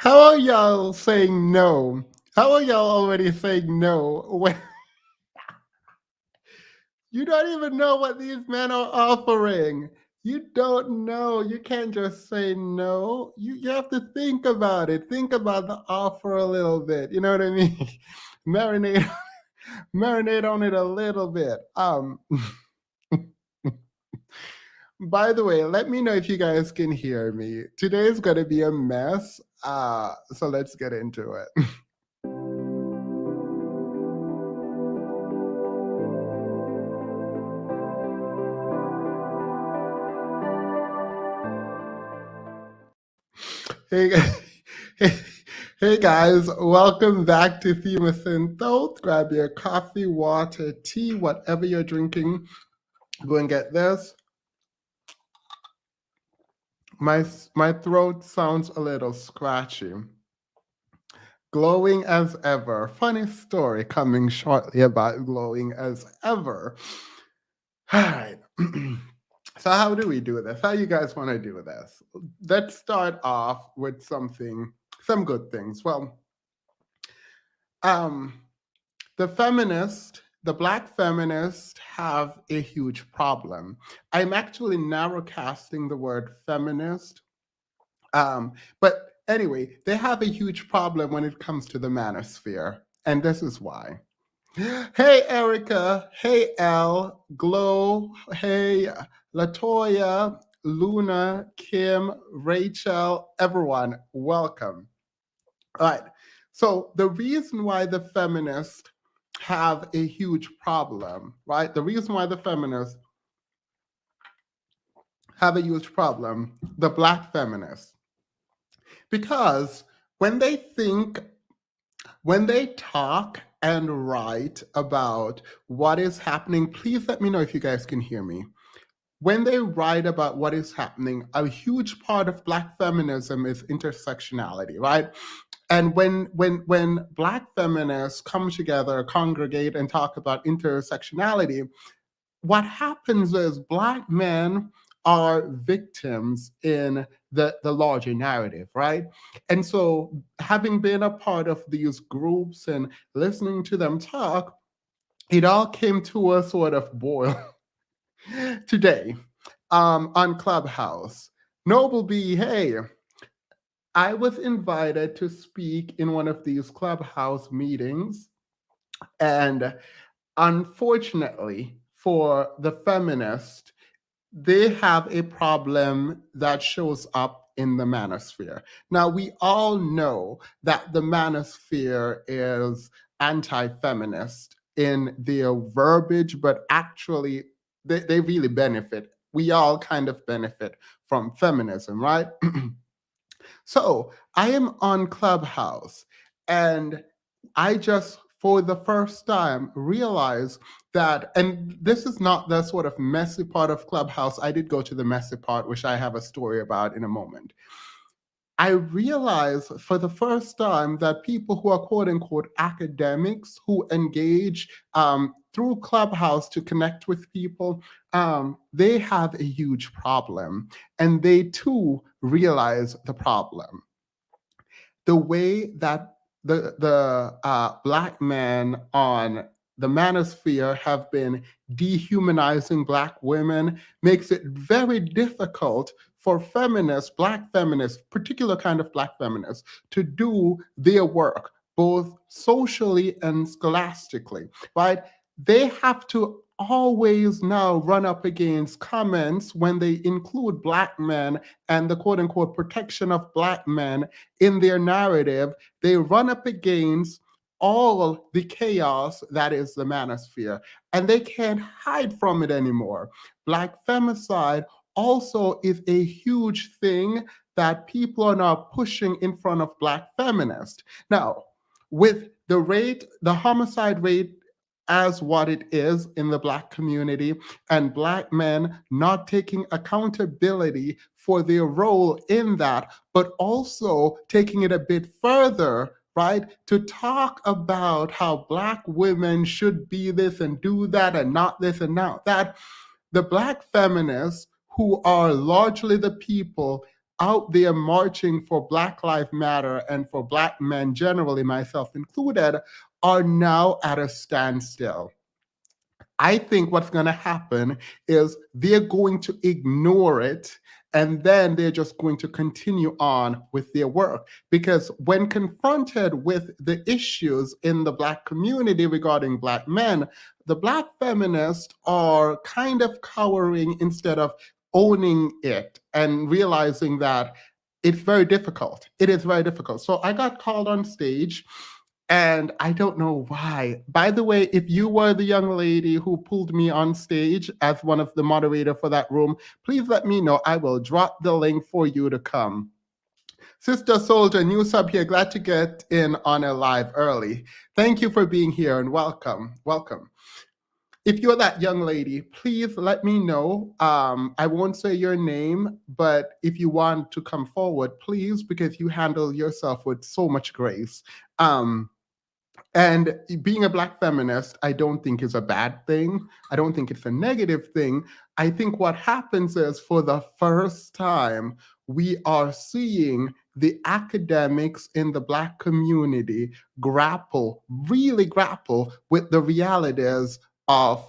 How are y'all saying no? How are y'all already saying no when you don't even know what these men are offering? You don't know. You can't just say no. You have to think about it. Think about the offer a little bit. You know what I mean? Marinate marinate on it a little bit. By the way, let me know if you guys can hear me. Today's gonna be a mess. So let's get into it. Hey, hey, hey guys, welcome back to Feminists and Thoughts. Grab your coffee, water, tea, whatever you're drinking. Go and get this. My throat sounds a little scratchy. Glowing as ever. Funny story coming shortly about glowing as ever. All right. So how do we do this? How you guys want to do this? Let's start off with some good things. Well, the Black feminists have a huge problem. I'm actually narrowcasting the word feminist. But anyway, they have a huge problem when it comes to the manosphere. And this is why. Hey, Erica. Hey, Elle. Glow. Hey, Latoya, Luna, Kim, Rachel, everyone, welcome. All right. So the reason why the feminists have a huge problem, right? The reason why the feminists have a huge problem, the Black feminists, because when they talk and write about what is happening, please let me know if you guys can hear me. When they write about what is happening, a huge part of Black feminism is intersectionality, right? And when Black feminists come together, congregate, and talk about intersectionality, what happens is Black men are victims in the larger narrative, right? And so having been a part of these groups and listening to them talk, it all came to a sort of boil today on Clubhouse. Noble B, hey, I was invited to speak in one of these Clubhouse meetings, and unfortunately for the feminist, they have a problem that shows up in the manosphere. Now, we all know that the manosphere is anti-feminist in their verbiage, but actually they really benefit. We all kind of benefit from feminism, right? So I am on Clubhouse, and I just, for the first time, realized that, and this is not the sort of messy part of Clubhouse. I did go to the messy part, which I have a story about in a moment. I realized for the first time that people who are quote unquote academics who engage through Clubhouse to connect with people, they have a huge problem, and they too realize the problem. The way that the Black men on the manosphere have been dehumanizing Black women makes it very difficult for feminists, Black feminists, particular kind of Black feminists, to do their work, both socially and scholastically, right? They have to always now run up against comments when they include Black men and the quote unquote protection of Black men in their narrative. They run up against all the chaos that is the manosphere, and they can't hide from it anymore. Black femicide also is a huge thing that people are now pushing in front of Black feminists. Now, with the homicide rate as what it is in the Black community, and Black men not taking accountability for their role in that, but also taking it a bit further, right, to talk about how Black women should be this and do that and not this and not that. The Black feminists, who are largely the people out there marching for Black Lives Matter and for Black men generally, myself included, are now at a standstill. I think what's going to happen is they're going to ignore it, and then they're just going to continue on with their work. Because when confronted with the issues in the Black community regarding Black men, the Black feminists are kind of cowering instead of owning it and realizing that it's very difficult. It is very difficult. So I got called on stage, and I don't know why. By the way, if you were the young lady who pulled me on stage as one of the moderator for that room, please let me know. I will drop the link for you to come. Sister Soldier, new sub here. Glad to get in on a live early. Thank you for being here and welcome. Welcome. If you're that young lady, please let me know. I won't say your name, but if you want to come forward, please, because you handle yourself with so much grace. And being a Black feminist, I don't think is a bad thing. I don't think it's a negative thing. I think what happens is, for the first time, we are seeing the academics in the Black community really grapple with the realities of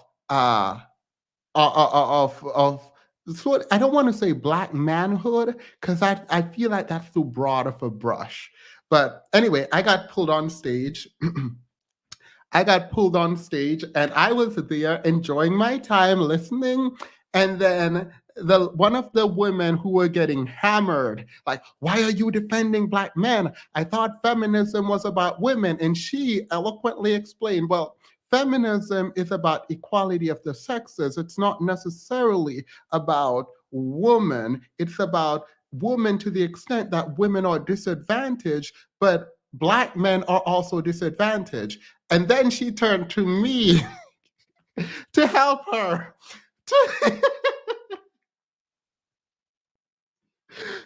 sort. I don't want to say Black manhood, because I feel like that's too broad of a brush. But anyway, I got pulled on stage. I got pulled on stage, and I was there enjoying my time listening. And then one of the women who were getting hammered, like, why are you defending Black men? I thought feminism was about women. And she eloquently explained, well, feminism is about equality of the sexes. It's not necessarily about women. It's about women to the extent that women are disadvantaged, but Black men are also disadvantaged. And then she turned to me to help her.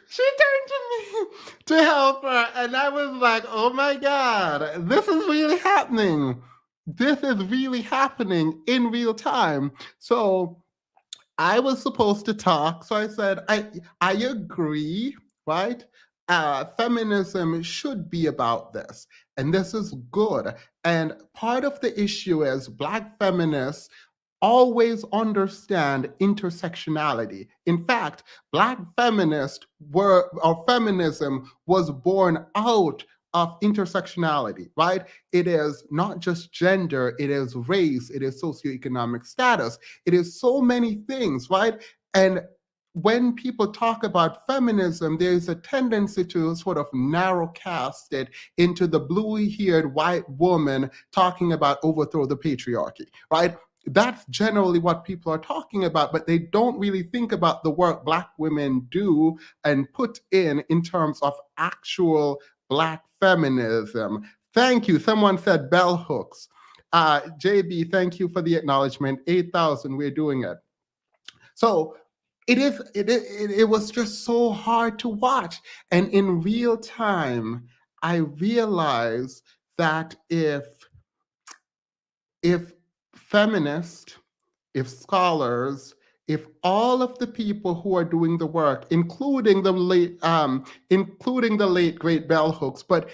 She turned to me to help her. And I was like, oh my God, this is really happening. This is really happening in real time. So I was supposed to talk. So I said, I agree, right? Feminism should be about this. And this is good. And part of the issue is Black feminists always understand intersectionality. In fact, Black feminists or feminism was born out of intersectionality, right? It is not just gender, it is race, it is socioeconomic status, it is so many things, right? And when people talk about feminism, there's a tendency to sort of narrow cast it into the blue-haired white woman talking about overthrow the patriarchy, right? That's generally what people are talking about, but they don't really think about the work Black women do and put in terms of actual Black feminism. Thank you. Someone said bell hooks. JB, thank you for the acknowledgement. 8,000, we're doing it. So it was just so hard to watch. And in real time, I realized that if feminists, if scholars, if all of the people who are doing the work, including the late great bell hooks, but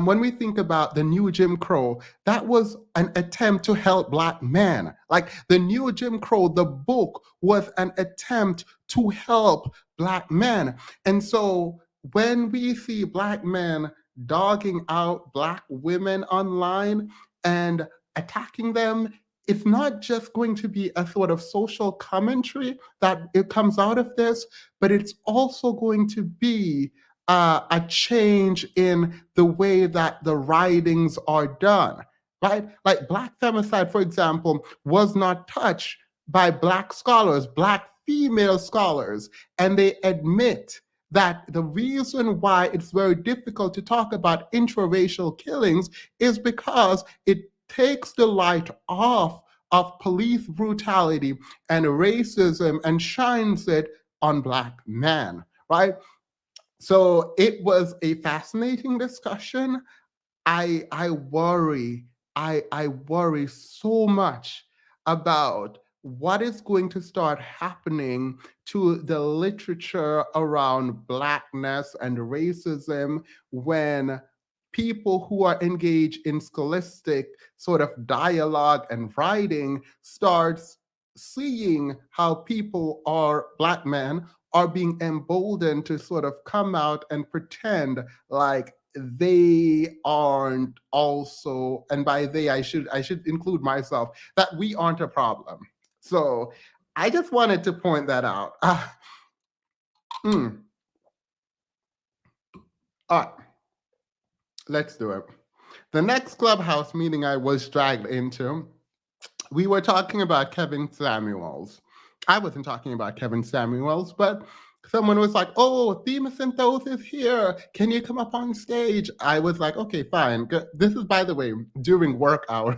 when we think about the new Jim Crow, that was an attempt to help Black men. Like the new Jim Crow, the book was an attempt to help Black men. And so when we see Black men dogging out Black women online and attacking them, it's not just going to be a sort of social commentary that it comes out of this, but it's also going to be a change in the way that the writings are done, right? Like Black femicide, for example, was not touched by Black scholars, Black female scholars, and they admit that the reason why it's very difficult to talk about intraracial killings is because it takes the light off of police brutality and racism and shines it on Black men, right? So it was a fascinating discussion. I worry so much about what is going to start happening to the literature around Blackness and racism when people who are engaged in scholastic sort of dialogue and writing starts seeing how people are, Black men, are being emboldened to sort of come out and pretend like they aren't also, and by they I should include myself, that we aren't a problem. So I just wanted to point that out. All right, let's do it. The next Clubhouse meeting I was dragged into, we were talking about Kevin Samuels. I wasn't talking about Kevin Samuels, but someone was like, "Oh, Themysynthos is here. Can you come up on stage?" I was like, "Okay, fine." This is, by the way, during work hours.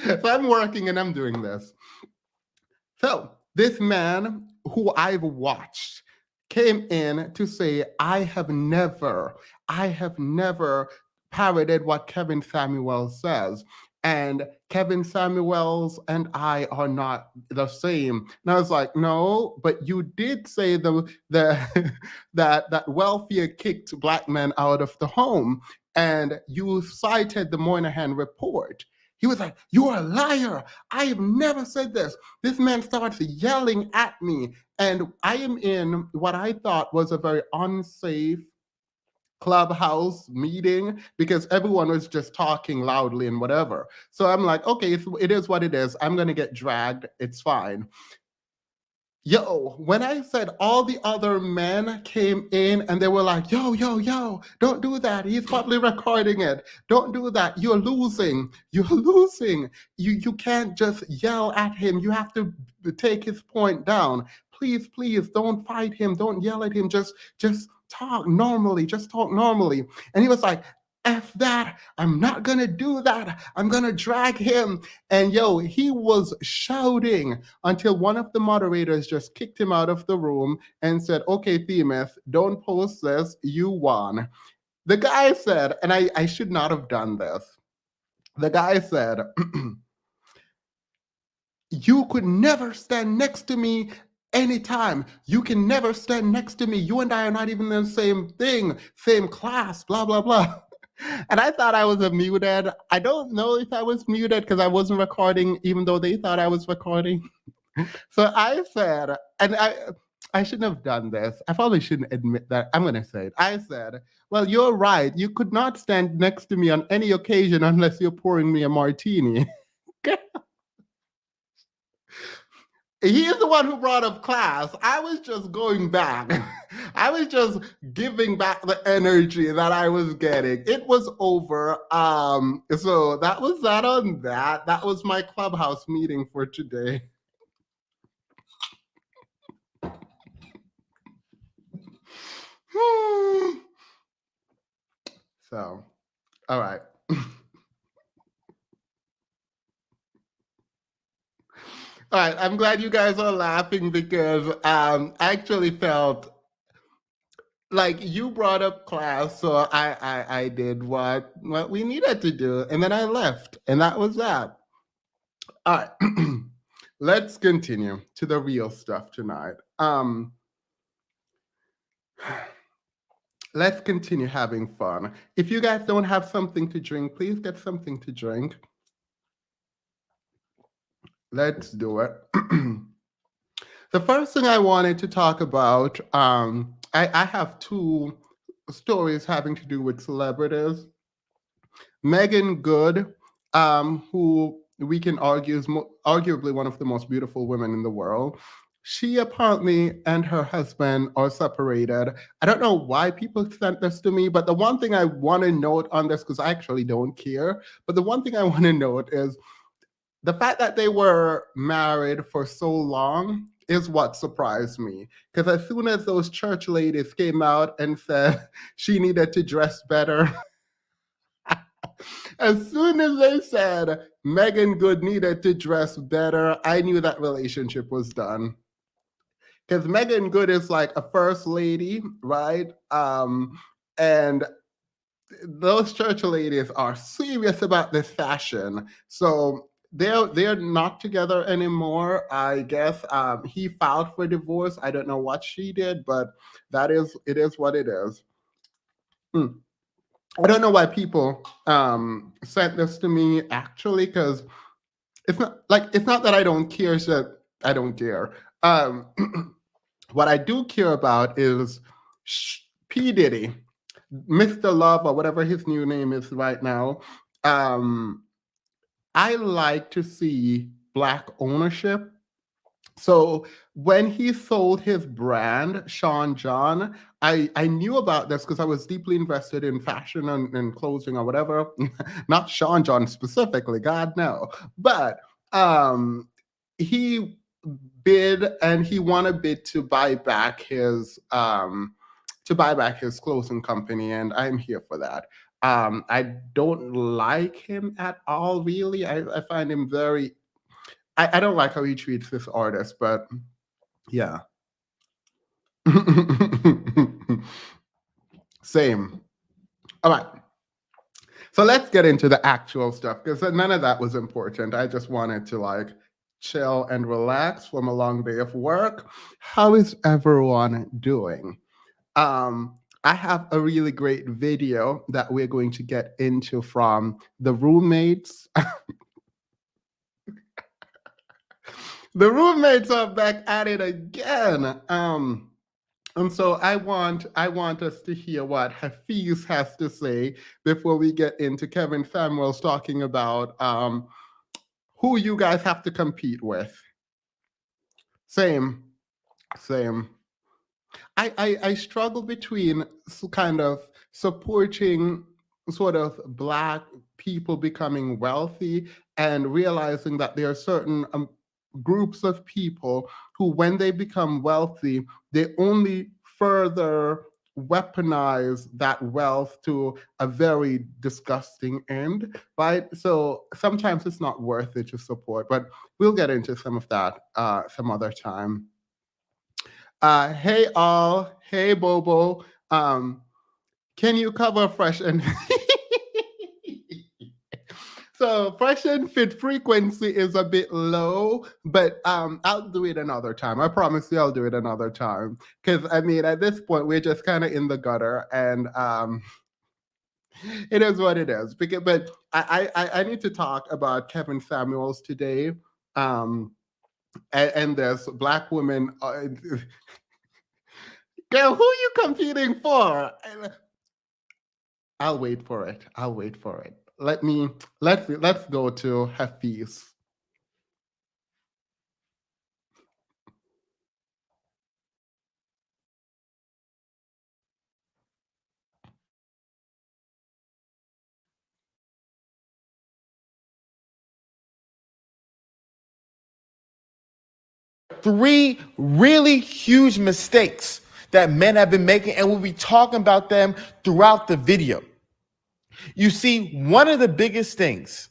So I'm working and I'm doing this. So this man who I've watched came in to say, I have never parroted what Kevin Samuels says. And Kevin Samuels and I are not the same. And I was like, no, but you did say that welfare kicked Black men out of the home. And you cited the Moynihan report. He was like, you're a liar. I have never said this. This man starts yelling at me. And I am in what I thought was a very unsafe Clubhouse meeting because everyone was just talking loudly and whatever. So I'm like, okay, it is what it is. I'm going to get dragged. It's fine. Yo, when I said all the other men came in and they were like, yo, don't do that. He's probably recording it. Don't do that. You're losing. You're losing. You can't just yell at him. You have to take his point down. Please, don't fight him. Don't yell at him. Just talk normally. Just talk normally. And he was like, F that. I'm not going to do that. I'm going to drag him. And yo, he was shouting until one of the moderators just kicked him out of the room and said, okay, Themis, don't post this. You won. The guy said, and I should not have done this. The guy said, you could never stand next to me anytime. You can never stand next to me. You and I are not even in the same thing, same class, blah, blah, blah. And I thought I was muted. I don't know if I was muted because I wasn't recording, even though they thought I was recording. So I said, and I shouldn't have done this. I probably shouldn't admit that. I'm going to say it. I said, well, you're right. You could not stand next to me on any occasion unless you're pouring me a martini. He is the one who brought up class. I was just going back. I was just giving back the energy that I was getting. It was over. So that was that on that. That was my Clubhouse meeting for today. So, all right. All right, I'm glad you guys are laughing because I actually felt like you brought up class, so I did what we needed to do, and then I left, and that was that. All right, let's continue to the real stuff tonight. Let's continue having fun. If you guys don't have something to drink, please get something to drink. Let's do it. The first thing I wanted to talk about, I have two stories having to do with celebrities. Megan Good, who we can argue is arguably one of the most beautiful women in the world. She apparently and her husband are separated. I don't know why people sent this to me, but the one thing I want to note on this, because I actually don't care, but the one thing I want to note is the fact that they were married for so long is what surprised me. Because as soon as those church ladies came out and said she needed to dress better, as soon as they said Megan Good needed to dress better, I knew that relationship was done. Because Megan Good is like a first lady, right? And those church ladies are serious about this fashion. So they're not together anymore. I guess he filed for divorce. I don't know what she did, but it is what it is. Hmm. I don't know why people sent this to me actually, because it's not that I don't care, it's that I don't care. Um, what I do care about is P. Diddy, Mr. Love, or whatever his new name is right now. I like to see Black ownership. So when he sold his brand, Sean John, I knew about this because I was deeply invested in fashion and clothing or whatever. Not Sean John specifically, God no. But he bid and he won a bid to buy back his clothing company, and I'm here for that. I don't like him at all, really. I find him very. I don't like how he treats this artist, but yeah. Same. All right. So let's get into the actual stuff because none of that was important. I just wanted to chill and relax from a long day of work. How is everyone doing? I have a really great video that we're going to get into from the roommates. The roommates are back at it again. And so I want us to hear what Hafiz has to say before we get into Kevin Samuels talking about who you guys have to compete with. Same. I struggle between kind of supporting sort of Black people becoming wealthy and realizing that there are certain groups of people who, when they become wealthy, they only further weaponize that wealth to a very disgusting end, right? So sometimes it's not worth it to support, but we'll get into some of that some other time. Hey all, hey Bobo. Can you cover fresh and so fresh and fit frequency is a bit low, but I'll do it another time. I promise you I'll do it another time. Because I mean at this point we're just kind of in the gutter and it is what it is. But I need to talk about Kevin Samuels today. And there's Black women. Girl, who are you competing for? I'll wait for it. Let's go to Hafiz. Three really huge mistakes that men have been making, and we'll be talking about them throughout the video. You see, one of the biggest things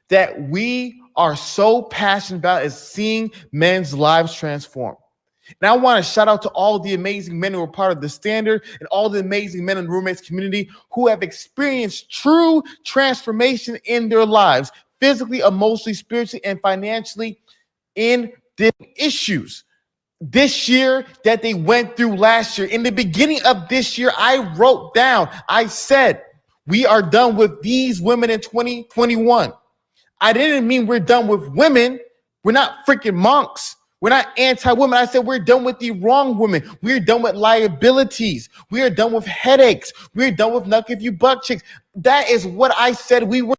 that we are so passionate about is seeing men's lives transform. And I want to shout out to all the amazing men who are part of the Standard and all the amazing men in the roommates community who have experienced true transformation in their lives, physically, emotionally, spiritually, and financially, in different issues this year that they went through last year. In the beginning of this year, I wrote down, I said, we are done with these women in 2021. I didn't mean we're done with women. We're not freaking monks. We're not anti-women. I said we're done with the wrong women. We're done with liabilities. We are done with headaches. We're done with knuck if you buck chicks. That is what I said we were.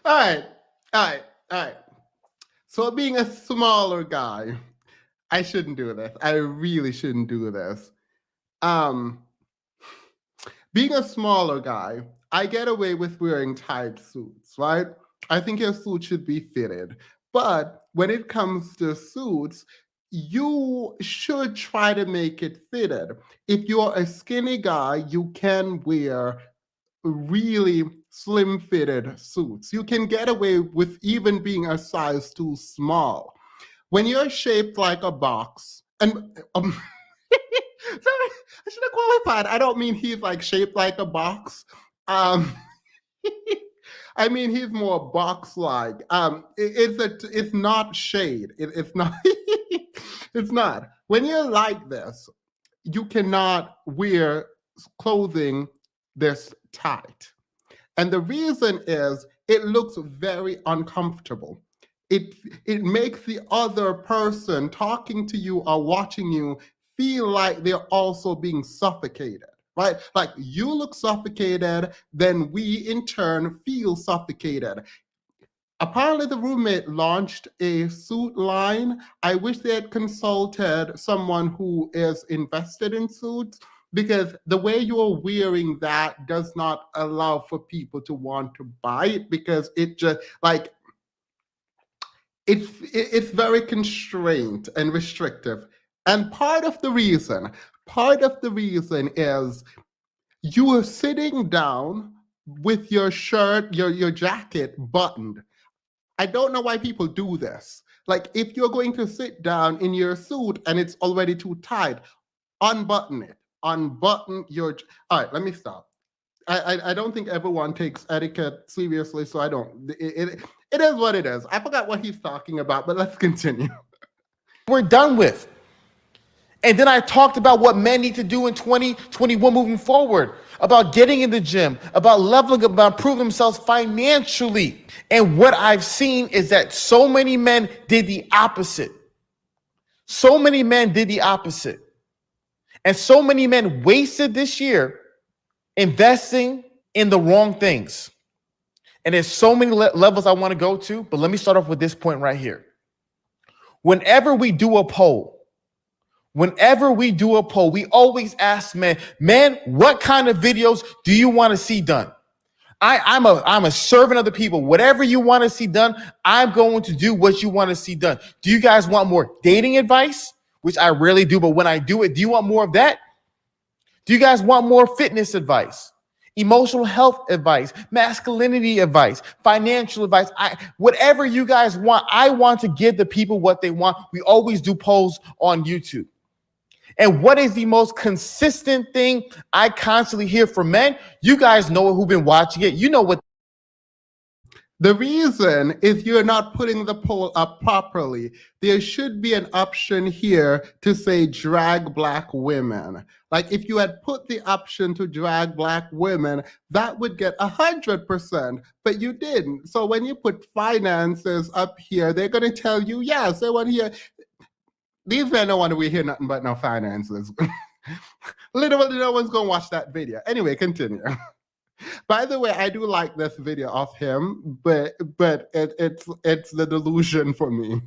All right. So being a smaller guy, I shouldn't do this. I really shouldn't do this. Being a smaller guy, I get away with wearing tight suits, right? I think your suit should be fitted. But when it comes to suits, you should try to make it fitted. If you're a skinny guy, you can wear really slim fitted suits. You can get away with even being a size too small. When you're shaped like a box, and I should have qualified. I don't mean he's like shaped like a box. Um, I mean he's more box-like. It's not shade. It's not. It's not. When you're like this, you cannot wear clothing this tight. And the reason is it looks very uncomfortable. It makes the other person talking to you or watching you feel like they're also being suffocated, right? Like you look suffocated, then we in turn feel suffocated. Apparently the roommate launched a suit line. I wish they had consulted someone who is invested in suits, because the way you're wearing that does not allow for people to want to buy it, because it just like it's very constrained and restrictive. And part of the reason is you are sitting down with your shirt, your jacket buttoned. I don't know why people do this. Like, if you're going to sit down in your suit and it's already too tight, unbutton it. Unbutton your. All right, let me stop. I don't think everyone takes etiquette seriously, so I don't. It is what it is. I forgot what he's talking about, but let's continue. We're done with. And then I talked about what men need to do in 2021 moving forward, about getting in the gym, about leveling up, about improving themselves financially. And what I've seen is that so many men did the opposite. So many men did the opposite. And so many men wasted this year investing in the wrong things. And there's so many levels I want to go to, but let me start off with this point right here. Whenever we do a poll, we always ask men, what kind of videos do you want to see done? I'm a servant of the people. Whatever you want to see done, I'm going to do what you want to see done. Do you guys want more dating advice? Which I rarely do, but when I do it, do you want more of that? Do you guys want more fitness advice, emotional health advice, masculinity advice, financial advice? Whatever you guys want, I want to give the people what they want. We always do polls on YouTube. And what is the most consistent thing I constantly hear from men? You guys know it, who've been watching it. You know what. The reason is you're not putting the poll up properly. There should be an option here to say drag Black women. Like if you had put the option to drag Black women, that would get 100%, but you didn't. So when you put finances up here, they're going to tell you, yes, they want to hear. These men don't want to hear nothing but no finances. Literally, no one's going to watch that video. Anyway, continue. By the way, I do like this video of him, but it's the delusion for me.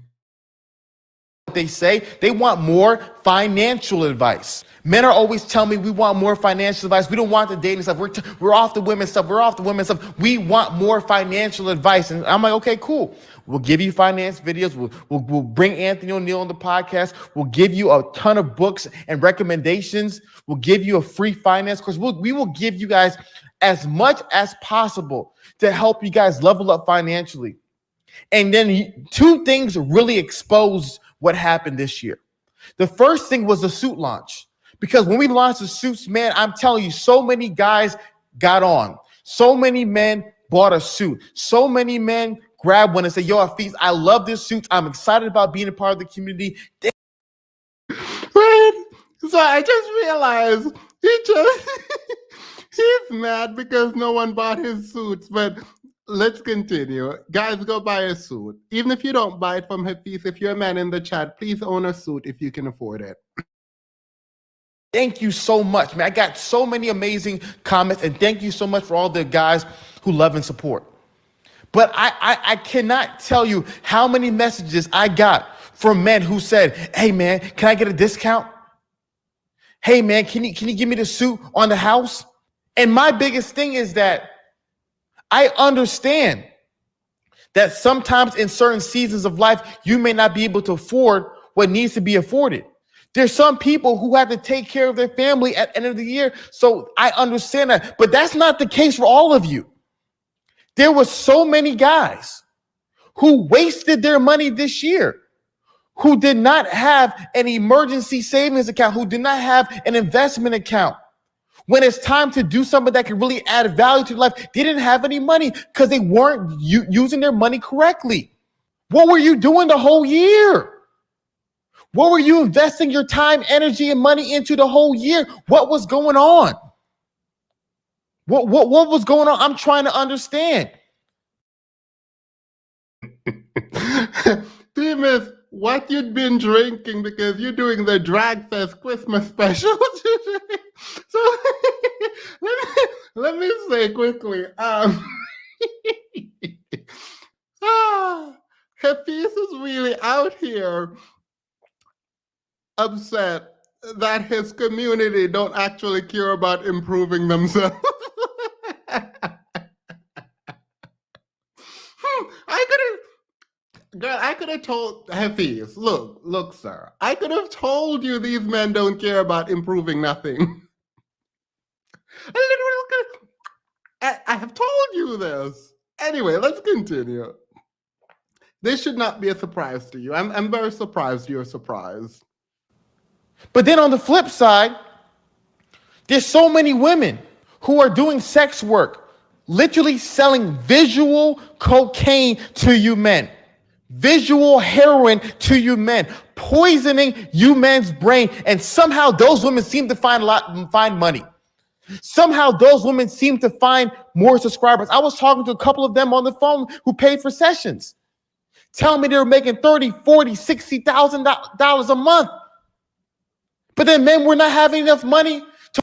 They say they want more financial advice. Men are always telling me we want more financial advice. We don't want the dating stuff. We're off the women's stuff. We want more financial advice. And I'm like, okay, cool. We'll give you finance videos. We'll bring Anthony O'Neill on the podcast. We'll give you a ton of books and recommendations. We'll give you a free finance course. We will give you guys as much as possible to help you guys level up financially. And then two things really exposed what happened this year. The first thing was the suit launch. Because when we launched the suits, man, I'm telling you, so many guys got on. So many men bought a suit. So many men grabbed one and said, yo, Afeez, I love this suit. I'm excited about being a part of the community. Right? So I just realized he's mad because no one bought his suits, but let's continue. Guys, go buy a suit. Even if you don't buy it from Afeez, if you're a man in the chat, please own a suit if you can afford it. Thank you so much, man. I got so many amazing comments, and thank you so much for all the guys who love and support. But I cannot tell you how many messages I got from men who said, hey, man, can I get a discount? Hey, man, can you give me the suit on the house? And my biggest thing is that I understand that sometimes in certain seasons of life, you may not be able to afford what needs to be afforded. There's some people who have to take care of their family at the end of the year. So I understand that, but that's not the case for all of you. There were so many guys who wasted their money this year, who did not have an emergency savings account, who did not have an investment account. When it's time to do something that can really add value to life, they didn't have any money because they weren't using their money correctly. What were you doing the whole year? What were you investing your time, energy, and money into the whole year? What was going on? What was going on? I'm trying to understand. Themis, what you'd been drinking, because you're doing the Drag Fest Christmas special. So let me say quickly, Hafiz is really out here upset that his community don't actually care about improving themselves. I could have told Hafiz, look, sir, I could have told you these men don't care about improving nothing. I have told you this. Anyway, let's continue. This should not be a surprise to you. I'm very surprised you're surprised. But then on the flip side, there's so many women who are doing sex work, literally selling visual cocaine to you men, visual heroin to you men, poisoning you men's brain, and somehow those women seem to find money. Somehow those women seem to find more subscribers. I was talking to a couple of them on the phone who paid for sessions, telling me they were making $30,000, $40,000, $60,000 a month. But then men were not having enough money to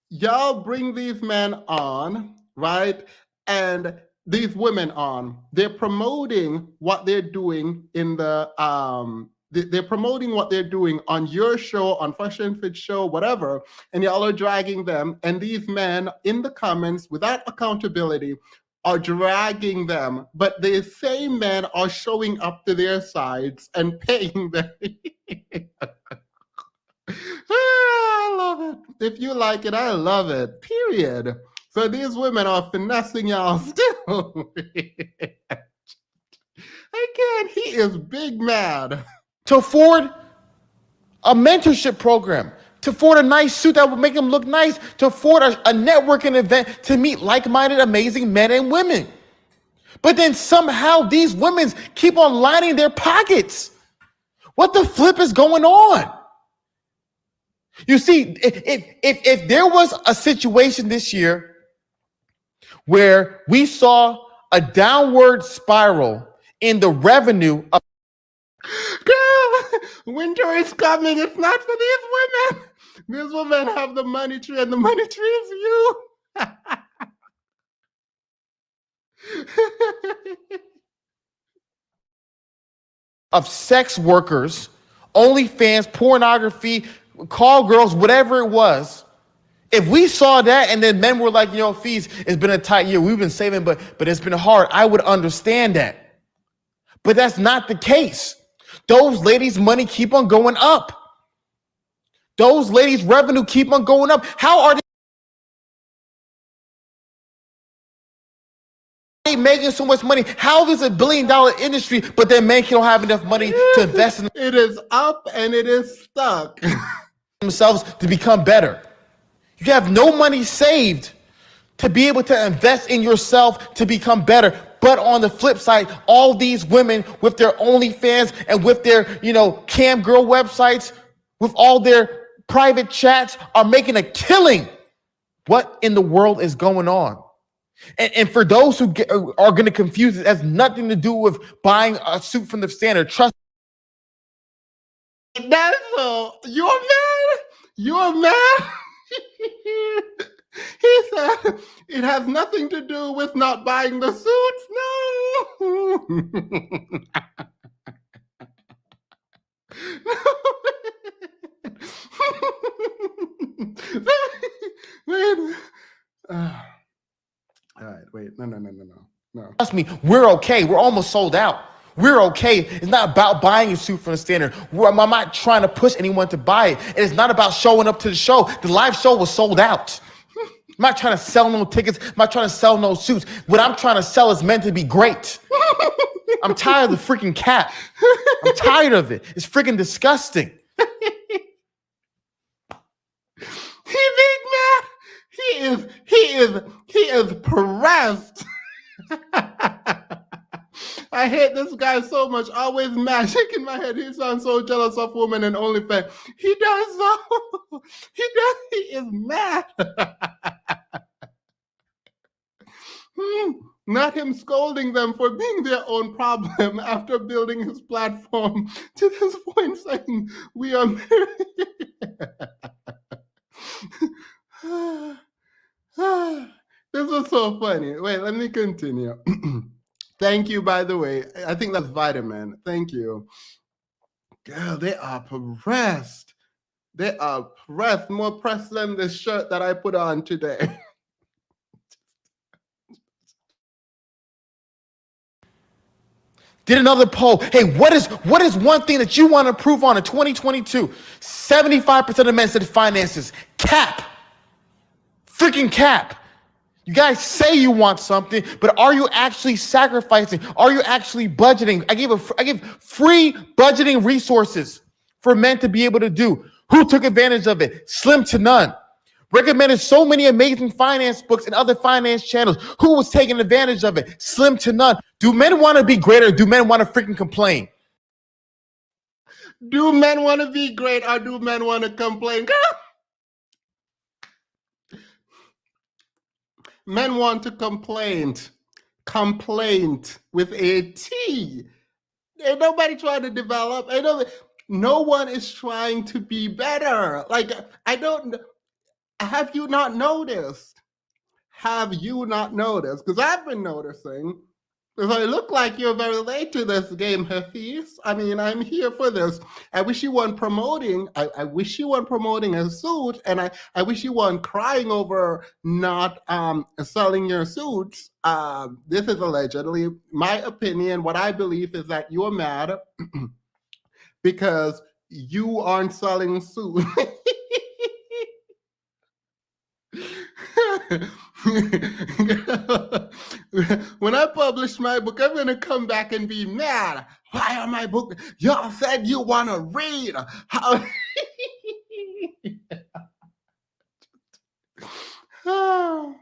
y'all bring these men on, right? And these women on. They're promoting what they're doing in the they're promoting what they're doing on your show, on Fresh and Fit show, whatever, and y'all are dragging them. And these men in the comments, without accountability, are dragging them. But the same men are showing up to their sides and paying them. I love it. If you like it, I love it. Period. So these women are finessing y'all still. I can't. He is big mad. to afford a mentorship program, to afford a nice suit that would make them look nice, to afford a networking event to meet like-minded, amazing men and women. But then somehow these women keep on lining their pockets. What the flip is going on? You see, if there was a situation this year where we saw a downward spiral in the revenue of Girl, winter is coming. It's not for these women. These women have the money tree, and the money tree is you. of sex workers, OnlyFans, pornography, call girls, whatever it was. If we saw that and then men were like, Fees, it's been a tight year. We've been saving, but it's been hard. I would understand that. But that's not the case. Those ladies' money keep on going up. Those ladies' revenue keep on going up. How are they making so much money? How is $1 billion industry, but then men don't have enough money to invest in It is up and it is stuck. themselves to become better? You have no money saved to be able to invest in yourself to become better. But on the flip side, all these women with their OnlyFans and with their, cam girl websites, with all their private chats are making a killing. What in the world is going on? And for those who are going to confuse it, has nothing to do with buying a suit from the Standard. Trust. That's all. You're mad? You're mad? He said it has nothing to do with not buying the suits. No. Wait. All right, wait. No. No. Trust me, we're okay. We're almost sold out. We're okay. It's not about buying a suit from the standard. I'm not trying to push anyone to buy it. And it's not about showing up to the show. The live show was sold out. I'm not trying to sell no tickets. I'm not trying to sell no suits. What I'm trying to sell is meant to be great. I'm tired of the freaking cap. I'm tired of it. It's freaking disgusting. He big man. He is pressed. I hate this guy so much. Always mad, shaking my head. He sounds so jealous of women and OnlyFans. He does so. He is mad. Not him scolding them for being their own problem after building his platform to this point, saying we are married. This was so funny. Wait, let me continue. Thank you, by the way. I think that's vitamin. Thank you. Girl, they are pressed. They are pressed. More pressed than this shirt that I put on today. Did another poll. Hey, what is one thing that you want to improve on in 2022? 75% of men said finances. Cap. Freaking cap. You guys say you want something, but are you actually sacrificing? Are you actually budgeting? I give free budgeting resources for men to be able to do. Who took advantage of it? Slim to none. Recommended so many amazing finance books and other finance channels. Who was taking advantage of it? Slim to none. Do men want to be greater? Do men want to freaking complain? Do men want to be great or do men want to complain? Girl. Men want to complain. Complaint with a T. Ain't nobody trying to develop. No one is trying to be better. Like, have you not noticed? Have you not noticed? Because I've been noticing. Because I look like you're very late to this game, Hafiz. I mean, I'm here for this. I wish you weren't promoting. I wish you weren't promoting a suit, and I wish you weren't crying over not selling your suits. This is allegedly my opinion. What I believe is that you're mad because you aren't selling suits. When I publish my book, I'm going to come back and be mad. Why are my book? Y'all said you want to read. How? Oh.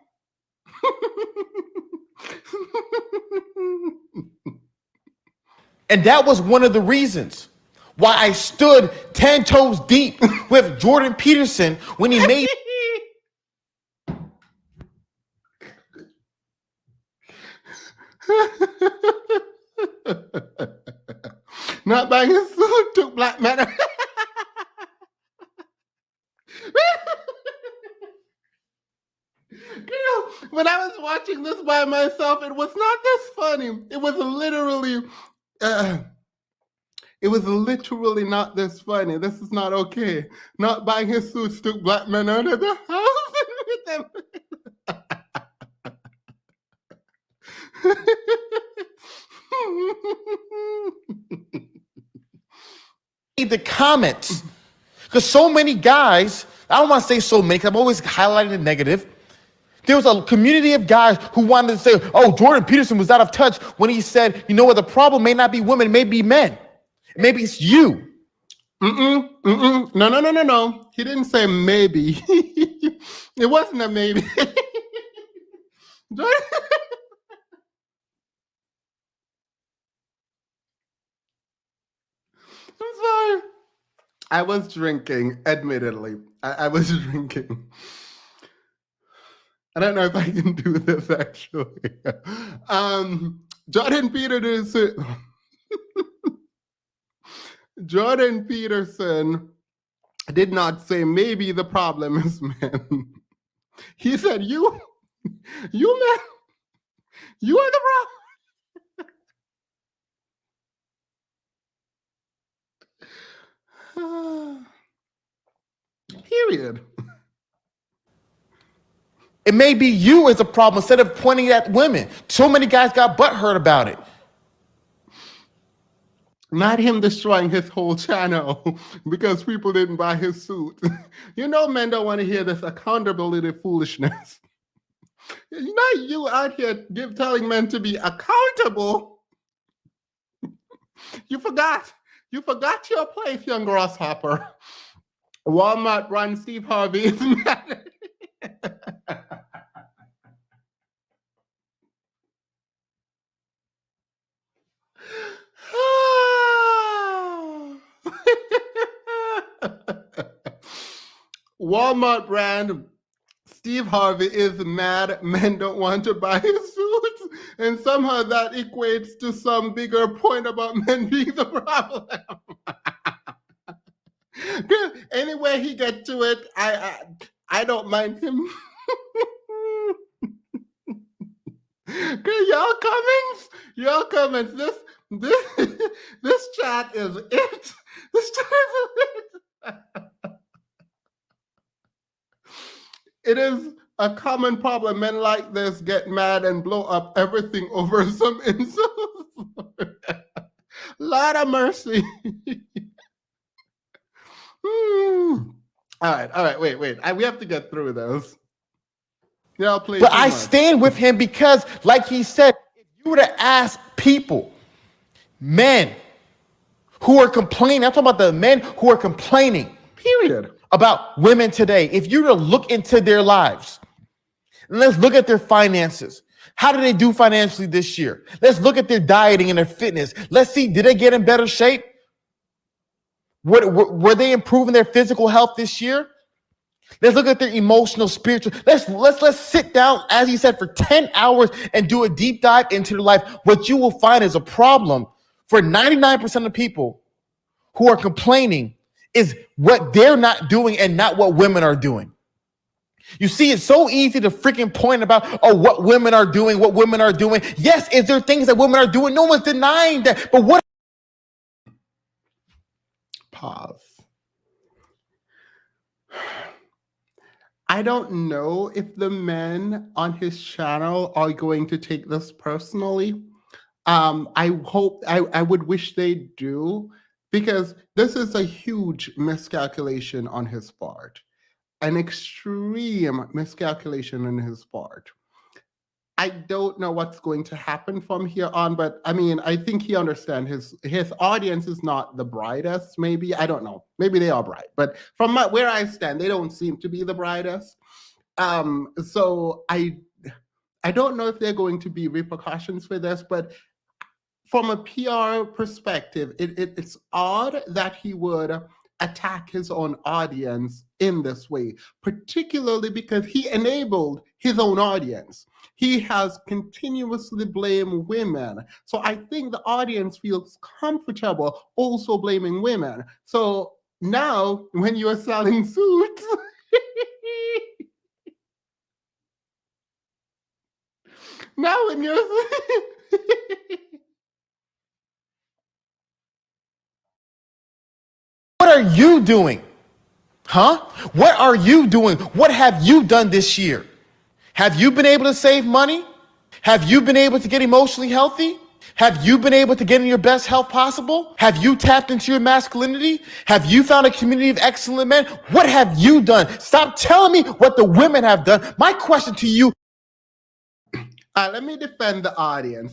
And that was one of the reasons why I stood 10 toes deep with Jordan Peterson when he made Not buying a suit took black men. Girl, when I was watching this by myself, it was not this funny. It was literally not this funny. This is not okay. Not buying his suits took black men out of the house with them. the comments. Because so many guys, I don't want to say so many, because I'm always highlighting the negative. There was a community of guys who wanted to say, oh, Jordan Peterson was out of touch when he said, you know what, the problem may not be women, it may be men. Maybe it's you. No. He didn't say maybe. It wasn't a maybe. I'm sorry. I was drinking, admittedly. I was drinking. I don't know if I can do this, actually. Jordan Peterson. Jordan Peterson did not say maybe the problem is men. He said you men, you are the problem. Period. It may be you as a problem instead of pointing at women. So many guys got butthurt about it. Not him destroying his whole channel because people didn't buy his suit. You know, men don't want to hear this accountability foolishness. Not you out here telling men to be accountable. You forgot. You forgot your place, young grasshopper. Walmart run Steve Harvey is mad. Walmart brand Steve Harvey is mad men don't want to buy his suits, and somehow that equates to some bigger point about men being the problem. Anyway, he get to it. I don't mind him. Y'all comments. This chat is it. This chat is it. It is a common problem. Men like this get mad and blow up everything over some insults. Lord of mercy. All right. Wait. We have to get through those. Yeah, please. But I stand with him because, like he said, if you were to ask people, men who are complaining, I'm talking about the men who are complaining, period, about women today. If you were to look into their lives, and let's look at their finances. How did they do financially this year? Let's look at their dieting and their fitness. Let's see, did they get in better shape? Were they improving their physical health this year? Let's look at their emotional, spiritual. Let's sit down, as he said, for 10 hours and do a deep dive into their life. What you will find is a problem for 99% of people who are complaining is what they're not doing and not what women are doing. You see, it's so easy to freaking point about, what women are doing, what women are doing. Yes, is there things that women are doing? No one's denying that. But what? Pause. I don't know if the men on his channel are going to take this personally. I would wish they do, because this is a huge miscalculation on his part, an extreme miscalculation on his part. I don't know what's going to happen from here on, but I mean, I think he understands his audience is not the brightest, maybe. I don't know. Maybe they are bright, but from where I stand, they don't seem to be the brightest. So I don't know if there are going to be repercussions for this, but from a PR perspective, it's odd that he would attack his own audience in this way, particularly because he enabled his own audience. He has continuously blamed women. So I think the audience feels comfortable also blaming women. So now when you're selling suits, now when you're What are you doing? Huh? What are you doing? What have you done this year? Have you been able to save money? Have you been able to get emotionally healthy? Have you been able to get in your best health possible? Have you tapped into your masculinity? Have you found a community of excellent men? What have you done? Stop telling me what the women have done. My question to you. Let me defend the audience.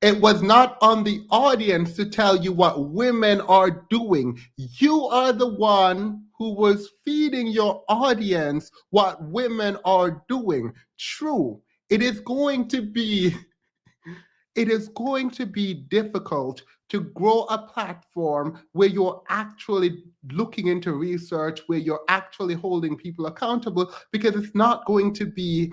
It was not on the audience to tell you what women are doing. You are the one who was feeding your audience what women are doing. True, it is going to be difficult to grow a platform where you're actually looking into research, where you're actually holding people accountable, because it's not going to be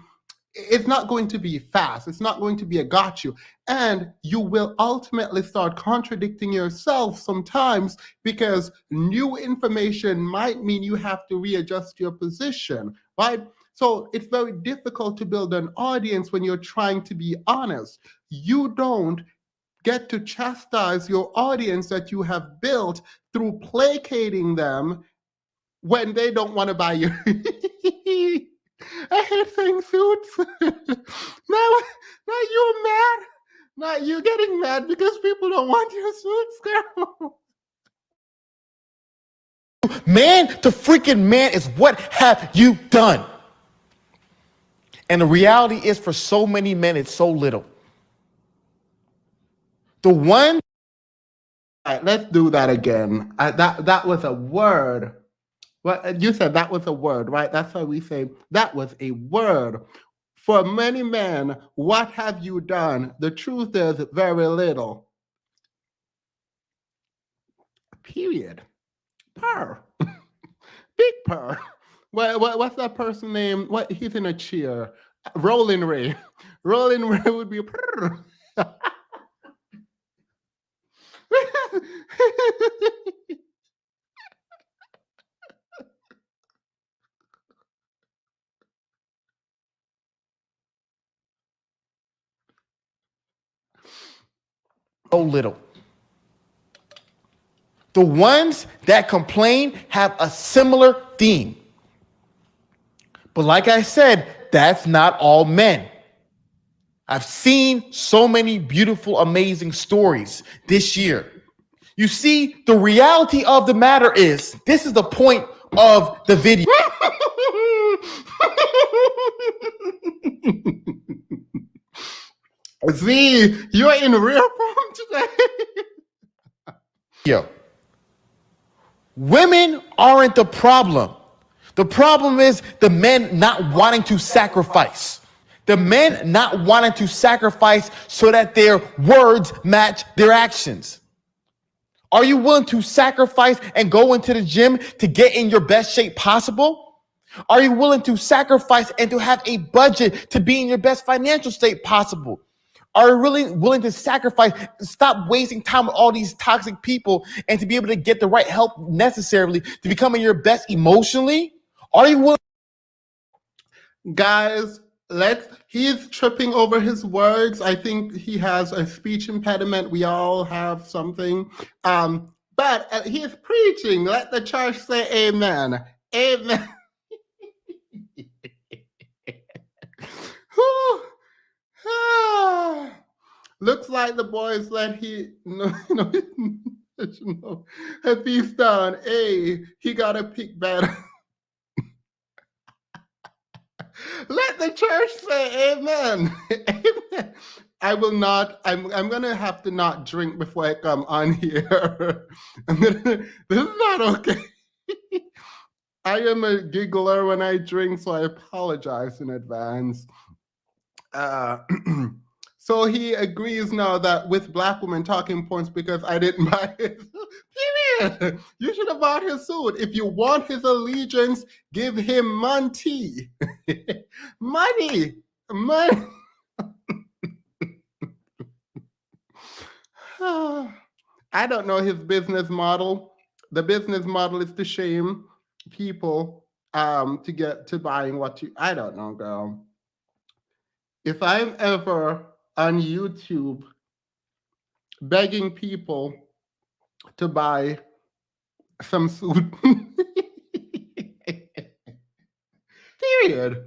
fast. It's not going to be a got you. And you will ultimately start contradicting yourself sometimes, because new information might mean you have to readjust your position, right? So it's very difficult to build an audience when you're trying to be honest. You don't get to chastise your audience that you have built through placating them when they don't want to buy your I hate saying suits. now you're mad. Now you getting mad because people don't want your suits, girl. Man to freaking man is what have you done? And the reality is, for so many men, it's so little. The one. All right, let's do that again. That was a word. Well, you said that was a word, right? That's why we say that was a word. For many men, what have you done? The truth is very little. Period. Purr. Big purr. What's that person name? What, he's in a chair. Rolling Ray. Rolling Ray would be purr. So little. The ones that complain have a similar theme. But like I said, that's not all men. I've seen so many beautiful, amazing stories this year. You see, the reality of the matter is, this is the point of the video. Z, you're in real form today. Yo, women aren't the problem. The problem is the men not wanting to sacrifice. The men not wanting to sacrifice so that their words match their actions. Are you willing to sacrifice and go into the gym to get in your best shape possible? Are you willing to sacrifice and to have a budget to be in your best financial state possible? Are you really willing to sacrifice, stop wasting time with all these toxic people and to be able to get the right help necessarily to becoming your best emotionally? Are you willing? Guys, he's tripping over his words. I think he has a speech impediment. We all have something. But he's preaching. Let the church say amen. Amen. Looks like the boys let if he's done, he got to pick better. Let the church say amen. Amen. I will not, I'm gonna have to not drink before I come on here. This is not okay. I am a giggler when I drink, so I apologize in advance. So he agrees now that with Black women talking points because I didn't buy his period. You should have bought his suit. If you want his allegiance, give him money. Money. I don't know his business model. The business model is to shame people to get to buying what you, I don't know, girl. If I'm ever on YouTube begging people to buy some suit, period.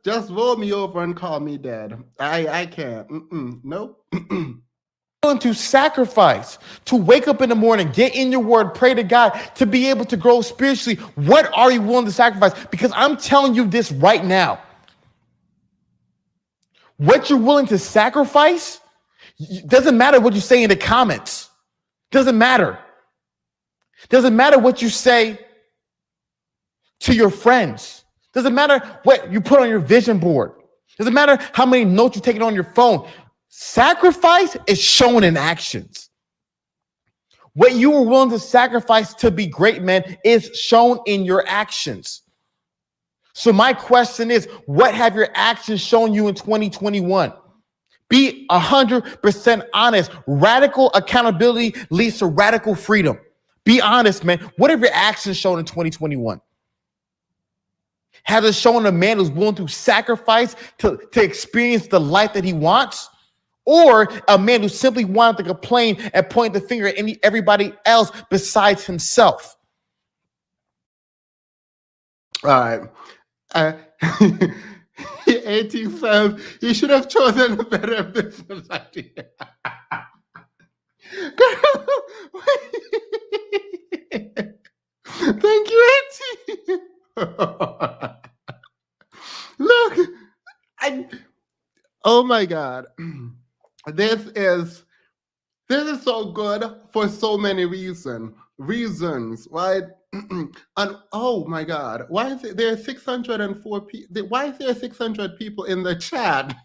Just roll me over and call me dead. I can't. Nope. Willing to sacrifice, to wake up in the morning, get in your word, pray to God, to be able to grow spiritually. What are you willing to sacrifice? Because I'm telling you this right now. What you're willing to sacrifice doesn't matter what you say in the comments. Doesn't matter. Doesn't matter what you say to your friends. Doesn't matter what you put on your vision board. Doesn't matter how many notes you take on your phone. Sacrifice is shown in actions. What you were willing to sacrifice to be great, man, is shown in your actions. So my question is, what have your actions shown you in 2021? Be 100% honest. Radical accountability leads to radical freedom. Be honest, man. What have your actions shown in 2021? Has it shown a man who's willing to sacrifice to experience the life that he wants? Or a man who simply wanted to complain and point the finger at everybody else besides himself? All right. Uh, 18 says you should have chosen a better business idea. Thank you, 18. Look, oh my God. This is so good for so many reasons, right? And oh my God, why is it there are 604 people? Why is there 600 people in the chat?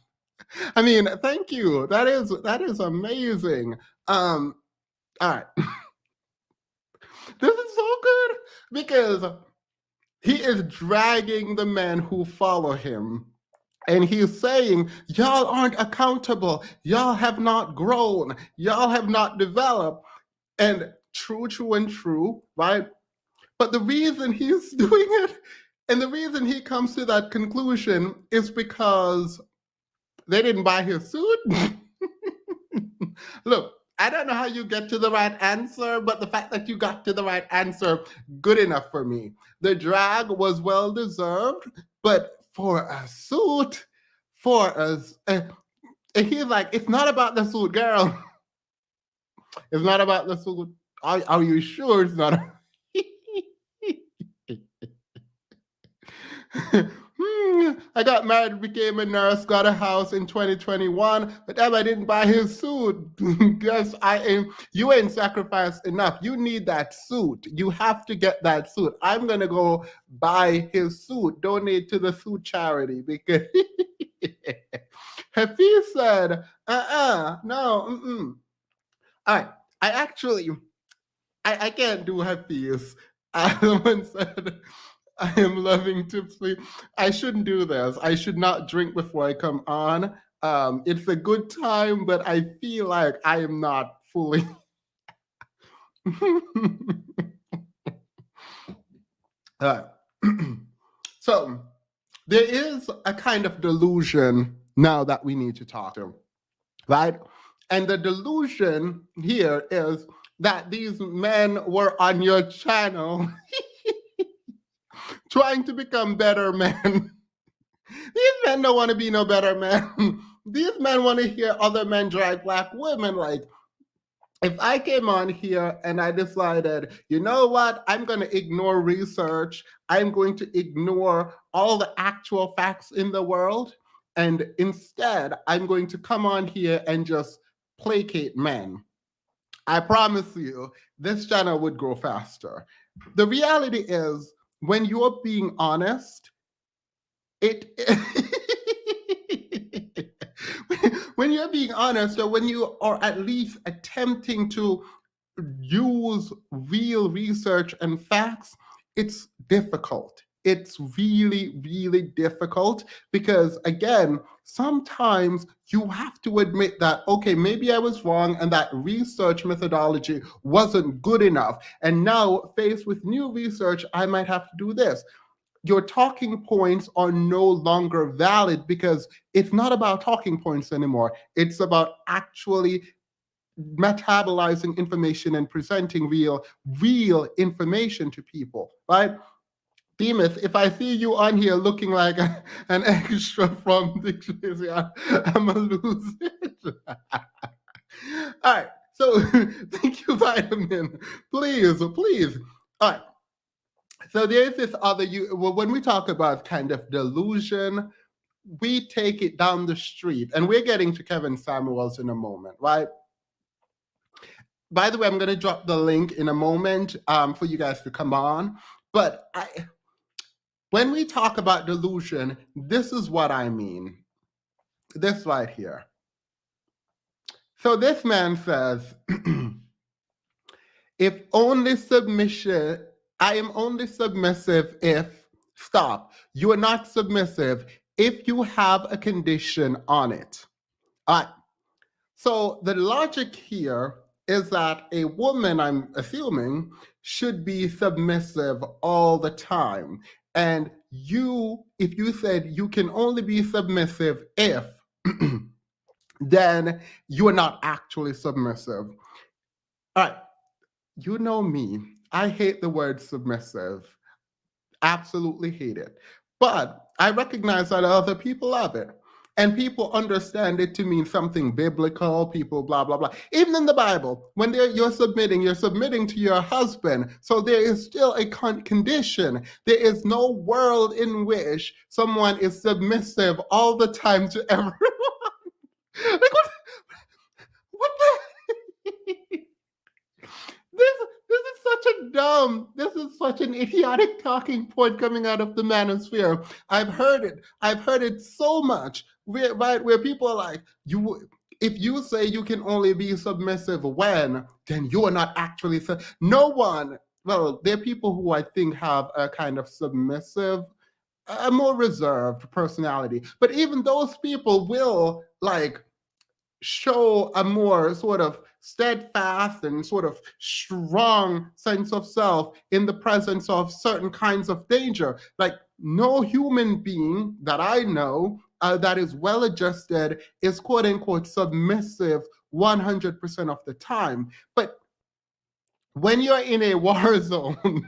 I mean, thank you. That is amazing. All right, this is so good because he is dragging the men who follow him. And he's saying, y'all aren't accountable. Y'all have not grown. Y'all have not developed. And true, right? But the reason he's doing it and the reason he comes to that conclusion is because they didn't buy his suit. Look, I don't know how you get to the right answer, but the fact that you got to the right answer, good enough for me. The drag was well deserved, but for a suit, and he's like, it's not about the suit, girl. It's not about the suit. Are you sure it's not? I got married, became a nurse, got a house in 2021, but I didn't buy his suit. Yes, you ain't sacrificed enough. You need that suit. You have to get that suit. I'm going to go buy his suit, donate to the suit charity because Hafiz said, no, All right, I can't do Hafiz. Someone said, I am loving tipsy. I shouldn't do this. I should not drink before I come on. It's a good time, but I feel like I am not fully. So there is a kind of delusion now that we need to talk to, right? And the delusion here is that these men were on your channel trying to become better men. These men don't want to be no better men. These men want to hear other men drag Black women. Like, if I came on here and I decided, you know what, I'm going to ignore research, I'm going to ignore all the actual facts in the world, and instead I'm going to come on here and just placate men, I promise you, this channel would grow faster. The reality is, when you're being honest, when you're being honest, or when you are at least attempting to use real research and facts, it's difficult. It's really, really difficult because, again, sometimes you have to admit that, okay, maybe I was wrong and that research methodology wasn't good enough. And now, faced with new research, I might have to do this. Your talking points are no longer valid because it's not about talking points anymore. It's about actually metabolizing information and presenting real information to people, right? Demas, if I see you on here looking like an extra from Dictionary, I'm gonna lose it. All right, so thank you, Vitamin. Please. All right. So there's this other, when we talk about kind of delusion, we take it down the street, and we're getting to Kevin Samuels in a moment, right? By the way, I'm going to drop the link in a moment for you guys to come on. But when we talk about delusion, this is what I mean. This right here. So this man says, if only submission, I am only submissive if, stop, you are not submissive if you have a condition on it. All right. So the logic here is that a woman, I'm assuming, should be submissive all the time. And if you said you can only be submissive if, then you are not actually submissive. All right, you know me. I hate the word submissive. Absolutely hate it. But I recognize that other people love it. And people understand it to mean something biblical, people blah, blah, blah. Even in the Bible, when you're submitting to your husband. So there is still a condition. There is no world in which someone is submissive all the time to everyone. Like, what the? This is such an idiotic talking point coming out of the manosphere. I've heard it so much where people are like, if you say you can only be submissive when, then you are not actually no one. Well, there are people who I think have a kind of submissive, a more reserved personality, but even those people will like show a more sort of steadfast and sort of strong sense of self in the presence of certain kinds of danger. Like no human being that I know that is well adjusted is quote unquote submissive 100% of the time. But when you're in a war zone,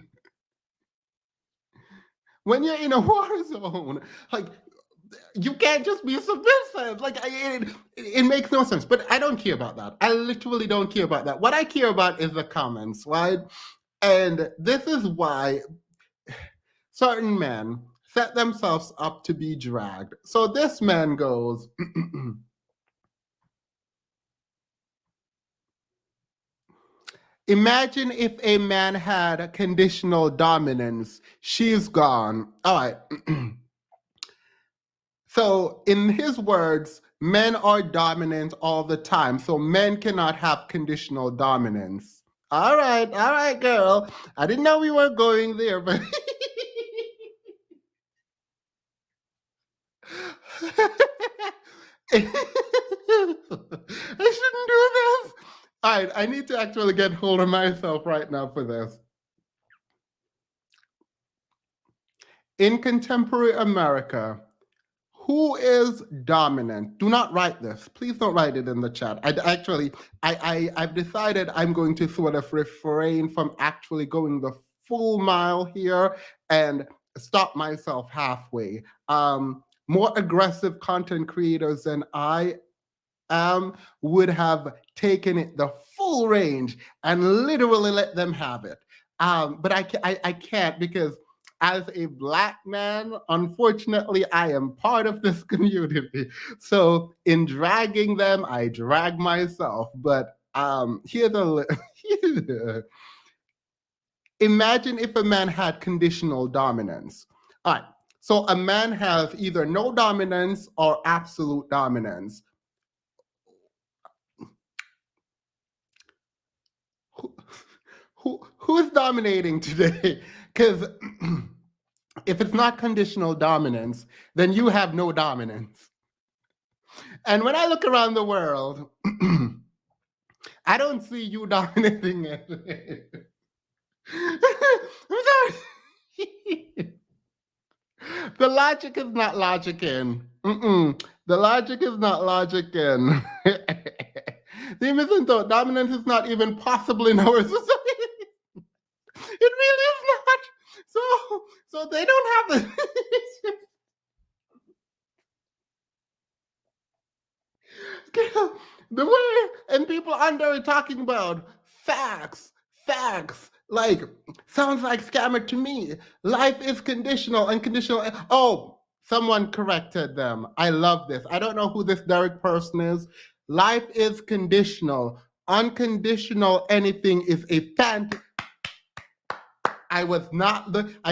like you can't just be submissive. Like it makes no sense. But I don't care about that. I literally don't care about that. What I care about is the comments, right? And this is why certain men set themselves up to be dragged. So this man goes, imagine if a man had conditional dominance. She's gone. All right. So in his words, men are dominant all the time. So men cannot have conditional dominance. All right, girl. I didn't know we were going there, but I shouldn't do this. All right, I need to actually get hold of myself right now for this. In contemporary America, who is dominant? Do not write this. Please don't write it in the chat. I've decided I'm going to sort of refrain from actually going the full mile here and stop myself halfway. More aggressive content creators than I would have taken it the full range and literally let them have it. But I can't because as a Black man, unfortunately, I am part of this community. So in dragging them, I drag myself. But here's a imagine if a man had conditional dominance. All right. So a man has either no dominance or absolute dominance. Who's dominating today? Because if it's not conditional dominance, then you have no dominance. And when I look around the world, I don't see you dominating it. I'm sorry. The logic is not logicking. The logic is not logicking. The dominance is not even possible in our society. It really is not. So they don't have the way, and people under it talking about facts, like sounds like scammer to me. Life is conditional, unconditional. Oh, someone corrected them. I love this. I don't know who this Derek person is. Life is conditional. Unconditional anything is a fantasy. I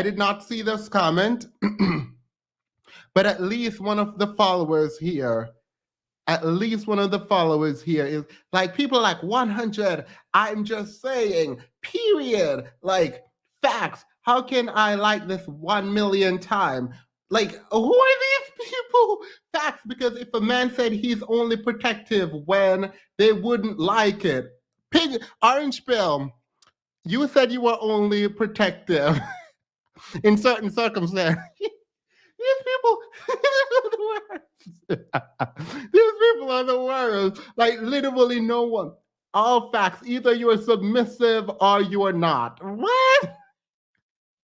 did not see this comment, but at least one of the followers here is like, people like 100. I'm just saying, period. Like, facts. How can I like this 1 million time? Like, who are these people? Facts, because if a man said he's only protective when they wouldn't like it. Orange Pill, you said you were only protective in certain circumstances. These people are the worst. These people are the worst. Like literally no one. All facts. Either you are submissive or you are not. What?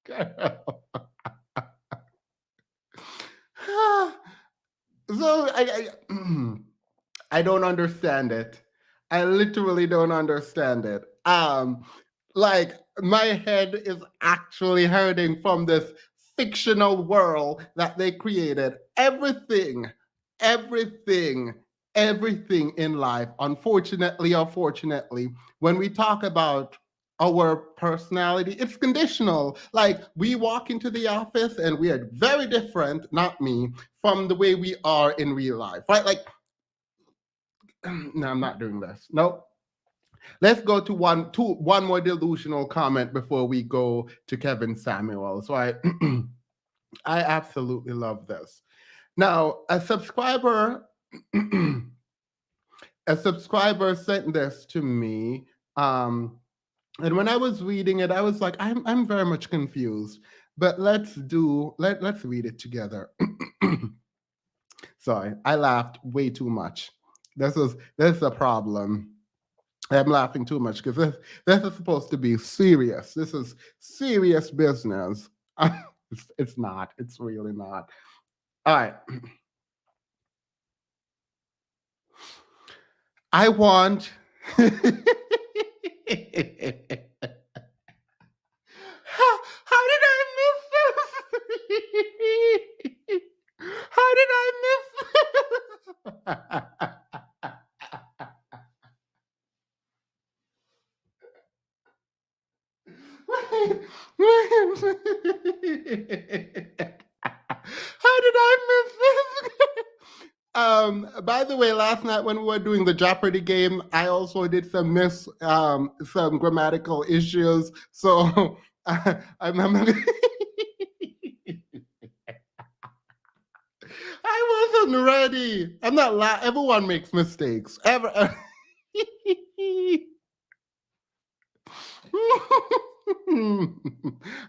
Girl. So I don't understand it. I literally don't understand it. Like my head is actually hurting from this fictional world that they created. Everything, everything in life, unfortunately or fortunately, when we talk about our personality, it's conditional. Like we walk into the office and we are very different, not me, from the way we are in real life, right? Like, no, I'm not doing this. Nope. Let's go to one more delusional comment before we go to Kevin Samuel. So I I absolutely love this. Now, a subscriber sent this to me. And when I was reading it, I was like, I'm very much confused. But let's read it together. Sorry, I laughed way too much. This is a problem. I'm laughing too much because this is supposed to be serious. This is serious business. It's not. It's really not. All right. I want. How did I miss this? How did I miss this? How did I miss this? By the way, last night when we were doing the Jeopardy game, I also did some some grammatical issues. So I'm I wasn't ready. I'm not everyone makes mistakes.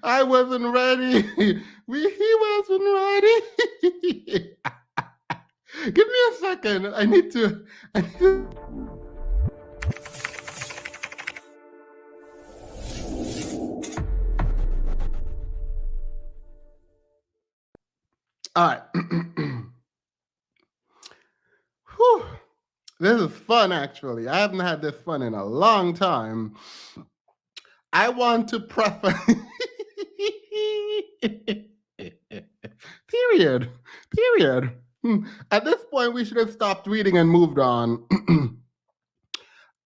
I wasn't ready. He wasn't ready. Give me a second. I need to. All right. Whew. This is fun, actually. I haven't had this fun in a long time. I want to preface. Period. At this point, we should have stopped reading and moved on.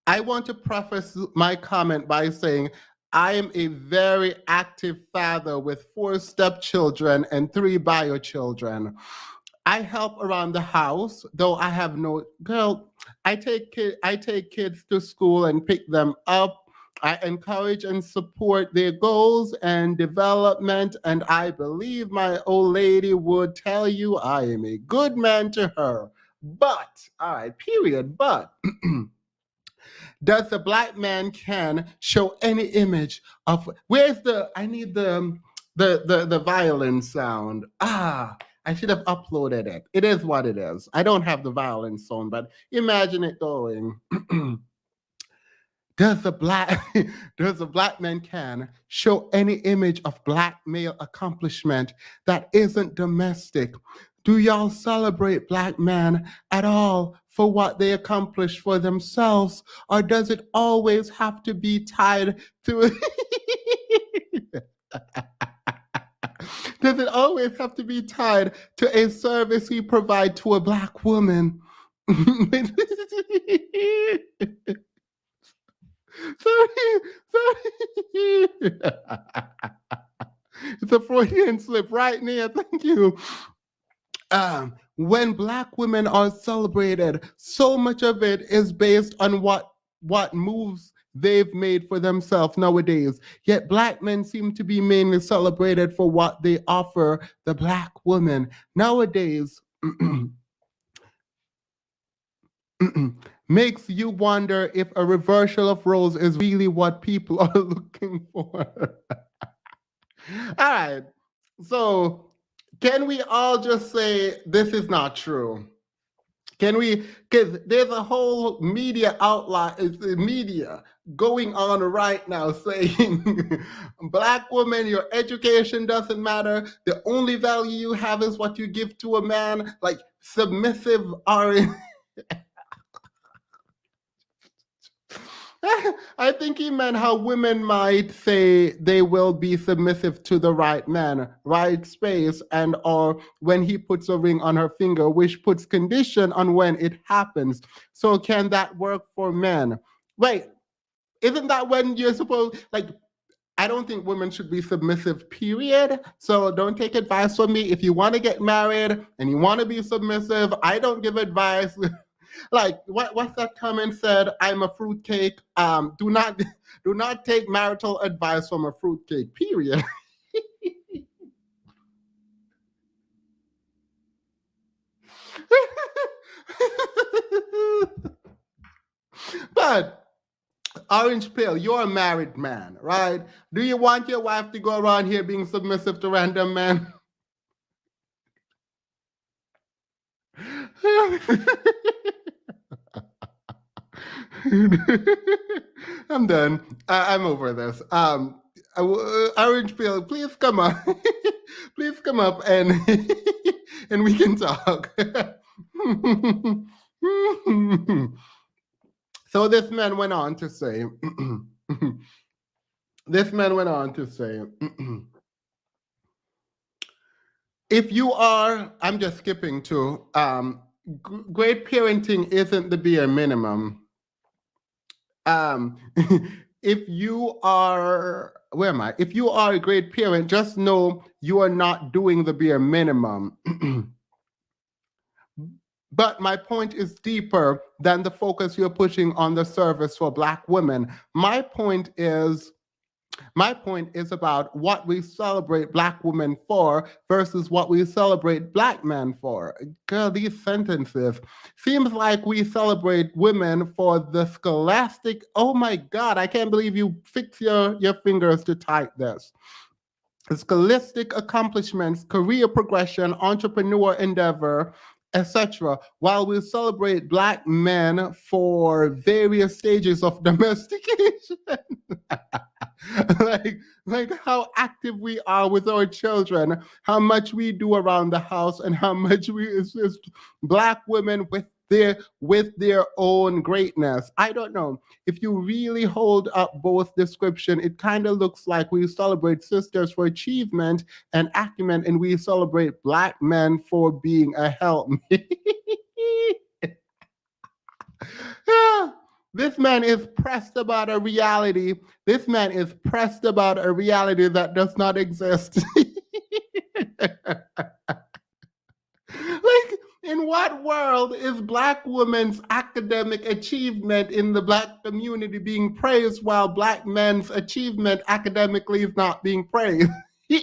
I want to preface my comment by saying I am a very active father with 4 stepchildren and 3 bio children. I help around the house, though I have no girl. I take kids to school and pick them up. I encourage and support their goals and development, and I believe my old lady would tell you I am a good man to her. But, all right, period, but does the black man can show any image of I need the violin sound. I should have uploaded it. It is what it is. I don't have the violin sound, but imagine it going. Does the black man can show any image of black male accomplishment that isn't domestic? Do y'all celebrate black men at all for what they accomplish for themselves, or does it always have to be tied to does it always have to be tied to a service we provide to a black woman? Sorry. It's a Freudian slip right near. Thank you. When black women are celebrated, so much of it is based on what moves they've made for themselves nowadays. Yet black men seem to be mainly celebrated for what they offer the black woman nowadays. Makes you wonder if a reversal of roles is really what people are looking for. All right. So, can we all just say this is not true? Can we? Because there's a whole media media going on right now saying, black woman, your education doesn't matter. The only value you have is what you give to a man. Like, submissive orange. I think he meant how women might say they will be submissive to the right man, right space, and or when he puts a ring on her finger, which puts condition on when it happens. So can that work for men? Wait, isn't that when you're supposed, like, I don't think women should be submissive, period. So don't take advice from me. If you want to get married and you want to be submissive, I don't give advice. Like what's that comment said? I'm a fruitcake. Do not do not take marital advice from a fruitcake, period. But Orange Pill, you're a married man, right? Do you want your wife to go around here being submissive to random men? I'm done. I'm over this. Orange Pill, please come up. Please come up and and we can talk. So this man went on to say, if you are, I'm just skipping to, great parenting isn't the bare minimum. If you are, where am I? If you are a great parent, just know you are not doing the bare minimum. But my point is deeper than the focus you're pushing on the service for Black women. My point is about what we celebrate Black women for versus what we celebrate Black men for. Girl, these sentences. Seems like we celebrate women for the scholastic. Oh my God, I can't believe you fix your fingers to type this. Scholastic accomplishments, career progression, entrepreneur endeavor, etc., while we celebrate Black men for various stages of domestication. like how active we are with our children, how much we do around the house, and how much we assist Black women with their own greatness. I don't know. If you really hold up both description, it kind of looks like we celebrate sisters for achievement and acumen, and we celebrate Black men for being a help. This man is pressed about a reality. This man is pressed about a reality that does not exist. Like, in what world is Black women's academic achievement in the Black community being praised while Black men's achievement academically is not being praised? I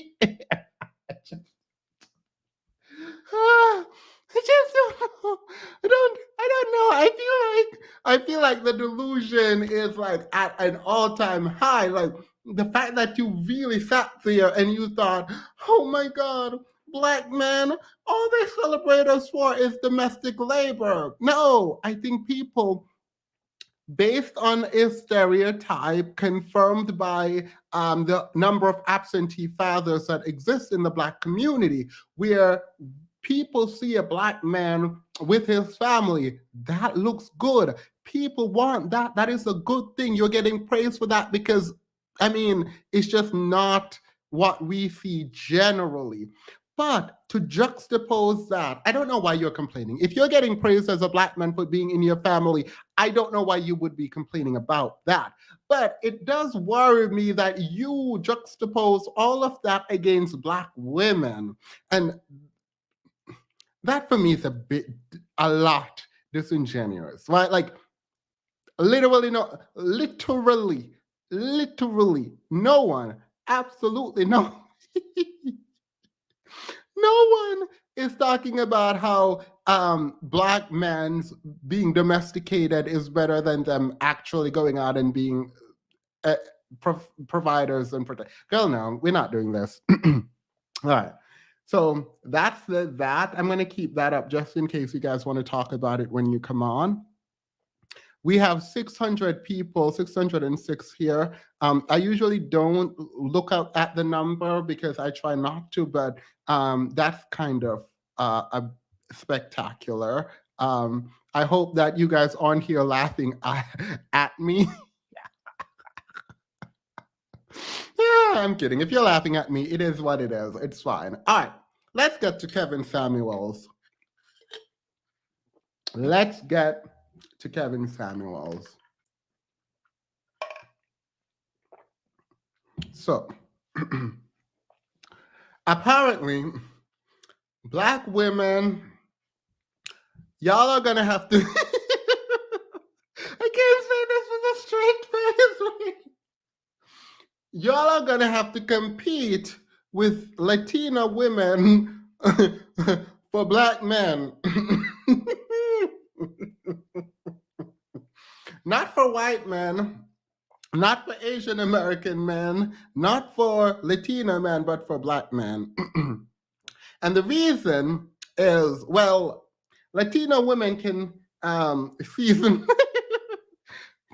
don't know. I feel like the delusion is like at an all-time high. Like the fact that you really sat there and you thought, oh my God, Black men, all they celebrate us for is domestic labor. No, I think people, based on a stereotype confirmed by the number of absentee fathers that exist in the Black community, where people see a Black man with his family, that looks good. People want that. That is a good thing. You're getting praise for that because, I mean, it's just not what we see generally. But to juxtapose that, I don't know why you're complaining. If you're getting praised as a Black man for being in your family, I don't know why you would be complaining about that. But it does worry me that you juxtapose all of that against Black women. And that for me is a lot disingenuous, right? Like literally, no one, absolutely no, no one is talking about how Black men's being domesticated is better than them actually going out and being providers and protect. Girl, no, we're not doing this. All right. So that's that. I'm going to keep that up just in case you guys want to talk about it when you come on. We have 600 people, 606 here. I usually don't look up at the number because I try not to, but that's kind of spectacular. I hope that you guys aren't here laughing at me. Yeah, I'm kidding. If you're laughing at me, it is what it is. It's fine. All right, let's get to Kevin Samuels. Let's get to Kevin Samuels. So, apparently, Black women, y'all are gonna have to. I can't say this with a straight face. Y'all are gonna have to compete with Latina women for Black men. Not for white men, not for Asian American men, not for Latina men, but for Black men. And the reason is, well, Latino women can season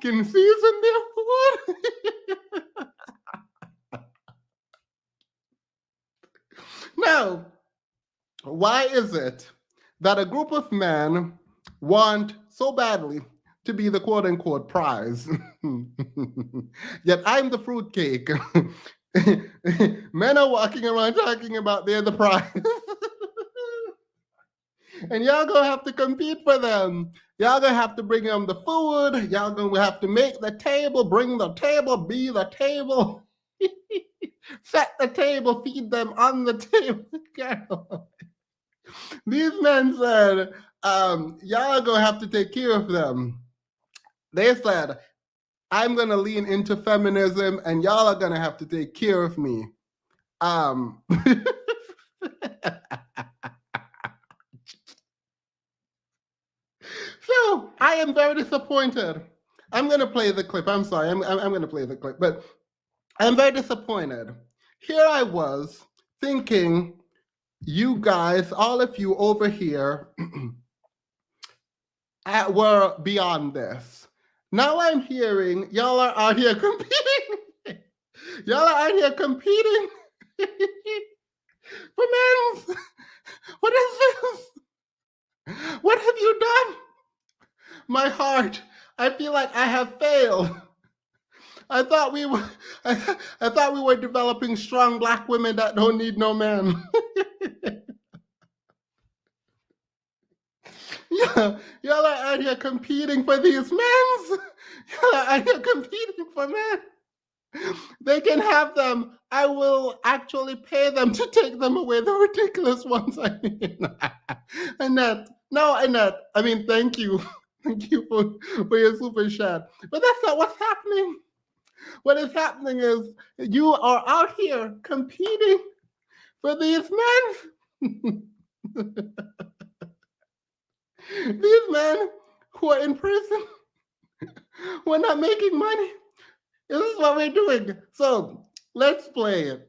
their food. Now, why is it that a group of men want so badly to be the quote unquote prize? Yet I'm the fruitcake. Men are walking around talking about they're the prize. And y'all gonna have to compete for them. Y'all gonna have to bring them the food. Y'all gonna have to make the table, bring the table, be the table. Set the table, feed them on the table. These men said, y'all are gonna have to take care of them. They said, I'm gonna lean into feminism and y'all are gonna have to take care of me. So I am very disappointed. I'm gonna play the clip. I'm sorry, I'm gonna play the clip, but I'm very disappointed. Here I was thinking, you guys, all of you over here, were beyond this. Now I'm hearing y'all are out here competing. Y'all are out here competing for men's. What is this? What have you done? My heart, I feel like I have failed. I thought we were developing strong Black women that don't need no man. Yeah, y'all are out here competing for these men. Y'all are out here competing for men. They can have them. I will actually pay them to take them away, the ridiculous ones. I mean, Annette. No, Annette. I mean, thank you. Thank you for your super chat. But that's not what's happening. What is happening is you are out here competing for these men. These men who are in prison, who are not making money. This is what we're doing. So let's play it,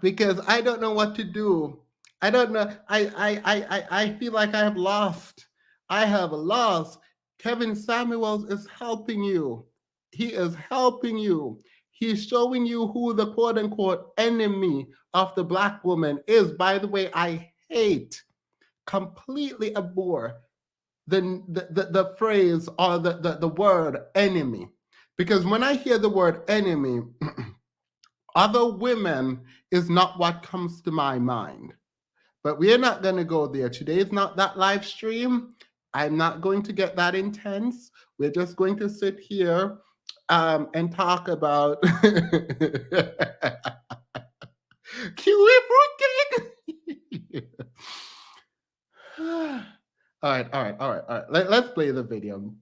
because I don't know what to do. I don't know. I feel like I have lost. I have lost. Kevin Samuels is helping you. He is helping you. He's showing you who the quote unquote enemy of the Black woman is. By the way, I hate, completely abhor the phrase or the word enemy. Because when I hear the word enemy, other women is not what comes to my mind. But we're not going to go there. Today is not that live stream. I'm not going to get that intense. We're just going to sit here and talk about kiwi fruitcake. All right. Let's play the video.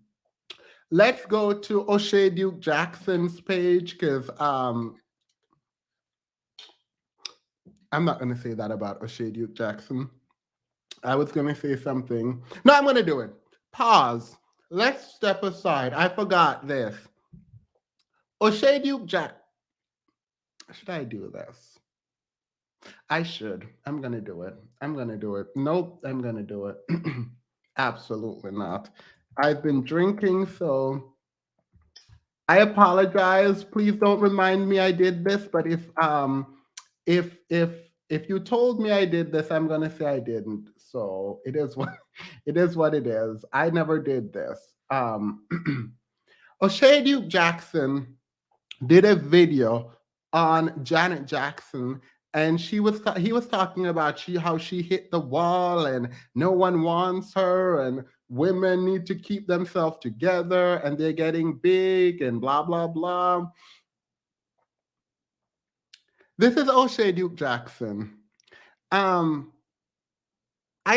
Let's go to O'Shea Duke Jackson's page, because I'm not going to say that about O'Shea Duke Jackson. I was going to say something. No, I'm going to do it. Pause. Let's step aside. I forgot this. O'Shea Duke Jackson. Should I do this? I should. I'm going to do it. Nope, I'm going to do it. Absolutely not. I've been drinking, so I apologize. Please don't remind me I did this, but if if you told me I did this, I'm gonna say I didn't. So it is what it is what it is. I never did this. O'Shea Duke Jackson did a video on Janet Jackson, and he was talking about how she hit the wall and no one wants her, and women need to keep themselves together and they're getting big and blah blah blah. This is O'Shea Duke Jackson. I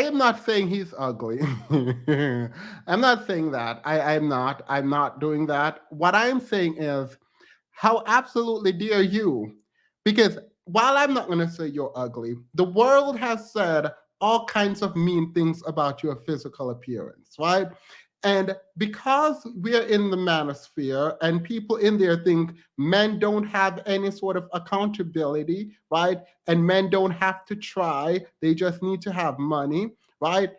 am not saying he's ugly. I'm not saying that. I'm not. I'm not doing that. What I'm saying is, how absolutely dare you? Because while I'm not going to say you're ugly, the world has said all kinds of mean things about your physical appearance, right? And because we're in the manosphere and people in there think men don't have any sort of accountability, right? And men don't have to try, they just need to have money, right?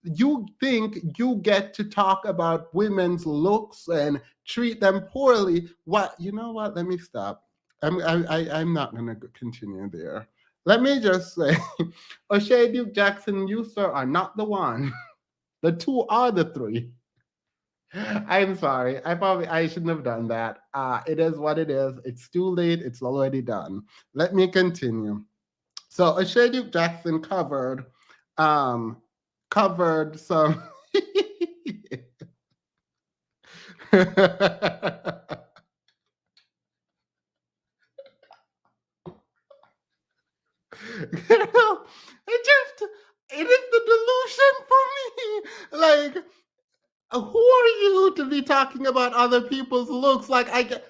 You think you get to talk about women's looks and treat them poorly. What, you know what? Let me stop. I'm not going to continue there. Let me just say, O'Shea Duke Jackson, you, sir, are not the one. The two are the three. I'm sorry. I shouldn't have done that. It is what it is. It's too late. It's already done. Let me continue. So O'Shea Duke Jackson covered some it is the delusion for me. Like, who are you to be talking about other people's looks? Like, I get.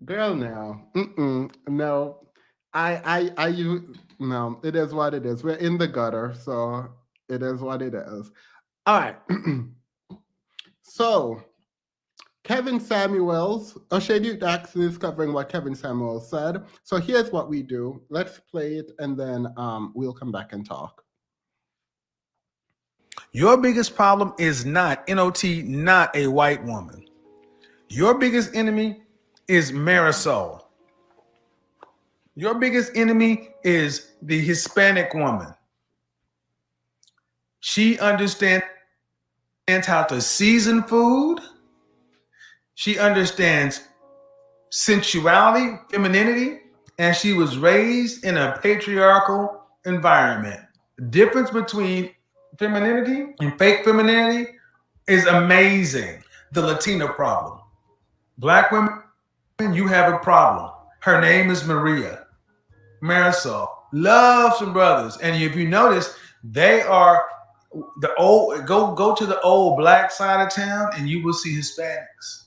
Girl, no. No. No, it is what it is. We're in the gutter, so it is what it is. All right. So, Kevin Samuels, O'Shea Duke Jackson is covering what Kevin Samuels said. So here's what we do. Let's play it, and then we'll come back and talk. Your biggest problem is not, NOT, not a white woman. Your biggest enemy is Marisol. Your biggest enemy is the Hispanic woman. She understands how to season food. She understands sensuality, femininity, and she was raised in a patriarchal environment. The difference between femininity and fake femininity is amazing. The Latina problem. Black women, you have a problem. Her name is Maria. Marisol. Love some brothers. And if you notice, they are the old, go to the old black side of town and you will see Hispanics.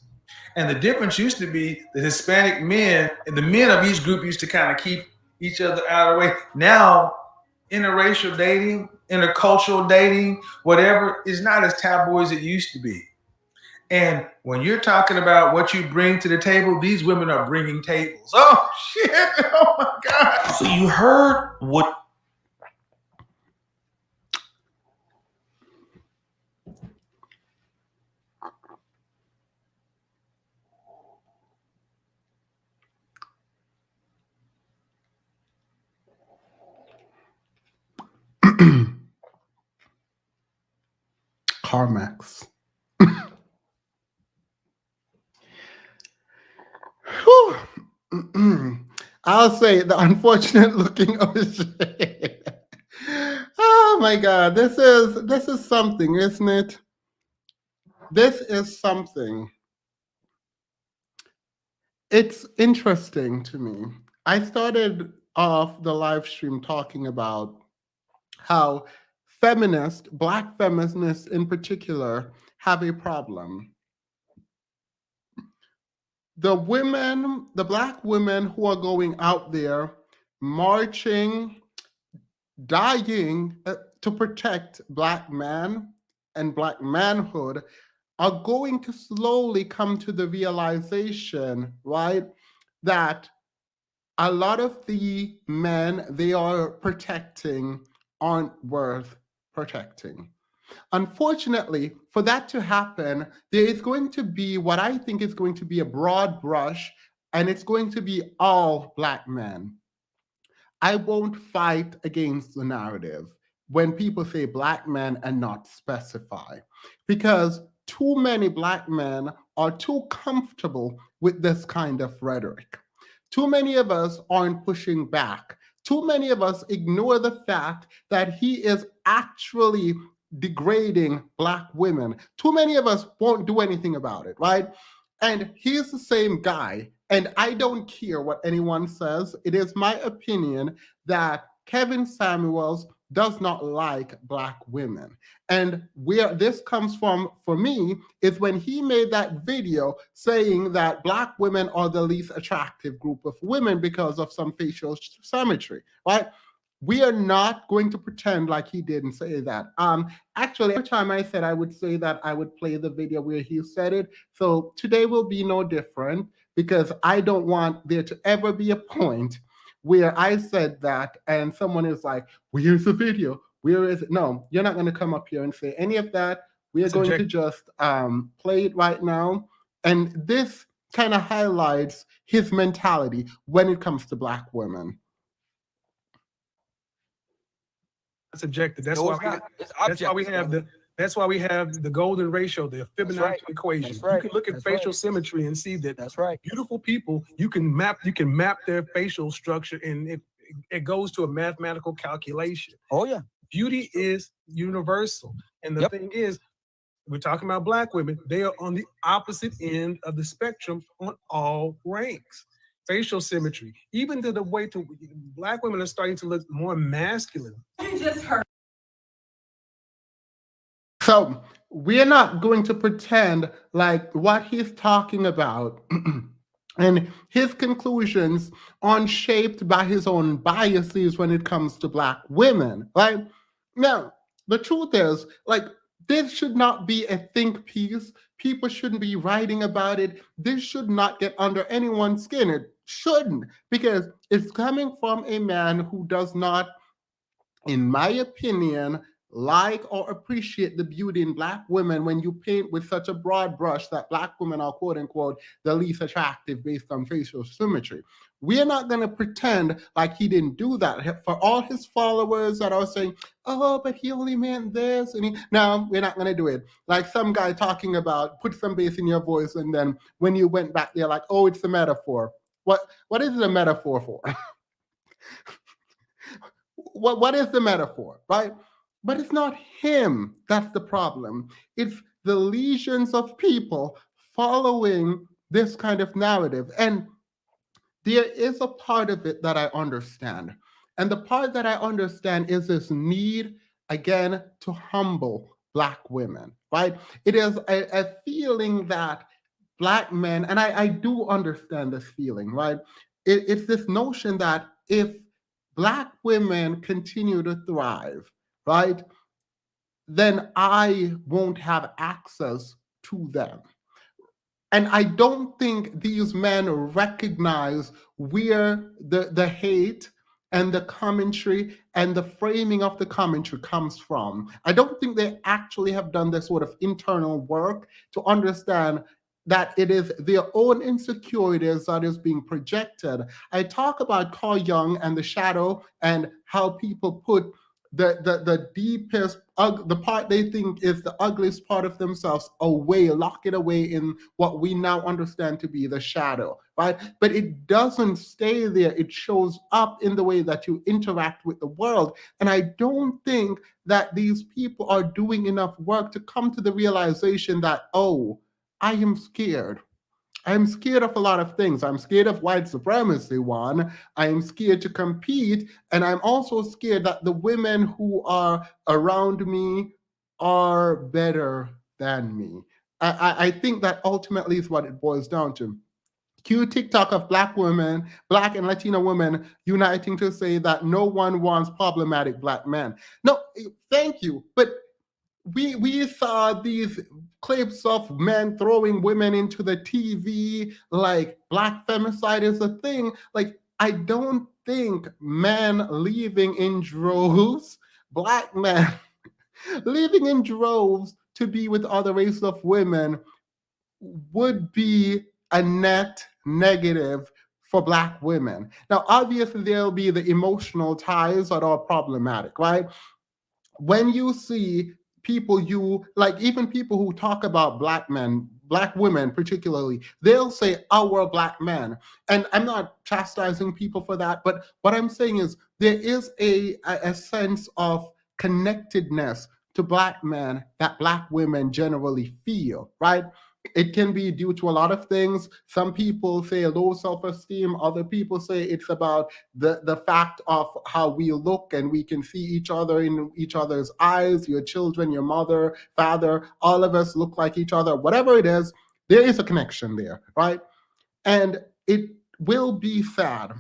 And the difference used to be the Hispanic men, and the men of each group used to kind of keep each other out of the way. Now, interracial dating, intercultural dating, whatever, is not as taboo as it used to be. And when you're talking about what you bring to the table, these women are bringing tables. Oh, shit. Oh, my God. So you heard what CarMax. I'll say the unfortunate looking O'Shea. Oh my God, this is something, isn't it? This is something. It's interesting to me. I started off the live stream talking about how feminists, Black feminists in particular, have a problem. The women, the Black women who are going out there marching, dying to protect Black man and Black manhood are going to slowly come to the realization, right, that a lot of the men they are protecting aren't worth protecting. Unfortunately, for that to happen, there is going to be what I think is going to be a broad brush and it's going to be all Black men. I won't fight against the narrative when people say Black men and not specify, because too many Black men are too comfortable with this kind of rhetoric. Too many of us aren't pushing back. Too many of us ignore the fact that he is actually degrading Black women. Too many of us won't do anything about it, right? And he's the same guy. And I don't care what anyone says. It is my opinion that Kevin Samuels does not like Black women. And where this comes from for me is when he made that video saying that Black women are the least attractive group of women because of some facial symmetry, right? We are not going to pretend like he didn't say that. Actually, every time I said I would say that, I would play the video where he said it. So today will be no different, because I don't want there to ever be a point where I said that and someone is like, where's the video? Where is it? No, you're not going to come up here and say any of that. We are going to just play it right now. And this kind of highlights his mentality when it comes to Black women. Subjective. That's why we have the golden ratio, the Fibonacci equation. You can look at facial symmetry and see that beautiful people, you can map their facial structure, and it goes to a mathematical calculation. Oh yeah. Beauty is universal. And the thing is, we're talking about Black women, they are on the opposite end of the spectrum on all ranks. Facial symmetry, even to the way to Black women are starting to look more masculine. You just heard. So we're not going to pretend like what he's talking about and his conclusions aren't shaped by his own biases when it comes to Black women, right? Now, the truth is, like, this should not be a think piece. People shouldn't be writing about it. This should not get under anyone's skin. It shouldn't, because it's coming from a man who does not, in my opinion, like or appreciate the beauty in Black women when you paint with such a broad brush that Black women are, quote unquote, the least attractive based on facial symmetry. We're not going to pretend like he didn't do that. For all his followers that are saying, oh, but he only meant this. And no, we're not going to do it. Like some guy talking about, put some bass in your voice, and then when you went back there, like, oh, it's a metaphor. What is it a metaphor for? What is the metaphor, right? But it's not him that's the problem. It's the legions of people following this kind of narrative. And there is a part of it that I understand. And the part that I understand is this need, again, to humble Black women, right? It is a feeling that Black men, and I do understand this feeling, right? It's this notion that if Black women continue to thrive, right, then I won't have access to them. And I don't think these men recognize where the hate and the commentary and the framing of the commentary comes from. I don't think they actually have done this sort of internal work to understand that it is their own insecurities that is being projected. I talk about Carl Jung and the shadow and how people put the deepest, the part they think is the ugliest part of themselves away, lock it away in what we now understand to be the shadow, right? But it doesn't stay there. It shows up in the way that you interact with the world. And I don't think that these people are doing enough work to come to the realization that, oh, I am scared. I'm scared of a lot of things. I'm scared of white supremacy, one. I'm scared to compete. And I'm also scared that the women who are around me are better than me. I think that ultimately is what it boils down to. Cue TikTok of Black women, Black and Latino women uniting to say that no one wants problematic Black men. No, thank you. But we saw these clips of men throwing women into the TV, like Black femicide is a thing. Like, I don't think men leaving in droves, Black men leaving in droves to be with other races of women would be a net negative for Black women. Now, obviously, there'll be the emotional ties that are problematic, right? When you see people, even people who talk about Black men, Black women particularly, they'll say our Black men. And I'm not chastising people for that, but what I'm saying is there is a sense of connectedness to Black men that Black women generally feel, right? It can be due to a lot of things. Some people say low self-esteem. Other people say it's about the fact of how we look and we can see each other in each other's eyes. Your children, your mother, father, all of us look like each other. Whatever it is, there is a connection there, right? And it will be sad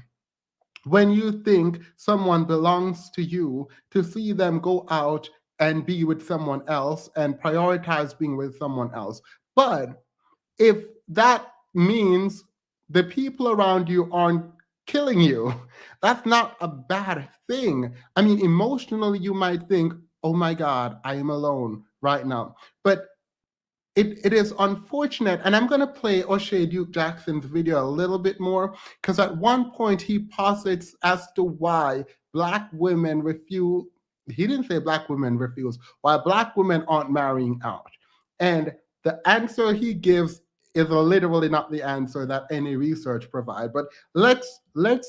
when you think someone belongs to you to see them go out and be with someone else and prioritize being with someone else. But if that means the people around you aren't killing you, that's not a bad thing. I mean, emotionally, you might think, oh my God, I am alone right now. But it is unfortunate, and I'm going to play O'Shea Duke Jackson's video a little bit more, because at one point he posits as to why Black women refuse, he didn't say Black women refuse, why Black women aren't marrying out. And the answer he gives is literally not the answer that any research provide. But let's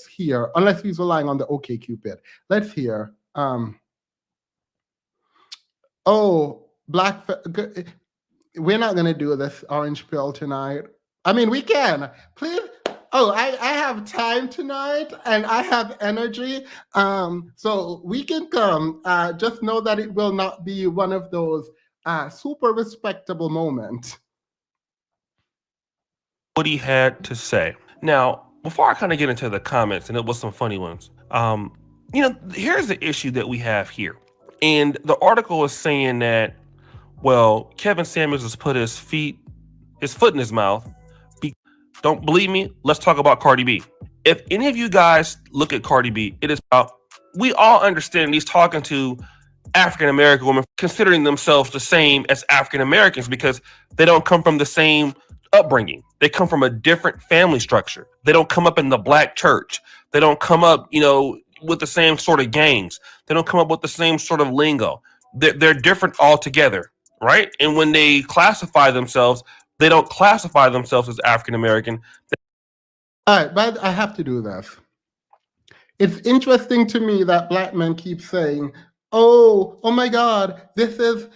hear, unless he's relying on the OkCupid, let's hear. We're not going to do this orange pill tonight. I mean, we can. Please. Oh, I have time tonight and I have energy. So we can come. Just know that it will not be one of those super respectable moments. What he had to say. Now, before I kind of get into the comments, and it was some funny ones, here's the issue that we have here. And the article is saying that, well, Kevin Samuels has put his foot in his mouth. Don't believe me? Let's talk about Cardi B. If any of you guys look at Cardi B, it is about, we all understand he's talking to African-American women considering themselves the same as African-Americans because they don't come from the same upbringing. They come from a different family structure. They don't come up in the Black church. They don't come up, with the same sort of gangs. They don't come up with the same sort of lingo. They're different altogether, right? And when they classify themselves, they don't classify themselves as African-American. All right, but I have to do this. It's interesting to me that Black men keep saying, oh my God, this is,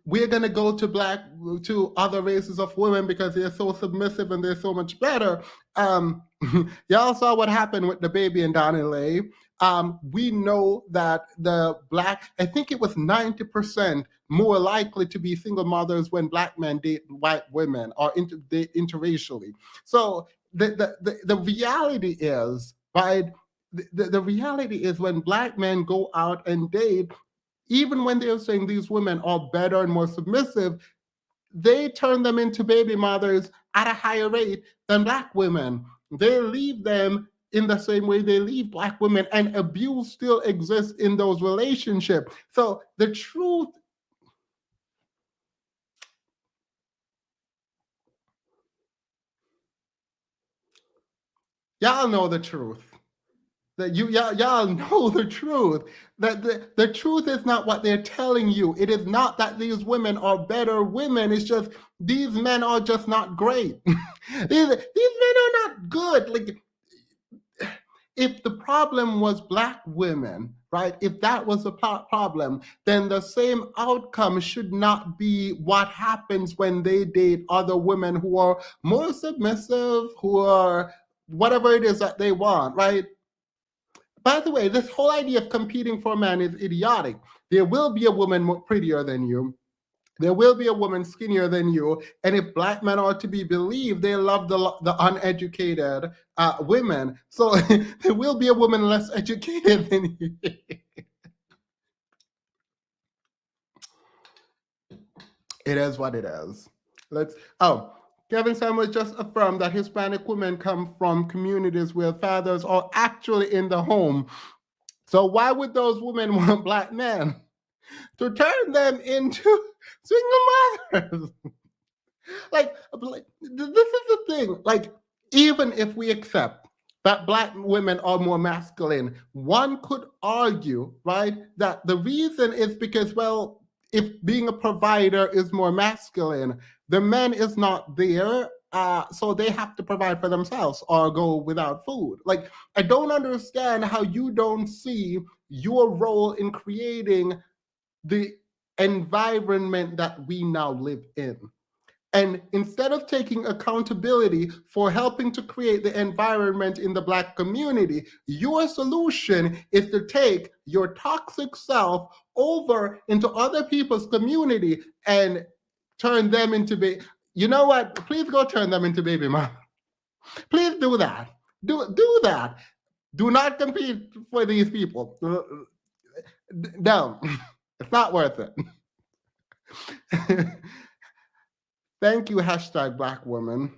we're going to go to other races of women because they're so submissive and they're so much better. Y'all saw what happened with the baby and Donnie. We know that the Black, I think it was 90% more likely to be single mothers when Black men date white women or date interracially. So the reality is, right? The reality is when Black men go out and date, even when they're saying these women are better and more submissive, they turn them into baby mothers at a higher rate than Black women. They leave them in the same way they leave Black women, and abuse still exists in those relationships. So the truth, y'all know the truth. That y'all know the truth. That the truth is not what they're telling you. It is not that these women are better women. It's just these men are just not great. these men are not good. Like, if the problem was Black women, right? If that was the problem, then the same outcome should not be what happens when they date other women who are more submissive, who are whatever it is that they want, right? By the way, this whole idea of competing for a man is idiotic. There will be a woman more prettier than you. There will be a woman skinnier than you. And if Black men are to be believed, they love the uneducated women. So there will be a woman less educated than you. It is what it is. Kevin Samuels just affirmed that Hispanic women come from communities where fathers are actually in the home. So why would those women want Black men? To turn them into single mothers. like, this is the thing. Like, even if we accept that Black women are more masculine, one could argue, right, that the reason is because, well, if being a provider is more masculine, the man is not there, so they have to provide for themselves or go without food. Like, I don't understand how you don't see your role in creating the environment that we now live in. And instead of taking accountability for helping to create the environment in the Black community, your solution is to take your toxic self over into other people's community and turn them into you know what? Please go turn them into baby mom. Please do that. Do that. Do not compete for these people. No, it's not worth it. Thank you, #Black women.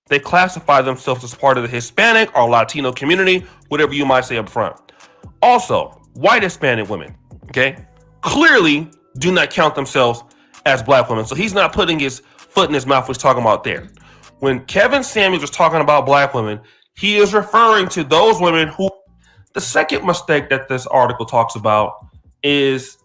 They classify themselves as part of the Hispanic or Latino community, whatever you might say up front. Also, white Hispanic women, okay, clearly do not count themselves as Black women. So he's not putting his foot in his mouth when he's talking about there. When Kevin Samuels was talking about Black women, he is referring to those women who. The second mistake that this article talks about is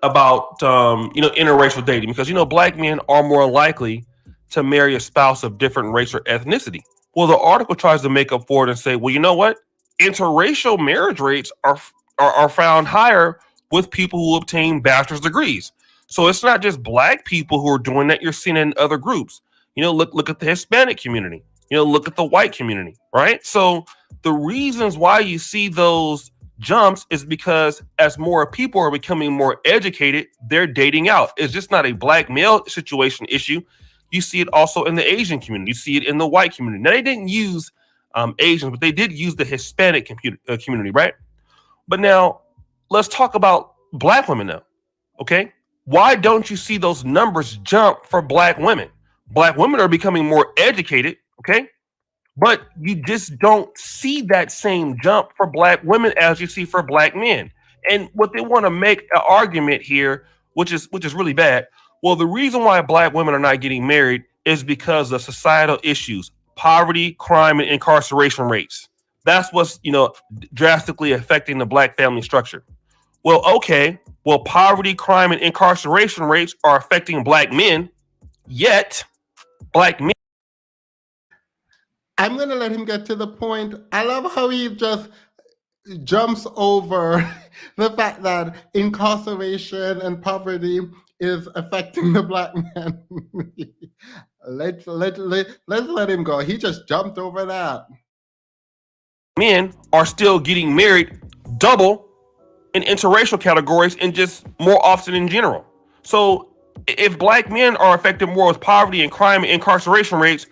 about interracial dating, because Black men are more likely to marry a spouse of different race or ethnicity. Well, the article tries to make up for it and say, well, you know what? Interracial marriage rates are found higher with people who obtain bachelor's degrees. So it's not just Black people who are doing that. You're seeing it in other groups. Look at the Hispanic community. Look at the white community, right? So the reasons why you see those jumps is because as more people are becoming more educated, they're dating out. It's just not a Black male situation issue. You see it also in the Asian community. You see it in the white community. Now, they didn't use Asians, but they did use the Hispanic community, right? But now let's talk about Black women now, okay? Why don't you see those numbers jump for Black women? Black women are becoming more educated, okay? But you just don't see that same jump for Black women as you see for Black men. And what they want to make an argument here, which is really bad. Well, the reason why Black women are not getting married is because of societal issues, poverty, crime, and incarceration rates. That's what's drastically affecting the Black family structure. Well, okay. Well, poverty, crime, and incarceration rates are affecting Black men, yet Black men. I'm going to let him get to the point. I love how he just jumps over the fact that incarceration and poverty is affecting the Black man. Let's let him go. He just jumped over that. Men are still getting married double in interracial categories and just more often in general. So if Black men are affected more with poverty and crime and incarceration rates,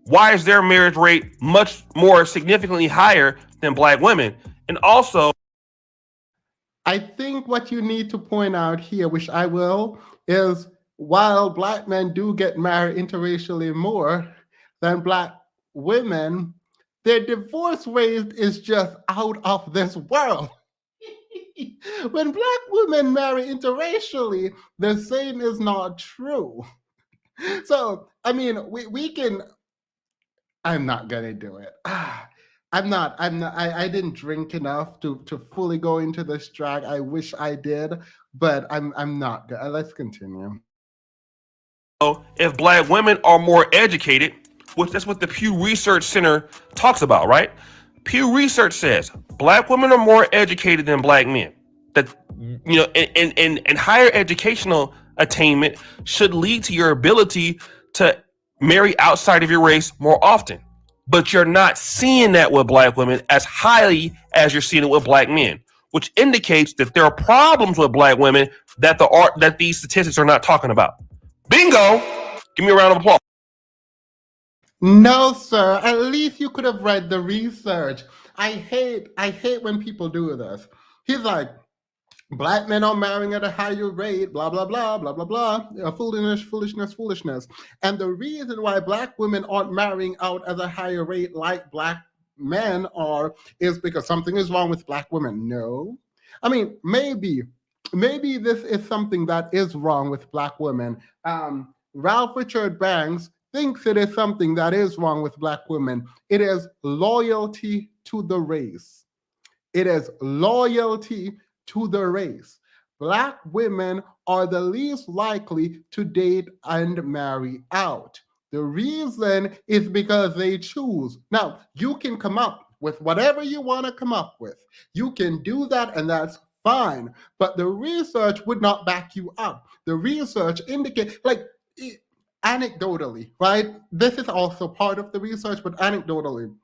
why is their marriage rate much more significantly higher than Black women? And also, I think what you need to point out here, which I will, is while Black men do get married interracially more than Black women, their divorce rate is just out of this world. When Black women marry interracially, the same is not true. So, I mean, we can. I'm not gonna do it. I didn't drink enough to fully go into this drag. I wish I did, but I'm not good. Let's continue. If Black women are more educated, which that's what the Pew Research Center talks about, right? Pew Research says Black women are more educated than Black men. That and higher educational attainment should lead to your ability to marry outside of your race more often. But you're not seeing that with Black women as highly as you're seeing it with Black men, which indicates that there are problems with Black women that these statistics are not talking about. Bingo! Give me a round of applause. No, sir. At least you could have read the research. I hate when people do this. He's like, Black men are marrying at a higher rate, blah, blah, blah, blah, blah, blah. Foolishness. And the reason why Black women aren't marrying out at a higher rate like Black men are is because something is wrong with Black women. No. I mean, maybe this is something that is wrong with Black women. Ralph Richard Banks thinks it is something that is wrong with Black women. It is loyalty to the race. It is loyalty to the race. Black women are the least likely to date and marry out. The reason is because they choose. Now, you can come up with whatever you want to come up with. You can do that, and that's fine. But the research would not back you up. The research indicates, like, anecdotally, right? This is also part of the research, but anecdotally,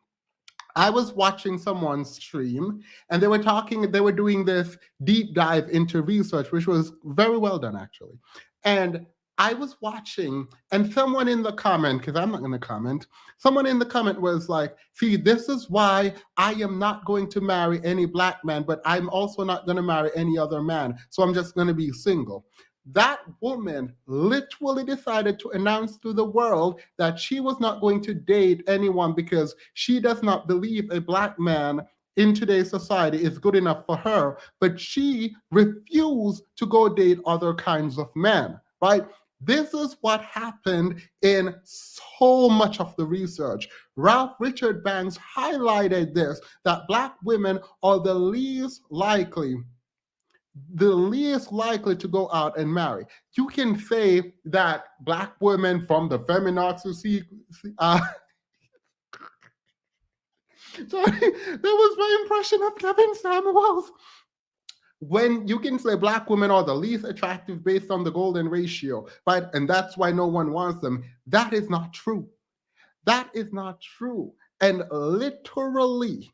I was watching someone's stream and they were doing this deep dive into research, which was very well done, actually. And I was watching, and someone in the comment, because I'm not going to comment, someone in the comment was like, see, this is why I am not going to marry any Black man, but I'm also not going to marry any other man. So I'm just going to be single. That woman literally decided to announce to the world that she was not going to date anyone because she does not believe a Black man in today's society is good enough for her, but she refused to go date other kinds of men, right? This is what happened in so much of the research. Ralph Richard Banks highlighted this, that Black women are the least likely to go out and marry. You can say that Black women from the feminazi, sorry, that was my impression of Kevin Samuels. When you can say Black women are the least attractive based on the golden ratio, right? And that's why no one wants them. That is not true. That is not true. And literally,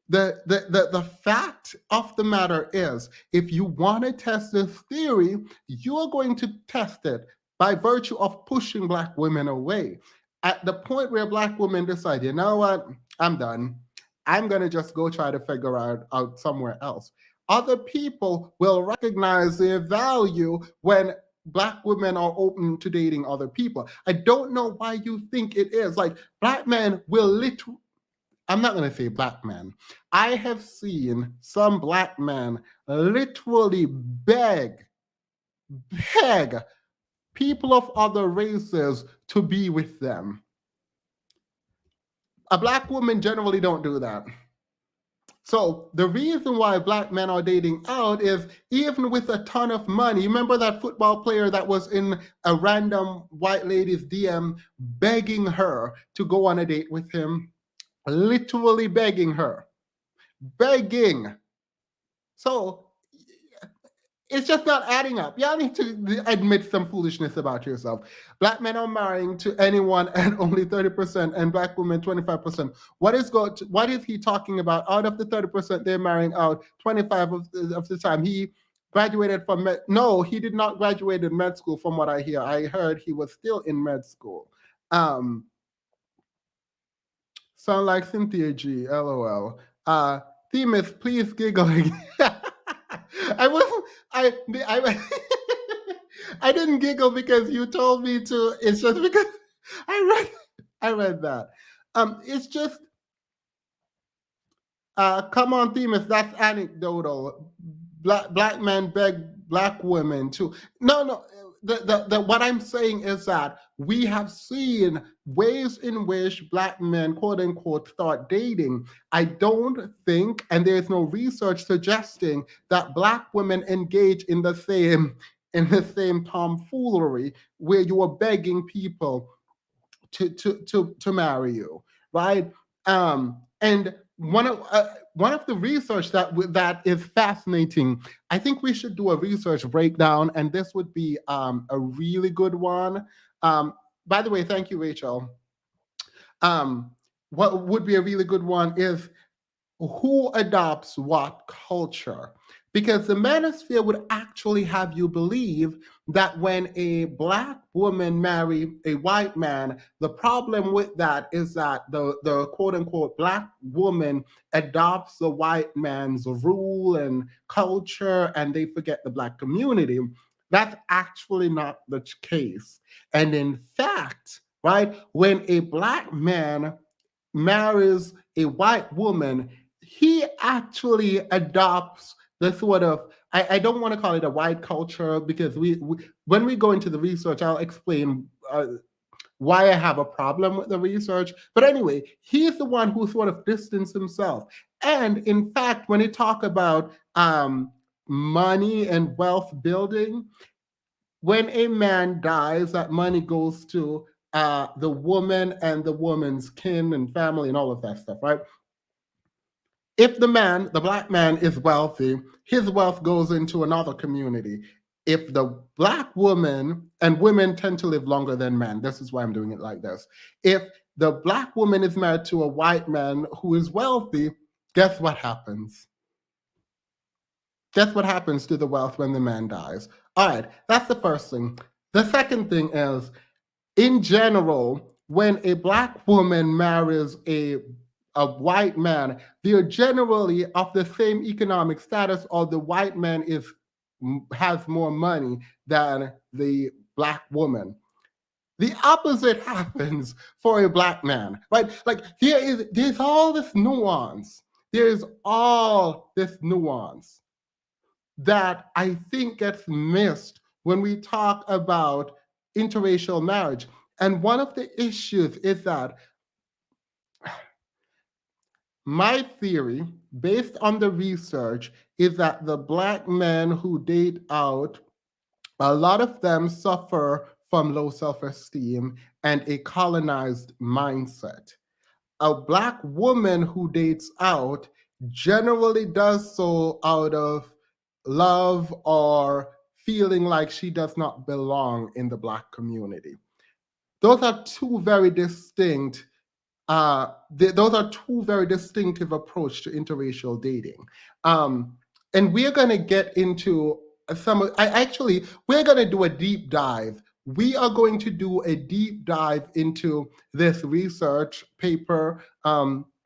the fact of the matter is, if you want to test this theory, you are going to test it by virtue of pushing Black women away. At the point where Black women decide, you know what, I'm done. I'm going to just go try to figure out somewhere else. Other people will recognize their value when Black women are open to dating other people. I don't know why you think it is. Like, Black men will literally, I'm not going to say Black men. I have seen some Black men literally beg people of other races to be with them. A Black woman generally don't do that. So the reason why Black men are dating out is, even with a ton of money, remember that football player that was in a random white lady's DM begging her to go on a date with him? Literally begging her. Begging. So it's just not adding up. Y'all need to admit some foolishness about yourself. Black men are marrying to anyone at only 30%, and Black women 25%. What is he talking about? Out of the 30% they're marrying out, 25 of the time. He graduated from no, he did not graduate in med school, from what I hear. I heard he was still in med school. Sound like Cynthia G, LOL. Themis, please giggle again. I didn't giggle because you told me to. It's just because I read that. It's just, come on, Themis, that's anecdotal. Black men beg Black women to. No. What I'm saying is that we have seen ways in which Black men, quote unquote, start dating. I don't think, and there's no research suggesting, that Black women engage in the same tomfoolery where you are begging people to marry you, right? And one of the research that is fascinating, I think we should do a research breakdown, and this would be a really good one. By the way, thank you, Rachel. What would be a really good one is who adopts what culture? Because the manosphere would actually have you believe that when a Black woman marries a white man, the problem with that is that the quote-unquote Black woman adopts the white man's rule and culture, and they forget the Black community. That's actually not the case. And in fact, right, when a Black man marries a white woman, he actually adopts the sort of, I don't want to call it a white culture, because we when we go into the research, I'll explain why I have a problem with the research. But anyway, he's the one who sort of distanced himself. And in fact, when they talk about money and wealth building, when a man dies, that money goes to the woman and the woman's kin and family and all of that stuff, right? If the man, the black man, is wealthy, his wealth goes into another community. If the black woman, and women tend to live longer than men, this is why I'm doing it like this. If the black woman is married to a white man who is wealthy, guess what happens? Guess what happens to the wealth when the man dies? All right, that's the first thing. The second thing is, in general, when a black woman marries a white man, they're generally of the same economic status, or the white man has more money than the black woman. The opposite happens for a black man, right? Like there's all this nuance. There's all this nuance that I think gets missed when we talk about interracial marriage. And one of the issues is that my theory, based on the research, is that the black men who date out, a lot of them suffer from low self-esteem and a colonized mindset. A black woman who dates out generally does so out of love or feeling like she does not belong in the black community. Those are two very distinct those are two very distinctive approaches to interracial dating. And we're going to get into we're going to do a deep dive. We are going to do a deep dive into this research paper.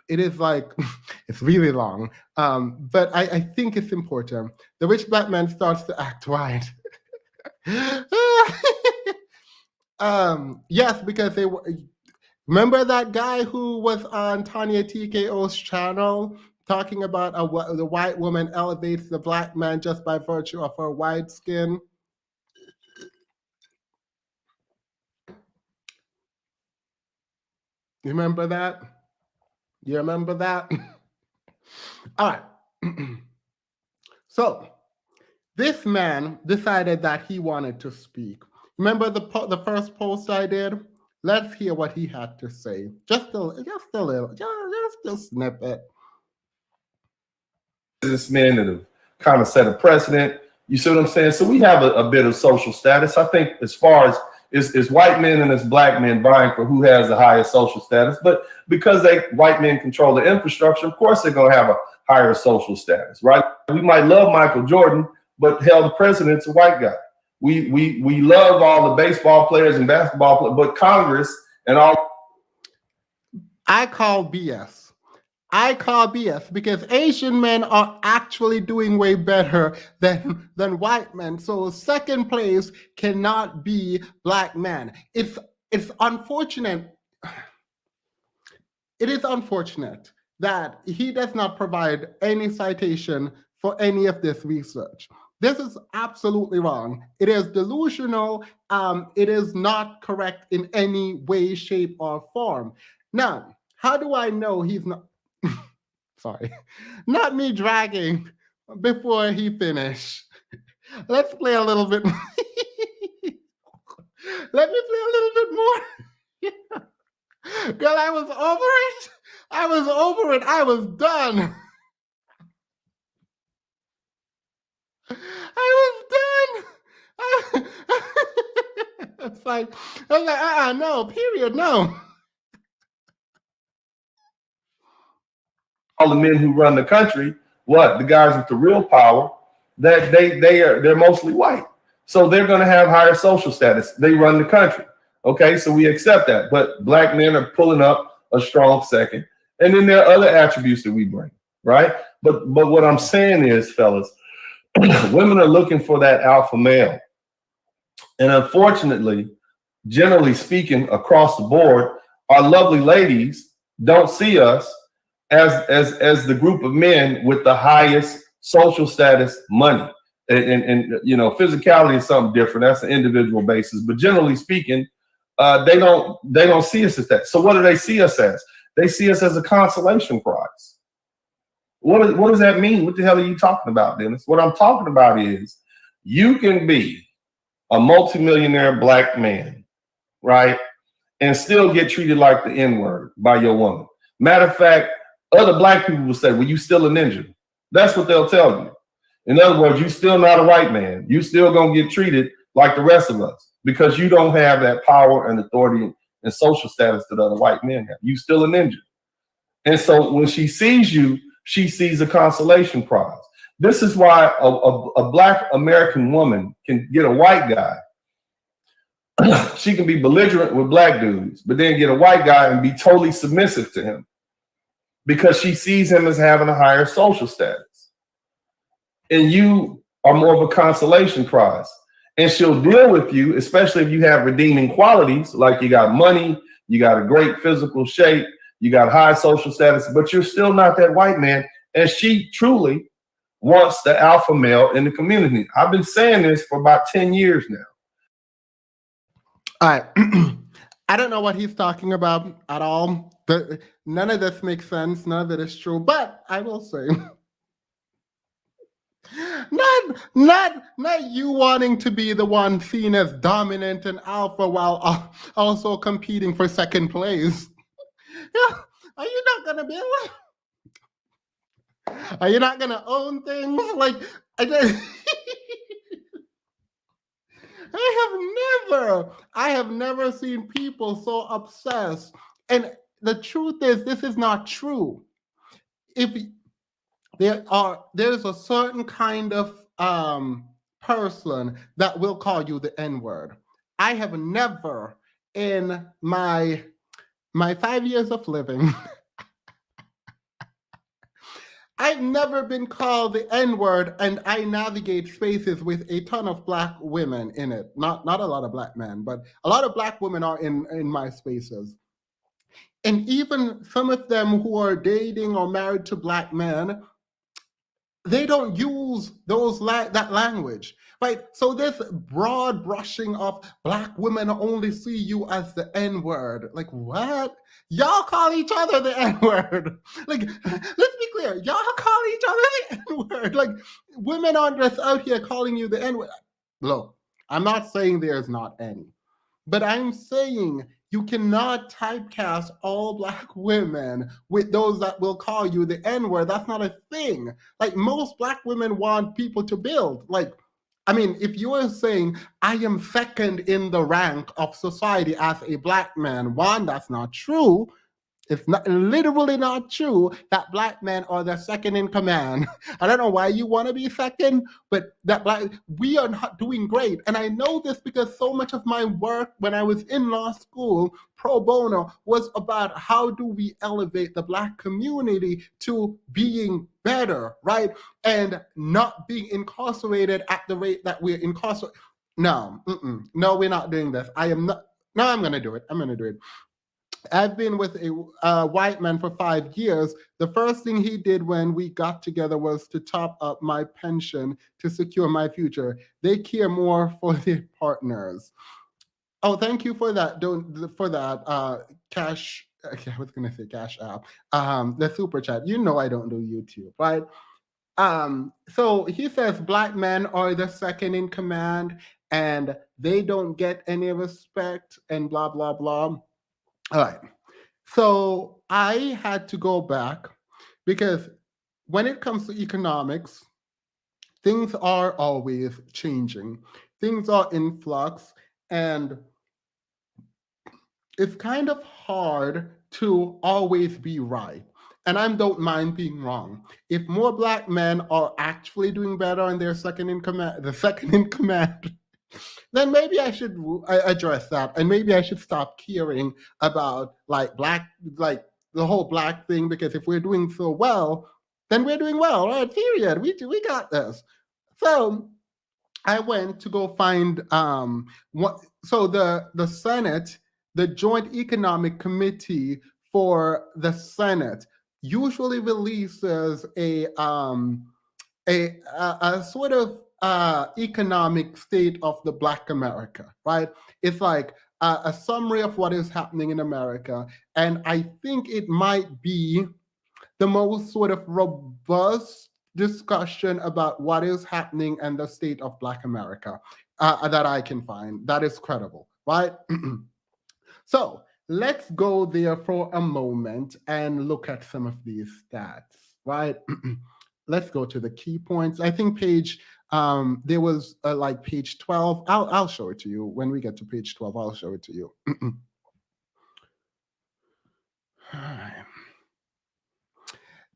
It is like, it's really long, but I think it's important. The rich black man starts to act white. Yes, because they were. Remember that guy who was on Tanya TKO's channel talking about the white woman elevates the black man just by virtue of her white skin? You remember that? You remember that? All right. So this man decided that he wanted to speak. Remember the first post I did? Let's hear what he had to say. Just a little, just a snippet. Businessmen that have kind of set a precedent. You see what I'm saying? So we have a bit of social status. I think as far as it's white men and it's black men vying for who has the highest social status. But because white men control the infrastructure, of course they're going to have a higher social status, right? We might love Michael Jordan, but hell, the president's a white guy. We love all the baseball players and basketball players, but Congress and all. I call BS. I call BS because Asian men are actually doing way better than white men. So second place cannot be black man. It's unfortunate. It is unfortunate that he does not provide any citation for any of this research. This is absolutely wrong. It is delusional. It is not correct in any way, shape, or form. Now, how do I know he's not? Sorry, not me dragging before he finished. Let's play a little bit. Let me play a little bit more. Girl, I was over it. I was over it. I was done. I was done. It's like, I was like, no, period, no. All the men who run the country, the guys with the real power, that they're mostly white. So they're going to have higher social status. They run the country. Okay, so we accept that. But black men are pulling up a strong second. And then there are other attributes that we bring, right? But what I'm saying is, fellas, women are looking for that alpha male. And unfortunately, generally speaking, across the board, our lovely ladies don't see us as the group of men with the highest social status, money. And you know, physicality is something different. That's an individual basis. But generally speaking, They don't see us as that. So what do they see us as? They see us as a consolation prize. What does that mean? What the hell are you talking about, Dennis? What I'm talking about is you can be a multimillionaire black man, right, and still get treated like the N-word by your woman. Matter of fact, other black people will say, well, you still a ninja. That's what they'll tell you. In other words, you still not a white man. You still gonna get treated like the rest of us because you don't have that power and authority and social status that other white men have. You still a ninja. And so when she sees you, she sees a consolation prize. This is why a black American woman can get a white guy. She can be belligerent with black dudes, but then get a white guy and be totally submissive to him because she sees him as having a higher social status. And you are more of a consolation prize. And she'll deal with you, especially if you have redeeming qualities, like you got money, you got a great physical shape, you got high social status, but you're still not that white man. And she truly wants the alpha male in the community. I've been saying this for about 10 years now. All right. I don't know what he's talking about at all. None of this makes sense. None of it is true. But I will say, not you wanting to be the one seen as dominant and alpha while also competing for second place. Are you not gonna be like? Are you not gonna own things? Like I have never seen people so obsessed. And the truth is, this is not true. If there's a certain kind of person that will call you the N-word. I have never in my 5 years of living, I've never been called the N-word, and I navigate spaces with a ton of black women in it. Not a lot of black men, but a lot of black women are in my spaces. And even some of them who are dating or married to black men, they don't use that language, right? So this broad brushing of black women only see you as the N-word. Like, what? Y'all call each other the N-word. Like, let's be clear. Y'all call each other the N-word. Like, women aren't just out here calling you the N-word. Look, I'm not saying there's not any, but I'm saying you cannot typecast all black women with those that will call you the N-word. That's not a thing. Like, most black women want people to build. Like, I mean, if you are saying, I am second in the rank of society as a black man, one, that's not true. It's not literally not true that black men are the second in command. I don't know why you want to be second, but we are not doing great. And I know this because so much of my work when I was in law school, pro bono, was about how do we elevate the black community to being better, right? And not being incarcerated at the rate that we're incarcerated. No, we're not doing this. I'm going to do it. I'm going to do it. I've been with a white man for 5 years. The first thing he did when we got together was to top up my pension to secure my future. They care more for their partners. Oh, thank you for that. Cash. I was gonna say Cash App. The super chat. You know I don't do YouTube, right? So he says black men are the second in command, and they don't get any respect, and blah blah blah. All right, so I had to go back because when it comes to economics, things are always changing. Things are in flux, and it's kind of hard to always be right. And I don't mind being wrong. If more black men are actually doing better and they're second in command, then maybe I should address that, and maybe I should stop caring about like the whole black thing, because if we're doing so well, then we're doing well, right? Period. We got this. So I went to go find the Senate, the Joint Economic Committee for the Senate usually releases a sort of economic state of the Black America, right? It's like a summary of what is happening in America. And I think it might be the most sort of robust discussion about what is happening and the state of Black America that I can find that is credible, right? So let's go there for a moment and look at some of these stats, right? Let's go to the key points. I think there was like page 12. I'll show it to you when we get to page 12. I'll show it to you. All right.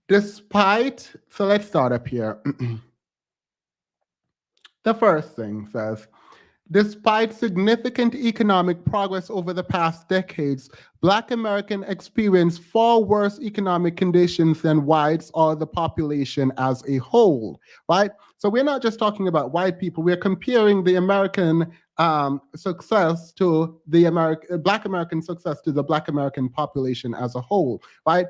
So let's start up here. The first thing says, despite significant economic progress over the past decades, Black Americans experience far worse economic conditions than whites or the population as a whole, right? So we're not just talking about white people, we're comparing the American success to the Black American success to the Black American population as a whole, right?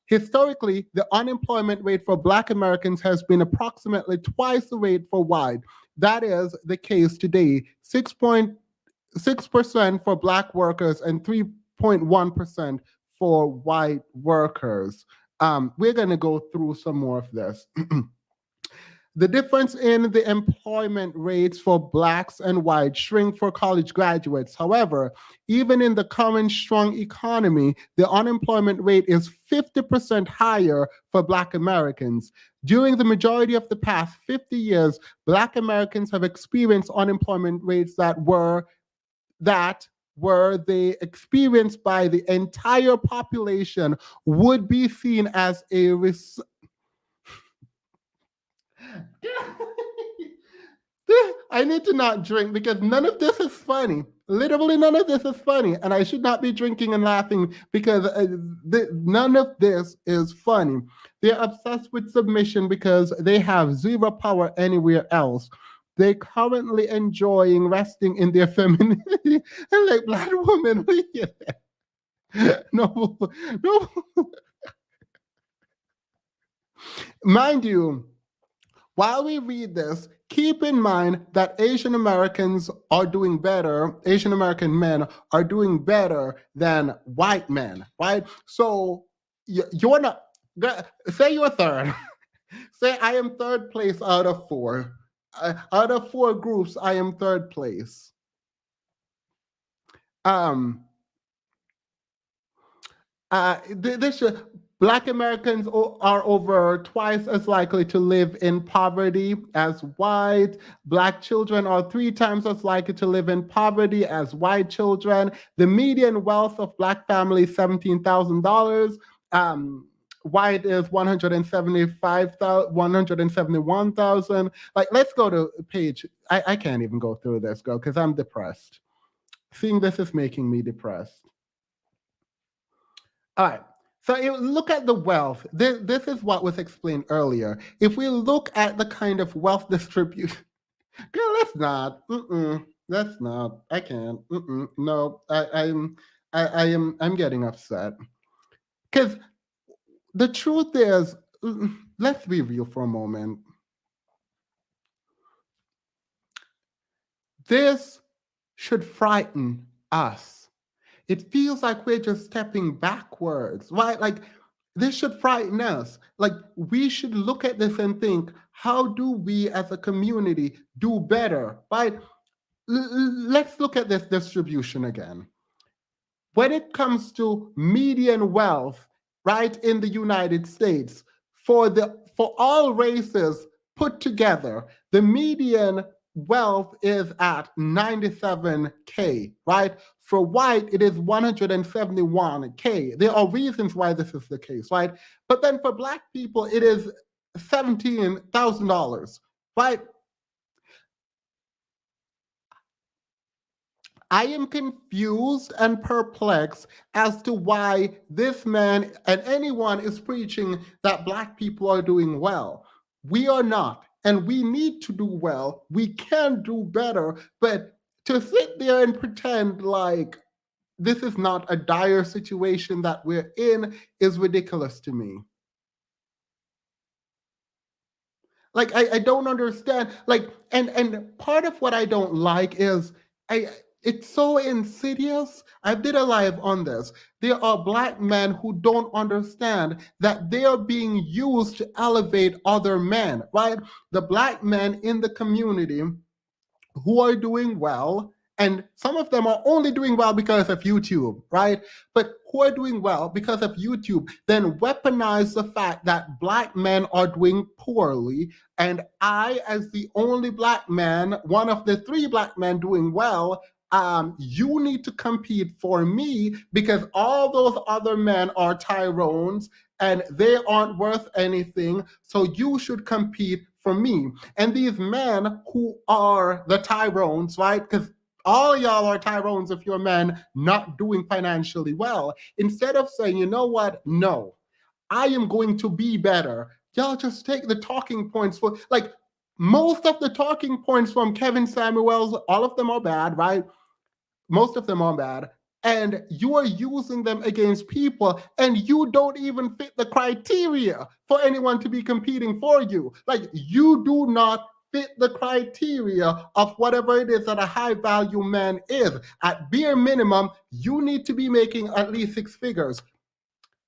Historically, the unemployment rate for Black Americans has been approximately twice the rate for white. That is the case today, 6.6% for Black workers and 3.1% for white workers. We're going to go through some more of this. The difference in the employment rates for Blacks and whites shrink for college graduates. However, even in the current strong economy, the unemployment rate is 50% higher for Black Americans. During the majority of the past 50 years, Black Americans have experienced unemployment rates that were they experienced by the entire population would be seen as a I need to not drink because none of this is funny. Literally none of this is funny. And I should not be drinking and laughing because none of this is funny. They're obsessed with submission because they have zero power anywhere else. They're currently enjoying resting in their femininity. And like Black women, no. Mind you, while we read this, keep in mind that Asian American men are doing better than white men, right? So you're not, say you're third. Say I am third place out of 4. Out of 4 groups, I am third place. Black Americans are over twice as likely to live in poverty as white. Black children are 3 times as likely to live in poverty as white children. The median wealth of Black families, $17,000. White is 171,000. Like, let's go to page. I can't even go through this, girl, because I'm depressed. Seeing this is making me depressed. All right. So look at the wealth. This is what was explained earlier. If we look at the kind of wealth distribution, girl, let's not. Let's not. I can't. No, I'm getting upset. Because the truth is, let's be real for a moment. This should frighten us. It feels like we're just stepping backwards, right? Like, this should frighten us. Like, we should look at this and think, how do we as a community do better, right? Let's look at this distribution again. When it comes to median wealth, right, in the United States, for all races put together, the median wealth is at $97K, right? For white, it is $171K. There are reasons why this is the case, right? But then for Black people, it is $17,000, right? I am confused and perplexed as to why this man and anyone is preaching that Black people are doing well. We are not, and we need to do well. We can do better, but to sit there and pretend like this is not a dire situation that we're in is ridiculous to me. Like, I don't understand. Like, and part of what I don't like is It's so insidious. I did a live on this. There are Black men who don't understand that they are being used to elevate other men, right? The Black men in the community who are doing well, and some of them are only doing well because of YouTube, right? But who are doing well because of YouTube, then weaponize the fact that Black men are doing poorly, and I, as the only Black man, one of the 3 Black men doing well, you need to compete for me because all those other men are Tyrones and they aren't worth anything, so you should compete for me. And these men who are the Tyrones, right? Because all y'all are Tyrones if you're men not doing financially well. Instead of saying, you know what? No, I am going to be better. Y'all just take the talking points for, like, most of the talking points from Kevin Samuels, all of them are bad, right? Most of them are bad. And you are using them against people, and you don't even fit the criteria for anyone to be competing for you. Like, you do not fit the criteria of whatever it is that a high value man is. At bare minimum, you need to be making at least 6 figures.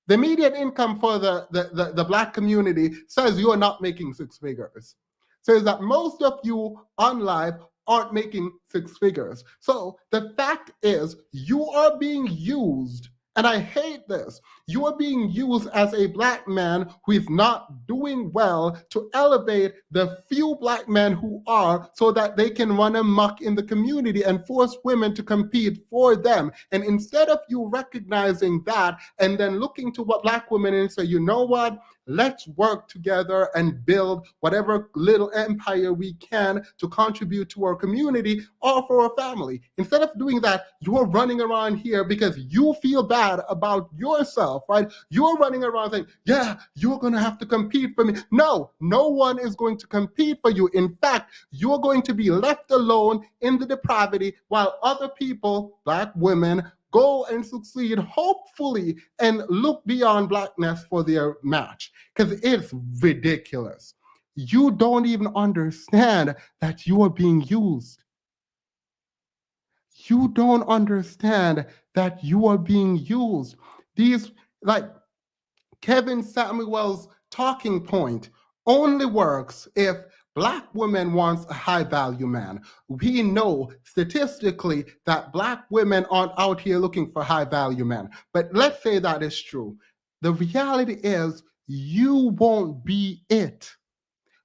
The median income for the Black community says you are not making 6 figures. Says that most of you on live aren't making 6 figures. So the fact is, you are being used, and I hate this, you are being used as a Black man who is not doing well to elevate the few Black men who are, so that they can run amok in the community and force women to compete for them. And instead of you recognizing that and then looking to what Black women and say, you know what, let's work together and build whatever little empire we can to contribute to our community or for our family. Instead of doing that, you're running around here because you feel bad about yourself, right? You're running around saying, yeah, you're going to have to compete for me. No, no one is going to compete for you. In fact, you're going to be left alone in the depravity while other people, Black women, go and succeed, hopefully, and look beyond Blackness for their match. Because it's ridiculous. You don't even understand that you are being used. You don't understand that you are being used. These, like, Kevin Samuel's talking point only works if Black women wants a high value man. We know statistically that Black women aren't out here looking for high value men. But let's say that is true. The reality is you won't be it.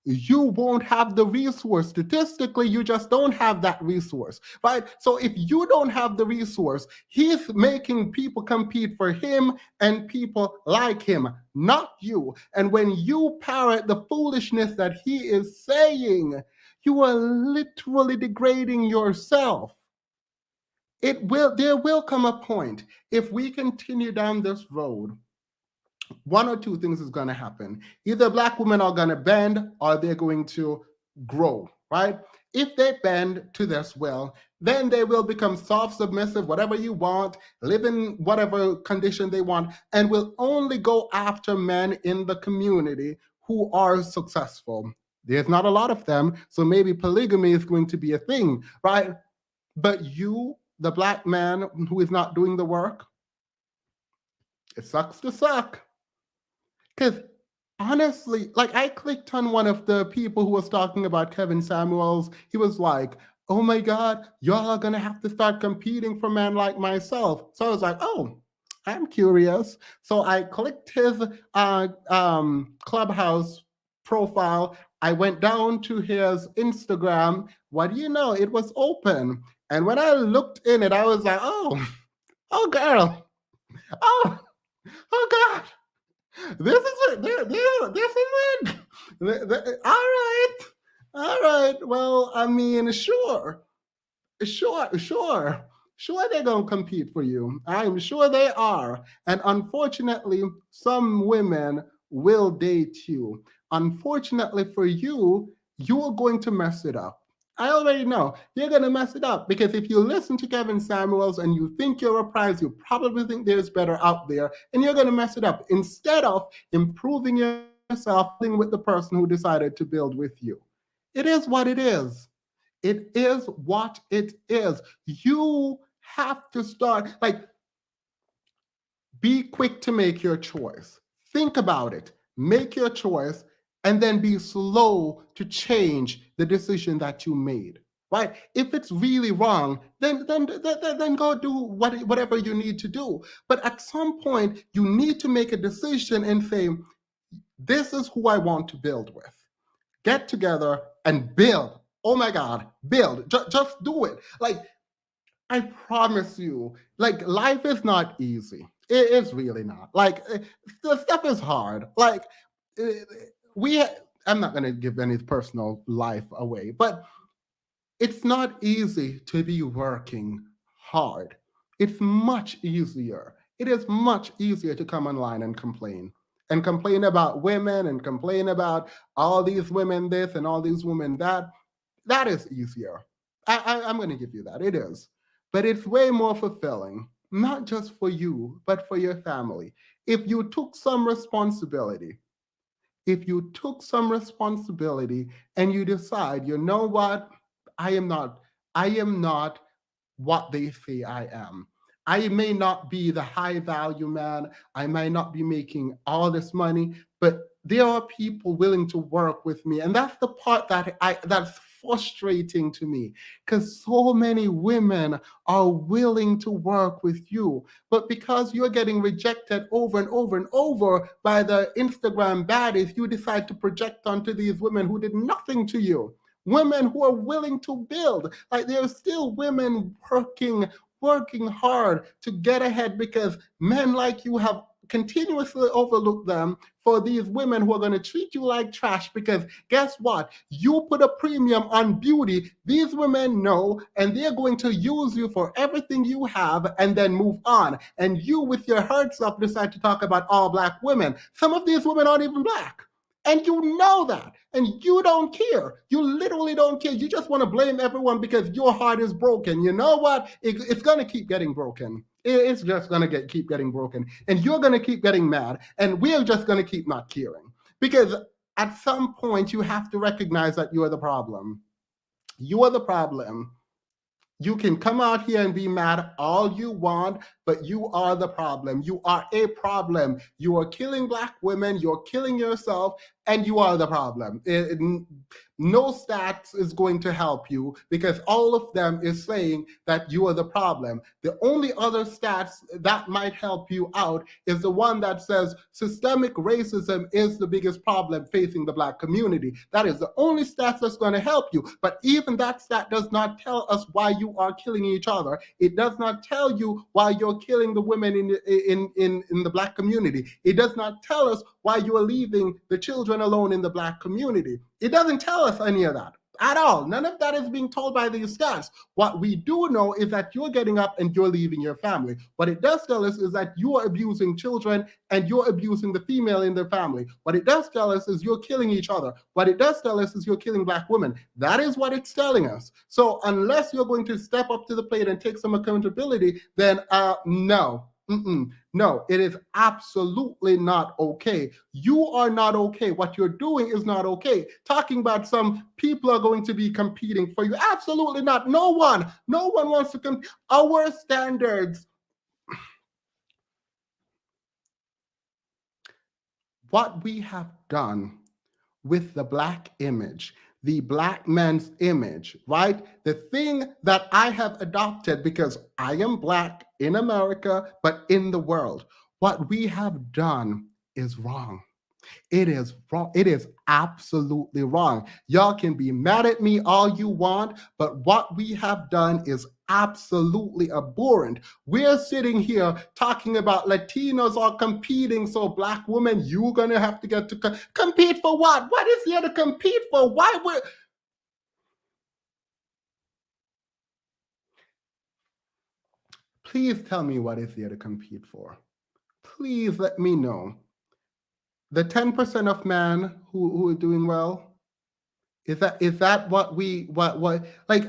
You won't have the resource. Statistically, you just don't have that resource, right? So if you don't have the resource, he's making people compete for him and people like him, not you. And when you parrot the foolishness that he is saying, you are literally degrading yourself. There will come a point, if we continue down this road, one or two things is going to happen. Either Black women are going to bend or they're going to grow, right? If they bend to this will, then they will become soft, submissive, whatever you want, live in whatever condition they want, and will only go after men in the community who are successful. There's not a lot of them, so maybe polygamy is going to be a thing, right? But you, the Black man who is not doing the work, it sucks to suck. Because honestly, like, I clicked on one of the people who was talking about Kevin Samuels. He was like, oh my God, y'all are going to have to start competing for men like myself. So I was like, oh, I'm curious. So I clicked his Clubhouse profile. I went down to his Instagram. What do you know? It was open. And when I looked in it, I was like, oh girl. Oh God. This is it. This is it. All right. Well, I mean, sure, they're gonna compete for you. I'm sure they are. And unfortunately, some women will date you. Unfortunately for you, you are going to mess it up. I already know you're going to mess it up, because if you listen to Kevin Samuels and you think you're a prize, you probably think there's better out there, and you're going to mess it up instead of improving yourself with the person who decided to build with you. It is what it is. It is what it is. You have to start, like, be quick to make your choice. Think about it, make your choice, and then be slow to change the decision that you made. Right? If it's really wrong, then go do whatever you need to do. But at some point, you need to make a decision and say, this is who I want to build with. Get together and build. Oh my God, build. Just do it. Like, I promise you, like, life is not easy. It is really not. Like, the stuff is hard. Like, I'm not going to give any personal life away, but it's not easy to be working hard. It's much easier. It is much easier to come online and complain about women and complain about all these women this and all these women that. That is easier. I'm going to give you that. It is. But it's way more fulfilling, not just for you, but for your family. If you took some responsibility, and you decide, you know what, I am not what they say I am. I may not be the high value man. I might not be making all this money, but there are people willing to work with me. And that's the part that's frustrating to me, because so many women are willing to work with you. But because you're getting rejected over and over and over by the Instagram baddies, you decide to project onto these women who did nothing to you. Women who are willing to build. Like, there are still women working hard to get ahead, because men like you have continuously overlooked them for these women who are going to treat you like trash. Because guess what? You put a premium on beauty. These women know, and they're going to use you for everything you have and then move on. And you, with your hurt self, decide to talk about all Black women. Some of these women aren't even Black. And you know that, and you don't care. You literally don't care. You just want to blame everyone because your heart is broken. You know what? It's going to keep getting broken. It's just going to keep getting broken. And you're going to keep getting mad. And we're just going to keep not caring. Because at some point, you have to recognize that you are the problem. You are the problem. You can come out here and be mad all you want, but you are the problem. You are a problem. You are killing Black women, you're killing yourself, and you are the problem. No stats is going to help you, because all of them is saying that you are the problem. The only other stats that might help you out is the one that says systemic racism is the biggest problem facing the Black community. That is the only stats that's going to help you. But even that stat does not tell us why you are killing each other. It does not tell you why you're killing the women in the Black community. It does not tell us why you are leaving the children alone in the Black community. It doesn't tell us any of that at all. None of that is being told by these stats. What we do know is that you're getting up and you're leaving your family. What it does tell us is that you are abusing children and you're abusing the female in their family. What it does tell us is you're killing each other. What it does tell us is you're killing Black women. That is what it's telling us. So unless you're going to step up to the plate and take some accountability, then no. No, it is absolutely not okay. You are not okay. What you're doing is not okay. Talking about some people are going to be competing for you. Absolutely not. No one wants to compete. Our standards. What we have done with the Black image, the Black man's image, right? The thing that I have adopted because I am Black in America, but in the world, what we have done is wrong. It is wrong. It is absolutely wrong. Y'all can be mad at me all you want, but what we have done is absolutely abhorrent. We're sitting here talking about Latinos are competing, so Black women, you're gonna have to get to compete for what? What is there to compete for? Why would? Please tell me what is there to compete for. Please let me know. The 10% of men who are doing well, is that what like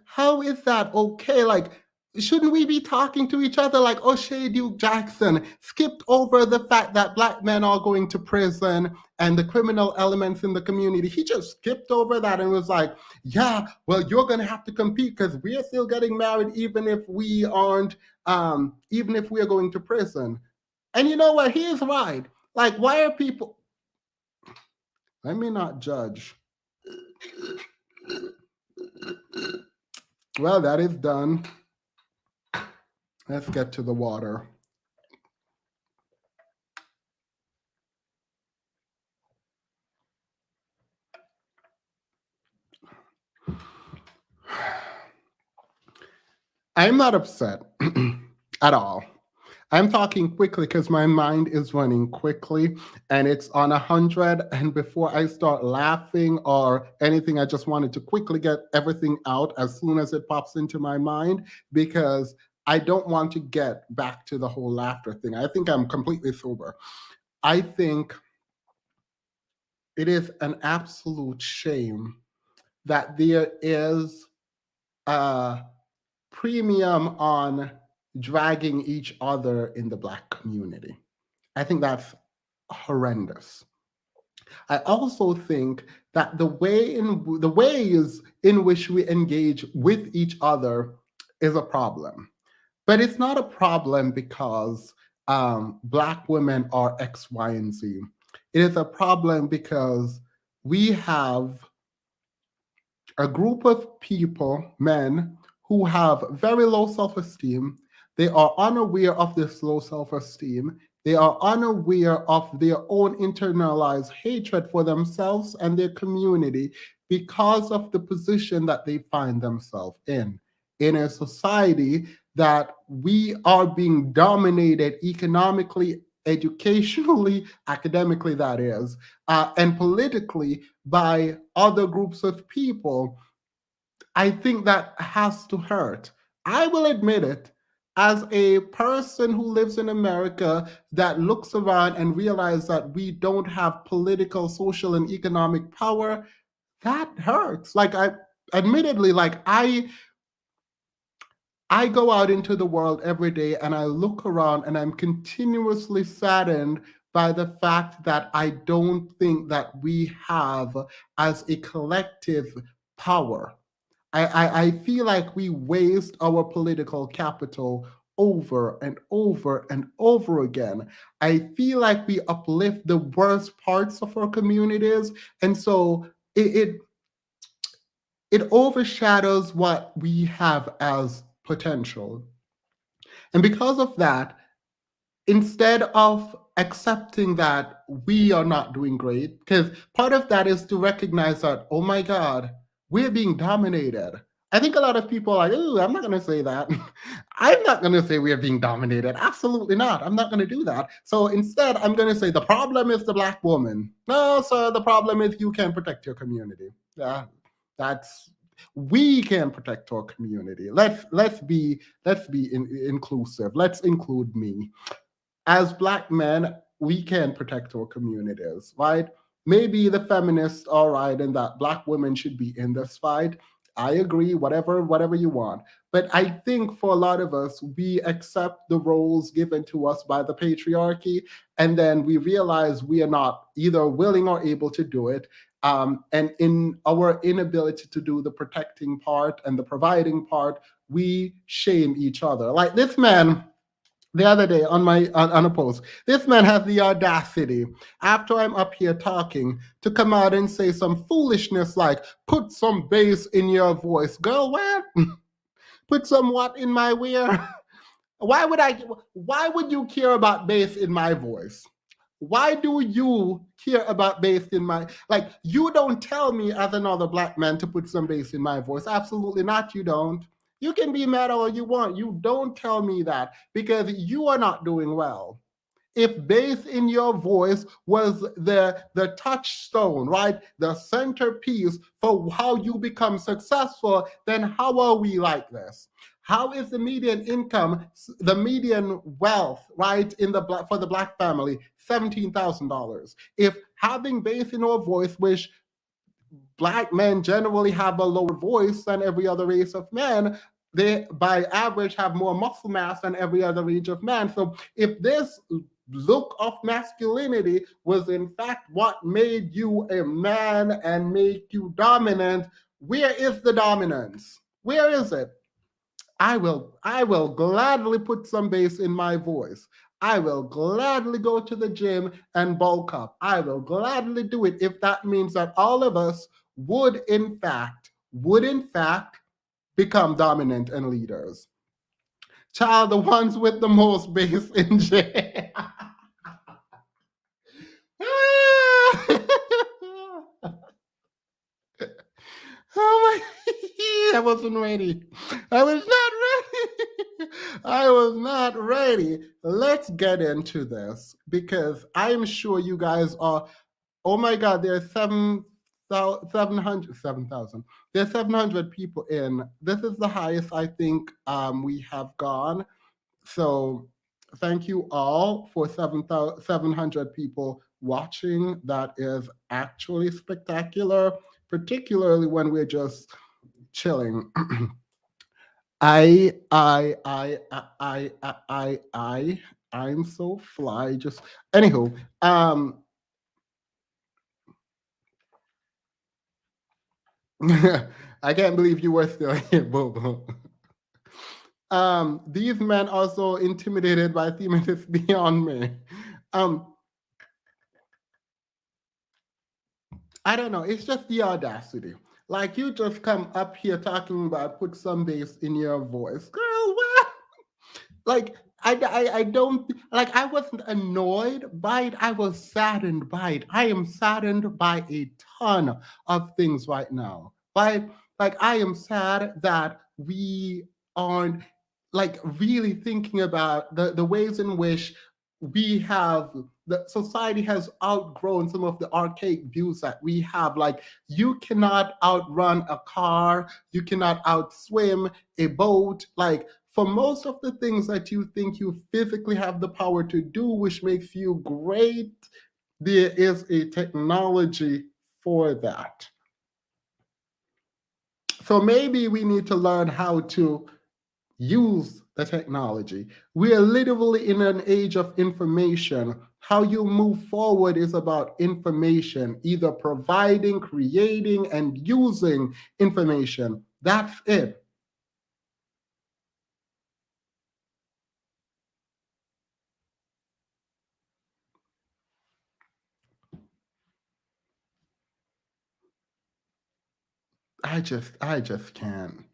how is that okay? Like, shouldn't we be talking to each other like O'Shea Duke Jackson skipped over the fact that Black men are going to prison and the criminal elements in the community? He just skipped over that and was like, yeah, well, you're going to have to compete because we're still getting married even if we aren't, even if we're going to prison. And you know what? He is right. Like, why are people... Let me not judge. Well, that is done. Let's get to the water. I'm not upset at all. I'm talking quickly because my mind is running quickly and it's on 100. And before I start laughing or anything, I just wanted to quickly get everything out as soon as it pops into my mind, because I don't want to get back to the whole laughter thing. I think I'm completely sober. I think it is an absolute shame that there is a premium on dragging each other in the Black community. I think that's horrendous. I also think that the ways in which we engage with each other is a problem. But it's not a problem because Black women are X, Y, and Z. It is a problem because we have a group of people, men, who have very low self-esteem. They are unaware of this low self-esteem. They are unaware of their own internalized hatred for themselves and their community because of the position that they find themselves in a society that we are being dominated economically, educationally, academically, that is, and politically by other groups of people. I think that has to hurt. I will admit it. As a person who lives in America that looks around and realizes that we don't have political, social, and economic power, that hurts. Like, admittedly, I go out into the world every day and I look around and I'm continuously saddened by the fact that I don't think that we have, as a collective, power. I feel like we waste our political capital over and over and over again. I feel like we uplift the worst parts of our communities, and so it overshadows what we have as potential. And because of that, instead of accepting that we are not doing great, because part of that is to recognize that, oh my God, we're being dominated. I think a lot of people are like, ooh, I'm not going to say that. I'm not going to say we're being dominated. Absolutely not. I'm not going to do that. So instead, I'm going to say the problem is the Black woman. No, sir, the problem is you can't protect your community. Yeah, we can protect our community. Let's be inclusive. Let's include me. As Black men, we can protect our communities, right? Maybe the feminists are right in that Black women should be in this fight. I agree, whatever you want. But I think for a lot of us, we accept the roles given to us by the patriarchy, and then we realize we are not either willing or able to do it. And in our inability to do the protecting part and the providing part, we shame each other. Like this man, the other day on a post, this man has the audacity, after I'm up here talking, to come out and say some foolishness like, put some bass in your voice. Girl, what? Put some what in my ear? Why would you care about bass in my voice? Why do you care about bass in my, like, you don't tell me as another Black man to put some bass in my voice. Absolutely not, you don't. You can be mad all you want. You don't tell me that because you are not doing well. If bass in your voice was the touchstone, right, the centerpiece for how you become successful, then how are we like this? How is the median income, the median wealth, right, for the Black family, $17,000? If having bass in our voice, which Black men generally have a lower voice than every other race of men, they by average have more muscle mass than every other age of man. So if this look of masculinity was in fact what made you a man and make you dominant, where is the dominance? Where is it? I will gladly put some bass in my voice. I will gladly go to the gym and bulk up. I will gladly do it if that means that all of us would in fact become dominant and leaders. Child, the ones with the most bass in jail. Oh my, I wasn't ready. I was not ready. I was not ready. Let's get into this because I'm sure you guys are, oh my God, there's 7,000. There's 700 people in. This is the highest I think we have gone. So thank you all for 700 people watching. That is actually spectacular, particularly when we're just chilling. I'm so fly. Just anywho, I can't believe you were still here, Bobo. These men also intimidated by feminists beyond me. I don't know. It's just the audacity. Like you just come up here talking about put some bass in your voice, girl. What? Like I don't like. I wasn't annoyed by it. I was saddened by it. I am saddened by a ton of things right now. Like I am sad that we aren't like really thinking about the ways in which we have the society has outgrown some of the archaic views that we have. Like you cannot outrun a car, you cannot outswim a boat. Like for most of the things that you think you physically have the power to do, which makes you great, there is a technology for that. So maybe we need to learn how to use the technology. We are literally in an age of information. How you move forward is about information, either providing, creating, and using information. That's it. I just can't.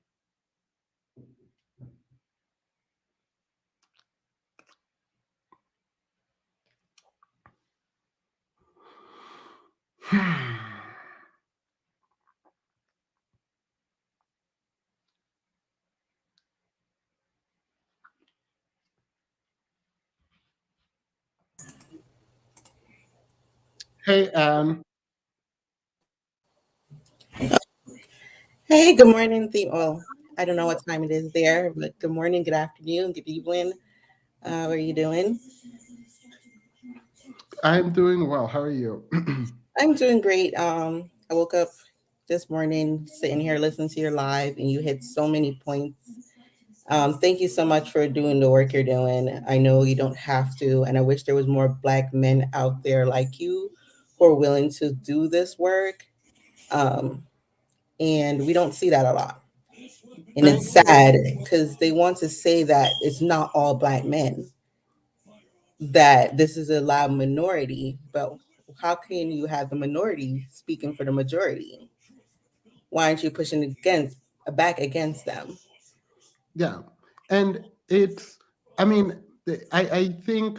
Hey, Anne. Hey, good morning. Well, I don't know what time it is there, but good morning, good afternoon, good evening. What are you doing? I'm doing well. How are you? I'm doing great. I woke up this morning sitting here listening to your live, and you hit so many points. Thank you so much for doing the work you're doing. I know you don't have to, and I wish there was more Black men out there like you who are willing to do this work. And we don't see that a lot. And it's sad because they want to say that it's not all Black men, that this is a loud minority, but how can you have the minority speaking for the majority? Why aren't you pushing back against them? Yeah. And it's, I mean, I think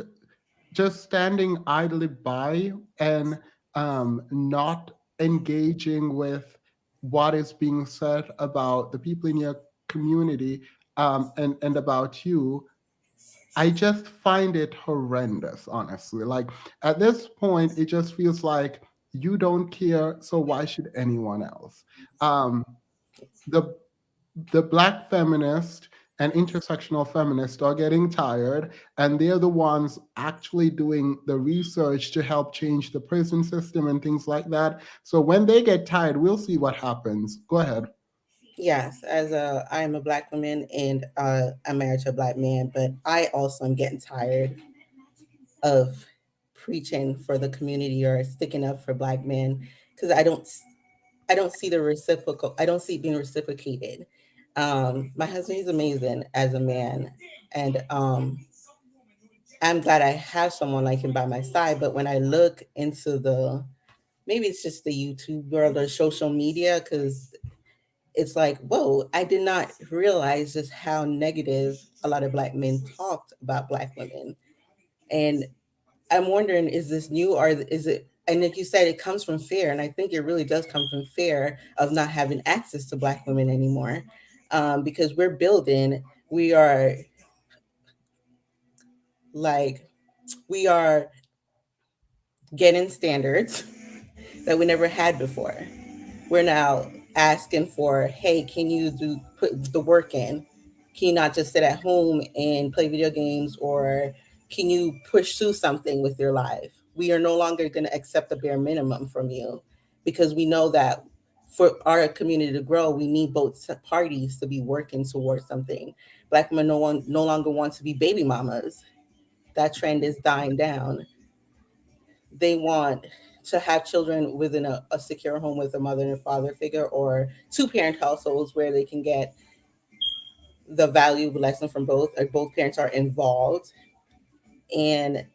just standing idly by and not engaging with what is being said about the people in your community and about you, I just find it horrendous, honestly. Like at this point, it just feels like you don't care, so why should anyone else? The the Black feminist and intersectional feminists are getting tired, and they're the ones actually doing the research to help change the prison system and things like that. So when they get tired, we'll see what happens. Go ahead. Yes, I am a Black woman and I'm married to a Black man, but I also am getting tired of preaching for the community or sticking up for Black men because I don't see the reciprocal. I don't see it being reciprocated. My husband is amazing as a man, and I'm glad I have someone like him by my side. But when I look into maybe it's just the YouTube world or social media, because it's like, whoa, I did not realize just how negative a lot of Black men talked about Black women. And I'm wondering, is this new or is it, and like you said, it comes from fear. And I think it really does come from fear of not having access to Black women anymore. Because we are like, we are getting standards that we never had before. We're now asking for, hey, can you put the work in? Can you not just sit at home and play video games, or can you pursue something with your life? We are no longer going to accept the bare minimum from you, because we know that for our community to grow, we need both parties to be working towards something. Black women no longer want to be baby mamas. That trend is dying down. They want to have children within a secure home with a mother and a father figure, or two-parent households where they can get the valuable lesson from both, or both parents are involved. And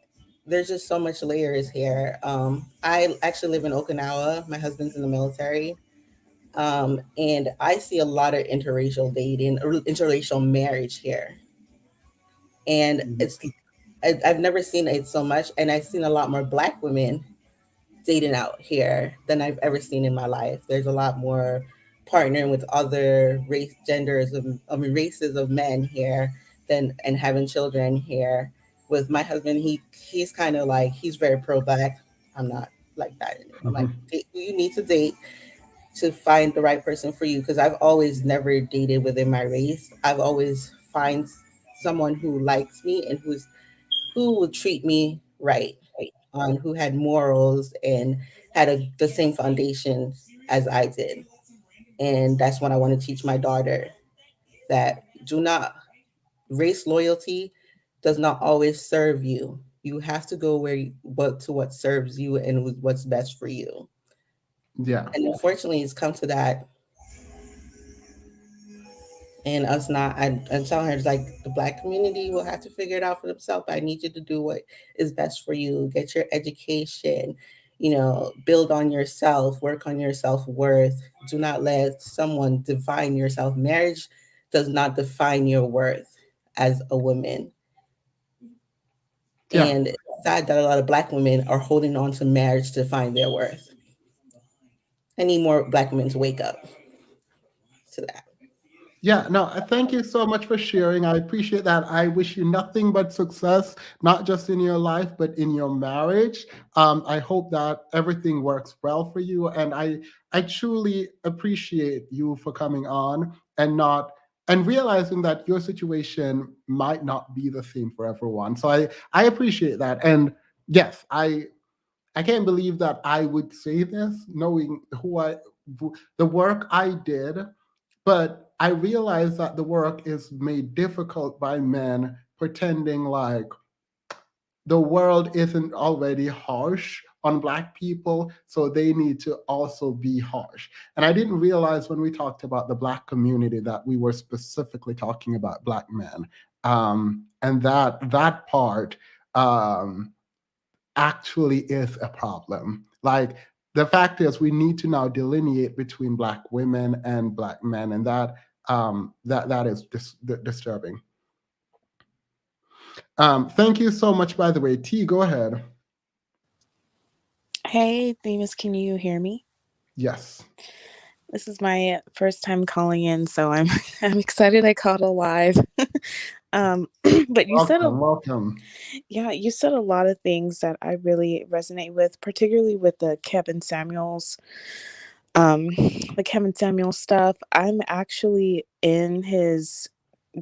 there's just so much layers here. I actually live in Okinawa. My husband's in the military. And I see a lot of interracial dating, or interracial marriage here. And I've never seen it so much. And I've seen a lot more Black women dating out here than I've ever seen in my life. There's a lot more partnering with other races of men here and having children here. With my husband, he's kind of like, he's very pro Black. I'm not like that anymore. I'm like, you need to date to find the right person for you, because I've always never dated within my race. I've always find someone who likes me and who will treat me right, who had morals and had the same foundation as I did. And that's what I want to teach my daughter, that race loyalty does not always serve you. You have to go to what serves you and what's best for you. Yeah. And unfortunately, it's come to that. And us not, I'm telling her, it's like, the Black community will have to figure it out for themselves. I need you to do what is best for you. Get your education, build on yourself, work on your self-worth. Do not let someone define yourself. Marriage does not define your worth as a woman. Yeah. And it's sad that a lot of Black women are holding on to marriage to find their worth. I need more Black women to wake up to that. Yeah, no, thank you so much for sharing. I appreciate that. I wish you nothing but success, not just in your life, but in your marriage. I hope that everything works well for you. And I truly appreciate you for coming on and realizing that your situation might not be the same for everyone. So I appreciate that. And yes, I can't believe that I would say this, knowing the work I did. But I realize that the work is made difficult by men pretending like the world isn't already harsh on Black people, so they need to also be harsh. And I didn't realize when we talked about the Black community that we were specifically talking about Black men. And that part actually is a problem. Like, the fact is, we need to now delineate between Black women and Black men, and that is disturbing. Thank you so much, by the way. T, go ahead. Hey, Themis, can you hear me? Yes. This is my first time calling in, so I'm excited I called alive. But you welcome. Yeah, you said a lot of things that I really resonate with, particularly with the Kevin Samuels stuff. I'm actually in his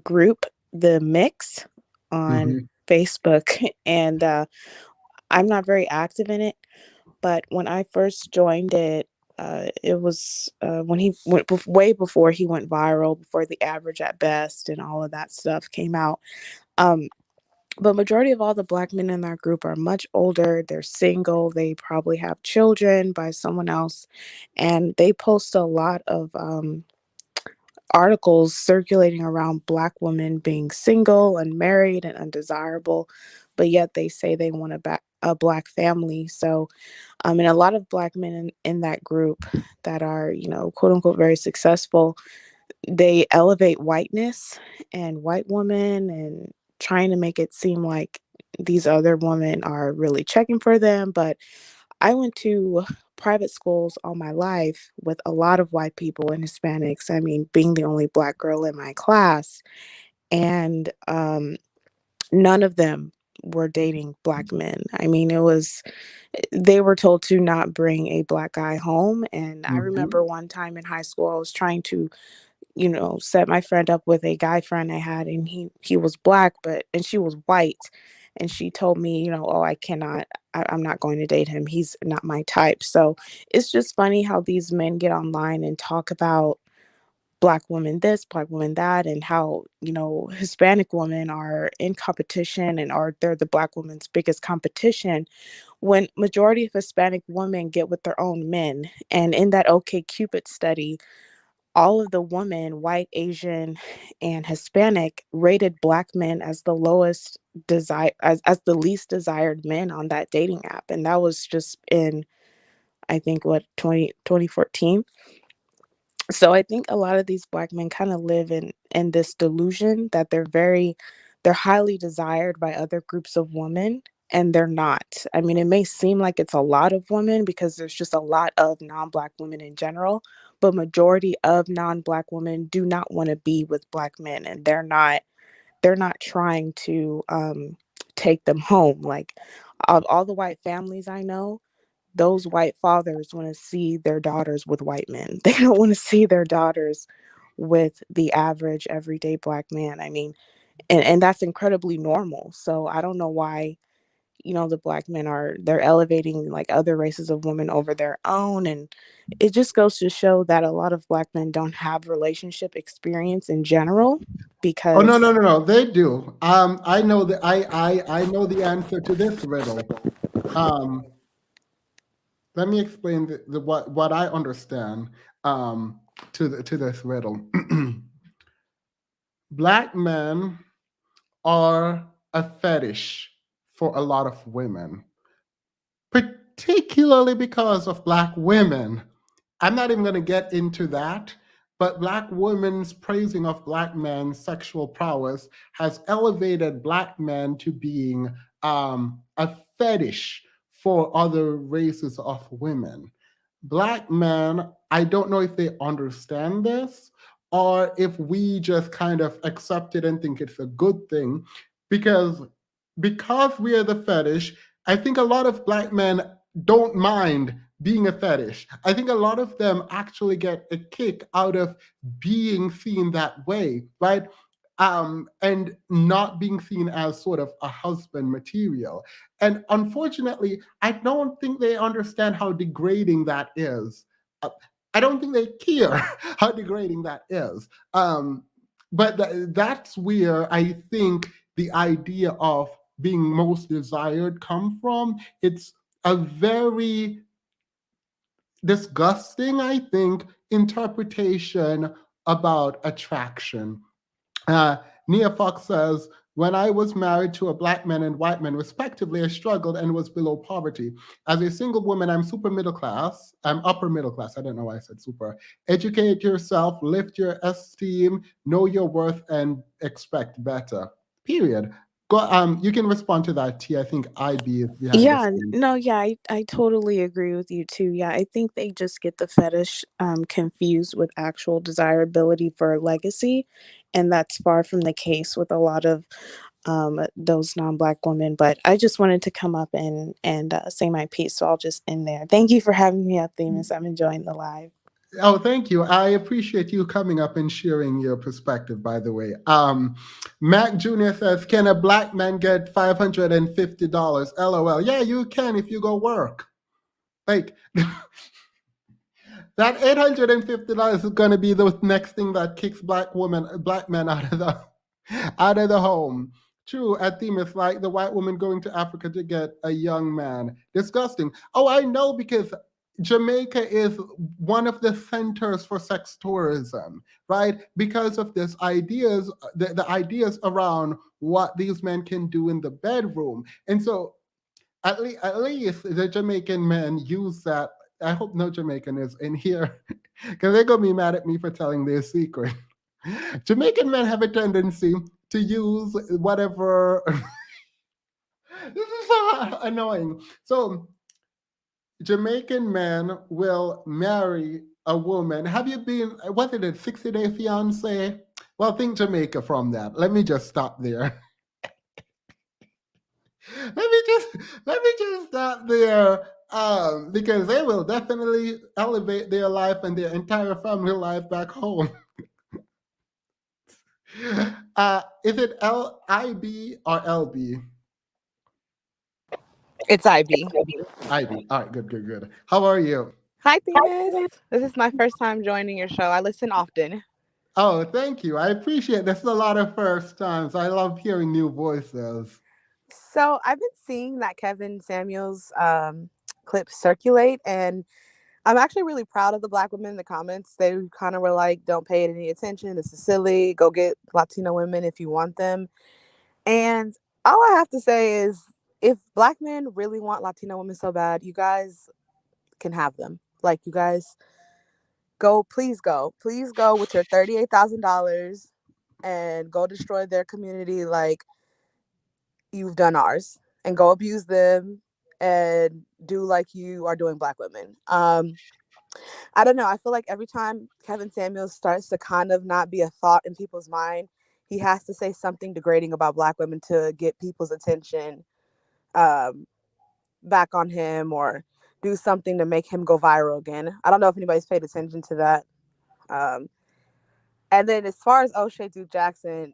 group, The Mix, on Facebook, and I'm not very active in it, but when I first joined it, it was when he went way before he went viral, before The Average at Best and all of that stuff came out. But majority of all the Black men in that group are much older. They're single. They probably have children by someone else, and they post a lot of articles circulating around Black women being single, unmarried, and undesirable, but yet they say they want a Black family. So, and a lot of Black men in that group that are, quote unquote, very successful, they elevate whiteness and white women and trying to make it seem like these other women are really checking for them. But I went to private schools all my life with a lot of white people and Hispanics. I mean, being the only Black girl in my class, and none of them were dating Black men. I mean, they were told to not bring a Black guy home. And I remember one time in high school, I was trying to set my friend up with a guy friend I had, and he was Black, and she was white. And she told me, oh, I'm not going to date him. He's not my type. So it's just funny how these men get online and talk about Black women this, Black women that, and how, Hispanic women are in competition and they're the Black women's biggest competition, when majority of Hispanic women get with their own men. And in that OkCupid study, all of the women, white, Asian, and Hispanic, rated Black men as the lowest as the least desired men on that dating app. And that was just in, I think, 2014. So I think a lot of these Black men kind of live in this delusion that they're highly desired by other groups of women, and they're not. I mean, it may seem like it's a lot of women because there's just a lot of non-Black women in general, but majority of non-Black women do not want to be with Black men, and they're not trying to take them home. Like, all the white families I know, those white fathers want to see their daughters with white men. They don't want to see their daughters with the average everyday Black man. I mean, and that's incredibly normal. So I don't know why, the Black men they're elevating like other races of women over their own. And it just goes to show that a lot of Black men don't have relationship experience in general, because no, they do. I know that I know the answer to this riddle. Let me explain what I understand to this riddle. Black men are a fetish for a lot of women, particularly because of Black women. I'm not even going to get into that, but Black women's praising of Black men's sexual prowess has elevated Black men to being a fetish for other races of women. Black men, I don't know if they understand this or if we just kind of accept it and think it's a good thing, because we are the fetish. I think a lot of Black men don't mind being a fetish. I think a lot of them actually get a kick out of being seen that way, right? And not being seen as sort of a husband material. And unfortunately, I don't think they understand how degrading that is. I don't think they care how degrading that is. But that's where I think the idea of being most desired come from. It's a very disgusting, I think, interpretation about attraction. Nia Fox says, when I was married to a Black man and white man, respectively, I struggled and was below poverty. As a single woman, I'm super middle class. I'm upper middle class. I don't know why I said super. Educate yourself, lift your esteem, know your worth, and expect better. Period. Go. You can respond to that, T. I think IB is behind Yeah, this. no, yeah, I totally agree with you too. Yeah, I think they just get the fetish confused with actual desirability for legacy, and that's far from the case with a lot of those non-Black women. But I just wanted to come up and say my piece, so I'll just end there. Thank you for having me up, Themis. I'm enjoying the live. Oh, thank you. I appreciate you coming up and sharing your perspective, by the way. Mac Jr. says, can a Black man get $550? LOL. Yeah, you can if you go work. Like, That $850 is going to be the next thing that kicks black men out of the home. True, at theme, it's like the white woman going to Africa to get a young man. Disgusting. Oh, I know, because Jamaica is one of the centers for sex tourism, right? Because of this ideas, the ideas around what these men can do in the bedroom. And so at least the Jamaican men use that. I hope no Jamaican is in here, because they're going to be mad at me for telling their secret. Jamaican men have a tendency to use whatever. This is so annoying. So Jamaican men will marry a woman. Have you been, was it a 60-day fiance? Well, think Jamaica from that. Let me just stop there. let me just stop there. Because they will definitely elevate their life and their entire family life back home. Is it LIB or LB? It's IB. IB. All right, good. How are you? Hi, Themis. This is my first time joining your show. I listen often. Oh, thank you. I appreciate it. This is a lot of first times. I love hearing new voices. So I've been seeing that Kevin Samuels clips circulate, and I'm actually really proud of the Black women in the comments. They kind of were like, don't pay it any attention. This is silly. Go get Latino women if you want them. And all I have to say is, if Black men really want Latino women so bad, you guys can have them. Like, you guys please go with your $38,000 and go destroy their community like you've done ours, and go abuse them and do like you are doing Black women. I don't know. I feel like every time Kevin Samuels starts to kind of not be a thought in people's mind, he has to say something degrading about Black women to get people's attention back on him, or do something to make him go viral again. I don't know if anybody's paid attention to that. And then as far as O'Shea Duke Jackson,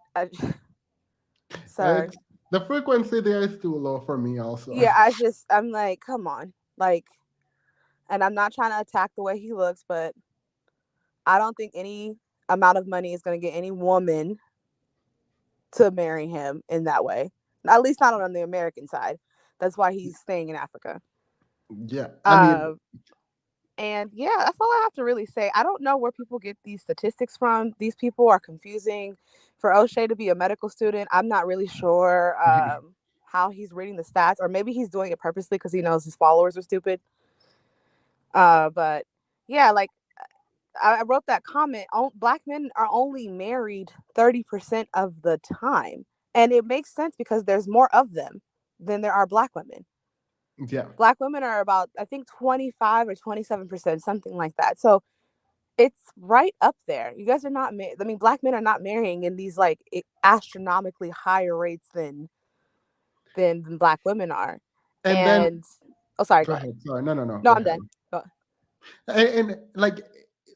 sorry. The frequency there is too low for me also. Yeah, I'm like, come on. Like, and I'm not trying to attack the way he looks, but I don't think any amount of money is going to get any woman to marry him in that way. At least not on the American side. That's why he's staying in Africa. Yeah. I mean, and yeah, that's all I have to really say. I don't know where people get these statistics from. These people are confusing. For O'Shea to be a medical student, I'm not really sure how he's reading the stats, or maybe he's doing it purposely because he knows his followers are stupid. But yeah, like I wrote that comment, Black men are only married 30% of the time. And it makes sense because there's more of them than there are Black women. Yeah. Black women are about, I think, 25 or 27%, something like that. So it's right up there. You guys are not, Black men are not marrying in these like astronomically higher rates than Black women are. And then, oh, sorry. Go ahead. Sorry. No, I'm done. Go. And like,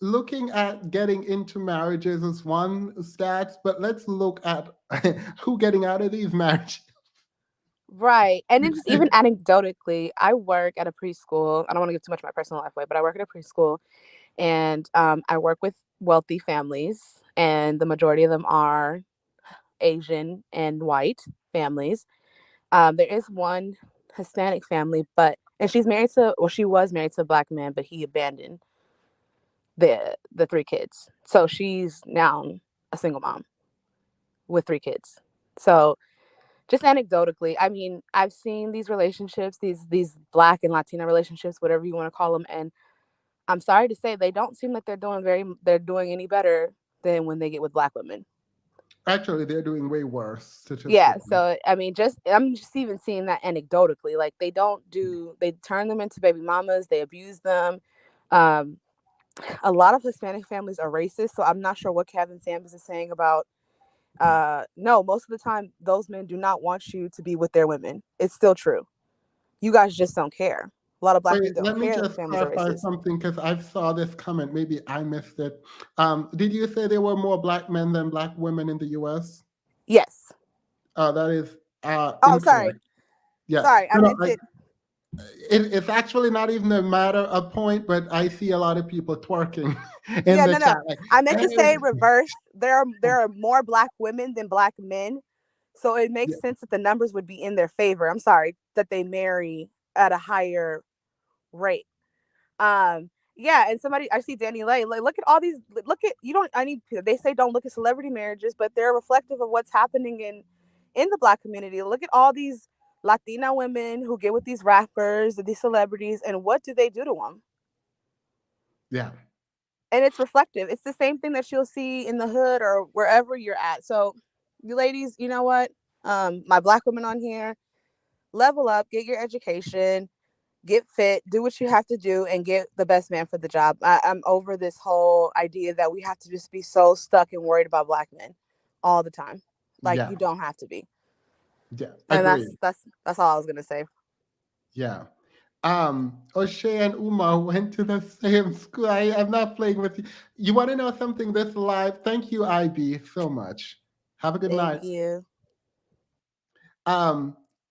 looking at getting into marriages is one stats, but let's look at who getting out of these marriages. Right. And then just even anecdotally, I work at a preschool. I don't want to give too much of my personal life away, but I work at a preschool, and I work with wealthy families, and the majority of them are Asian and white families. There is one Hispanic family, and she was married to a Black man, but he abandoned the 3 kids. So she's now a single mom with 3 kids. So just anecdotally, I mean, I've seen these relationships, these Black and Latina relationships, whatever you want to call them, and I'm sorry to say they don't seem like they're doing any better than when they get with Black women. Actually, they're doing way worse. Yeah, so I mean, I'm just even seeing that anecdotally. Like, they turn them into baby mamas, they abuse them. A lot of Hispanic families are racist, so I'm not sure what Kevin Samuels is saying about no, most of the time those men do not want you to be with their women. It's still true. You guys just don't care. A lot of Black people don't care. Let me just clarify something, because I saw this comment. Maybe I missed it. Did you say there were more Black men than Black women in the U.S.? Yes. That is incorrect. Sorry. Yeah. Sorry, I meant it. It's actually not even a matter of point, but I see a lot of people twerking in the No. chat. Like, I meant to say hey. reverse. There are more black women than black men, so it makes Yeah. sense that the numbers would be in their favor. I'm sorry that they marry at a higher rate. Yeah, and somebody, I see Danny Lay, like, look at all these, look at, you don't, I need, they say don't look at celebrity marriages, but they're reflective of what's happening in the black community. Look at all these Latina women who get with these rappers and these celebrities, and what do they do to them? Yeah. And it's reflective. It's the same thing that you'll see in the hood or wherever you're at. So you ladies, you know what? My black women on here, level up, get your education, get fit, do what you have to do, and get the best man for the job. I'm over this whole idea that we have to just be so stuck and worried about black men all the time. Like, Yeah. you don't have to be. Yeah. And Agreed. that's all I was gonna say. Yeah. O'Shea and Uma went to the same school. I'm not playing with you. You want to know something this live? Thank you, IB, so much. Have a good night. Thank you.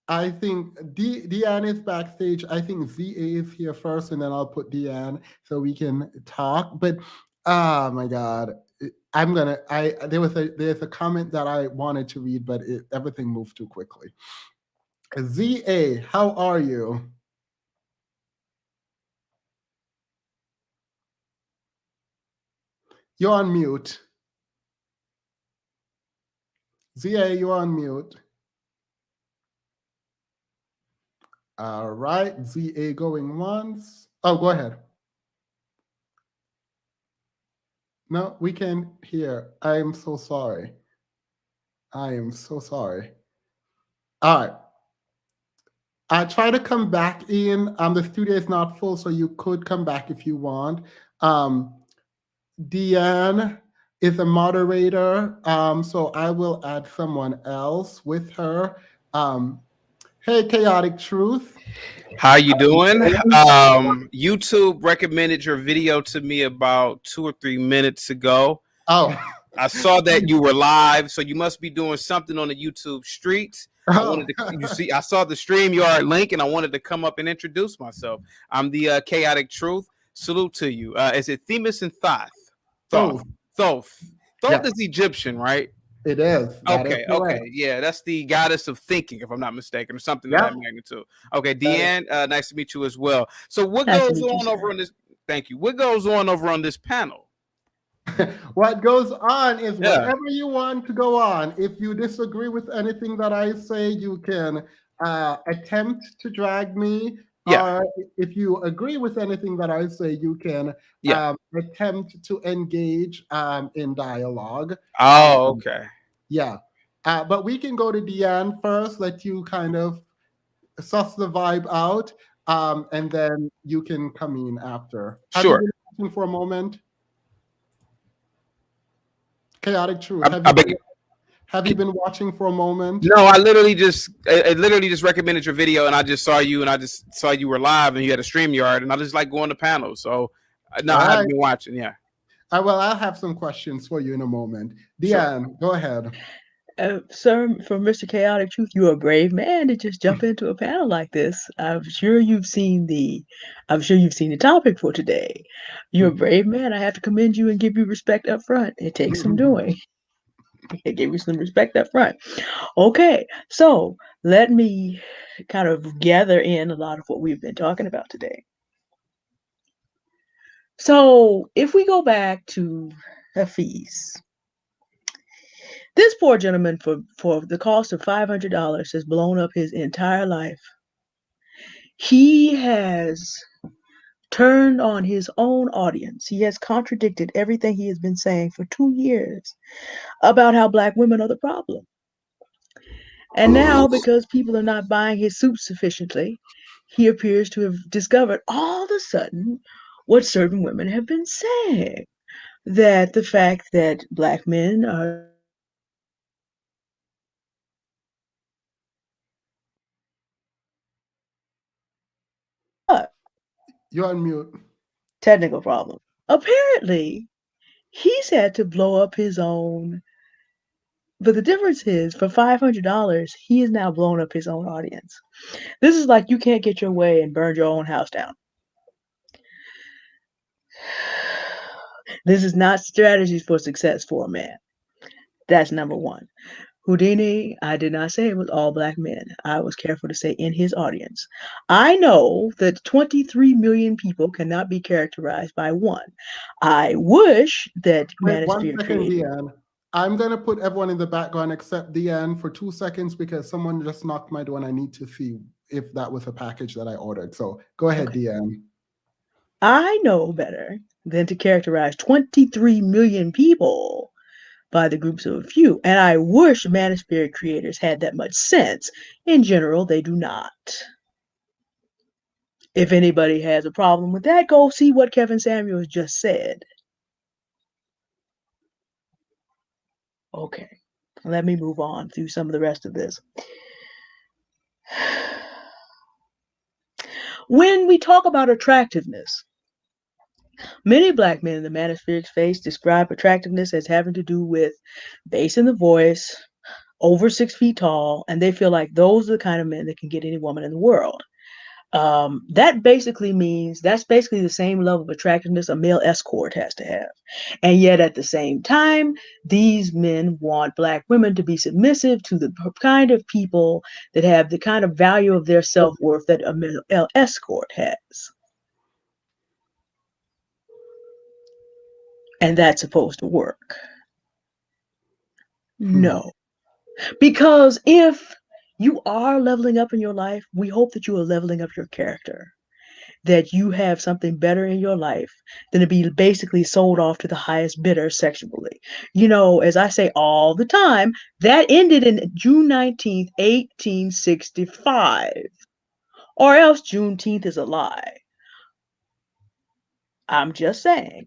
I think Deanne is backstage. I think ZA is here first, and then I'll put Deanne so we can talk. But oh my God, there's a comment that I wanted to read, but everything moved too quickly. ZA, how are you? You're on mute. ZA, you're on mute. All right, ZA going once. Oh, go ahead. No, we can hear. I am so sorry. I am so sorry. All right. I try to come back in. The studio is not full, so you could come back if you want. Deanne is a moderator, so I will add someone else with her. Hey, Chaotic Truth. How you doing? YouTube recommended your video to me about 2 or 3 minutes ago. Oh. I saw that you were live, so you must be doing something on the YouTube streets. I wanted to, I saw the StreamYard link, and I wanted to come up and introduce myself. I'm the Chaotic Truth. Salute to you. Is it Themis and Thoth? Thoth. Thoth is Egyptian, right? It is. Okay. Yeah, that's the goddess of thinking, if I'm not mistaken, or something of that magnitude. Okay, Deanne, nice to meet you as well. So what goes on over on this? Thank you. What goes on over on this panel? What goes on is whatever you want to go on. If you disagree with anything that I say, you can attempt to drag me. Or if you agree with anything that I say, you can attempt to engage in dialogue. Oh, okay. Yeah. But we can go to Deanne first, let you kind of suss the vibe out, and then you can come in after. Have you been watching for a moment? Chaotic Truth. Have you been watching for a moment? No, I literally just recommended your video, and I just saw you, and I just saw you were live, and you had a StreamYard, and I just like going to panels. So no, I haven't been watching. Yeah. Well, I'll have some questions for you in a moment. Deanne, go ahead. Sir, for Mr. Chaotic Truth, you're a brave man to just jump into a panel like this. I'm sure you've seen the topic for today. You're a brave man. I have to commend you and give you respect up front. It takes some doing. I give you some respect up front. Okay, so let me kind of gather in a lot of what we've been talking about today. So if we go back to Hafiz, this poor gentleman, for the cost of $500, has blown up his entire life. He has turned on his own audience. He has contradicted everything he has been saying for 2 years about how Black women are the problem. And now, because people are not buying his soup sufficiently, he appears to have discovered all of a sudden what certain women have been saying, that the fact that Black men are You're on mute. Technical problem. Apparently, he's had to blow up his own But the difference is, for $500, he has now blown up his own audience. This is like you can't get your way and burn your own house down. This is not strategies for success for a man. That's number one. Houdini, I did not say it was all black men. I was careful to say in his audience. I know that 23 million people cannot be characterized by one. I wish that Wait, 1 Manosphere second, created. Deanne. I'm going to put everyone in the background except Deanne for 2 seconds because someone just knocked my door and I need to see if that was a package that I ordered. So go ahead, okay. Deanne. I know better than to characterize 23 million people by the groups of a few, and I wish Manosphere creators had that much sense. In general, they do not. If anybody has a problem with that, go see what Kevin Samuels just said. Okay, let me move on through some of the rest of this. When we talk about attractiveness, many black men in the Manosphere space describe attractiveness as having to do with bass in the voice, over 6 feet tall, and they feel like those are the kind of men that can get any woman in the world. That basically means that's basically the same level of attractiveness a male escort has to have. And yet at the same time, these men want black women to be submissive to the kind of people that have the kind of value of their self-worth that a male escort has. And that's supposed to work. No. Because if you are leveling up in your life, we hope that you are leveling up your character. That you have something better in your life than to be basically sold off to the highest bidder sexually. You know, as I say all the time, that ended in June 19th, 1865. Or else Juneteenth is a lie. I'm just saying.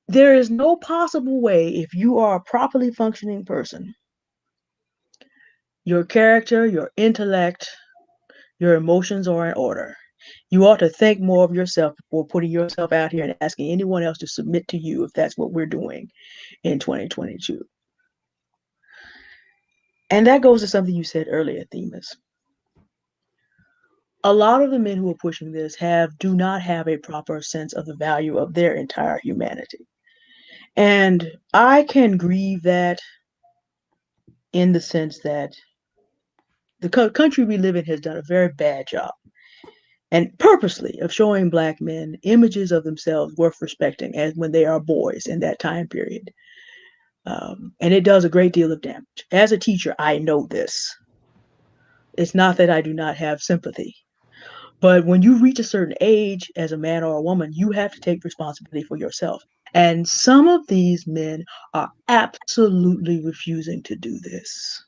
There is no possible way, if you are a properly functioning person, your character, your intellect, your emotions are in order. You ought to think more of yourself before putting yourself out here and asking anyone else to submit to you if that's what we're doing in 2022. And that goes to something you said earlier, Themis. A lot of the men who are pushing this do not have a proper sense of the value of their entire humanity. And I can grieve that in the sense that the country we live in has done a very bad job, and purposely, of showing black men images of themselves worth respecting as when they are boys in that time period. And it does a great deal of damage. As a teacher, I know this. It's not that I do not have sympathy. But when you reach a certain age as a man or a woman, you have to take responsibility for yourself. And some of these men are absolutely refusing to do this.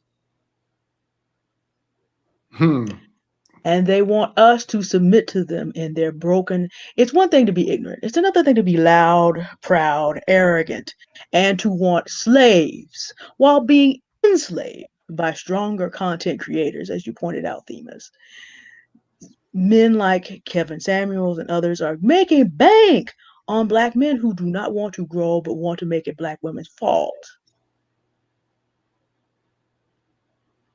And they want us to submit to them in their broken. It's one thing to be ignorant. It's another thing to be loud, proud, arrogant, and to want slaves while being enslaved by stronger content creators, as you pointed out, Themis. Men like Kevin Samuels and others are making bank on black men who do not want to grow but want to make it black women's fault.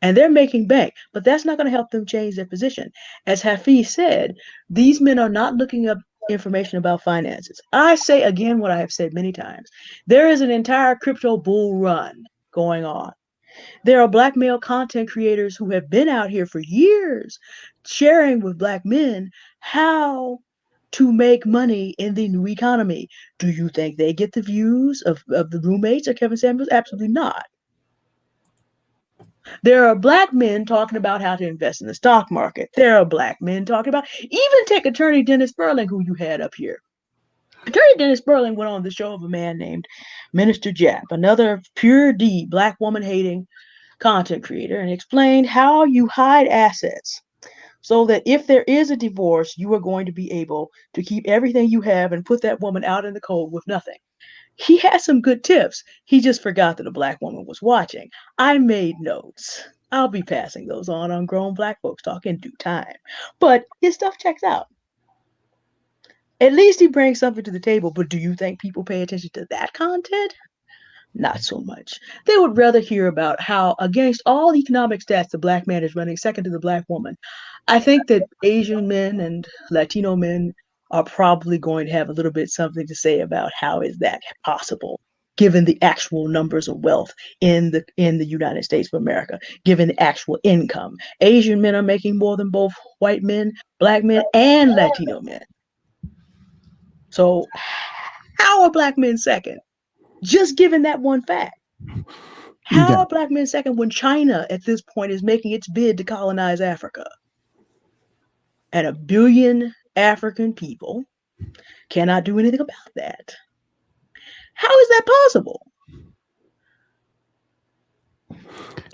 And they're making bank, but that's not going to help them change their position. As Hafiz said, these men are not looking up information about finances. I say again what I have said many times. There is an entire crypto bull run going on. There are black male content creators who have been out here for years sharing with black men how to make money in the new economy. Do you think they get the views of the roommates of Kevin Samuels? Absolutely not. There are black men talking about how to invest in the stock market. There are black men talking about, even take attorney Dennis Sperling, who you had up here. Attorney Dennis Sperling went on the show of a man named Minister Jap, another pure D, black woman hating content creator, and explained how you hide assets so that if there is a divorce, you are going to be able to keep everything you have and put that woman out in the cold with nothing. He had some good tips. He just forgot that a black woman was watching. I made notes. I'll be passing those on Grown Black Folks Talk in due time. But his stuff checks out. At least he brings something to the table. But do you think people pay attention to that content? Not so much. They would rather hear about how, against all economic stats, the black man is running second to the black woman. I think that Asian men and Latino men are probably going to have a little bit something to say about how is that possible, given the actual numbers of wealth in the United States of America, given the actual income. Asian men are making more than both white men, black men, and Latino men. So how are black men second? Just given that one fact. How are black men second when China at this point is making its bid to colonize Africa? And 1 billion African people cannot do anything about that. How is that possible?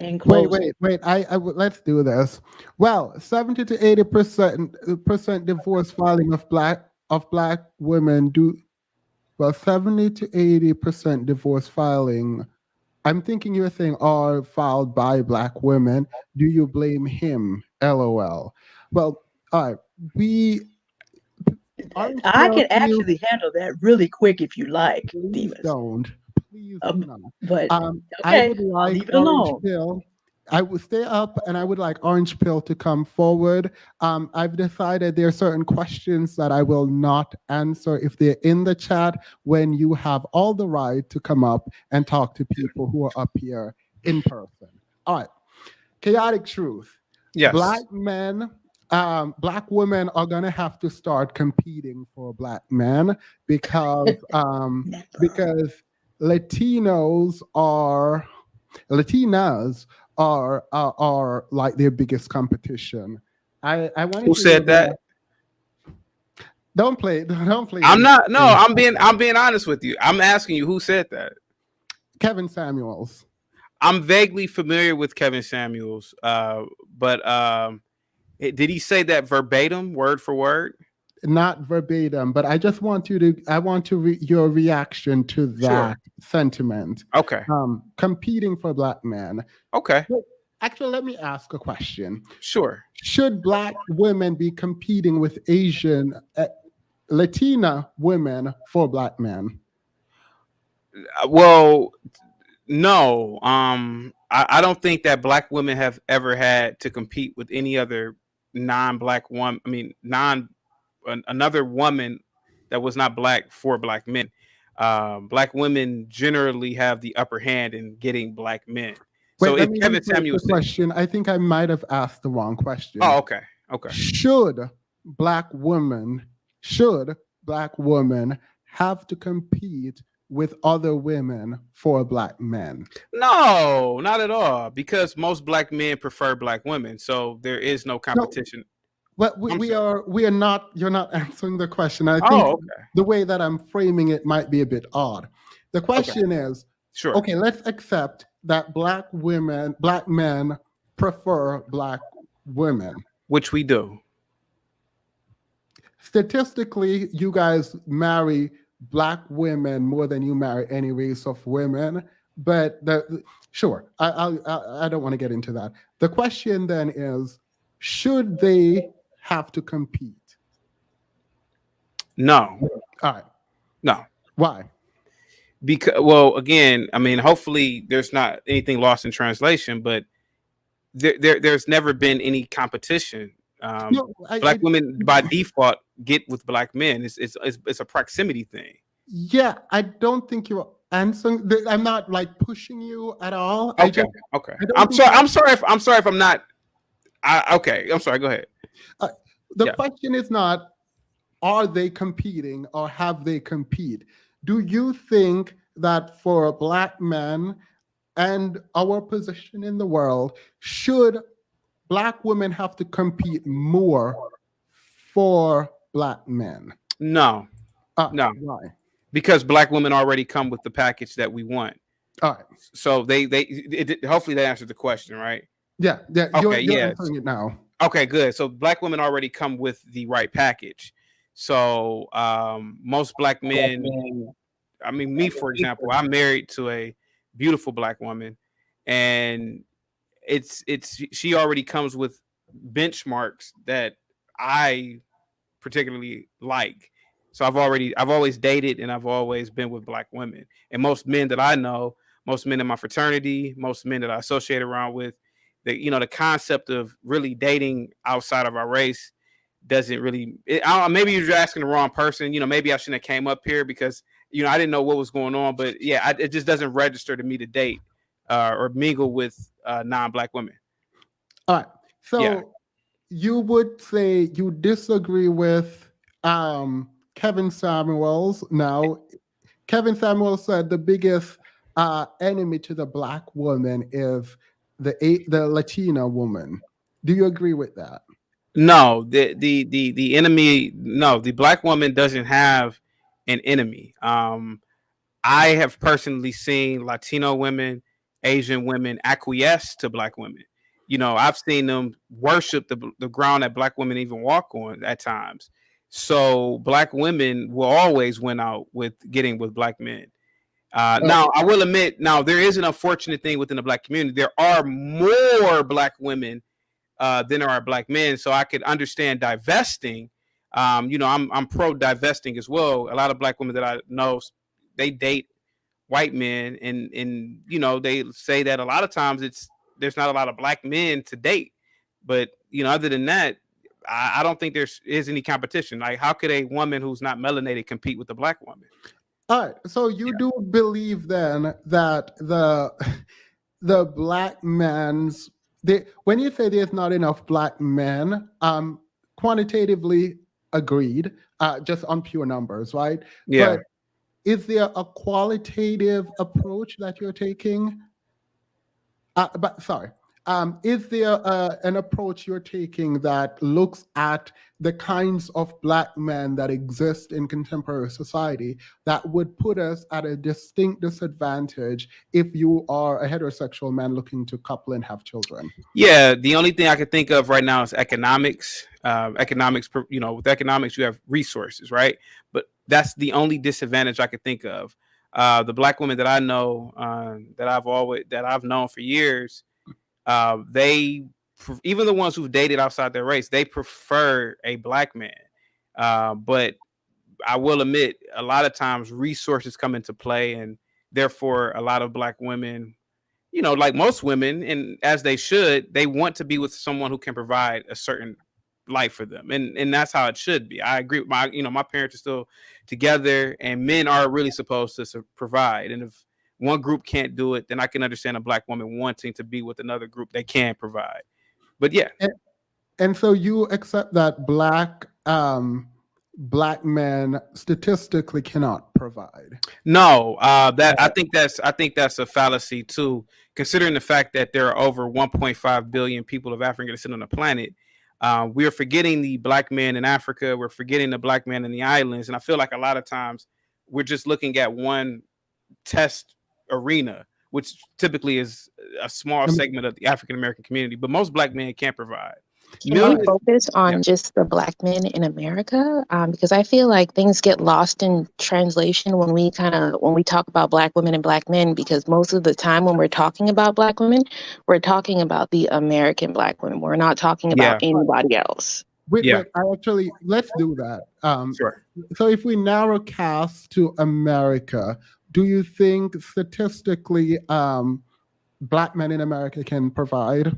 Wait. Let's do this. Well, 70 to 80% divorce filing of black women do. Well, 70 to 80% divorce filing. I'm thinking you're saying are filed by black women. Do you blame him? LOL. Well, all right. I can actually handle that really quick if you like. Please Demas. don't. Please do not. But I would like leave it alone. Pill. I would stay up, and I would like Orange Pill to come forward. I've decided there are certain questions that I will not answer if they're in the chat, when you have all the right to come up and talk to people who are up here in person. All right. Chaotic truth. Yes. Black men, black women are gonna have to start competing for black men because Latinas are like their biggest competition. I want. Who said that? Don't play. I'm not. No, I'm being honest with you. I'm asking you, who said that? Kevin Samuels. I'm vaguely familiar with Kevin Samuels, but did he say that verbatim, word for word? Not verbatim, but I just want your reaction to that sentiment. Okay. Competing for black men. Okay. Actually, let me ask a question. Sure. Should black women be competing with Asian, Latina women for black men? Well, no. I don't think that black women have ever had to compete with any other non-black woman. I mean, another woman that was not black for black men. Black women generally have the upper hand in getting black men. So if Kevin Samuels, question, I think I might have asked the wrong question. Oh, okay. Should black women have to compete with other women for black men? No, not at all. Because most black men prefer black women, so there is no competition. No. Well, we are not. You're not answering the question. I think the way that I'm framing it might be a bit odd. The question is, sure. Okay, let's accept that black men prefer black women, which we do. Statistically, you guys marry black women more than you marry any race of women. But sure, I don't want to get into that. The question then is, should they have to compete? No. All right. No. Why? Because, well, again, I mean, hopefully there's not anything lost in translation, but there's never been any competition. Black women by default get with black men. It's a proximity thing. Yeah, I don't think you're answering. I'm not like pushing you at all. Okay. I'm sorry if I'm not. Okay, I'm sorry. Go ahead. The question is not, are they competing or have they compete? Do you think that for a black man and our position in the world, should black women have to compete more for black men? No. No. Why? Because black women already come with the package that we want. All right. So hopefully they answered the question, right? Yeah. Okay. You're answering it now. Okay, good. So black women already come with the right package. So most black men, I mean, me, for example, I'm married to a beautiful black woman, and she already comes with benchmarks that I particularly like. So I've always dated and I've always been with black women, and most men that I know most men in my fraternity, most men that I associate around with. The concept of really dating outside of our race doesn't really. Maybe you're asking the wrong person. Maybe I shouldn't have came up here because I didn't know what was going on. But yeah, it just doesn't register to me to date or mingle with non-Black women. All right. So you would say you disagree with Kevin Samuels. Now, Kevin Samuels said the biggest enemy to the Black woman is the Latina woman. Do you agree with that? No, the enemy. No, the Black woman doesn't have an enemy. I have personally seen Latino women, Asian women acquiesce to Black women. I've seen them worship the ground that Black women even walk on at times. So Black women will always win out with getting with Black men. Now, I will admit, there is an unfortunate thing within the Black community. There are more Black women than there are Black men. So I could understand divesting. I'm pro divesting as well. A lot of Black women that I know, they date white men, and they say that a lot of times there's not a lot of Black men to date. But other than that, I don't think there is any competition. Like, how could a woman who's not melanated compete with a Black woman? All right. So you do believe then that the Black man's when you say there's not enough Black men, quantitatively agreed, just on pure numbers, right? Yeah. But is there a qualitative approach that you're taking? Is there an approach you're taking that looks at the kinds of Black men that exist in contemporary society that would put us at a distinct disadvantage if you are a heterosexual man looking to couple and have children? Yeah, the only thing I can think of right now is economics. With economics, you have resources, right? But that's the only disadvantage I could think of. The Black women that I know, that I've known for years, they, even the ones who've dated outside their race, they prefer a Black man. But I will admit, a lot of times resources come into play, and therefore a lot of Black women, like most women, and as they should, they want to be with someone who can provide a certain life for them, and that's how it should be. I agree with my parents are still together, and men are really supposed to provide. And if one group can't do it, then I can understand a Black woman wanting to be with another group that can provide. But yeah. And so you accept that Black men statistically cannot provide? No, I think that's a fallacy too, considering the fact that there are over 1.5 billion people of African descent on the planet. We are forgetting the Black man in Africa. We're forgetting the Black man in the islands. And I feel like a lot of times we're just looking at one test arena, which typically is a small segment of the African American community. But most Black men can't provide. Can we focus on just the Black men in America? Because I feel like things get lost in translation when we talk about Black women and Black men, because most of the time when we're talking about Black women, we're talking about the American Black women. We're not talking about anybody else. Wait, let's do that. Sure. So if we narrow cast to America, do you think statistically Black men in America can provide?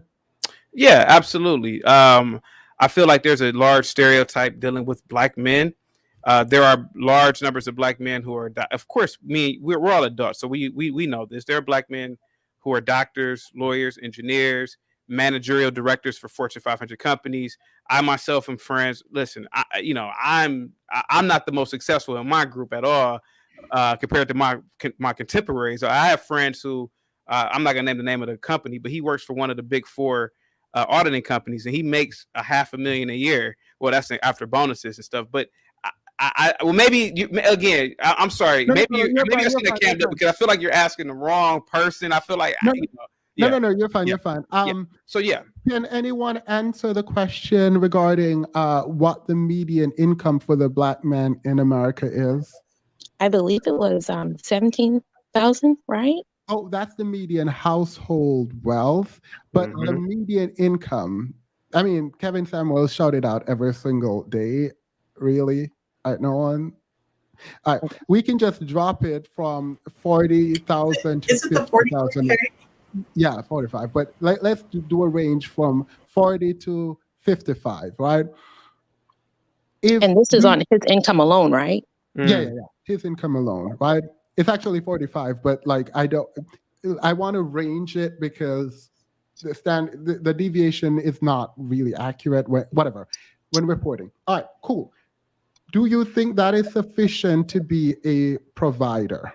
Yeah, absolutely. I feel like there's a large stereotype dealing with Black men. There are large numbers of Black men who are, of course, we're all adults, so we know this. There are Black men who are doctors, lawyers, engineers, managerial directors for Fortune 500 companies. I myself am friends. Listen, I'm not the most successful in my group at all compared to my contemporaries. I have friends who I'm not gonna name the name of the company, but he works for one of the big four auditing companies, and he makes $500,000 a year. Well, that's after bonuses and stuff. But I'm sorry. Maybe I should have cammed up because I feel like you're asking the wrong person. I feel like No, you're fine. You're fine. So yeah. Can anyone answer the question regarding what the median income for the Black man in America is? I believe it was 17,000, right? Oh, that's the median household wealth, but the median income, I mean, Kevin Samuels shouted out every single day, really? No one? All right, we can just drop it from 40,000 to 50,000. Yeah, 45. But let's do a range from 40 to 55, right? And this is on his income alone, right? Yeah. His income alone, right? It's actually 45, but like I want to range it because the deviation is not really accurate. Whatever, when reporting. All right, cool. Do you think that is sufficient to be a provider?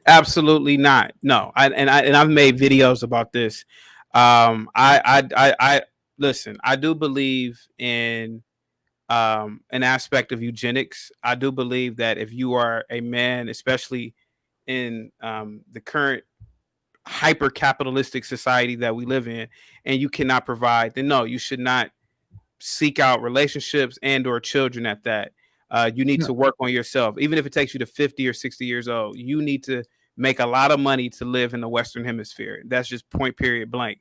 Absolutely not. No. I've made videos about this. I listen, I do believe in an aspect of eugenics. I do believe that if you are a man, especially in the current hyper capitalistic society that we live in, and you cannot provide, then no, you should not seek out relationships and or children at that. You need to work on yourself. Even if it takes you to 50 or 60 years old, you need to make a lot of money to live in the Western Hemisphere. That's just point, period, blank.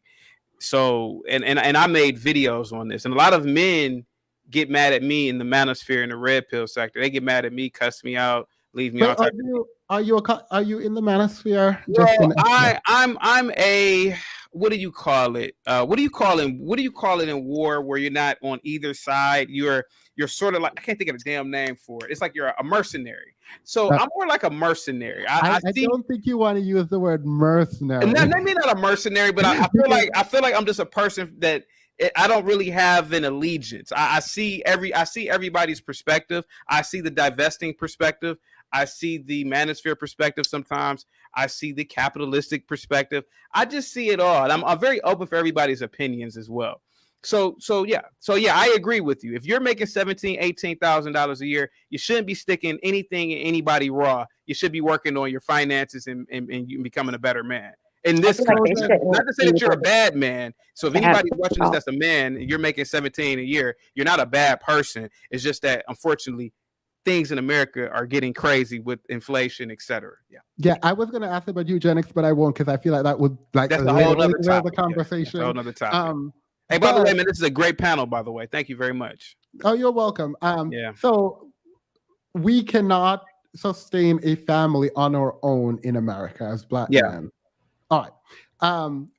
So, and I made videos on this, and a lot of men get mad at me in the manosphere in the red pill sector. They get mad at me, cuss me out, leave me on. Are you in the manosphere? Well, I'm a, what do you call it? What do you call it in war where you're not on either side? You're sort of like, I can't think of a damn name for it. It's like you're a mercenary. So I'm more like a mercenary. I don't think you want to use the word mercenary. Maybe not a mercenary, but I feel like I'm just a person that I don't really have an allegiance. I see everybody's perspective. I see the divesting perspective. I see the manosphere perspective sometimes. I see the capitalistic perspective. I just see it all. And I'm very open for everybody's opinions as well. So yeah, I agree with you. If you're making $17,000, $18,000 a year, you shouldn't be sticking anything in anybody raw. You should be working on your finances and becoming a better man. In this country, not to say that you're a bad man. So if anybody's watching this that's a man and you're making 17 a year, you're not a bad person. It's just that unfortunately things in America are getting crazy with inflation, etc. Yeah, I was going to ask about eugenics, but I won't because I feel like that would that's a whole other topic. The conversation. Yeah, a whole other topic. Hey, by the way, man, this is a great panel. By the way, thank you very much. Oh, you're welcome. So we cannot sustain a family on our own in America as Black men. All right.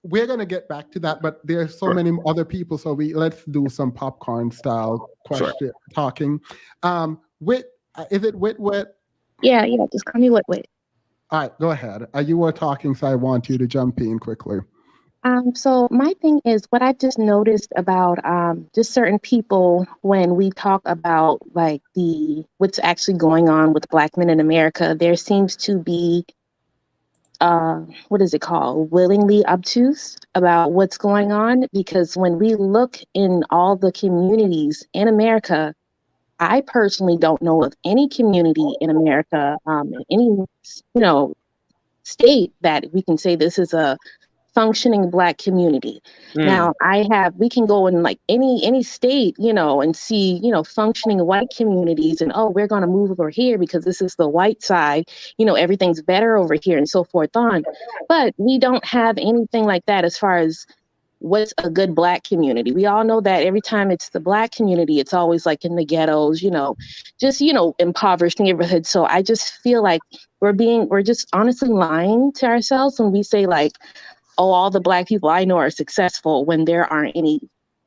We're going to get back to that, but there's so many other people, so let's do some popcorn style question talking. Is it Wit? Yeah, just call me Wit. All right, go ahead. You were talking, so I want you to jump in quickly. So my thing is what I just noticed about just certain people when we talk about like what's actually going on with Black men in America, there seems to be what is it called? Willingly obtuse about what's going on, because when we look in all the communities in America, I personally don't know of any community in America, any state that we can say this is a functioning Black community. Now we can go in like any state, and see, functioning white communities, and we're going to move over here because this is the white side, everything's better over here and so forth on. But we don't have anything like that as far as what's a good Black community. We all know that every time it's the Black community, it's always like in the ghettos, just, impoverished neighborhoods. So I just feel like we're just honestly lying to ourselves when we say like, all the Black people I know are successful when there aren't any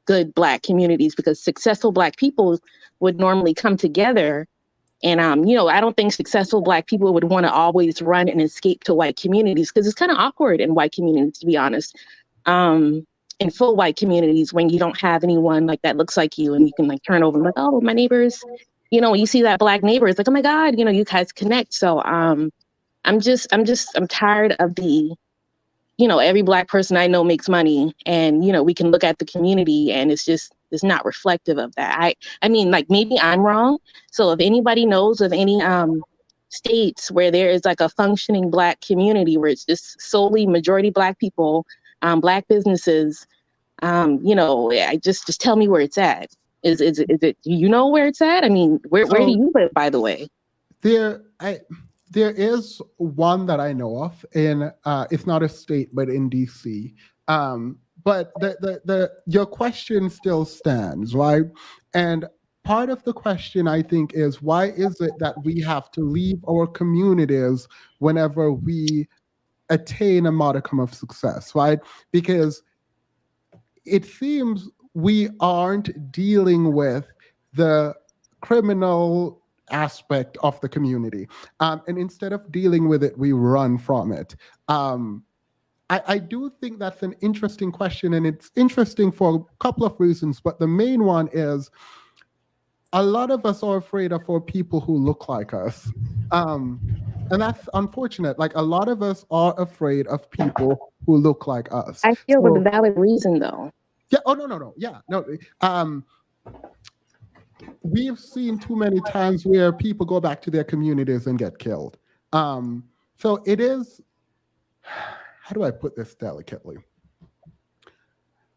good Black communities, because successful Black people would normally come together. And, I don't think successful Black people would want to always run and escape to white communities, because it's kind of awkward in white communities, to be honest. In full white communities, when you don't have anyone like that looks like you, and you can like turn over and like, oh, my neighbors, when you see that Black neighbor, it's like, oh my God, you guys connect. So I'm tired of the, every Black person I know makes money, and, we can look at the community and it's not reflective of that. I mean, like maybe I'm wrong. So if anybody knows of any states where there is like a functioning Black community where it's just solely majority Black people, Black businesses, I just tell me where it's at. Is it, where it's at? I mean, where do you live, by the way? There is one that I know of in it's not a state, but in DC. But your question still stands, right? And part of the question, I think, is why is it that we have to leave our communities whenever we attain a modicum of success, right? Because it seems we aren't dealing with the criminal aspect of the community. And instead of dealing with it, we run from it. I do think that's an interesting question, and it's interesting for a couple of reasons, but the main one is a lot of us are afraid of our people who look like us. And that's unfortunate. Like, a lot of us are afraid of people who look like us. I feel with a So, valid reason though. yeah, oh, no. Yeah, no. We've seen too many times where people go back to their communities and get killed. So it is, how do I put this delicately?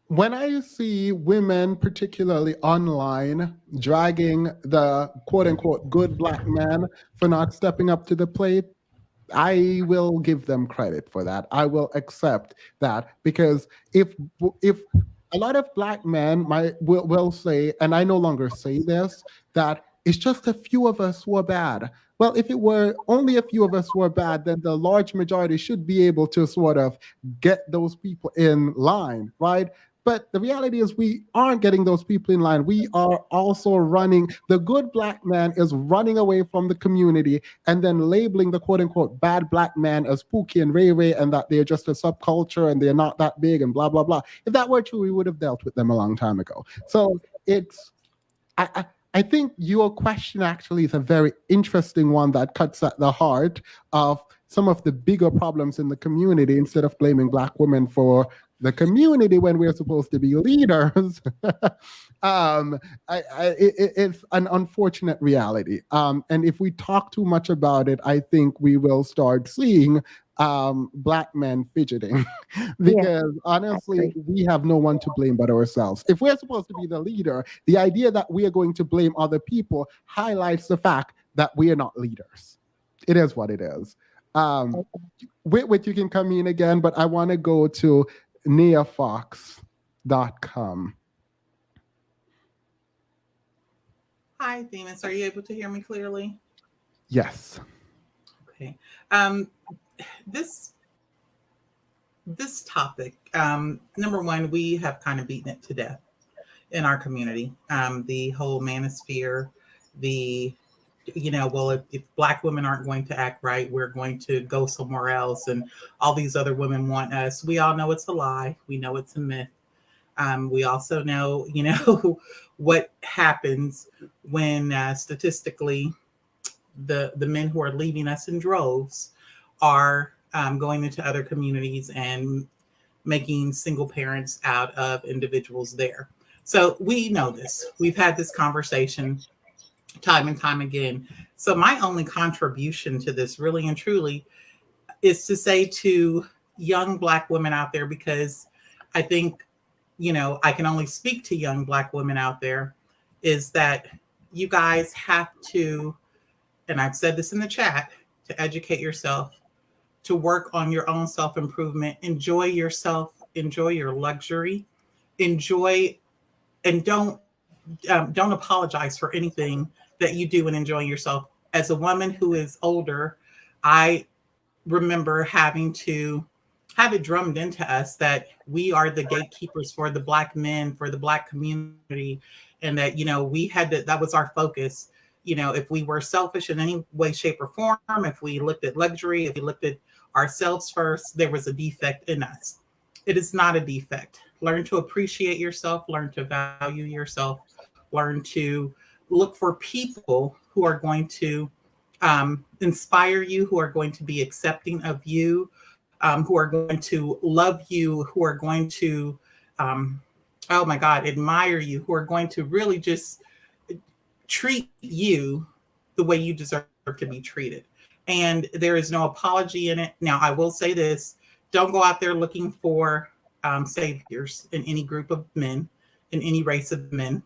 When I see women, particularly online, dragging the quote unquote good Black man for not stepping up to the plate, I will give them credit for that. I will accept that, because if a lot of Black men will say, and I no longer say this, that it's just a few of us who are bad. Well, if it were only a few of us who are bad, then the large majority should be able to sort of get those people in line, right? But the reality is we aren't getting those people in line. We are also running. The good Black man is running away from the community and then labeling the quote unquote bad Black man as Pookie and Ray Ray, and that they're just a subculture and they're not that big and blah, blah, blah. If that were true, we would have dealt with them a long time ago. So it's, I think your question actually is a very interesting one that cuts at the heart of some of the bigger problems in the community, instead of blaming Black women for the community when we're supposed to be leaders. It's an unfortunate reality. And if we talk too much about it, I think we will start seeing Black men fidgeting. Because honestly, we have no one to blame but ourselves. If we're supposed to be the leader, the idea that we are going to blame other people highlights the fact that we are not leaders. It is what it is. Whitwit, you can come in again, but I want to go to neafox.com. Hi, Themis. Are you able to hear me clearly? Yes. Okay. This topic, number one, we have kind of beaten it to death in our community. The whole manosphere, well, if Black women aren't going to act right, we're going to go somewhere else, and all these other women want us. We all know it's a lie. We know it's a myth. We also know, what happens when statistically the men who are leaving us in droves are going into other communities and making single parents out of individuals there. So we know this. We've had this conversation time and time again. So my only contribution to this, really and truly, is to say to young Black women out there, because I think, I can only speak to young Black women out there, is that you guys have to, and I've said this in the chat, to educate yourself, to work on your own self-improvement, enjoy yourself, enjoy your luxury, enjoy, and don't apologize for anything that you do in enjoying yourself. As a woman who is older, I remember having to have it drummed into us that we are the gatekeepers for the Black men, for the Black community, and that, we had to, that was our focus. If we were selfish in any way, shape, or form, if we looked at luxury, if we looked at ourselves first, there was a defect in us. It is not a defect. Learn to appreciate yourself, learn to value yourself, learn to look for people who are going to inspire you, who are going to be accepting of you, who are going to love you, who are going to, admire you, who are going to really just treat you the way you deserve to be treated. And there is no apology in it. Now, I will say this, don't go out there looking for saviors in any group of men, in any race of men.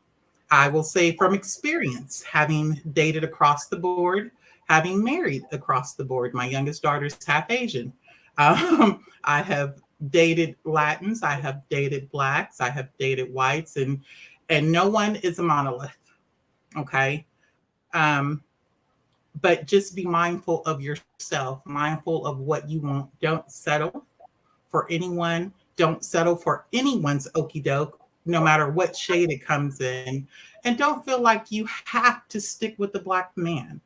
I will say from experience, having dated across the board, having married across the board, my youngest daughter is half Asian. I have dated Latins, I have dated Blacks, I have dated whites, and no one is a monolith. Okay. But just be mindful of yourself, mindful of what you want. Don't settle for anyone. Don't settle for anyone's okie doke, no matter what shade it comes in. And don't feel like you have to stick with the Black man,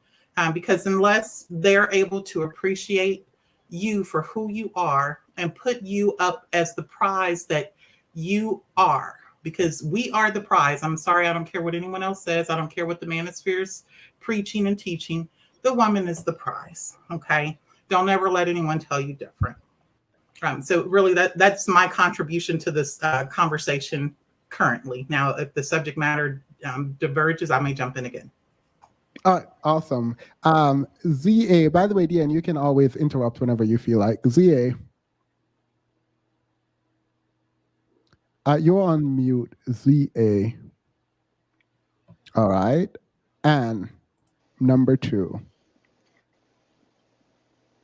because unless they're able to appreciate you for who you are and put you up as the prize that you are, because we are the prize. I'm sorry, I don't care what anyone else says. I don't care what the manosphere's preaching and teaching. The woman is the prize, okay? Don't ever let anyone tell you different. So really that's my contribution to this conversation currently. Now, if the subject matter diverges, I may jump in again. Awesome. ZA, by the way, Deanne, you can always interrupt whenever you feel like. ZA. You're on mute, ZA. All right. And number 2.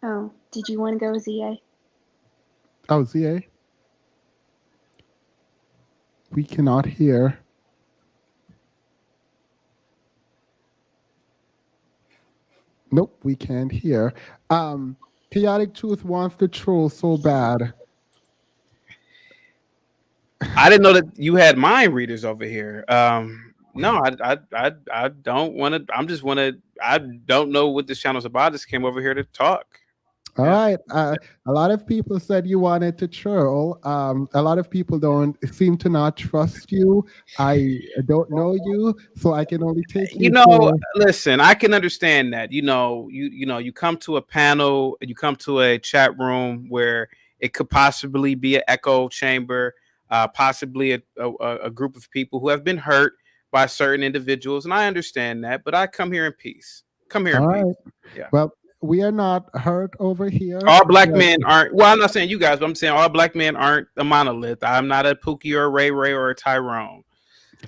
Oh, did you want to go, ZA? Oh, ZA? We cannot hear. Nope, we can't hear. Chaotic Truth wants to troll so bad. I didn't know that you had mind readers over here. No, I don't want to. I don't know what this channel's about. I just came over here to talk. All right. A lot of people said you wanted to troll. A lot of people don't seem to not trust you. I don't know you, so I can only take you. Listen, I can understand that. You come to a panel, you come to a chat room where it could possibly be an echo chamber, possibly a group of people who have been hurt by certain individuals, and I understand that. But I come here in peace. Come here in peace. Yeah. Well, we are not hurt over here. All Black men aren't. Well, I'm not saying you guys, but I'm saying all Black men aren't a monolith. I'm not a Pookie or a Ray or a Tyrone,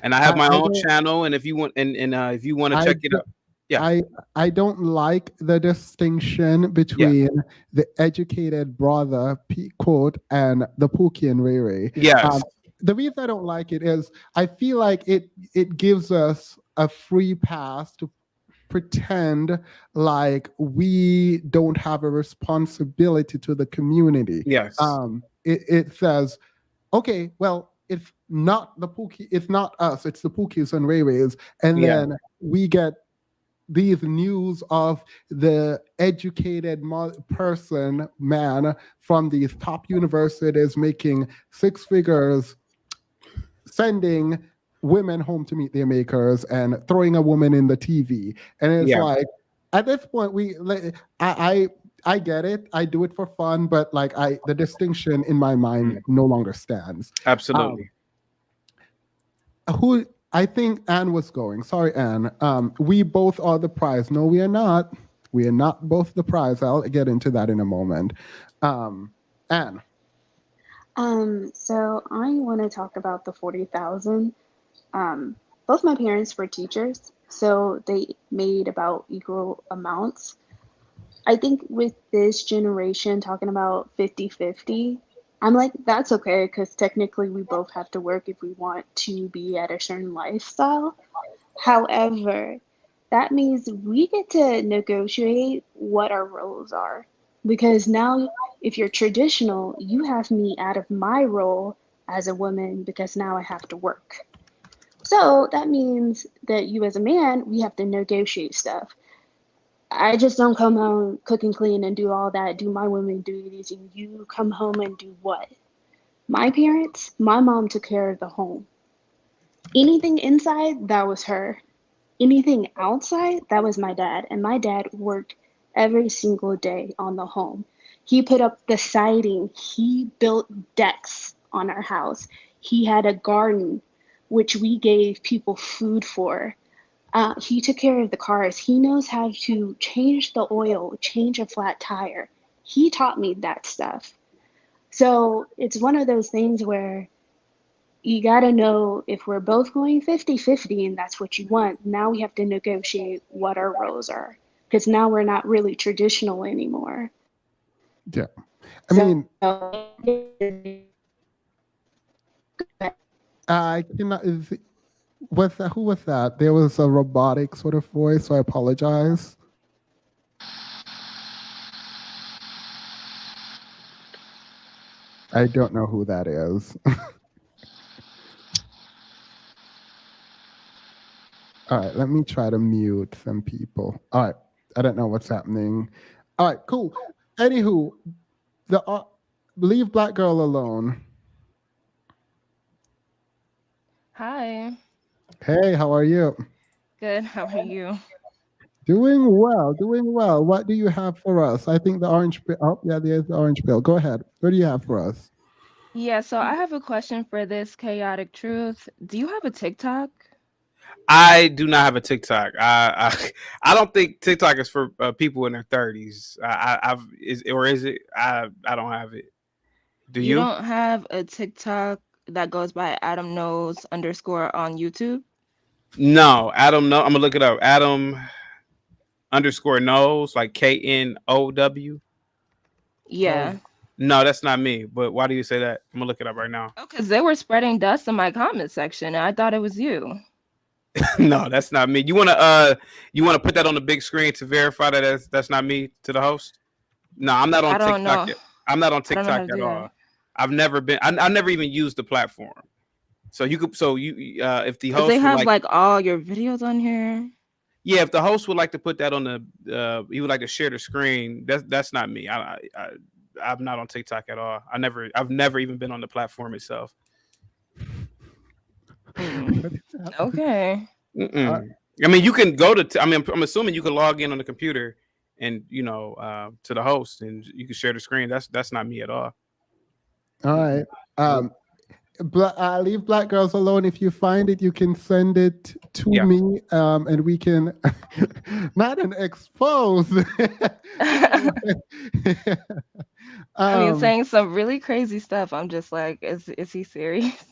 and I have my own channel. And if you want, if you want to check it out, yeah. I don't like the distinction between the educated brother quote and the Pookie and Ray Ray. Yes. The reason I don't like it is I feel like it gives us a free pass to pretend like we don't have a responsibility to the community. Yes. It says, okay, well, it's not the Pookie, it's not us, it's the Pookies and Ray Rays. And then we get these news of the educated man from these top universities making 6 figures, sending women home to meet their makers and throwing a woman in the TV. And it's like, at this point, I get it. I do it for fun, but like the distinction in my mind no longer stands. Absolutely. Who I think Anne was going. Sorry, Anne. We both are the prize. No, we are not. We are not both the prize. I'll get into that in a moment. Anne. So I want to talk about the 40,000. Both my parents were teachers, so they made about equal amounts. I think with this generation talking about 50-50, I'm like, that's okay, because technically we both have to work if we want to be at a certain lifestyle. However, that means we get to negotiate what our roles are. Because now, if you're traditional, you have me out of my role as a woman because now I have to work. So that means that you as a man, we have to negotiate stuff. I just don't come home, cook and clean and do all that, do my women duties, and you come home and do what? My parents, my mom took care of the home. Anything inside, that was her. Anything outside, that was my dad. And my dad worked every single day on the home. He put up the siding. He built decks on our house. He had a garden, which we gave people food for. He took care of the cars. He knows how to change the oil, change a flat tire. He taught me that stuff. So it's one of those things where you got to know if we're both going 50-50 and that's what you want. Now we have to negotiate what our roles are, because now we're not really traditional anymore. Yeah. I mean, I cannot. Was that, who was that? There was a robotic sort of voice, so I apologize. I don't know who that is. All right, let me try to mute some people. All right, I don't know what's happening. All right, cool. Anywho, leave Black girl alone. Hi. Hey, how are you? Good. How are you? Doing well, doing well. What do you have for us? I think the orange pill. Oh, yeah, there's the orange pill. Go ahead. What do you have for us? Yeah, so I have a question for this chaotic truth. Do you have a TikTok? I do not have a TikTok. I don't think TikTok is for people in their 30s. Is it? I don't have it. Do You you? don't have a TikTok that goes by Adam Knows _ on YouTube? No, Adam. No, I'm gonna look it up. Adam _ knows, like KNOW. Yeah. No, that's not me. But why do you say that? I'm gonna look it up right now. Oh, because they were spreading dust in my comment section, and I thought it was you. No, that's not me. You wanna put that on the big screen to verify that that's not me to the host? No, I'm not on I don't TikTok. know. I'm not on I don't know how TikTok to at do all. that. I've never been. I never even used the platform. So you could. So you, if the Because host they would have like all your videos on here. yeah, if the host would like to put that on the, he would like to share the screen. That's not me. I'm not on TikTok at all. I've never even been on the platform itself. Okay. I mean, you can go to. I'm assuming you can log in on the computer, and to the host, and you can share the screen. That's not me at all. All right. Leave Black girls alone. If you find it, you can send it to me, and we can not an expose. Saying some really crazy stuff. I'm just like, is he serious?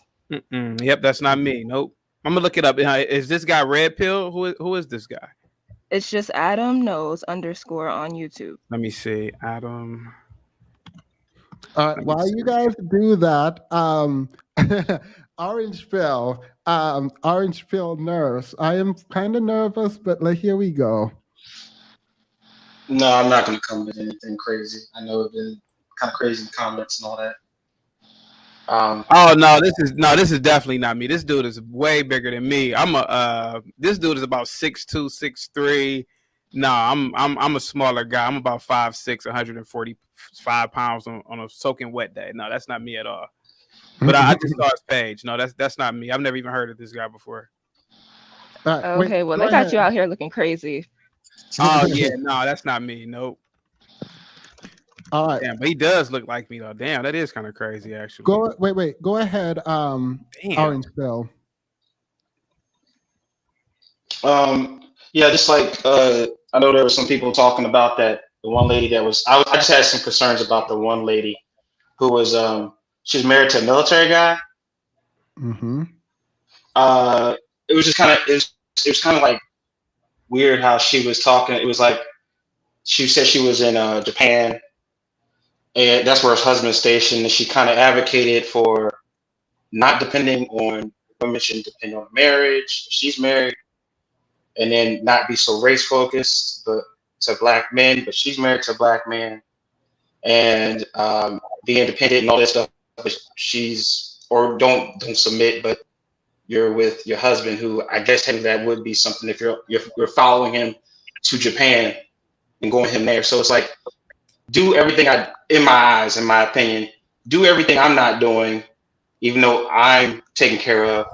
Yep, that's not me. Nope. I'm gonna look it up. Is this guy Red Pill? Who is this guy? It's just Adam Knows _ on YouTube. Let me see. Adam. While you guys do that, orange pill nurse. I am kind of nervous, but here we go. No, I'm not going to come with anything crazy. I know it's been kind of crazy comments and all that. Oh no, this is definitely not me. This dude is way bigger than me. This dude is about 6'2", 6'3". No, I'm a smaller guy. I'm about 5'6", 145 pounds on a soaking wet day. No, that's not me at all. But I just saw his page. No, that's not me. I've never even heard of this guy before. Okay, well they got you out here looking crazy. Oh yeah, no, that's not me. Nope. All right. Damn, but he does look like me though. Damn, that is kind of crazy actually. Wait. Go ahead. Orange pill. Yeah, just like I know there were some people talking about that. The one lady that was, I just had some concerns about the one lady who was she's married to a military guy. Mm-hmm. It was just kind of it was kind of like weird how she was talking. It was like she said she was in Japan, and that's where her husband's stationed. And she kind of advocated for not depending on women shouldn't depend on marriage. She's married, and then not be so race focused, but to black men. But she's married to a black man, and be independent and all that stuff. But don't submit, but you're with your husband, who I guess that would be something if you're following him to Japan and going him there. So it's like, do everything in my eyes, in my opinion, do everything I'm not doing, even though I'm taken care of,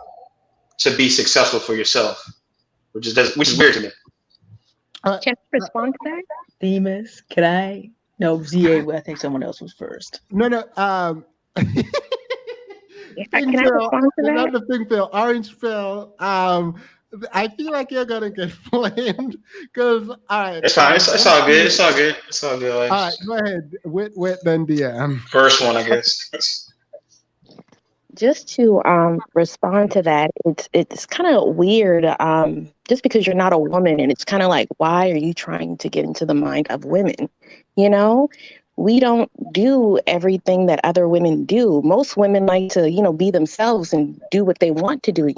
to be successful for yourself, which is weird to me. Can I respond to that? Themis, can I? No, ZA, I think someone else was first. No. Can I respond to that? Not the pink pill, orange pill. I feel like you're gonna get blamed because all right. It's fine. It's all good. It's all good. It's all good. All right, go ahead. With then DM. First one, I guess. Just to respond to that, it's kind of weird. Just because you're not a woman, and it's kind of like, why are you trying to get into the mind of women? we don't do everything that other women do. Most women like to, be themselves and do what they want to do,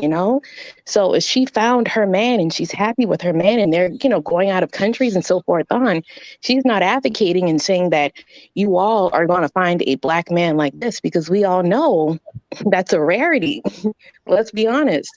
So if she found her man and she's happy with her man and they're, going out of countries and so forth on, she's not advocating and saying that you all are going to find a Black man like this, because we all know that's a rarity. Let's be honest.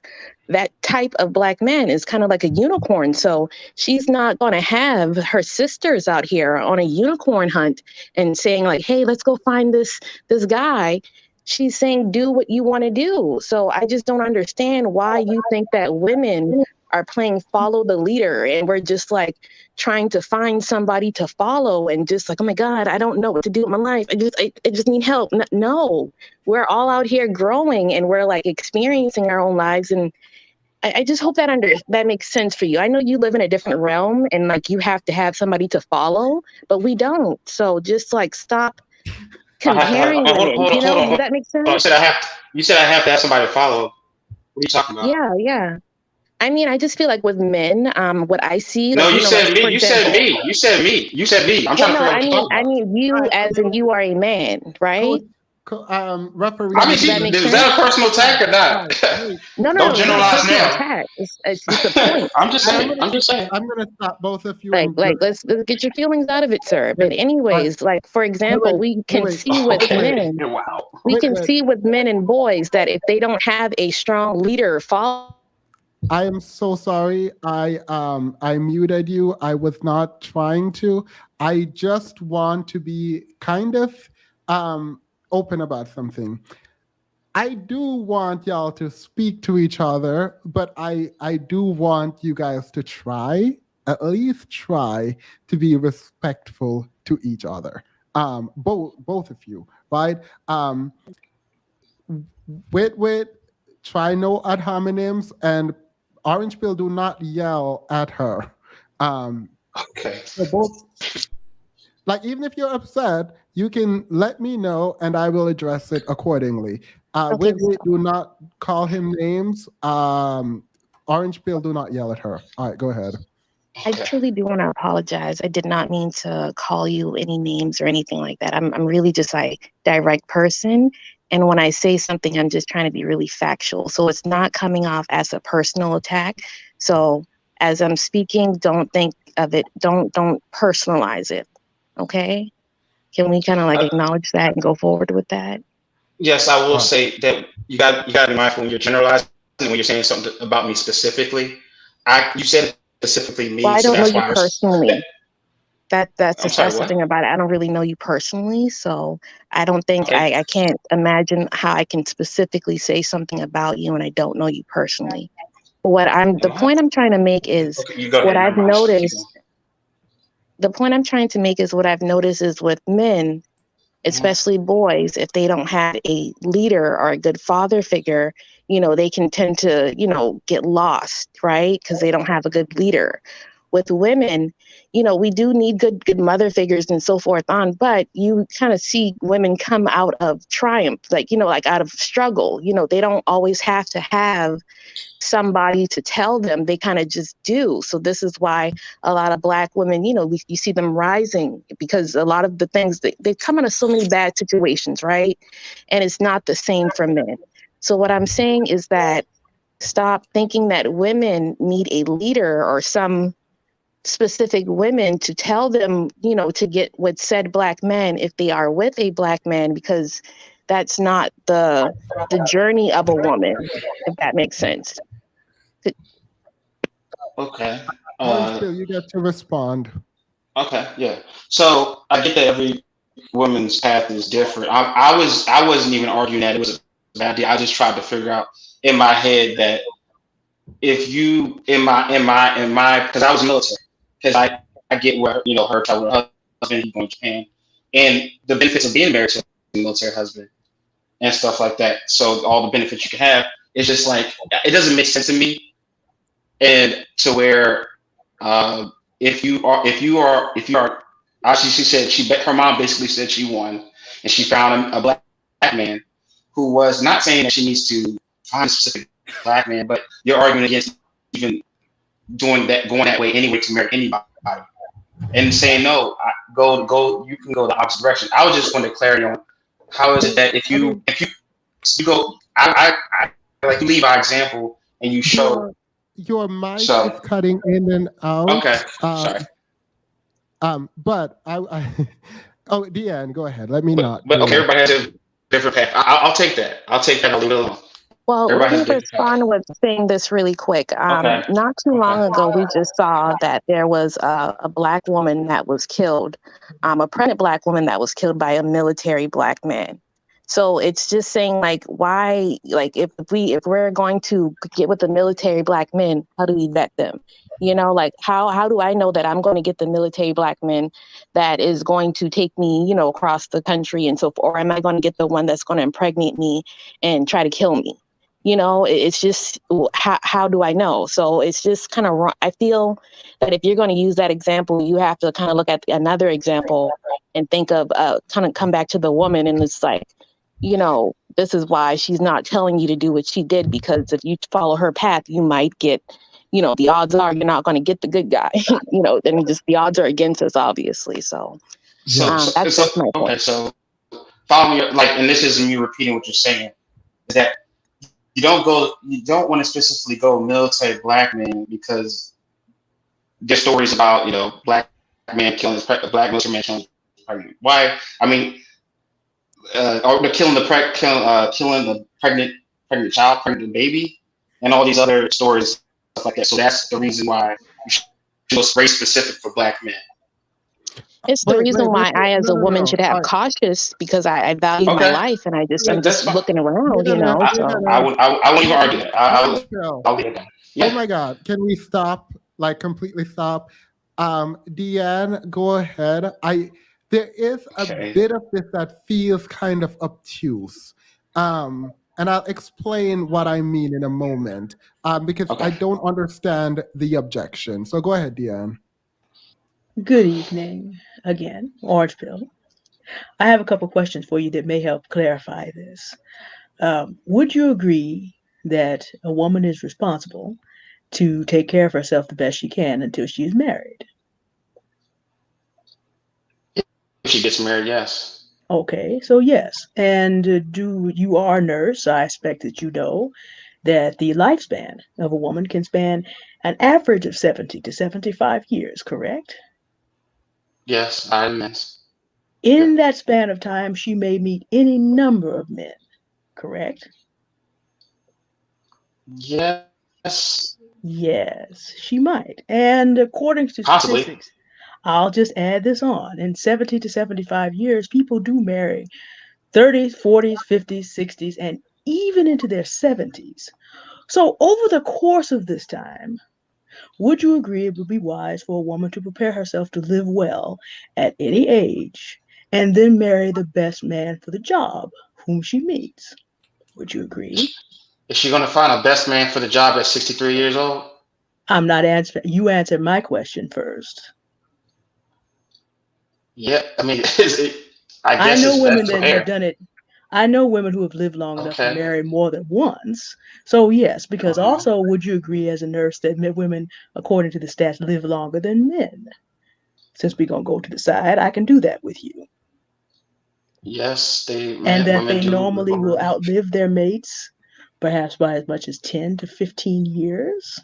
That type of Black man is kind of like a unicorn. So she's not going to have her sisters out here on a unicorn hunt and saying like, hey, let's go find this guy. She's saying, do what you want to do. So I just don't understand why you think that women are playing follow the leader and we're just like trying to find somebody to follow and just like, oh my God, I don't know what to do with my life. I just need help. No, we're all out here growing and we're like experiencing our own lives. And I just hope that makes sense for you. I know you live in a different realm and like you have to have somebody to follow, but we don't. So just like stop comparing women. Does that make sense? You said I have to have somebody to follow. What are you talking about? Yeah. I mean, I just feel like with men, what I see. No, like, you said me. You said me. You said me. You said me. I'm trying to figure out what you're talking about. I mean, you as in you are a man, right? Referee. I mean, is that a personal attack or not? No, don't generalize now. Attack. It's just a point. I'm just saying. I'm gonna stop both of you. Like let's get your feelings out of it, sir. But anyways, like for example, we can see with men. Wow. We can see with men and boys that if they don't have a strong leader follow. I am so sorry. I muted you. I was not trying to. I just want to be kind of open about something. I do want y'all to speak to each other, but I do want you guys to at least try to be respectful to each other. Both of you, right? Wit, try no ad hominems, and Orange Pill, do not yell at her. Okay. So both, like, even if you're upset, you can let me know and I will address it accordingly. Wit, do not call him names. Orange Pill, do not yell at her. All right, go ahead. I truly do want to apologize. I did not mean to call you any names or anything like that. I'm really just like direct person. And when I say something, I'm just trying to be really factual. So it's not coming off as a personal attack. So as I'm speaking, don't think of it. Don't personalize it. Okay? Can we kind of like acknowledge that and go forward with that? Yes, I will say that you got to be mindful when you're generalizing, when you're saying something about me specifically. You said specifically me. Well, I don't so know you personally. That's the thing about it. I don't really know you personally, so I don't think I can't imagine how I can specifically say something about you and I don't know you personally. The point I'm trying to make is what I've noticed. The point I'm trying to make is what I've noticed is with men, especially boys, if they don't have a leader or a good father figure, they can tend to, get lost, right? Because they don't have a good leader. With women, we do need good mother figures and so forth on, but you kind of see women come out of triumph, like out of struggle. They don't always have to have somebody to tell them, they kind of just do. So this is why a lot of Black women, you see them rising, because a lot of the things they come out of so many bad situations, right? And it's not the same for men. So what I'm saying is that stop thinking that women need a leader or some specific women to tell them, to get with said Black men if they are with a Black man, because that's not the journey of a woman, if that makes sense. Okay. You get to respond. Okay, yeah. So I get that every woman's path is different. I wasn't even arguing that it was a bad idea. I just tried to figure out in my head that if you in my because I was military, because I get where her telling her husband he's going to Japan and the benefits of being married to a military husband and stuff like that. So all the benefits you can have, it's just like it doesn't make sense to me. And to where if you are actually she said her mom basically said she won and she found a Black man who was not saying that she needs to find a specific Black man, but you're arguing against even going that way anyway to marry anybody. and saying no, go, you can go the opposite direction. I was just wanting clarity on how is it that if you go, I like leave our example and you show your mic is cutting in and out. Okay, sorry. But I oh, Deanne, go ahead. Let me not. But okay, everybody has a different path. I'll take that. I'll take that. I'll leave it alone. Well, let me respond with saying this really quick. Not too long ago, we just saw that there was a Black woman that was killed, a pregnant Black woman that was killed by a military Black man. So it's just saying, like, why, like, if we're going to get with the military Black men, how do we vet them? You know, like, how do I know that I'm going to get the military Black man that is going to take me, you know, across the country and so forth? Or am I going to get the one that's going to impregnate me and try to kill me? You know, it's just, how do I know? So it's just kind of wrong. I feel that if you're going to use that example, you have to kind of look at another example and think of, kind of come back to the woman. And it's like, you know, this is why she's not telling you to do what she did, because if you follow her path, you might get, you know, the odds are you're not going to get the good guy, you know, then just the odds are against us, obviously. So that's my point. Okay, so follow me, like, and this isn't me repeating what you're saying, is that you don't want to specifically go military Black men because there's stories about, you know, Black men killing Black military man killing pregnant. Why? I mean, or killing the pregnant child, pregnant baby, and all these other stories, stuff like that. So that's the reason why you should go race specific for Black men. It's the reason why I, as a woman, should have cautious, because I value my life, and I'm just looking around, you know. I won't even argue that. I'll leave it down. Yeah. Oh my God! Can we stop? Like, completely stop? Deanne, go ahead. There is a bit of this that feels kind of obtuse. And I'll explain what I mean in a moment, because I don't understand the objection. So go ahead, Deanne. Good evening again, Orange Pill. I have a couple questions for you that may help clarify this. Would you agree that a woman is responsible to take care of herself the best she can until she is married? If she gets married, yes. Okay, so yes. And you are a nurse, I expect that you know that the lifespan of a woman can span an average of 70 to 75 years, correct? Yes, I am. In that span of time, she may meet any number of men, correct? Yes. Yes, she might. And according to statistics, I'll just add this on. In 70 to 75 years, people do marry 30s, 40s, 50s, 60s, and even into their 70s. So over the course of this time, would you agree it would be wise for a woman to prepare herself to live well at any age and then marry the best man for the job whom she meets? Would you agree? Is she going to find a best man for the job at 63 years old? I'm not answering. You answered my question first. Yeah, I mean, I know women that have done it. I know women who have lived long enough to marry more than once. So yes, because also, would you agree as a nurse that women, according to the stats, live longer than men? Since we're going to go to the side, I can do that with you. Yes, and that they normally will outlive their mates, perhaps by as much as 10 to 15 years.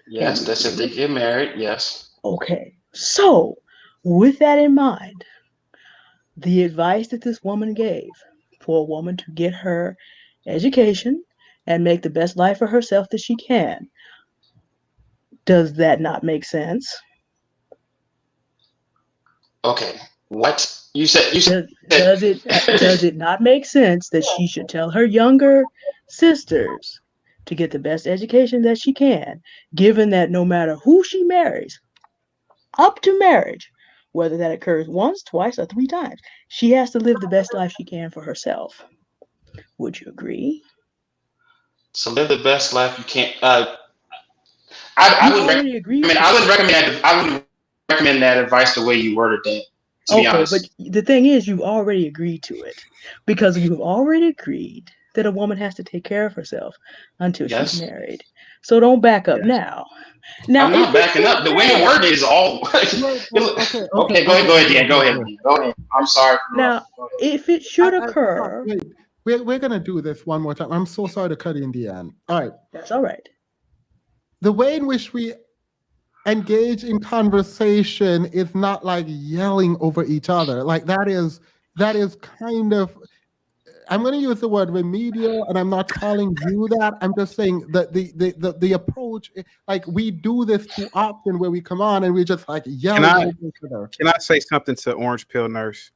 Yes, that's if they get married, yes. Okay, so with that in mind, the advice that this woman gave for a woman to get her education and make the best life for herself that she can, does that not make sense? Okay, what? You said does it not make sense that she should tell her younger sisters to get the best education that she can, given that no matter who she marries, up to marriage, whether that occurs once, twice, or 3 times, she has to live the best life she can for herself? Would you agree? So live the best life you can. I wouldn't recommend that advice the way you worded that. To be honest. But the thing is, you've already agreed to it, because you've already agreed that a woman has to take care of herself until she's married. So don't back up now. Now, I'm not backing up. The way you word it is all. Okay, go ahead, Dan. Go ahead. I'm sorry. Now, if it should occur, wait, we're gonna do this one more time. I'm so sorry to cut in, Deanne. All right, that's all right. The way in which we engage in conversation is not like yelling over each other. Like that is kind of, I'm going to use the word remedial, and I'm not calling you that. I'm just saying that the approach, like we do this too often, where we come on and we just like yell over each other. Can I say something to Orange Pill Nurse?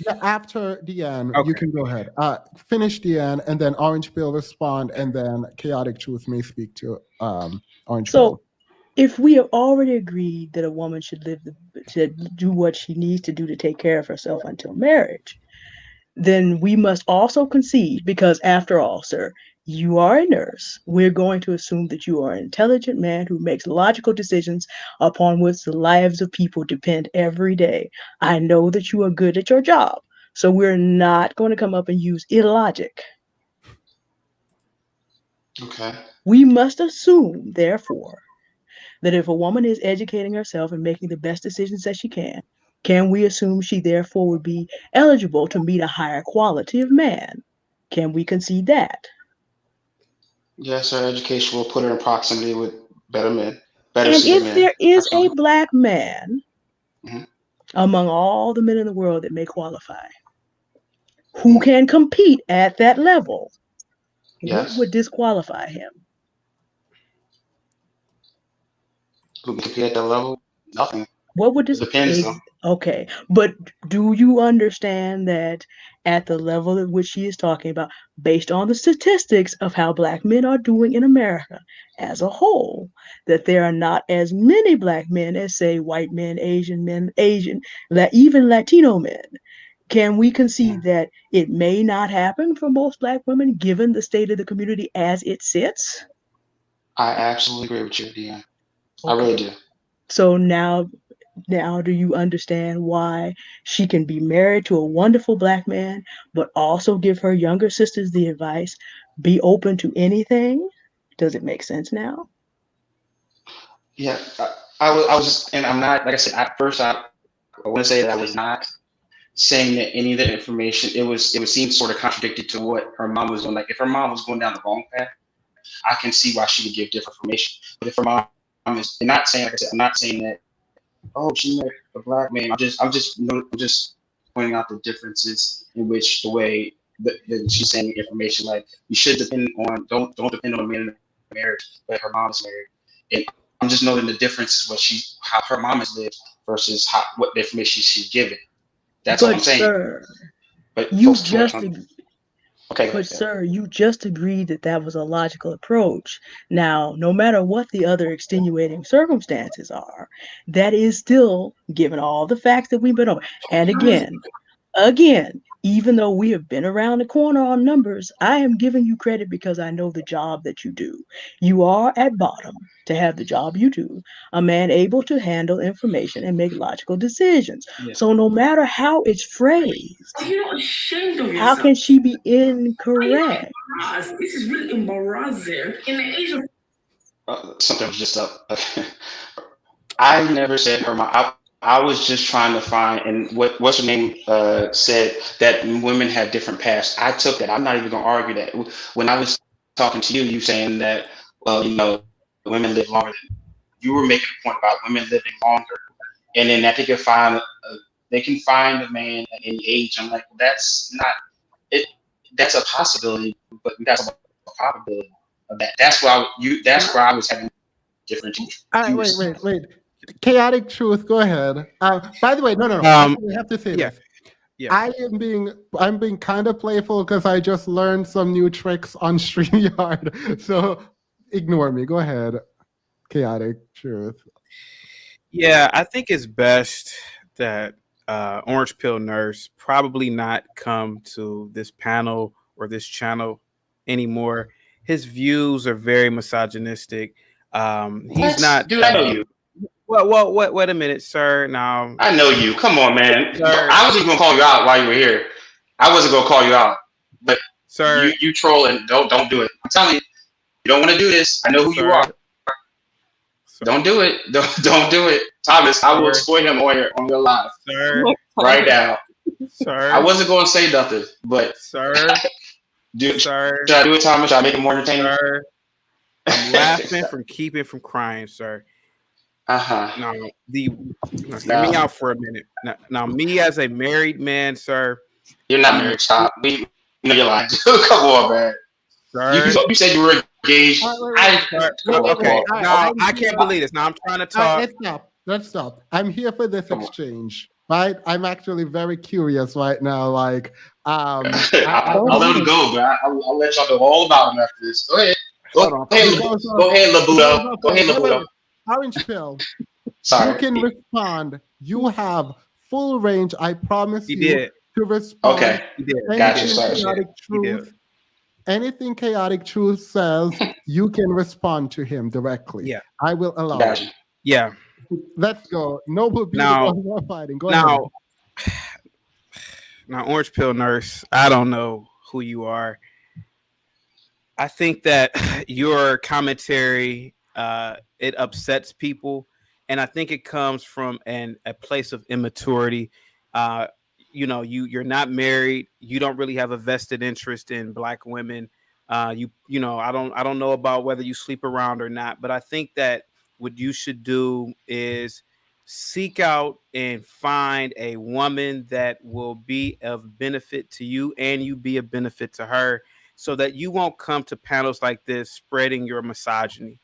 Yeah, after Deanne, you can go ahead. Finish Deanne, and then Orange Pill respond, and then Chaotic Truth may speak to Orange Pill. So, if we have already agreed that a woman should do what she needs to do to take care of herself until marriage, then we must also concede, because after all, sir, you are a nurse. We're going to assume that you are an intelligent man who makes logical decisions upon which the lives of people depend every day. I know that you are good at your job, so we're not going to come up and use illogic. Okay. We must assume, therefore, that if a woman is educating herself and making the best decisions that she can we assume she therefore would be eligible to meet a higher quality of man? Can we concede that? Yes, her education will put her in proximity with better men, better And suited if men. there is Absolutely. a black man among all the men in the world that may qualify, who can compete at that level, what would disqualify him? Who can compete at that level? Nothing. What would this depends though. Okay, but do you understand that at the level at which she is talking about, based on the statistics of how black men are doing in America as a whole, that there are not as many black men as, say, white men, even Latino men? Can we concede that it may not happen for most black women given the state of the community as it sits? I absolutely agree with you, Deanne. I really do. So now do you understand why she can be married to a wonderful black man, but also give her younger sisters the advice, be open to anything? Does it make sense now? Yeah, I was just, and I'm not, like I said, at first I want to say that I was not saying that any of the information, it would seem sort of contradicted to what her mom was doing. Like if her mom was going down the wrong path, I can see why she would give different information. But if her mom is not saying, like I said, I'm not saying that, oh, she married a black man. I'm just pointing out the differences in which the way that she's saying information. Like you should depend on, don't depend on a man in a marriage, but her mom is married. And I'm just noting the differences how her mom has lived versus what the information she's given. That's what I'm saying. Sir, but you just okay. But sir, you just agreed that was a logical approach. Now, no matter what the other extenuating circumstances are, that is still, given all the facts that we've been over. And again, even though we have been around the corner on numbers, I am giving you credit because I know the job that you do. You are at bottom to have the job you do, a man able to handle information and make logical decisions. Yes. So no matter how it's phrased, Are you not ashamed of how yourself? can she be incorrect? This is really embarrassing. In the age of something was just up. I never said her mom. I was just trying to find, and what's her name said that women have different pasts. I took that. I'm not even going to argue that. When I was talking to you, you saying that, well, women live longer. You were making a point about women living longer, and then that they can find a man at any age. I'm like, well, that's not it. That's a possibility, but that's a probability of that. That's why I was having different. All right, wait. Chaotic Truth, go ahead. By the way, no. We have to say this. Yeah. I'm being kind of playful because I just learned some new tricks on StreamYard. So ignore me. Go ahead. Chaotic Truth. Yeah, I think it's best that Orange Pill Nurse probably not come to this panel or this channel anymore. His views are very misogynistic. He's not. Dude, I know you. Well, wait a minute, sir. Now I know you. Come on, man. Sir. I wasn't going to call you out while you were here. I wasn't going to call you out, but sir, you trolling. Don't do it. I'm telling you, you don't want to do this. I know who you are. Don't do it. Don't do it, Thomas. I will exploit him on your live, sir. Right now, sir. I wasn't going to say nothing, but sir, dude, sir, should I do it, Thomas? Should I make it more entertaining? Sir, I'm laughing from keeping from crying, sir. Now, hear me out for a minute. Now, me as a married man, sir. You're not married. Stop. We know you're lying. Come on, man. Sir. You said you were engaged. Okay. Now I can't believe this. Now I'm trying to talk. Let's stop. I'm here for this exchange, right? I'm actually very curious right now. Like, I'll let him go, but I'll let y'all know all about him after this. Go ahead. Go ahead, Labudo. Go ahead, Labudo. Orange Pill. Sorry. You can respond. You have full range. I promise you did. to respond. Okay. You did. Gotcha. Sorry. Anything Chaotic Truth says, you can respond to him directly. Yeah. I will allow Gotcha. it. Yeah. Let's go. Noble Now, people are fighting. Go ahead. Now, Orange Pill Nurse, I don't know who you are. I think that your commentary, it upsets people. And I think it comes from a place of immaturity. You're not married. You don't really have a vested interest in Black women. I don't know about whether you sleep around or not, but I think that what you should do is seek out and find a woman that will be of benefit to you and you be a benefit to her, so that you won't come to panels like this spreading your misogyny.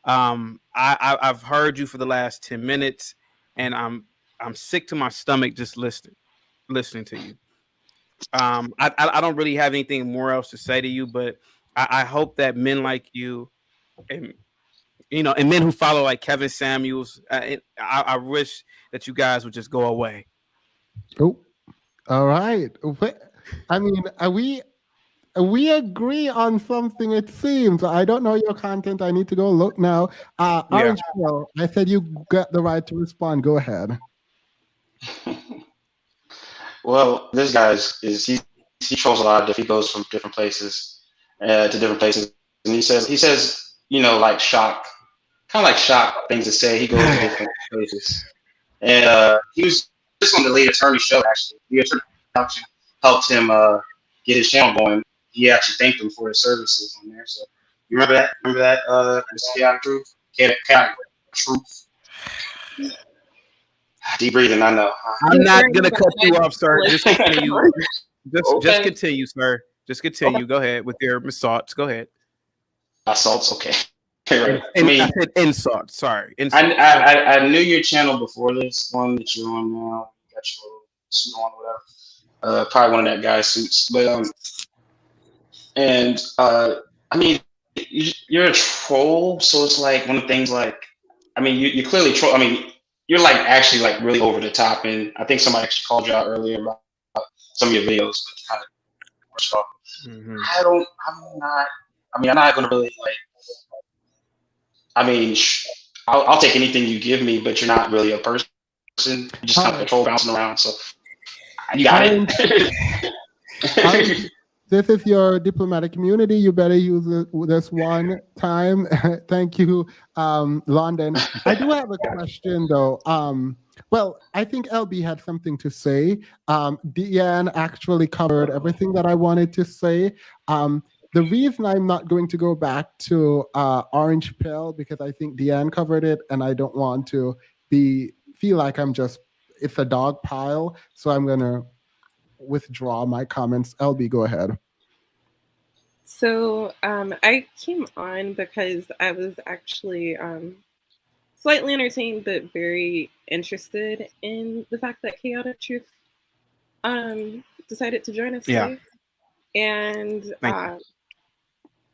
I've heard you for the last 10 minutes, and I'm sick to my stomach just listening to you. I don't really have anything more else to say to you, but I hope that men like you and men who follow like Kevin Samuels, I wish that you guys would just go away. Oh, all right. I mean, we agree on something, it seems. I don't know your content. I need to go look now. Orange Pill, I said you got the right to respond. Go ahead. Well, this guy he trolls a lot of different. He goes from different places to different places, and he says like shock things to say. He goes to different places, and he was just on the lead attorney show. Actually, the attorney helped him get his channel going. He actually thanked him for his services on there. So you remember that? Mr. Chaotic Truth? Chaotic Truth. Deep breathing, I know. I'm not gonna cut you off, sir. Just continue. Just continue, sir. Just continue. Okay. Go ahead with your assaults. Go ahead. Assaults, okay. Right. I said insult. Sorry. I knew your channel before this one that you're on now. You got your little suit on, whatever. Probably one of that guy's suits, but I mean, you're a troll, so it's like one of the things. Like, I mean, you clearly troll. I mean, you're like actually like really over the top, and I think somebody actually called you out earlier about some of your videos. Kind of, I'm not gonna really like. I mean, I'll take anything you give me, but you're not really a person. You just kind of a troll bouncing around. So you got it. This is your diplomatic immunity. You better use this one time. Thank you, London. I do have a question, though. Well, I think LB had something to say. Deanne actually covered everything that I wanted to say. The reason I'm not going to go back to Orange Pill, because I think Deanne covered it, and I don't want to feel like it's a dog pile. So I'm going to withdraw my comments. LB, go ahead. So I came on because I was actually slightly entertained but very interested in the fact that Chaotic Truth decided to join us today. And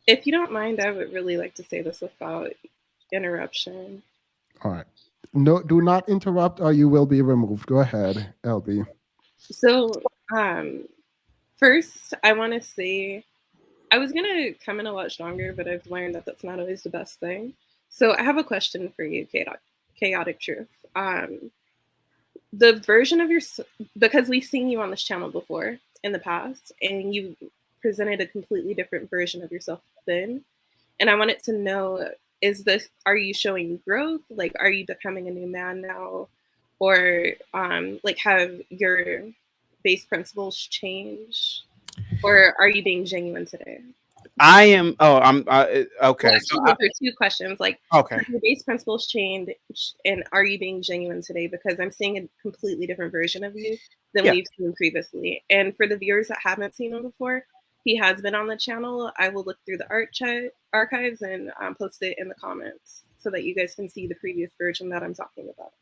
if you don't mind, I would really like to say this without interruption. All right. No, do not interrupt or you will be removed. Go ahead, LB. So first, I want to say I was going to come in a lot stronger, but I've learned that that's not always the best thing. So I have a question for you, Chaotic Truth. The version of because we've seen you on this channel before in the past, and you presented a completely different version of yourself then. And I wanted to know are you showing growth? Like, are you becoming a new man now? Or like, have your base principles changed? Or are you being genuine today? I am. Oh, I'm okay. Well, actually, those are two questions. Like, okay. have your base principles changed, and are you being genuine today? Because I'm seeing a completely different version of you than we've seen previously. And for the viewers that haven't seen him before, he has been on the channel. I will look through the archives and post it in the comments so that you guys can see the previous version that I'm talking about.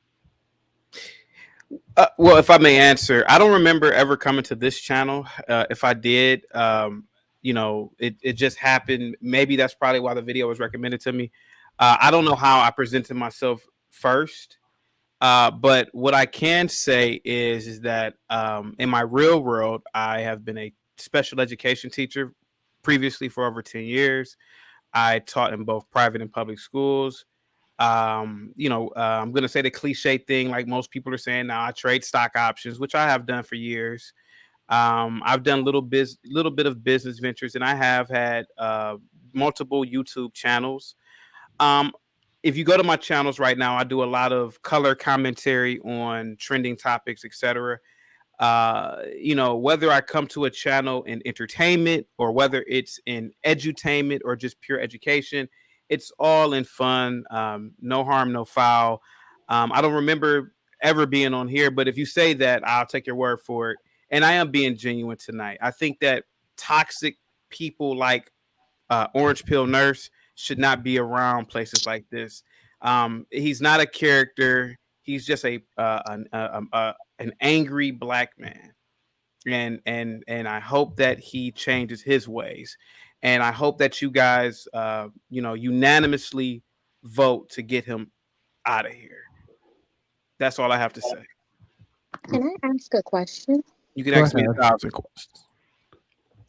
Well, if I may answer, I don't remember ever coming to this channel. If I did, you know, it just happened. Maybe that's probably why the video was recommended to me. I don't know how I presented myself first, but what I can say is that in my real world, I have been a special education teacher previously for over 10 years. I taught in both private and public schools. You know, I'm going to say the cliche thing like most people are saying now, I trade stock options, which I have done for years. I've done little bit of business ventures, and I have had multiple YouTube channels. If you go to my channels right now, I do a lot of color commentary on trending topics, etc. You know, whether I come to a channel in entertainment or whether it's in edutainment or just pure education, it's all in fun. No harm, no foul. I don't remember ever being on here, but if you say that, I'll take your word for it. And I am being genuine tonight. I think that toxic people like Orange Pill Nurse should not be around places like this. He's not a character. He's just an angry black man, and I hope that he changes his ways, and I hope that you guys, you know, unanimously vote to get him out of here. That's all I have to say. Can I ask a question? You can ask me 1,000 questions.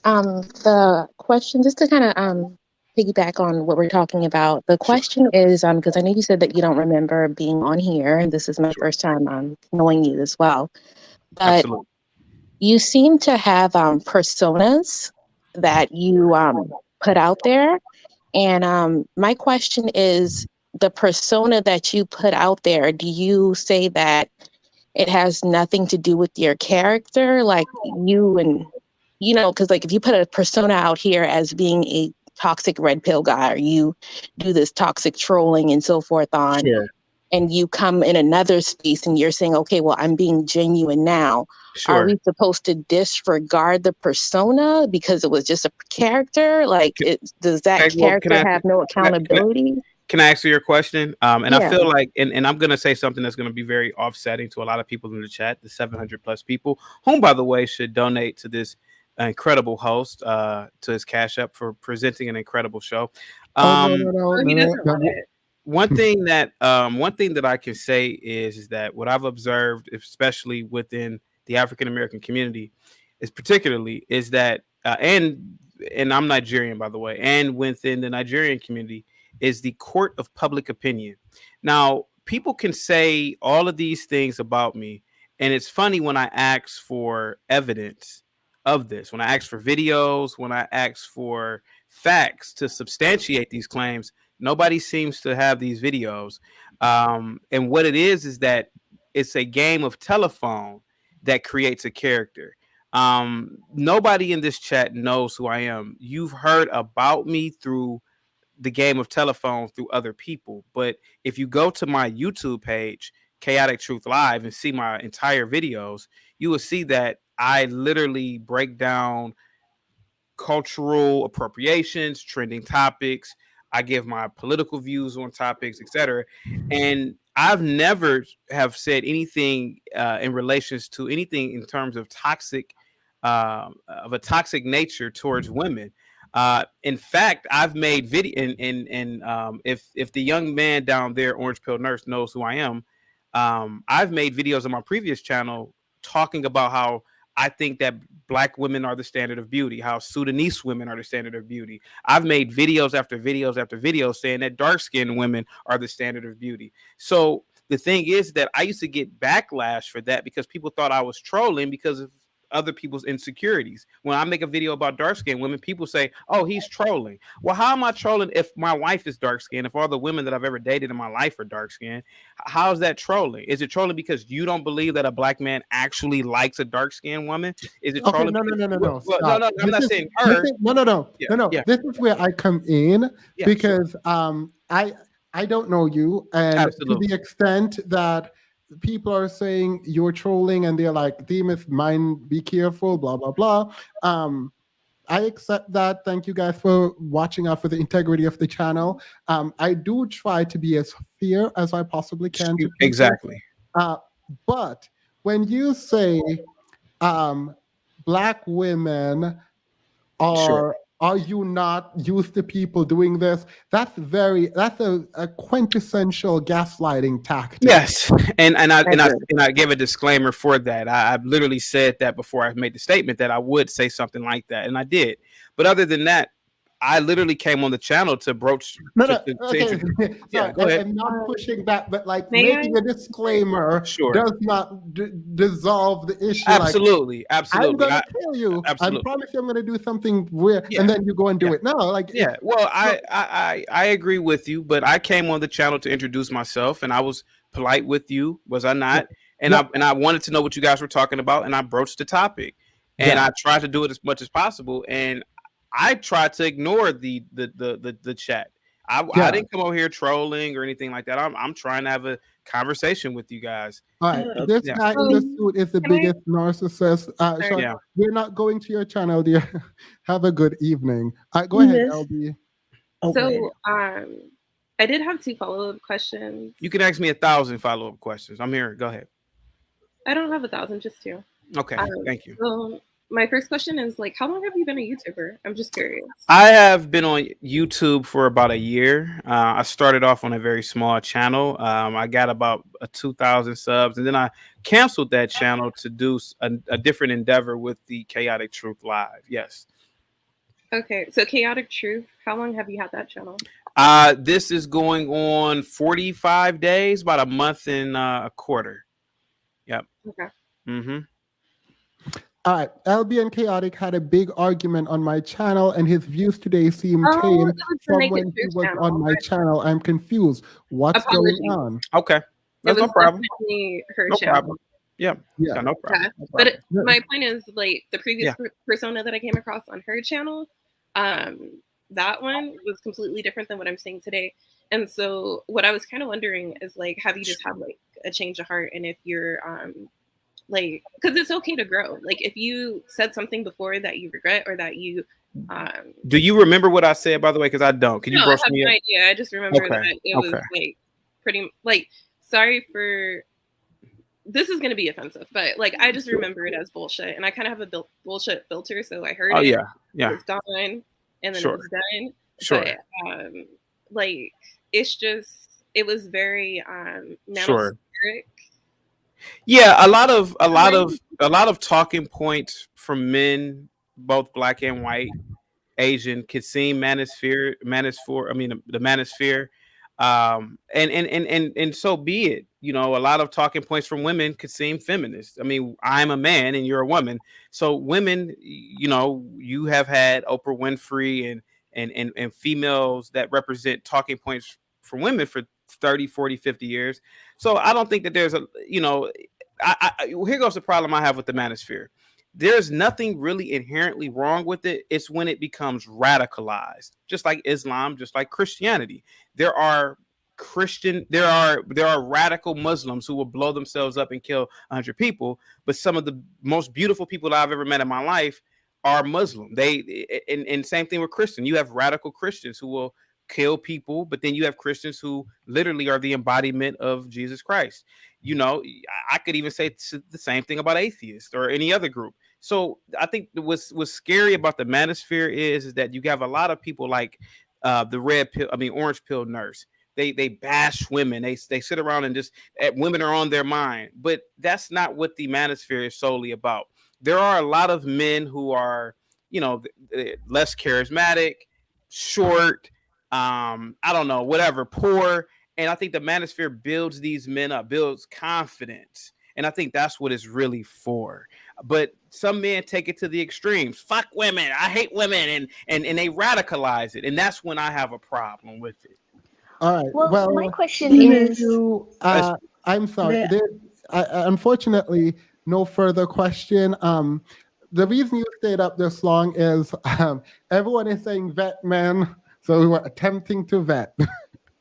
The question, just to kind of piggyback on what we're talking about. The question is, because I know you said that you don't remember being on here, and this is my first time knowing you as well. But Absolutely. You seem to have personas that you put out there. And my question is, the persona that you put out there, do you say that it has nothing to do with your character? Like you and, you know, because like if you put a persona out here as being a toxic red pill guy, or you do this toxic trolling and so forth on, and you come in another space and you're saying, okay, well, I'm being genuine now. Are we supposed to disregard the persona because it was just a character? Like, does that character have no accountability? Can I answer your question? And I feel like, and I'm going to say something that's going to be very offsetting to a lot of people in the chat, the 700 plus people, whom, by the way, should donate to this incredible host, to his Cash App for presenting an incredible show. One thing that I can say is that what I've observed, especially within the African American community, is that and I'm Nigerian, by the way, and within the Nigerian community is the court of public opinion. Now, people can say all of these things about me, and it's funny when I ask for evidence of this, when I ask for videos, when I ask for facts to substantiate these claims, nobody seems to have these videos. And what it is that it's a game of telephone that creates a character. Nobody in this chat knows who I am. You've heard about me through the game of telephone through other people. But if you go to my YouTube page, Chaotic Truth Live, and see my entire videos, you will see that I literally break down cultural appropriations, trending topics. I give my political views on topics, etc. And I've never have said anything in relations to anything in terms of a toxic nature towards women. In fact, I've made video, and if the young man down there, Orange Pill Nurse, knows who I am, I've made videos on my previous channel talking about how I think that Black women are the standard of beauty, how Sudanese women are the standard of beauty. I've made videos after videos after videos saying that dark-skinned women are the standard of beauty. So the thing is that I used to get backlash for that because people thought I was trolling because other people's insecurities. When I make a video about dark-skinned women, people say, oh, he's trolling. Well, how am I trolling if my wife is dark-skinned, if all the women that I've ever dated in my life are dark-skinned? How's that trolling? Is it trolling because you don't believe that a black man actually likes a dark-skinned woman? Is it trolling? No. No, I'm not saying her. No. This is where I come in because I don't know you, and Absolutely. to the extent that people are saying you're trolling and they're like, Demas, mind, be careful, blah blah blah. I accept that. Thank you guys for watching out for the integrity of the channel. I do try to be as fair as I possibly can to people. Exactly. But when you say black women are you not used to people doing this? That's a quintessential gaslighting tactic. Yes, and I gave a disclaimer for that. I literally said that before I made the statement that I would say something like that, and I did. But other than that, I literally came on the channel to broach. Okay. Yeah, go ahead. I'm not pushing back, but like making a disclaimer does not dissolve the issue. Absolutely. I'm gonna tell you. Absolutely. I promise you, I'm gonna do something weird, and then you go and do it. No, like Well, I agree with you, but I came on the channel to introduce myself, and I was polite with you, was I not? And I wanted to know what you guys were talking about, and I broached the topic, and I tried to do it as much as possible, and I tried to ignore the chat. I didn't come over here trolling or anything like that. I'm trying to have a conversation with you guys. All right, this guy in the suit is the biggest narcissist. So we're not going to your channel, dear. Have a good evening. Go ahead, LB. So, I did have 2 follow-up questions. You can ask me 1,000 follow-up questions. I'm here. Go ahead. I don't have 1,000, just 2. Okay, thank you. So my first question is how long have you been a YouTuber? I'm just curious. I have been on YouTube for about a year. I started off on a very small channel. I got about 2,000 subs, and then I canceled that channel to do a different endeavor with the Chaotic Truth Live. Yes. Okay, so Chaotic Truth, how long have you had that channel? This is going on 45 days, about a month and a quarter. Yep. Okay. Mm-hmm. All right, LB and Chaotic had a big argument on my channel, and his views today seem tame from when he was on my channel. I'm confused. What's going on? Okay, that's no problem. Her no channel. problem. Yeah, no problem. Okay. But my point is, the previous persona that I came across on her channel, that one was completely different than what I'm saying today. And so, what I was kind of wondering is, have you just had a change of heart, and if you're because it's okay to grow. If you said something before that you regret or that you do you remember what I said, by the way? Because I don't. Can you brush me up? No idea. I just remember that it was pretty sorry for this is going to be offensive, but I just remember it as bullshit, and I kind of have a bullshit filter, so I heard it. It's gone, and then it was done. But it's just it was very nanospheric. Yeah, a lot of talking points from men, both black and white, Asian, could seem manosphere. I mean, the manosphere, and so be it. You know, a lot of talking points from women could seem feminist. I mean, I'm a man and you're a woman, so women, you know, you have had Oprah Winfrey and females that represent talking points for women for 30, 40, 50 years. So I don't think that there's here goes the problem I have with the manosphere. There's nothing really inherently wrong with it. It's when it becomes radicalized, just like Islam, just like Christianity. There are radical Muslims who will blow themselves up and kill 100 people. But some of the most beautiful people that I've ever met in my life are Muslim. And same thing with Christian. You have radical Christians who will kill people, but then you have Christians who literally are the embodiment of Jesus Christ. You know, I could even say the same thing about atheists or any other group. So I think what's scary about the manosphere is that you have a lot of people like the orange pill nurse. They bash women. They sit around and just women are on their mind, but that's not what the manosphere is solely about. There are a lot of men who are, you know, less charismatic, short, I don't know, whatever, poor. And I think the manosphere builds these men up, builds confidence. And I think that's what it's really for. But some men take it to the extremes. Fuck women. I hate women, and they radicalize it, and that's when I have a problem with it. All right. Well, my question is, I'm sorry. Unfortunately, no further question. The reason you stayed up this long is everyone is saying vet men, so we were attempting to vet.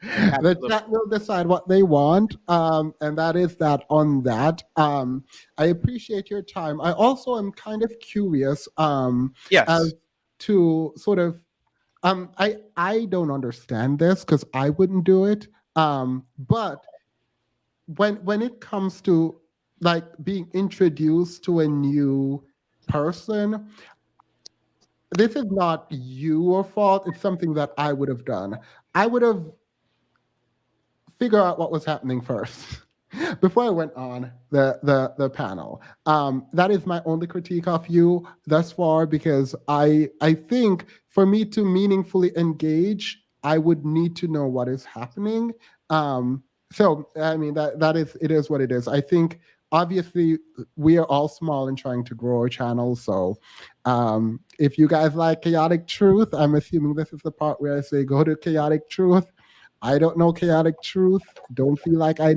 The chat will decide what they want, and that is that on that. I appreciate your time. I also am kind of curious as to sort of I don't understand this because I wouldn't do it. But when it comes to like being introduced to a new person, this is not your fault. It's something that I would have done. I would have figured out what was happening first before I went on the panel. That is my only critique of you thus far, because I think for me to meaningfully engage, I would need to know what is happening. So I mean it is what it is. I think obviously we are all small and trying to grow our channel. So if you guys like chaotic truth, I'm assuming this is the part where I say go to chaotic truth. I don't know chaotic truth. Don't feel like I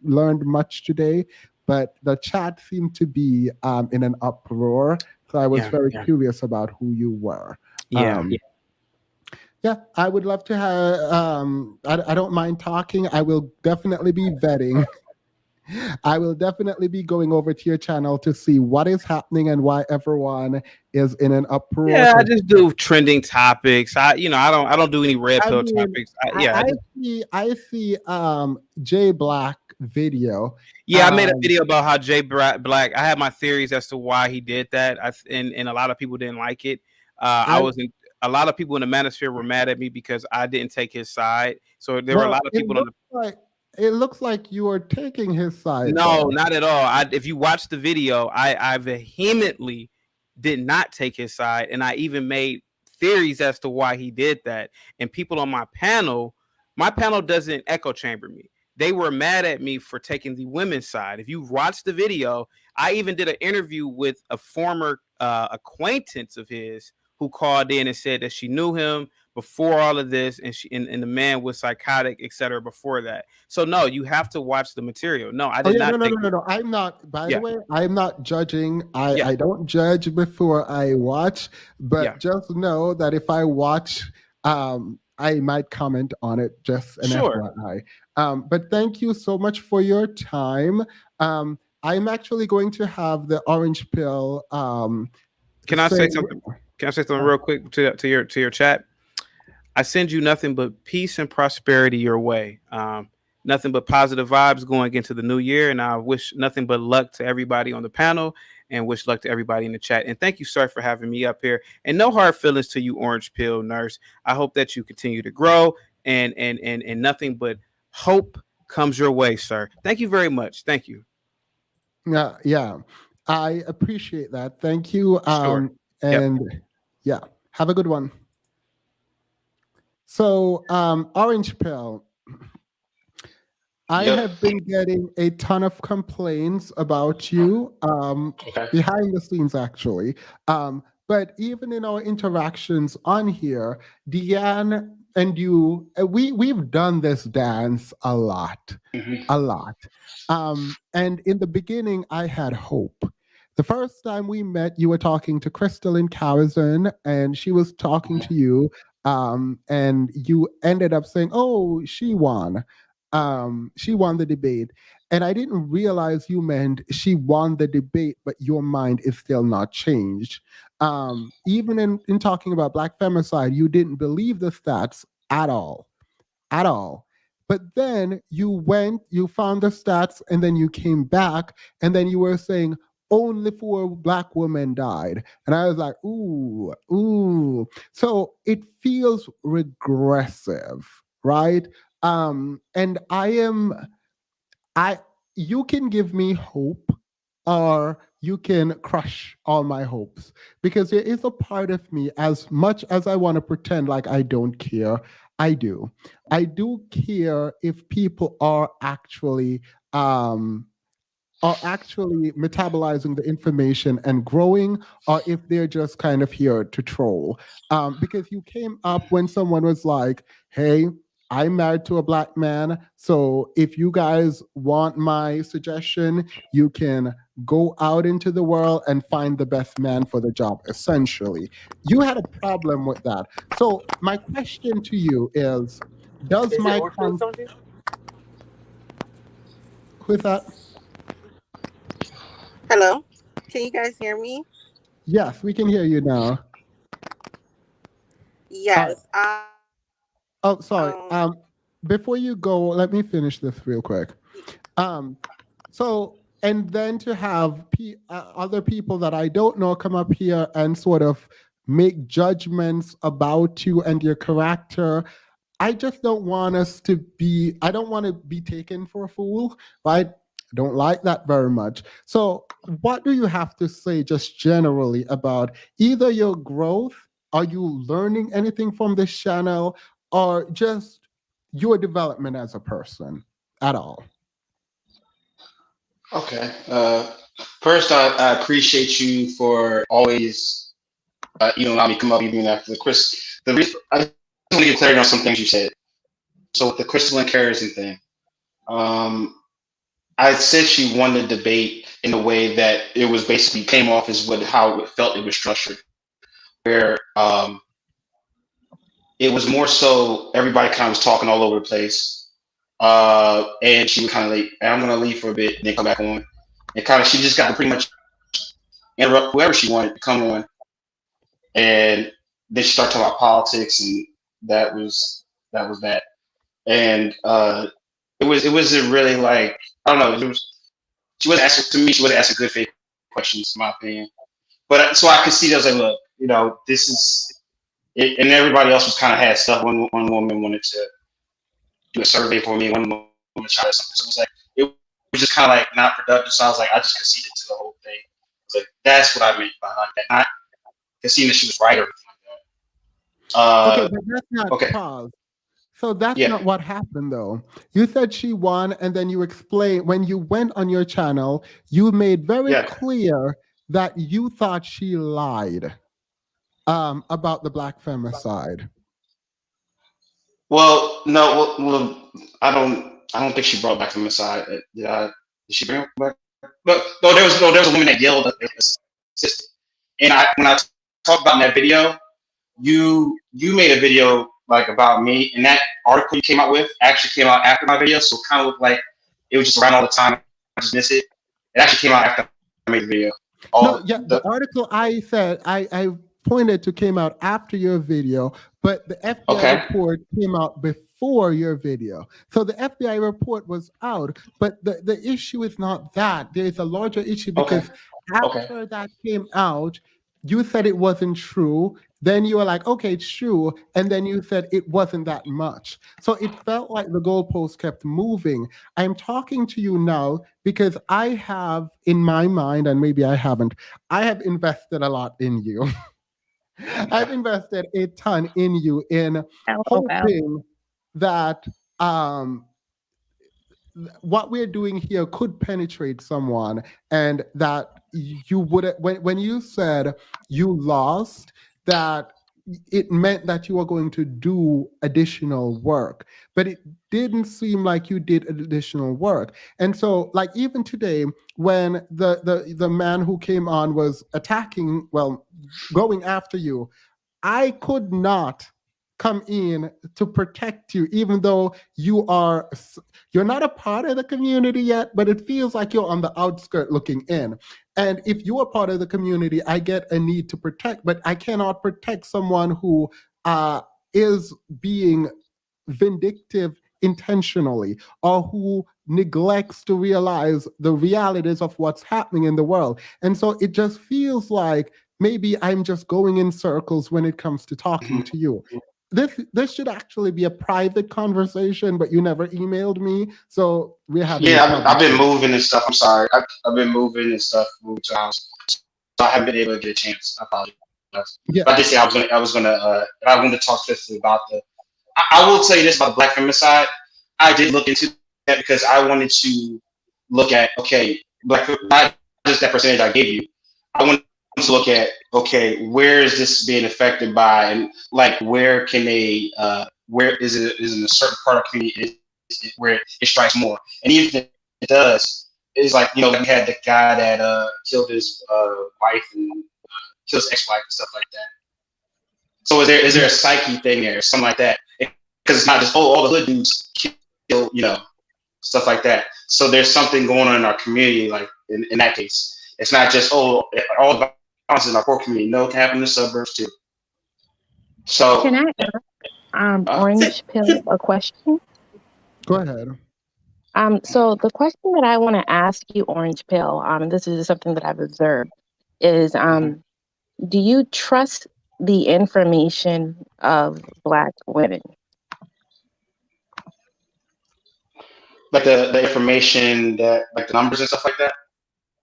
learned much today, but the chat seemed to be in an uproar. So I was very curious about who you were. Yeah, I would love to have, I don't mind talking. I will definitely be vetting. I will definitely be going over to your channel to see what is happening and why everyone is in an uproar. Yeah, I just do trending topics. I don't do any red pill topics. I see Jay Black video. Yeah, I made a video about how Jay Black. I had my theories as to why he did that. And a lot of people didn't like it. A lot of people in the Manosphere were mad at me because I didn't take his side. So there were a lot of people it looks like you are taking his side. No, not at all. If you watch the video, I vehemently did not take his side, and I even made theories as to why he did that. And people on my panel doesn't echo chamber me. They were mad at me for taking the women's side. If you watch the video, I even did an interview with a former acquaintance of his who called in and said that she knew him before all of this, and the man was psychotic, etc. before that. So no, you have to watch the material. No, I did not. No. I'm not. By the way, I'm not judging. I don't judge before I watch, but just know that if I watch, I might comment on it. Just an FYI. But thank you so much for your time. I'm actually going to have the orange pill. Can I say something? Can I say something real quick to your chat? I send you nothing but peace and prosperity your way. Nothing but positive vibes going into the new year. And I wish nothing but luck to everybody on the panel and wish luck to everybody in the chat. And thank you, sir, for having me up here. And no hard feelings to you, Orange Pill Nurse. I hope that you continue to grow and nothing but hope comes your way, sir. Thank you very much. Thank you. Yeah. I appreciate that. Thank you. Yeah, have a good one. So, Orange Pill, I have been getting a ton of complaints about you behind the scenes, actually. But even in our interactions on here, Deanne and you, we've done this dance a lot. And in the beginning, I had hope. The first time we met, you were talking to Crystal in Karazhan, and she was talking to you, and you ended up saying, "Oh, she won. She won the debate." And I didn't realize you meant she won the debate, but your mind is still not changed. Even in talking about Black femicide, you didn't believe the stats at all. But then you found the stats, and then you came back, and then you were saying only 4 Black women died. And I was like, ooh. So it feels regressive, right? And you can give me hope, or you can crush all my hopes, because there is a part of me, as much as I want to pretend like I don't care, I do care if people are actually are actually metabolizing the information and growing, or if they're just kind of here to troll. Because you came up when someone was like, hey, I'm married to a Black man, so if you guys want my suggestion, you can go out into the world and find the best man for the job, essentially. You had a problem with that. So my question to you is, does my... Who's that? Hello, can you guys hear me? Yes, we can hear you now. Yes. Oh, sorry. Before you go, let me finish this real quick. So, and then to have other people that I don't know come up here and sort of make judgments about you and your character. I just don't want us to be, I don't want to be taken for a fool, right? I don't like that very much. So what do you have to say just generally about either your growth? Are you learning anything from this channel, or just your development as a person at all? Okay. First, I appreciate you for always, allow me to come up even after the Chris. I just want to get clarity on some things you said. So with the crystalline kerosene thing, I said she won the debate in a way that it was basically came off as how it felt it was structured, where it was more so everybody kind of was talking all over the place, and she was kind of like, I'm going to leave for a bit and then come back on, and kind of she just got to pretty much interrupt whoever she wanted to come on, and then she started talking about politics, and that was that. And it wasn't really like, I don't know. She wasn't asking good faith questions, in my opinion. But so I could see that, I was like, look, this is it, and everybody else was kind of had stuff. One woman wanted to do a survey for me. One woman tried something. So it was like, it was just kind of like not productive. So I was like, I just conceded to the whole thing. I was like, that's what I meant by that. Not conceding that she was right or anything like that. Okay, but that's not pause. So that's not what happened, though. You said she won, and then you explained, when you went on your channel, you made very clear that you thought she lied about the Black femicide. Well, no, well, I don't think she brought back femicide. Did she bring it back? But no, there was a woman that yelled at the sister. And when I talked about in that video, you made a video like about me, and that article you came out with actually came out after my video, so it kind of looked like it was just around all the time. I just missed it. It actually came out after I made the video. The article I said I pointed to came out after your video, but the FBI report came out before your video. So the FBI report was out, but the issue is not that. There is a larger issue because after that came out, you said it wasn't true. Then you were like, okay, it's true. And then you said it wasn't that much. So it felt like the goalpost kept moving. I'm talking to you now because I have in my mind, and maybe I haven't, I have invested a lot in you. I've invested a ton in you in hoping that what we're doing here could penetrate someone, and that you would, when you said you lost, that it meant that you were going to do additional work, but it didn't seem like you did additional work. And so, like, even today, when the man who came on was attacking, well, going after you, I could not come in to protect you, even though you're not a part of the community yet, but it feels like you're on the outskirt looking in. And if you are part of the community, I get a need to protect, but I cannot protect someone who is being vindictive intentionally, or who neglects to realize the realities of what's happening in the world. And so it just feels like maybe I'm just going in circles when it comes to talking to you. This should actually be a private conversation, but you never emailed me, so we're having. Yeah, I've been moving and stuff. I'm sorry. I've been moving and stuff, moving to house, so I haven't been able to get a chance. I apologize. Yeah. But I did say I was gonna talk specifically about the. I will tell you this about the Black femicide. I did look into that because I wanted to look at, okay, not just that percentage I gave you. I want to look at, okay, where is this being affected by, and like where can they, where is it in a certain part of the community where it strikes more, and even if it does, it's like, you know, we had the guy that killed his wife and killed his ex-wife and stuff like that. So is there a psyche thing there, something like that? Because it's not just all the hood dudes kill, you know, stuff like that. So there's something going on in our community, like in that case. It's not just all the violence in our poor community. No, it can happen in the suburbs too. So can I ask Orange Pill a question? Go ahead. So the question that I want to ask you, Orange Pill, this is something that I've observed, is do you trust the information of Black women? like the information that, like the numbers and stuff like that?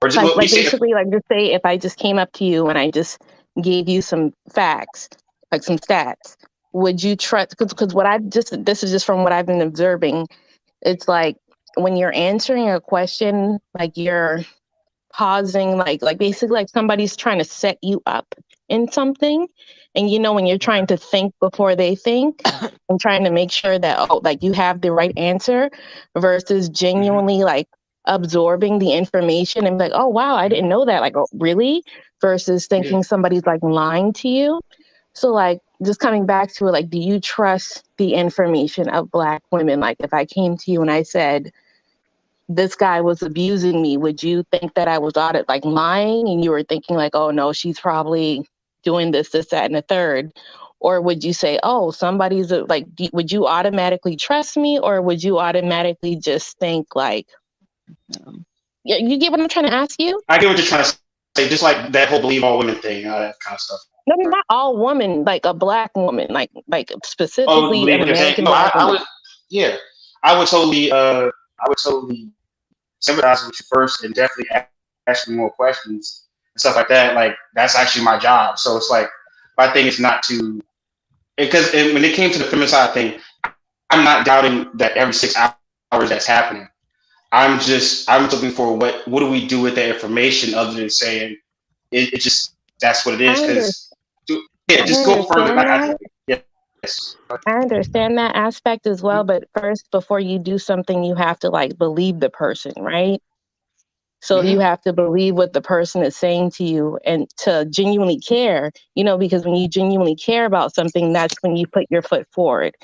Or just, like basically, like just say if I just came up to you and I just gave you some facts, like some stats, would you trust? Because this is just from what I've been observing. It's like when you're answering a question, like you're pausing, like basically like somebody's trying to set you up in something. And you know, when you're trying to think before they think and trying to make sure that, like you have the right answer versus genuinely like absorbing the information and be like, oh, wow, I didn't know that. Like, oh, really? Versus thinking somebody's like lying to you. So like just coming back to it, like, do you trust the information of Black women? Like if I came to you and I said, this guy was abusing me, would you think that I was like lying and you were thinking like, oh no, she's probably doing this, that, and the third? Or would you say, oh, somebody's like, would you automatically trust me? Or would you automatically just think like, you get what I'm trying to ask you? I get what you're trying to say, just like that whole believe all women thing, that kind of stuff. No, not all women, like a Black woman, like specifically an American Black woman. I would totally sympathize with you first and definitely ask me more questions and stuff like that. Like that's actually my job. So it's like my thing is not to, because when it came to the femicide thing, I'm not doubting that every 6 hours that's happening. I'm looking for what do we do with that information other than saying it just that's what it is. Because just go further. I understand that aspect as well, but first, before you do something, you have to like believe the person, right? So you have to believe what the person is saying to you and to genuinely care, you know, because when you genuinely care about something, that's when you put your foot forward.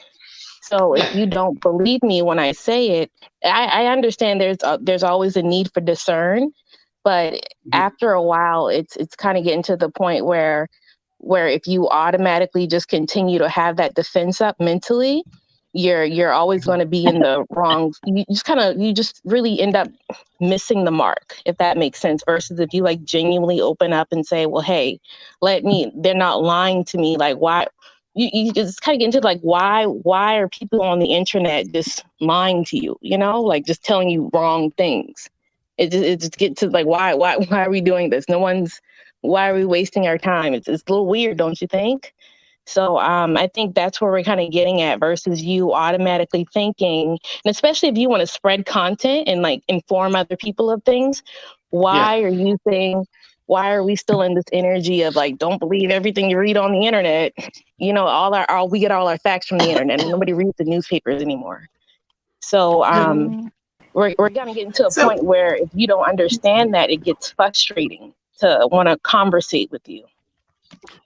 So if you don't believe me when I say it, I understand there's always a need for discern, but after a while, it's kind of getting to the point where if you automatically just continue to have that defense up mentally, you're always going to be in the wrong. You just really end up missing the mark, if that makes sense. Versus if you like genuinely open up and say, well, hey, they're not lying to me. Like why? You just kind of get into like why are people on the internet just lying to you? You know, like just telling you wrong things. It just gets to like why are we doing this? Why are we wasting our time? It's a little weird, don't you think? So I think that's where we're kind of getting at versus you automatically thinking, and especially if you want to spread content and like inform other people of things, why are we still in this energy of like, don't believe everything you read on the internet? You know, we get all our facts from the internet and nobody reads the newspapers anymore. So we're going to get into a point where if you don't understand that, it gets frustrating to want to conversate with you.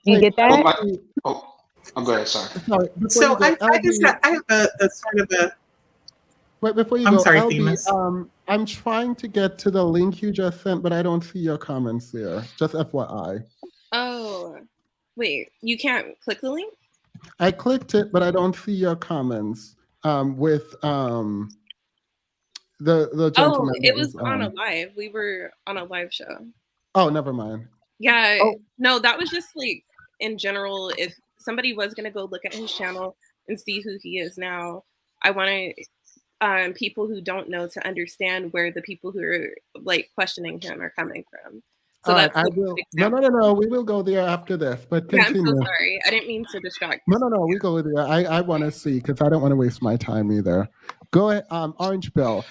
Do you get that? I'm good. Sorry. So I have a sort of a. Wait, before you I'm go, sorry, LB, Themis. I'm trying to get to the link you just sent, but I don't see your comments there. Just FYI. Oh, wait, you can't click the link? I clicked it, but I don't see your comments with the gentleman. Oh, it was on a live. We were on a live show. Oh, never mind. Yeah, no, that was just like in general. If somebody was gonna go look at his channel and see who he is now, I wanted people who don't know to understand where the people who are like questioning him are coming from. So all right, that's I will. No. We will go there after this. But continue. Yeah, I'm so sorry. I didn't mean to distract. No. We go there. I want to see because I don't want to waste my time either. Go ahead, Orange Bill.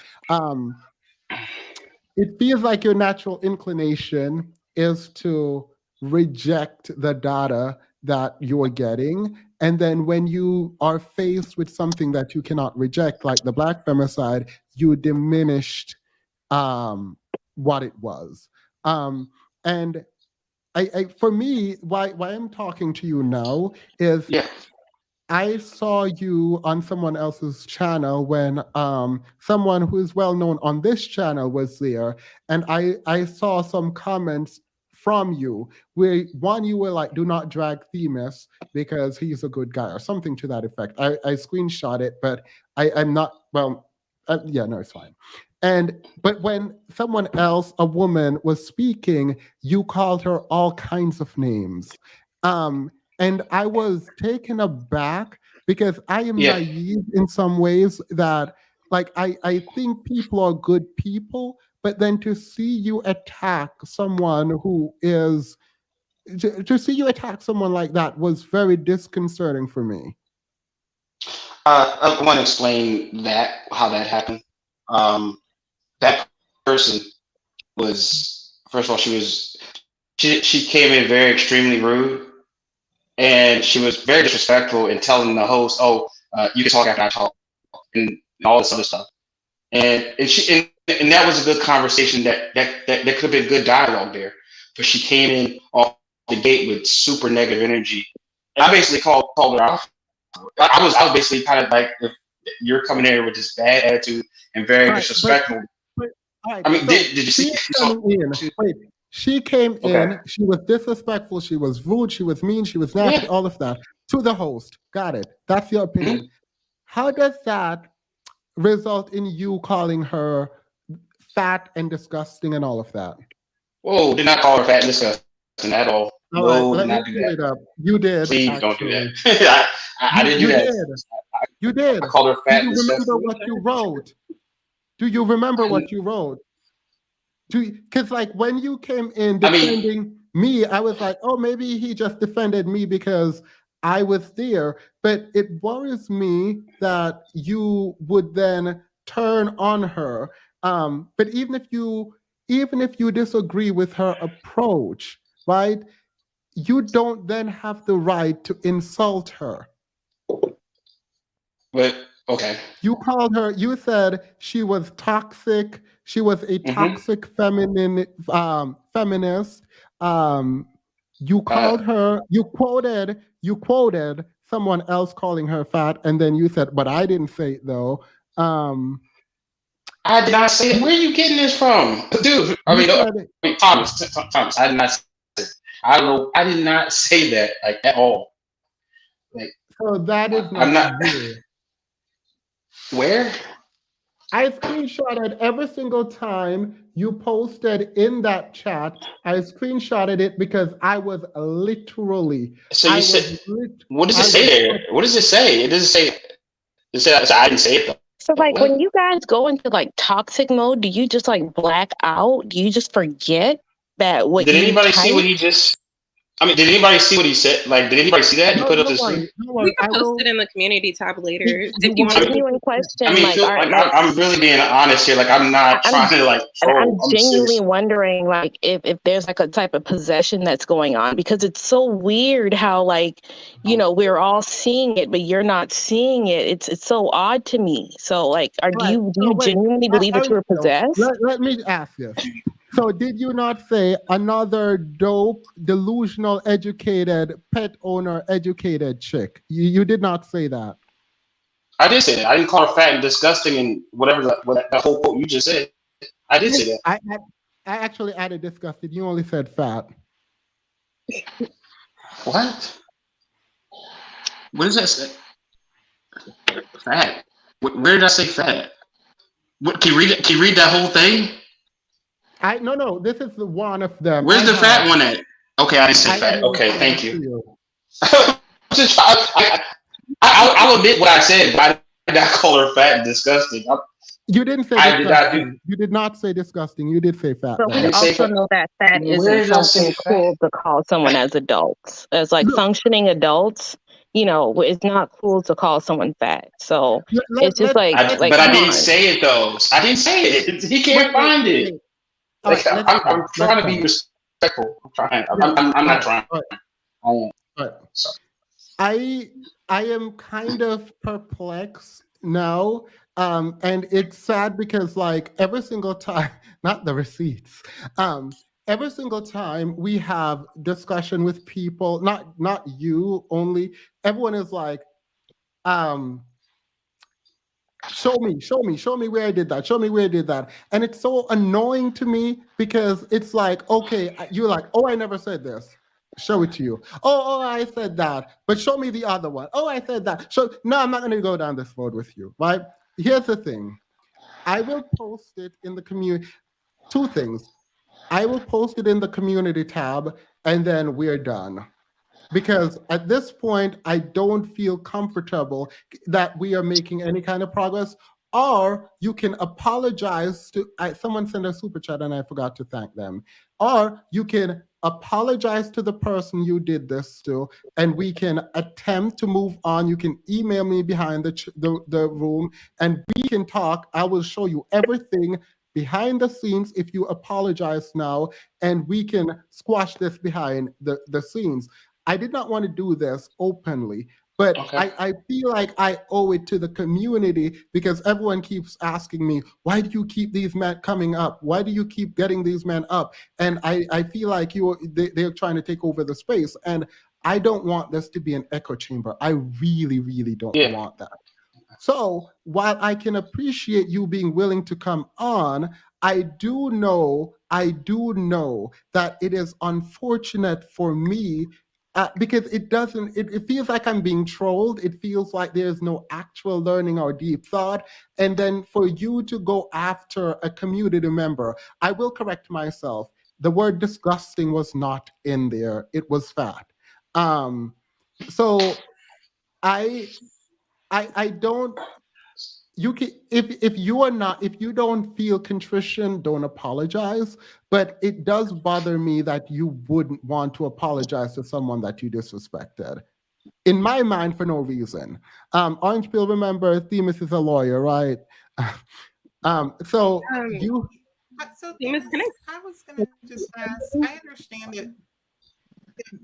it feels like your natural inclination is to reject the data that you're getting. And then when you are faced with something that you cannot reject, like the Black femicide, you diminished what it was. And for me, why I'm talking to you now is I saw you on someone else's channel when someone who is well known on this channel was there, and I saw some comments from you where one, you were like, do not drag Themis because he's a good guy or something to that effect. I screenshot it, but I'm not, well, yeah, no, it's fine. But when someone else, a woman, was speaking, you called her all kinds of names. And I was taken aback because I am naive in some ways that, like, I think people are good people, but then to see you attack someone who is, to see you attack someone like that was very disconcerting for me. I want to explain how that happened. That person was, first of all, she came in very extremely rude, and she was very disrespectful in telling the host, "Oh, you can talk after I talk," and all this other stuff. And that was a good conversation. That could have been good dialogue there, but she came in off the gate with super negative energy. And I basically called her out. I was basically kind of like, if you're coming in with this bad attitude and very disrespectful. I mean, did you see? She came in, she was disrespectful, she was rude, she was mean, she was nasty, all of that, to the host. Got it. That's your opinion. How does that result in you calling her fat and disgusting and all of that? Whoa, did not call her fat and disgusting at all. No, let me clear it up. You did. Please don't do that. I didn't do that. You did. I called her fat and disgusting. disgusting. Do you remember what you wrote? Do you remember what you wrote? Because like when you came in defending me, I was like, oh, maybe he just defended me because I was there. But it worries me that you would then turn on her. But even if you disagree with her approach, right, you don't then have the right to insult her. But okay. You called her, you said she was toxic. She was a toxic feminist. You called her, you quoted someone else calling her fat, and then you said, but I didn't say it though. I did not say it. Where are you getting this from? Dude, Thomas, I did not say it. I don't know. I did not say that like at all. Like, so that is not, I'm not weird. Where? I screenshotted every single time you posted in that chat. I screenshotted it because I was literally. So you said, what does it say there? What does it say? It doesn't say. It said, I didn't say it though. So like when you guys go into like toxic mode, do you just like black out? Do you just forget that what? Did anybody see what he just? I mean, did anybody see what he said? Like, did anybody see that? You put up this. We can post it in the community tab later. If you genuine question, I mean, I'm really being honest here. Like, I'm not trying to like. I'm genuinely wondering, like, if there's like a type of possession that's going on, because it's so weird how, like, you know, we're all seeing it, but you're not seeing it. It's so odd to me. So, like, do you genuinely believe that you were possessed? Let me ask you. So did you not say another dope, delusional, educated, pet owner, educated chick? You did not say that. I did say that. I didn't call her fat and disgusting and whatever that whole quote you just said. I did say that. I actually added disgusting. You only said fat. What? What does that say? Fat. Where did I say fat? What, can you read it? Can you read that whole thing? No, this is the one of them. Where's the fat one at? Okay, I didn't say fat. Okay, thank you. I'll admit what I said, but I did not call her fat and disgusting. You didn't say disgusting. You did not say disgusting. You did say fat. But we also know that fat isn't something cool to call someone as adults. As like functioning adults, you know, it's not cool to call someone fat. So it's just like. But I didn't say it though. I didn't say it. He can't find it. Like, I'm trying to be respectful. I'm not trying. I am kind of perplexed now. And it's sad because like every single time, not the receipts, every single time we have discussion with people, not you only, everyone is like, show me where I did that. Show me where I did that. And it's so annoying to me because it's like, okay, you're like, oh, I never said this. Show it to you. Oh, I said that, but show me the other one. Oh, I said that. So no, I'm not going to go down this road with you, right? Here's the thing. I will post it in the community. Two things. I will post it in the community tab and then we're done. Because at this point, I don't feel comfortable that we are making any kind of progress. Or you can apologize to, someone sent a super chat and I forgot to thank them. Or you can apologize to the person you did this to, and we can attempt to move on. You can email me behind the room and we can talk. I will show you everything behind the scenes if you apologize now, and we can squash this behind the scenes. I did not want to do this openly, but okay. I feel like I owe it to the community because everyone keeps asking me, why do you keep these men coming up? Why do you keep getting these men up? And I feel like they're trying to take over the space. And I don't want this to be an echo chamber. I really, really don't want that. So while I can appreciate you being willing to come on, I do know that it is unfortunate for me because it feels like I'm being trolled. It feels like there's no actual learning or deep thought. And then for you to go after a community member, I will correct myself. The word disgusting was not in there. It was fat. So I don't, you can, if you don't feel contrition, don't apologize. But it does bother me that you wouldn't want to apologize to someone that you disrespected. In my mind, for no reason. Orange Pill, remember, Themis is a lawyer, right? So Themis, I was going to just ask, I understand that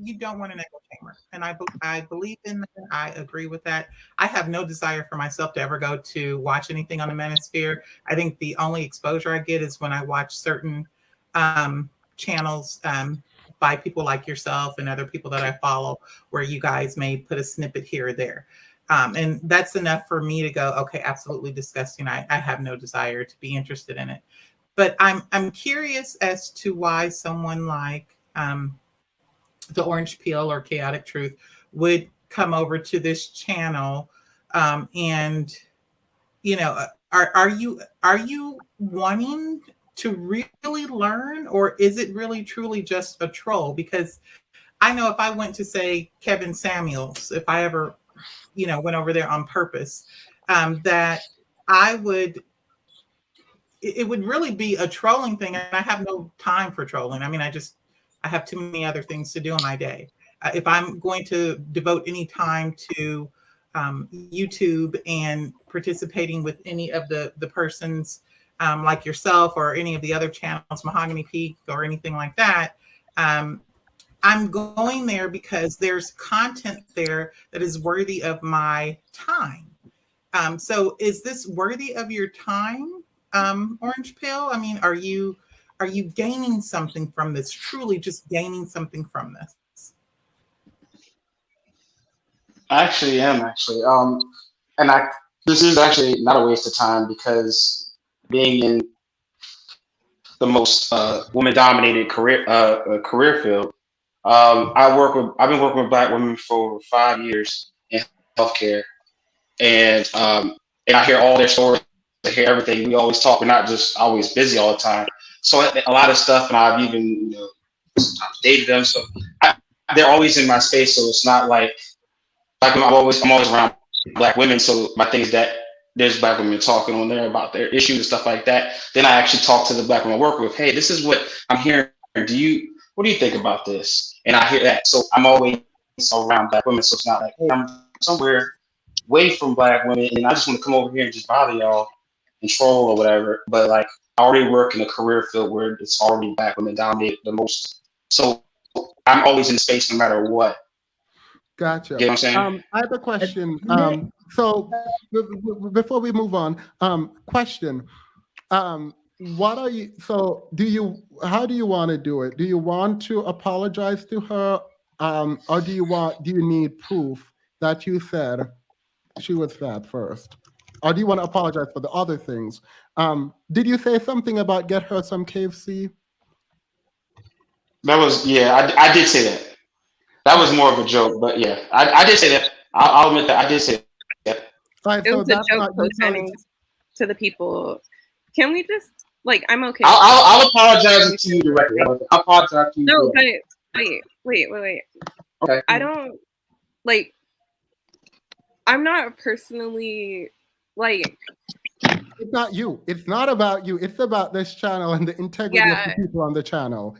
you don't want an echo chamber, and I believe in that. I agree with that. I have no desire for myself to ever go to watch anything on the Manosphere. I think the only exposure I get is when I watch certain channels by people like yourself and other people that I follow, where you guys may put a snippet here or there. And that's enough for me to go, okay, absolutely disgusting. I have no desire to be interested in it. But I'm curious as to why someone like the Orange Peel or Chaotic Truth would come over to this channel, and are you wanting to really learn, or is it really truly just a troll? Because I know if I went to, say, Kevin Samuels, if I ever went over there on purpose, that it would really be a trolling thing, and I have no time for trolling. I mean, I have too many other things to do in my day. If I'm going to devote any time to YouTube and participating with any of the persons like yourself or any of the other channels, Mahogany Peak or anything like that, I'm going there because there's content there that is worthy of my time. So is this worthy of your time, Orange Pill? I mean, are you gaining something from this? Truly just gaining something from this? I actually am, and this is actually not a waste of time, because being in the most woman-dominated career field, I've been working with Black women for over 5 years in healthcare, and I hear all their stories. I hear everything. We always talk. We're not just always busy all the time. So a lot of stuff, and I've even sometimes dated them. So they're always in my space. So it's not like I'm always around Black women. So my thing is that there's Black women talking on there about their issues and stuff like that. Then I actually talk to the Black women I work with. Hey, this is what I'm hearing. What do you think about this? And I hear that. So I'm always around Black women. So it's not like, hey, I'm somewhere away from Black women and I just want to come over here and just bother y'all and troll or whatever. But like, already work in a career field where it's already Black women dominated the most. So I'm always in space no matter what. Gotcha. You know what I'm saying? I have a question. So before we move on, question. What are you? So how do you want to do it? Do you want to apologize to her, or do you need proof that you said she was fat first, or do you want to apologize for the other things? Did you say something about get her some KFC? That was, yeah, I did say that. That was more of a joke, but yeah, I did say that. I'll admit that I did say that. Right, It so was a that's joke not you co-signing to the people. Can we just I'm okay. I'll apologize to you directly. I'll apologize to you. No, directly. but wait. Okay. I don't I'm not personally It's not you. It's not about you. It's about this channel and the integrity of the people on the channel.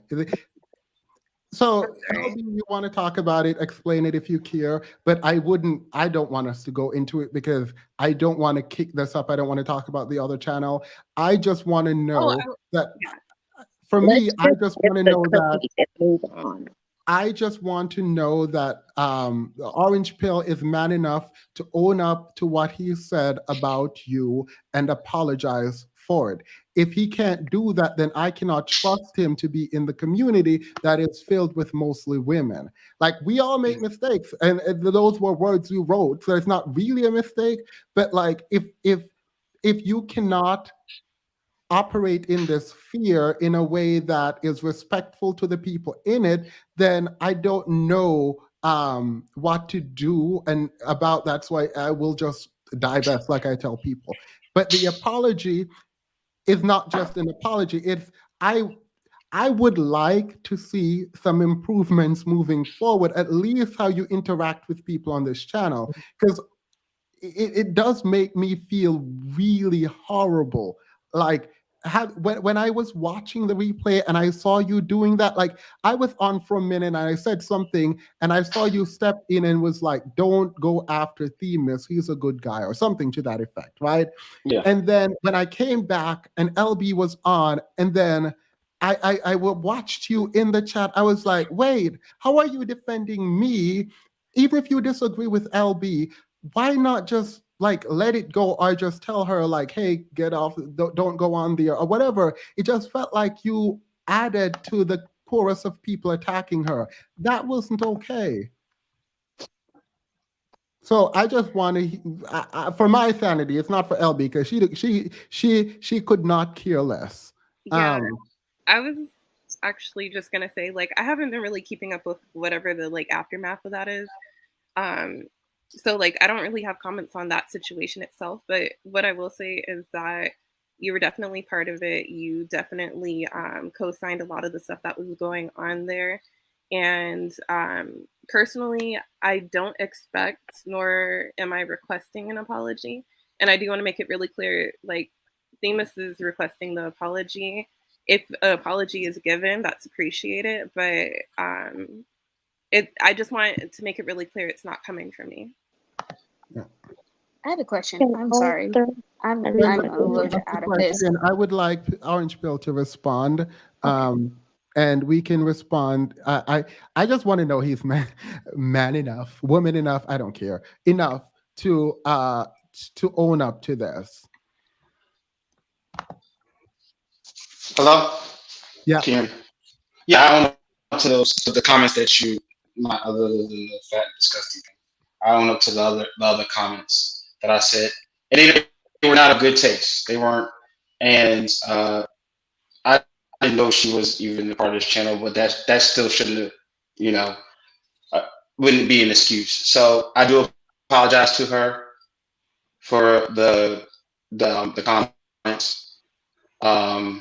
So you want to talk about it, explain it if you care, but I don't want us to go into it because I don't want to kick this up. I don't want to talk about the other channel. I just want to know that for me, I just want to know that I just want to know that the Orange Pill is man enough to own up to what he said about you and apologize for it. If he can't do that, then I cannot trust him to be in the community that is filled with mostly women. Like, we all make mistakes, and those were words you wrote, so it's not really a mistake. But like, if you cannot operate in this sphere in a way that is respectful to the people in it, then I don't know what to do and about that. So I will just divest, like I tell people. But the apology is not just an apology. It's I would like to see some improvements moving forward, at least how you interact with people on this channel, because it does make me feel really horrible. Like, when I was watching the replay and I saw you doing that, like, I was on for a minute and I said something and I saw you step in and was like, don't go after Themis, he's a good guy, or something to that effect, right? Yeah. And then when I came back and LB was on, and then I watched you in the chat, I was like, wait, how are you defending me? Even if you disagree with LB, why not just like let it go, or just tell her like, hey, get off, don't go on there, or whatever? It just felt like you added to the chorus of people attacking her. That wasn't okay. So I just want to, for my sanity, it's not for LB, because she could not care less. Yeah, I was actually just gonna say, I haven't been really keeping up with whatever the aftermath of that is. So I don't really have comments on that situation itself, but what I will say is that you were definitely part of it. You definitely co-signed a lot of the stuff that was going on there. And personally, I don't expect, nor am I requesting an apology. And I do want to make it really clear, Themis is requesting the apology. If an apology is given, that's appreciated. But I just want to make it really clear it's not coming from me. I have a question. I'm sorry. I'm a little bit out of this. I would like Orange Pill to respond. And we can respond. I just want to know he's man enough, woman enough, I don't care, enough to own up to this. Hello? Yeah. Yeah, I own up to the comments that you, the fat disgusting thing. I own up to the other comments that I said, and they were not of good taste. They weren't, and I didn't know she was even a part of this channel, but that still shouldn't have, wouldn't be an excuse. So I do apologize to her for the comments. I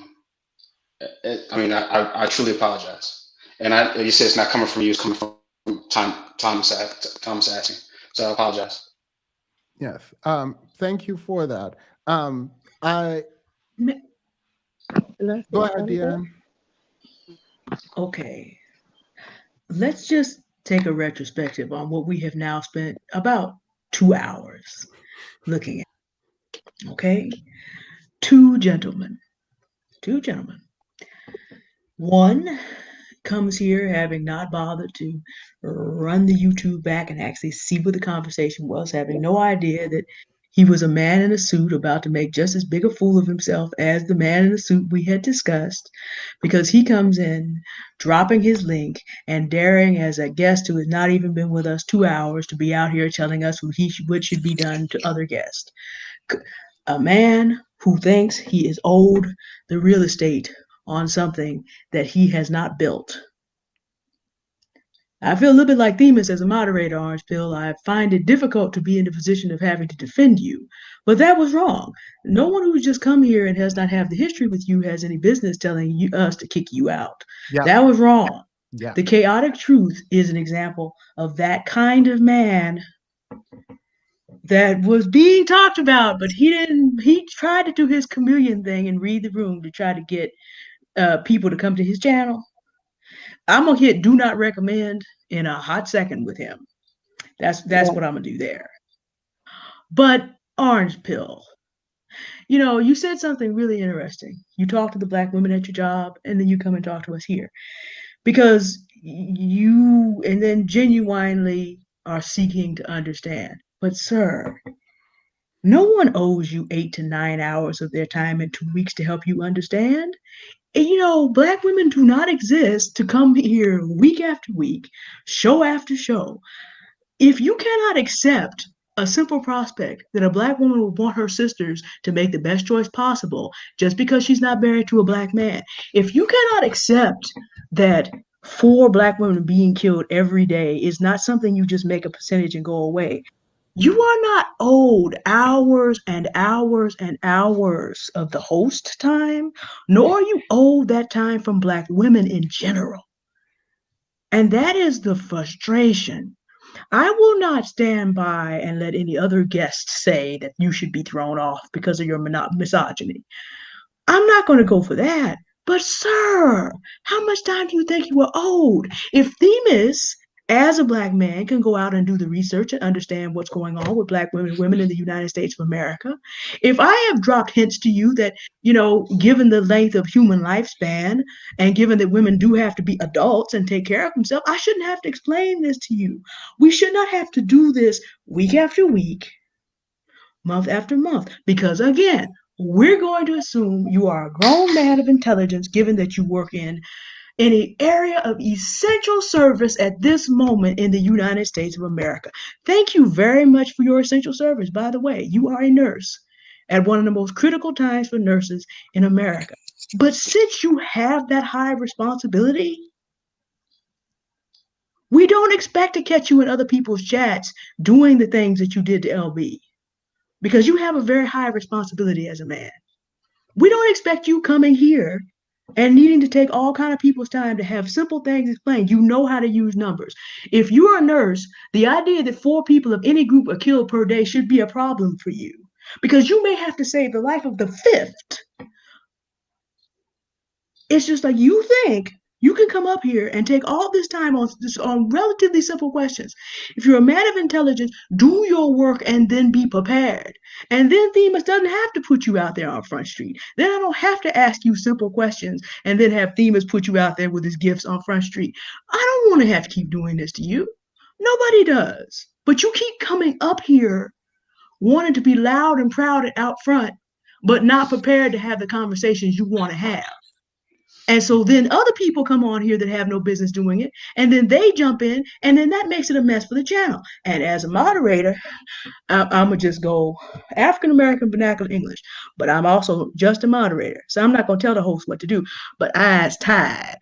truly apologize, and you said it's not coming from you; it's coming from Thomas asking. So I apologize. Yes. Thank you for that. Go ahead, Deanne. Okay. Let's just take a retrospective on what we have now spent about 2 hours looking at. Okay? 2 gentlemen two gentlemen. One comes here having not bothered to run the YouTube back and actually see what the conversation was, having no idea that he was a man in a suit about to make just as big a fool of himself as the man in the suit we had discussed, because he comes in dropping his link and daring as a guest who has not even been with us 2 hours to be out here telling us what should be done to other guests. A man who thinks he is owed the real estate on something that he has not built. I feel a little bit like Themis as a moderator, Orange Pill. I find it difficult to be in the position of having to defend you, but that was wrong. No one who's just come here and has not had the history with you has any business telling us to kick you out. Yeah. That was wrong. Yeah. The chaotic truth is an example of that kind of man that was being talked about, but he tried to do his chameleon thing and read the room to try to get people to come to his channel. I'm gonna hit do not recommend in a hot second with him. That's what I'm gonna do there. But Orange Pill, you said something really interesting. You talk to the Black women at your job, and then you come and talk to us here, because you and then genuinely are seeking to understand. But sir, no one owes you 8 to 9 hours of their time in 2 weeks to help you understand. And, Black women do not exist to come here week after week, show after show. If you cannot accept a simple prospect that a Black woman would want her sisters to make the best choice possible just because she's not married to a Black man, if you cannot accept that 4 Black women being killed every day is not something you just make a percentage and go away, you are not owed hours and hours and hours of the host time, nor are you owed that time from Black women in general. And that is the frustration. I will not stand by and let any other guest say that you should be thrown off because of your misogyny. I'm not going to go for that. But sir, how much time do you think you are owed? If Themis, as a Black man, can go out and do the research and understand what's going on with Black women in the United States of America, if I have dropped hints to you that, given the length of human lifespan and given that women do have to be adults and take care of themselves, I shouldn't have to explain this to you. We should not have to do this week after week, month after month, because again, we're going to assume you are a grown man of intelligence, given that you work in an area of essential service at this moment in the United States of America. Thank you very much for your essential service. By the way, you are a nurse at one of the most critical times for nurses in America. But since you have that high responsibility, we don't expect to catch you in other people's chats doing the things that you did to LB, because you have a very high responsibility as a man. We don't expect you coming here and needing to take all kind of people's time to have simple things explained. You know how to use numbers. If you're a nurse, the idea that 4 people of any group are killed per day should be a problem for you, because you may have to save the life of the 5th. It's just like, you think you can come up here and take all this time on relatively simple questions. If you're a man of intelligence, do your work and then be prepared. And then Themis doesn't have to put you out there on Front Street. Then I don't have to ask you simple questions and then have Themis put you out there with his gifts on Front Street. I don't want to have to keep doing this to you. Nobody does. But you keep coming up here wanting to be loud and proud and out front, but not prepared to have the conversations you want to have. And so then other people come on here that have no business doing it, and then they jump in, and then that makes it a mess for the channel. And as a moderator, I'm going to just go African-American vernacular English, but I'm also just a moderator. So I'm not going to tell the host what to do, but eyes tied.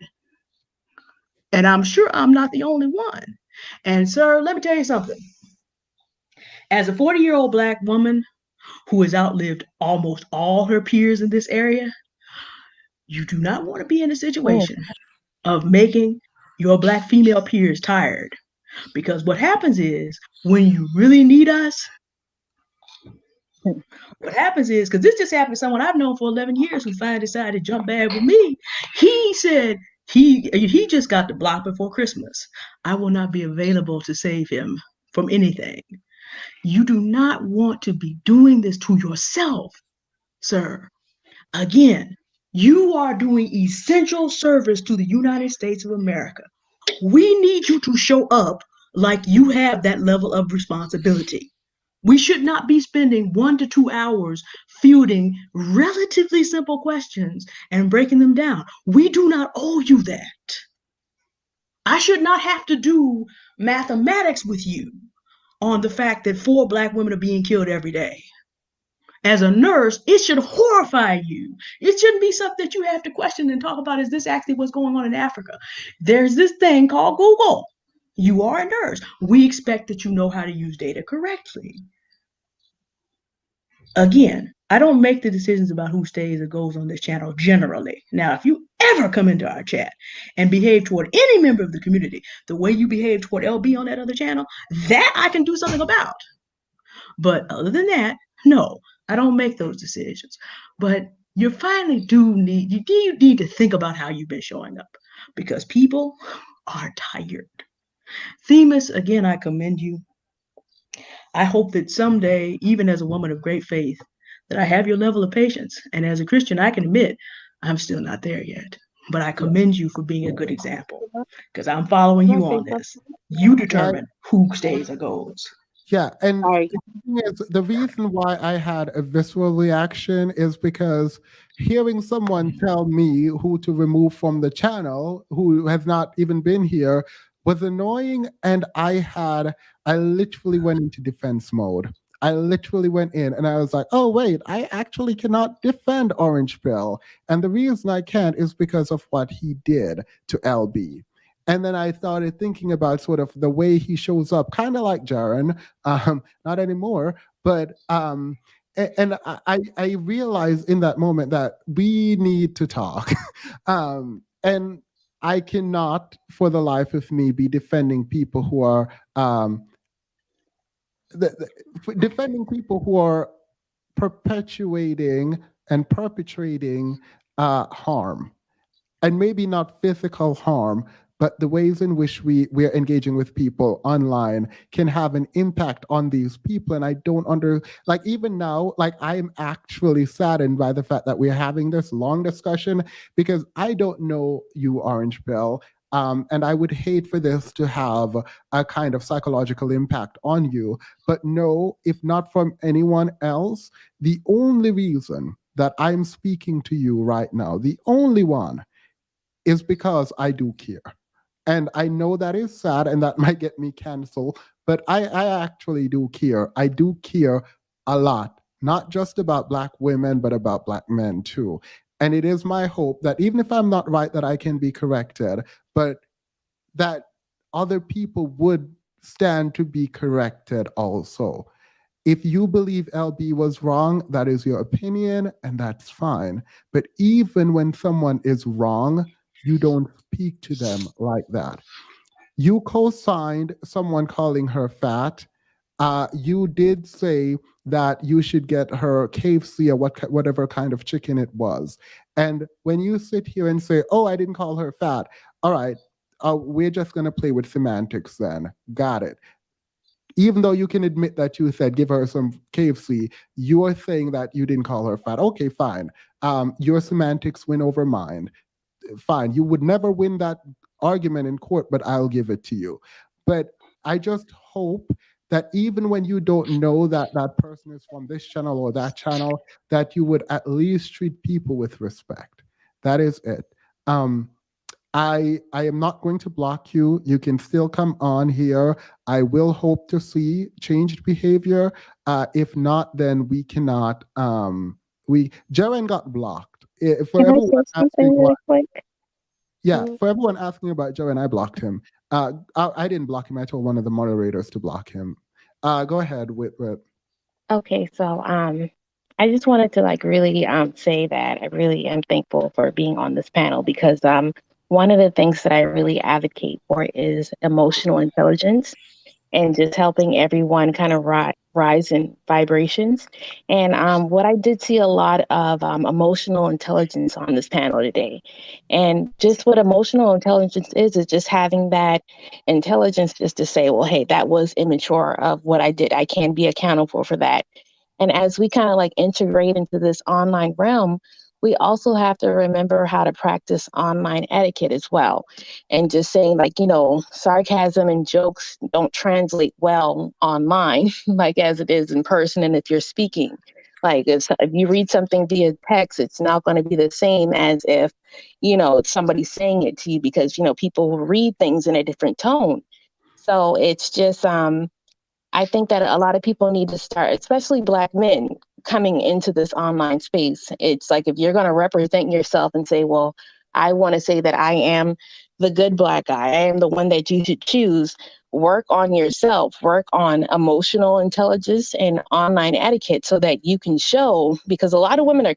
And I'm sure I'm not the only one. And sir, let me tell you something. As a 40-year-old Black woman who has outlived almost all her peers in this area, you do not want to be in a situation of making your Black female peers tired. Because what happens is, when you really need us, what happens is, because this just happened to someone I've known for 11 years who finally decided to jump bad with me. He said he just got the block before Christmas. I will not be available to save him from anything. You do not want to be doing this to yourself, sir. Again, You are doing essential service to the United States of America. We need you to show up like you have that level of responsibility. We should not be spending 1 to 2 hours fielding relatively simple questions and breaking them down. We do not owe you that. I should not have to do mathematics with you on the fact that 4 Black women are being killed every day. As a nurse, it should horrify you. It shouldn't be something that you have to question and talk about. Is this actually what's going on in Africa? There's this thing called Google. You are a nurse. We expect that you know how to use data correctly. Again, I don't make the decisions about who stays or goes on this channel generally. Now, if you ever come into our chat and behave toward any member of the community the way you behave toward LB on that other channel, that I can do something about. But other than that, no, I don't make those decisions. But you finally do need, you need to think about how you've been showing up, because people are tired. Themis, again, I commend you. I hope that someday, even as a woman of great faith, that I have your level of patience. And as a Christian, I can admit I'm still not there yet. But I commend you for being a good example, because I'm following you on this. You determine who stays or goes. Yeah, and the reason why I had a visceral reaction is because hearing someone tell me who to remove from the channel, who has not even been here, was annoying, and I literally went into defense mode. I literally went in and I was like, oh, wait, I actually cannot defend Orange Pill. And the reason I can't is because of what he did to LB. And then I started thinking about sort of the way he shows up, kind of like Jaren, not anymore, but and I realized in that moment that we need to talk. And I cannot, for the life of me, be defending people who are defending people who are perpetuating and perpetrating harm, and maybe not physical harm, but the ways in which we're engaging with people online can have an impact on these people. And I don't even now, I'm actually saddened by the fact that we're having this long discussion, because I don't know you, Orange Pill. And I would hate for this to have a kind of psychological impact on you. But no, if not from anyone else, the only reason that I'm speaking to you right now, the only one, is because I do care. And I know that is sad and that might get me canceled, but I actually do care. I do care a lot, not just about Black women, but about Black men too. And it is my hope that even if I'm not right, that I can be corrected, but that other people would stand to be corrected also. If you believe LB was wrong, that is your opinion, and that's fine. But even when someone is wrong, you don't speak to them like that. You co-signed someone calling her fat. You did say that you should get her KFC or whatever kind of chicken it was. And when you sit here and say, oh, I didn't call her fat, all right, we're just going to play with semantics then. Got it. Even though you can admit that you said give her some KFC, you are saying that you didn't call her fat. Okay, fine. Your semantics win over mine. Fine. You would never win that argument in court, but I'll give it to you. But I just hope that even when you don't know that that person is from this channel or that channel, that you would at least treat people with respect. That is it. I am not going to block you. You can still come on here. I will hope to see changed behavior. If not, then we cannot. Jaren got blocked. For everyone asking really quick? for everyone asking about Jaren, I blocked him. I didn't block him. I told one of the moderators to block him. Go ahead, Whitworth. Okay, so I just wanted to really say that I really am thankful for being on this panel, because one of the things that I really advocate for is emotional intelligence and just helping everyone kind of rise in vibrations. And what I did see a lot of emotional intelligence on this panel today. And just what emotional intelligence is just having that intelligence just to say, well, hey, that was immature of what I did. I can be accountable for that. And as we kind of integrate into this online realm, we also have to remember how to practice online etiquette as well. And just saying, like, you know, sarcasm and jokes don't translate well online, like as it is in person. And if you're speaking, like if you read something via text, it's not going to be the same as if, you know, somebody's saying it to you, because, you know, people read things in a different tone. So it's just, I think that a lot of people need to start, especially Black men coming into this online space. It's like, if you're going to represent yourself and say, well, I want to say that I am the good Black guy, I am the one that you should choose, work on yourself, work on emotional intelligence and online etiquette so that you can show, because a lot of women are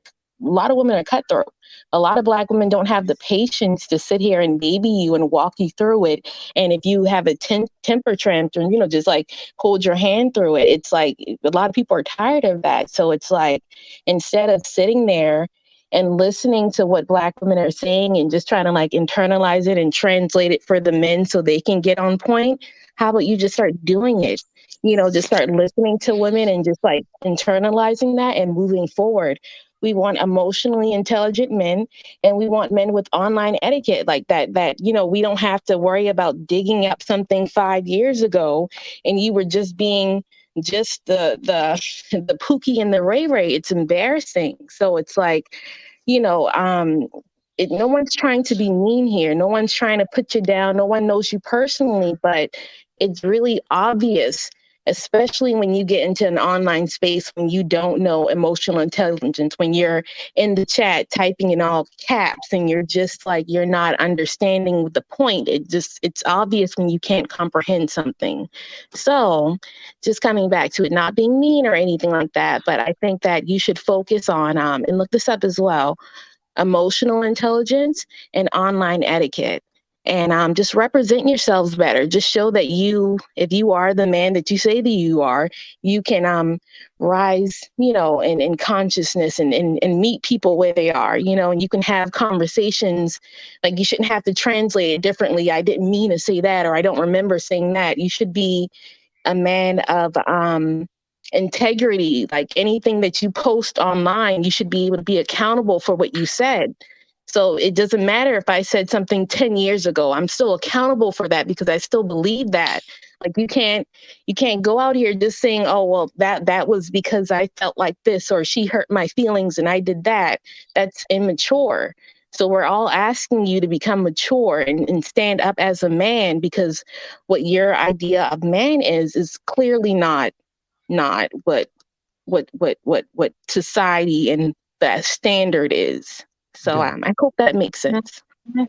cutthroat. A lot of Black women don't have the patience to sit here and baby you and walk you through it. And if you have a temper tantrum, you know, just like hold your hand through it. It's like a lot of people are tired of that. So it's like, instead of sitting there and listening to what Black women are saying and just trying to like internalize it and translate it for the men so they can get on point, how about you just start doing it? You know, just start listening to women and just like internalizing that and moving forward. We want emotionally intelligent men, and we want men with online etiquette like that, you know, we don't have to worry about digging up something 5 years ago and you were just being just the Pookie and the Ray Ray. It's embarrassing. So it's like, you know, no one's trying to be mean here. No one's trying to put you down. No one knows you personally, but it's really obvious, especially when you get into an online space, when you don't know emotional intelligence, when you're in the chat typing in all caps and you're just like, you're not understanding the point. It's obvious when you can't comprehend something. So just coming back to it, not being mean or anything like that, but I think that you should focus on, and look this up as well, emotional intelligence and online etiquette. And just represent yourselves better. Just show that if you are the man that you say that you are, you can rise, you know, in consciousness and meet people where they are, you know, and you can have conversations. Like, you shouldn't have to translate it differently. I didn't mean to say that, or I don't remember saying that. You should be a man of integrity. Like, anything that you post online, you should be able to be accountable for what you said. So it doesn't matter if I said something 10 years ago, I'm still accountable for that because I still believe that. Like, you can't go out here just saying, oh, well, that was because I felt like this, or she hurt my feelings and I did that. That's immature. So we're all asking you to become mature and stand up as a man, because what your idea of man is clearly not what society and that standard is. So Yeah. I hope that makes sense. Can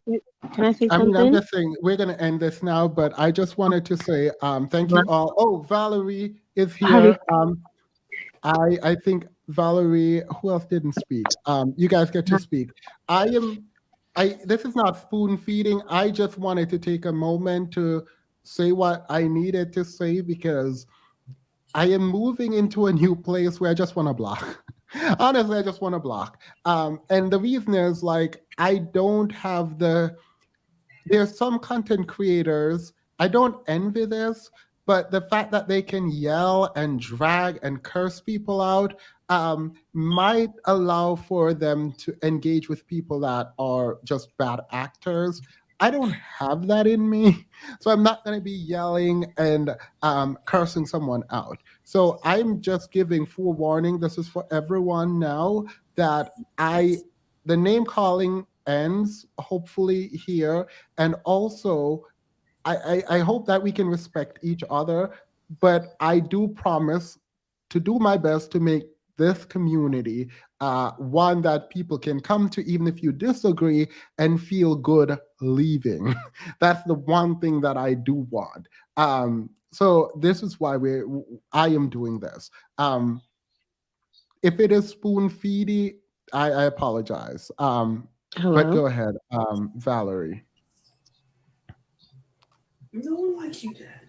I say I mean, I'm something? just saying we're going to end this now, but I just wanted to say thank you all. Oh, Valerie is here. I think Valerie, who else didn't speak? You guys get to speak. This is not spoon feeding. I just wanted to take a moment to say what I needed to say, because I am moving into a new place where I just want to block. Honestly, I just want to block. And the reason is, like, I don't have there's some content creators, I don't envy this, but the fact that they can yell and drag and curse people out might allow for them to engage with people that are just bad actors. I don't have that in me, so I'm not going to be yelling and cursing someone out. So I'm just giving forewarning. This is for everyone now, that the name calling ends hopefully here, and also I hope that we can respect each other, but I do promise to do my best to make this community one that people can come to, even if you disagree, and feel good leaving. That's the one thing that I do want. So this is why I am doing this. If it is spoon feedy, I apologize. But go ahead, Valerie. No one likes you, Dad.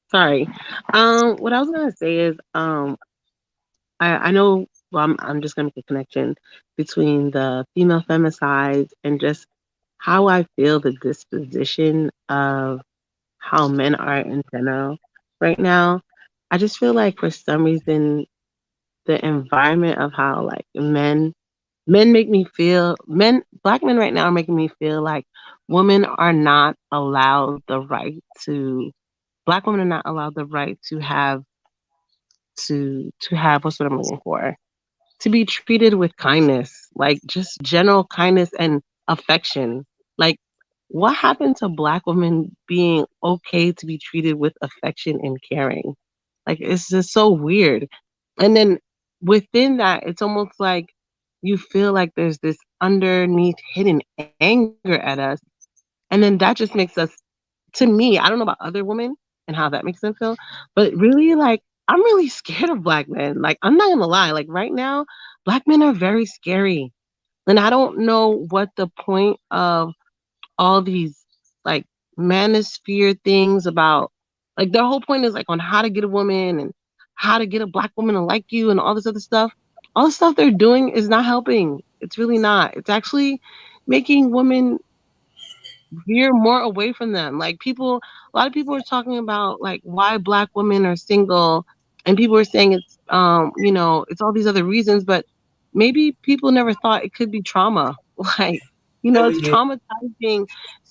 Sorry. What I was gonna say is, I know. Well, I'm just gonna make a connection between the female femicides and just how I feel the disposition of how men are in general right now. I just feel like for some reason the environment of how like men Black men right now are making me feel like women are not allowed the right to, Black women are not allowed the right to have, what's what I'm looking for? To be treated with kindness, like just general kindness and affection. Like, what happened to Black women being okay to be treated with affection and caring? Like, it's just so weird. And then within that, it's almost like you feel like there's this underneath hidden anger at us. And then that just makes us, to me, I don't know about other women and how that makes them feel, but really, like, I'm really scared of Black men. Like, I'm not gonna lie, like, right now, Black men are very scary. And I don't know what the point of all these, like, manosphere things about, like, their whole point is, like, on how to get a woman and how to get a Black woman to like you and all this other stuff. All the stuff they're doing is not helping. It's really not. It's actually making women veer more away from them. Like, a lot of people are talking about, like, why Black women are single, and people are saying it's it's all these other reasons, but maybe people never thought it could be trauma. Like, it's traumatizing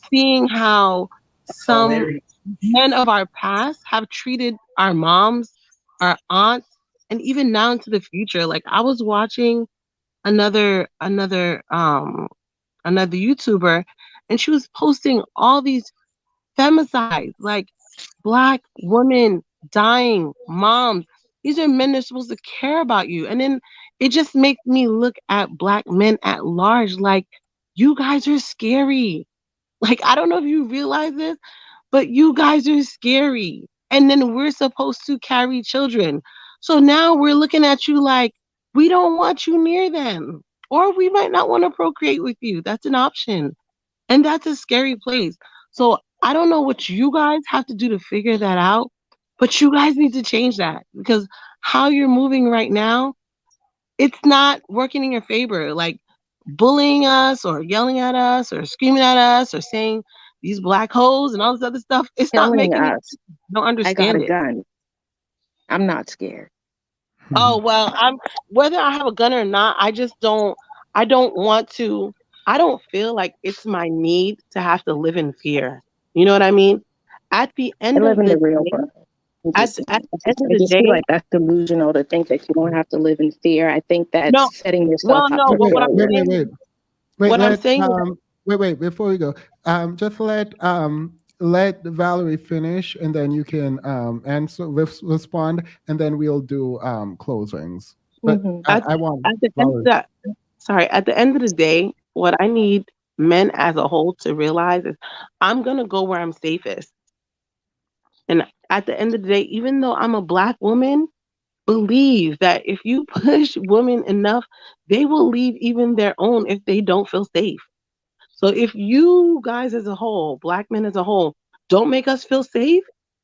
seeing how some men of our past have treated our moms, our aunts, and even now into the future. Like, I was watching another YouTuber, and she was posting all these femicides, like Black women dying, moms. These are men that are supposed to care about you. And then it just makes me look at Black men at large like, you guys are scary. Like, I don't know if you realize this, but you guys are scary. And then we're supposed to carry children. So now we're looking at you like, we don't want you near them. Or we might not want to procreate with you. That's an option. And that's a scary place. So I don't know what you guys have to do to figure that out, but you guys need to change that, because how you're moving right now, it's not working in your favor. Like, bullying us or yelling at us or screaming at us or saying these Black hoes and all this other stuff, it's not making us. Don't understand it. I got a gun. I'm not scared. Oh, well, whether I have a gun or not, I don't feel like it's my need to have to live in fear. You know what I mean? At the end of the real day, world. at the end of I the just feel day, like that's delusional to think that you don't have to live in fear. I think no, that's setting yourself well, up no, for but what I'm failure. saying, Wait, I'm saying is, wait, before we go, just let Valerie finish, and then you can answer, respond, and then we'll do closings. But I want at the end of Valerie. that, sorry, at the end of the day, what I need men as a whole to realize is I'm gonna go where I'm safest. And at the end of the day, even though I'm a Black woman, believe that if you push women enough, they will leave even their own if they don't feel safe. So if you guys as a whole, Black men as a whole, don't make us feel safe,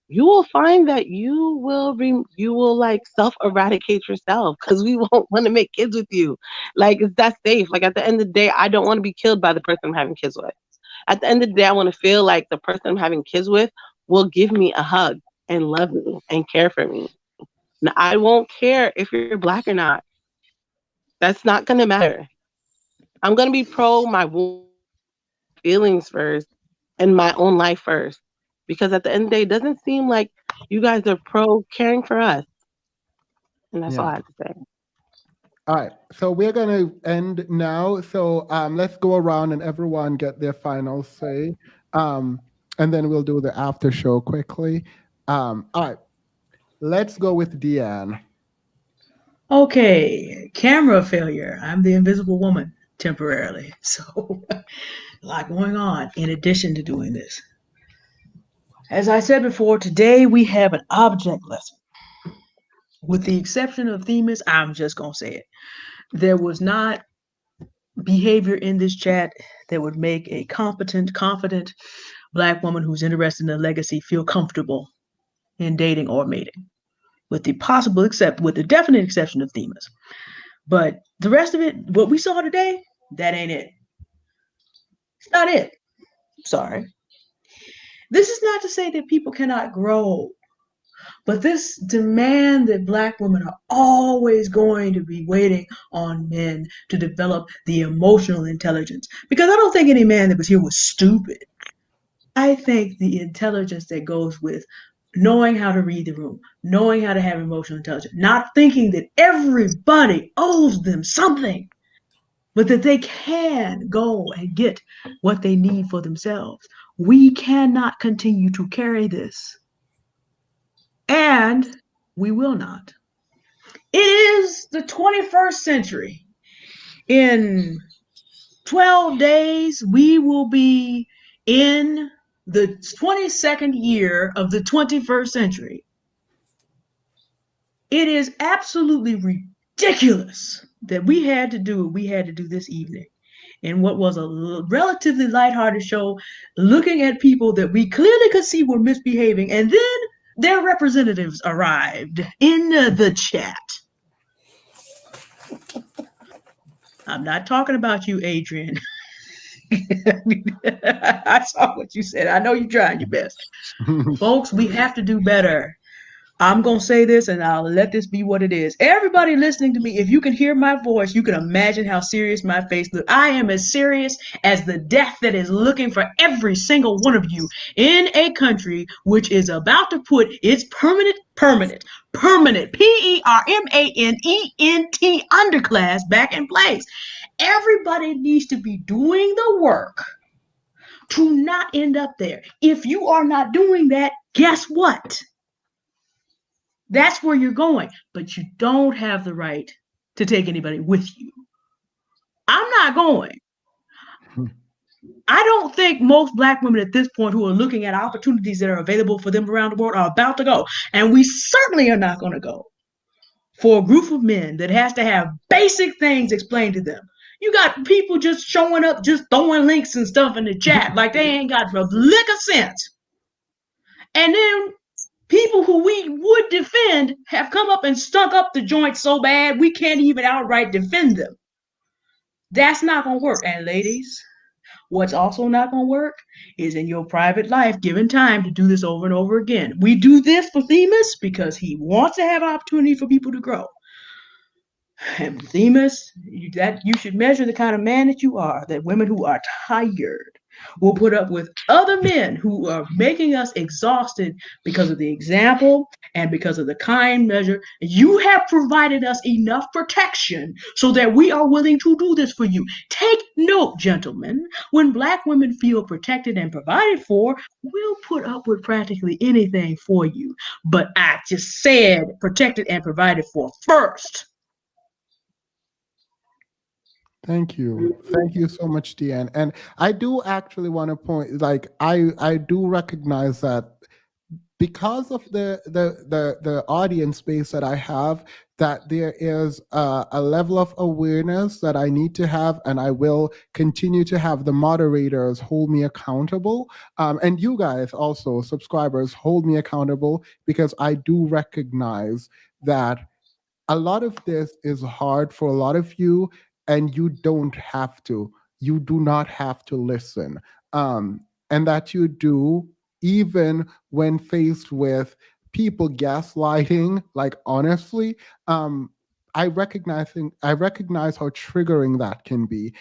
you will find that you will like self-eradicate yourself, because we won't want to make kids with you. Like, is that safe? Like, at the end of the day, I don't want to be killed by the person I'm having kids with. At the end of the day, I want to feel like the person I'm having kids with will give me a hug and love me and care for me. Now, I won't care if you're Black or not. That's not going to matter. I'm going to be pro my feelings first and my own life first. Because at the end of the day, it doesn't seem like you guys are pro caring for us. And that's all I have to say. All right, so we're going to end now. So let's go around and everyone get their final say. And then we'll do the after show quickly. All right, let's go with Deanne. Okay, camera failure. I'm the invisible woman temporarily. So a lot going on in addition to doing this. As I said before, today we have an object lesson. With the exception of Themis, I'm just going to say it. There was not behavior in this chat that would make a competent, confident Black woman who's interested in the legacy feel comfortable in dating or mating. With the definite exception of Themis. But the rest of it, what we saw today, that ain't it. It's not it. Sorry. This is not to say that people cannot grow, But this demand that Black women are always going to be waiting on men to develop the emotional intelligence, because I don't think any man that was here was stupid. I think the intelligence that goes with knowing how to read the room, knowing how to have emotional intelligence, not thinking that everybody owes them something, but that they can go and get what they need for themselves. We cannot continue to carry this. And we will not. It is the 21st century. In 12 days, we will be in the 22nd year of the 21st century. It is absolutely ridiculous that we had to do what we had to do this evening in what was a relatively lighthearted show, looking at people that we clearly could see were misbehaving, and then their representatives arrived in the chat. I'm not talking about you, Adrian. I saw what you said. I know you're trying your best. Folks, we have to do better. I'm going to say this and I'll let this be what it is. Everybody listening to me, if you can hear my voice, you can imagine how serious my face looks. I am as serious as the death that is looking for every single one of you in a country which is about to put its permanent, P-E-R-M-A-N-E-N-T underclass back in place. Everybody needs to be doing the work to not end up there. If you are not doing that, guess what? That's where you're going, but you don't have the right to take anybody with you. I'm not going. I don't think most Black women at this point who are looking at opportunities that are available for them around the world are about to go. And we certainly are not going to go for a group of men that has to have basic things explained to them. You got people just showing up, just throwing links and stuff in the chat like they ain't got a lick of sense. And then people who we would defend have come up and stunk up the joint so bad we can't even outright defend them. That's not going to work. And ladies, what's also not going to work is in your private life, given time to do this over and over again. We do this for Themis because he wants to have an opportunity for people to grow. And Themis, you should measure the kind of man that you are, that women who are tired will put up with other men who are making us exhausted because of the example and because of the kind measure. You have provided us enough protection so that we are willing to do this for you. Take note, gentlemen, when Black women feel protected and provided for, we'll put up with practically anything for you. But I just said protected and provided for first. Thank you. Thank you so much, Deanne. And I do actually want to point, like, I do recognize that because of the audience base that I have, that there is a level of awareness that I need to have, and I will continue to have the moderators hold me accountable. And you guys also, subscribers, hold me accountable, because I do recognize that a lot of this is hard for a lot of you, and you don't have to. You do not have to listen. And that you do, even when faced with people gaslighting, like, honestly, I recognize how triggering that can be.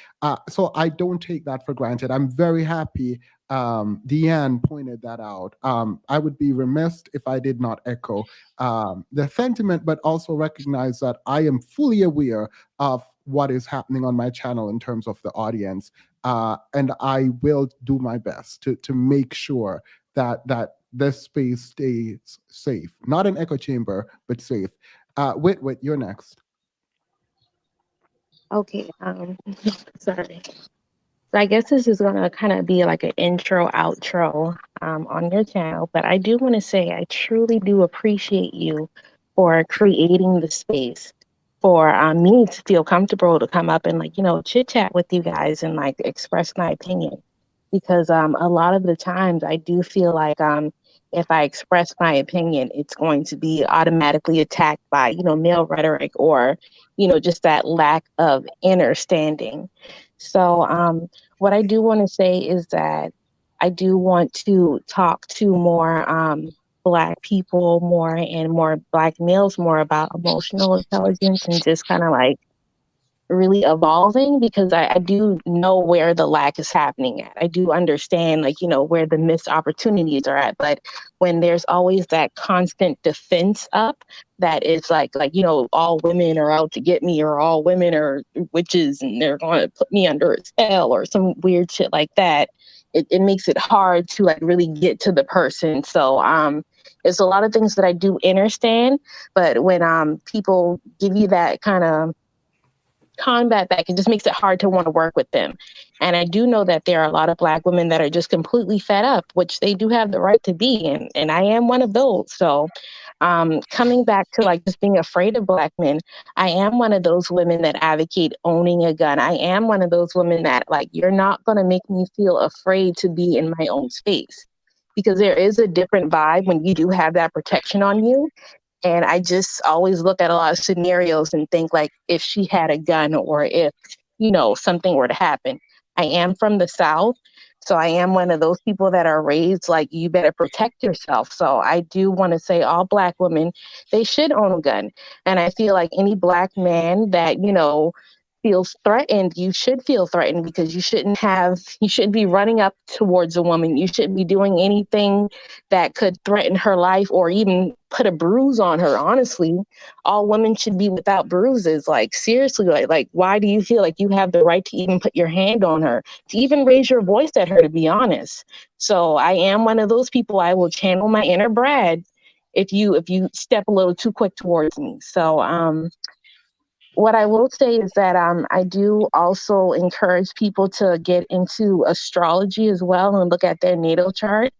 So I don't take that for granted. I'm very happy Deanne pointed that out. I would be remiss if I did not echo the sentiment, but also recognize that I am fully aware of what is happening on my channel in terms of the audience. And I will do my best to make sure that this space stays safe. Not an echo chamber, but safe. Whit, you're next. Okay, sorry. So I guess this is gonna kind of be like an intro, outro on your channel, but I do want to say I truly do appreciate you for creating the space for me to feel comfortable to come up and, like, you know, chit chat with you guys and, like, express my opinion. Because a lot of the times I do feel like if I express my opinion, it's going to be automatically attacked by, you know, male rhetoric or, you know, just that lack of understanding. So what I do want to say is that I do want to talk to more Black people more and more Black males more about emotional intelligence and just kind of like really evolving, because I do know where the lack is happening at. I do understand, like, you know, where the missed opportunities are at. But when there's always that constant defense up that is like, you know, all women are out to get me, or all women are witches and they're going to put me under a spell or some weird shit like that, it makes it hard to like really get to the person. So there's a lot of things that I do understand, but when people give you that kind of combat back, it just makes it hard to want to work with them. And I do know that there are a lot of Black women that are just completely fed up, which they do have the right to be, and I am one of those. So coming back to like just being afraid of Black men, I am one of those women that advocate owning a gun. I am one of those women that like, you're not going to make me feel afraid to be in my own space, because there is a different vibe when you do have that protection on you. And I just always look at a lot of scenarios and think like, if she had a gun, or if, you know, something were to happen. I am from the South, so I am one of those people that are raised like, you better protect yourself. So I do want to say all Black women, they should own a gun. And I feel like any Black man that, you know, feels threatened, you should feel threatened, because you shouldn't be running up towards a woman. You shouldn't be doing anything that could threaten her life or even put a bruise on her. Honestly, all women should be without bruises. Like, seriously, like why do you feel like you have the right to even put your hand on her, to even raise your voice at her, to be honest? So I am one of those people. I will channel my inner Brad if you step a little too quick towards me. So what I will say is that I do also encourage people to get into astrology as well and look at their natal chart.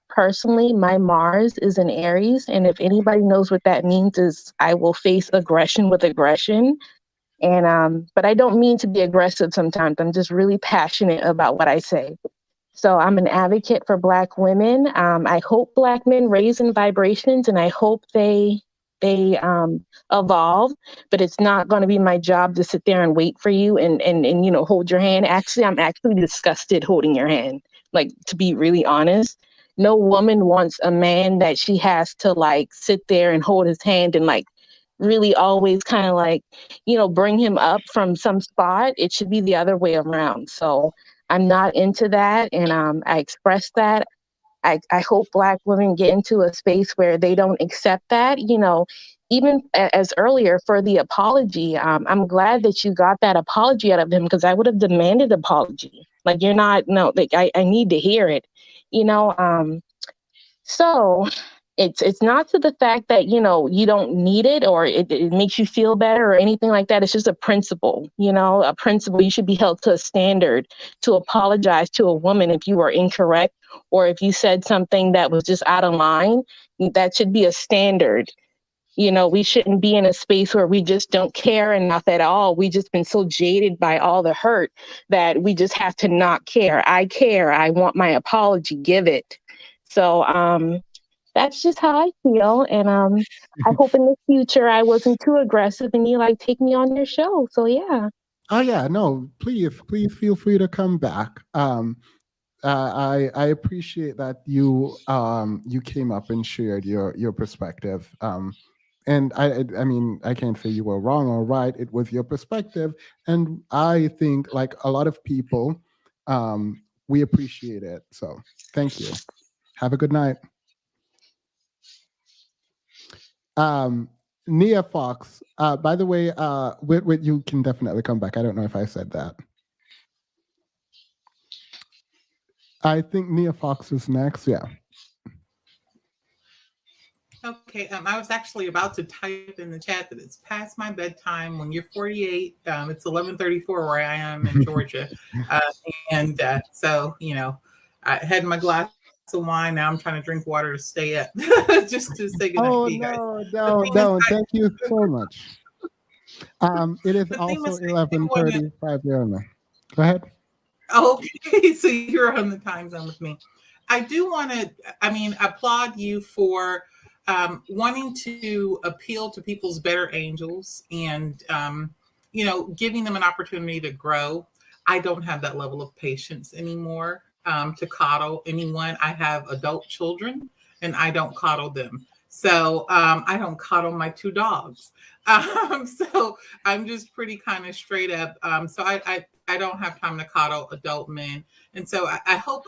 Personally, my Mars is in Aries, and if anybody knows what that means, is I will face aggression with aggression. And but I don't mean to be aggressive sometimes. I'm just really passionate about what I say. So I'm an advocate for Black women. I hope Black men raise in vibrations, and I hope they evolve. But it's not going to be my job to sit there and wait for you and you know, hold your hand. Actually, I'm actually disgusted holding your hand. Like, to be really honest, no woman wants a man that she has to like sit there and hold his hand and like really always kind of like, you know, bring him up from some spot. It should be the other way around. So I'm not into that, and I express that. I hope Black women get into a space where they don't accept that. You know, even as earlier for the apology, I'm glad that you got that apology out of him, because I would have demanded apology. Like, you're not, no, like I need to hear it, you know. So it's not to the fact that, you know, you don't need it, or it makes you feel better or anything like that. It's just a principle, you know, a principle. You should be held to a standard to apologize to a woman if you are incorrect, or if you said something that was just out of line. That should be a standard. You know, we shouldn't be in a space where we just don't care enough at all. We just been so jaded by all the hurt that we just have to not care. I care. I want my apology. Give it. So that's just how I feel. And I hope in the future I wasn't too aggressive and you like take me on your show. So yeah. Oh yeah, no, please feel free to come back. I appreciate that you came up and shared your perspective. And I mean, I can't say you were wrong or right. It was your perspective, and I think, like a lot of people, we appreciate it. So thank you. Have a good night. Nia Fox. By the way, Whit, you can definitely come back. I don't know if I said that. I think Nia Fox is next. Yeah. Okay, I was actually about to type in the chat that it's past my bedtime. When you're 48, it's 11:34 where I am in Georgia, and so you know, I had my glass of wine. Now I'm trying to drink water to stay up, just to say goodnight to you guys. Don't. Thank you so much. It is also 11:35 there. Go ahead. Okay, so you're on the time zone with me. I do want to, applaud you for wanting to appeal to people's better angels and, giving them an opportunity to grow. I don't have that level of patience anymore to coddle anyone. I have adult children and I don't coddle them. So I don't coddle my 2 dogs. So I'm just pretty kind of straight up. So I don't have time to coddle adult men. And so I hope,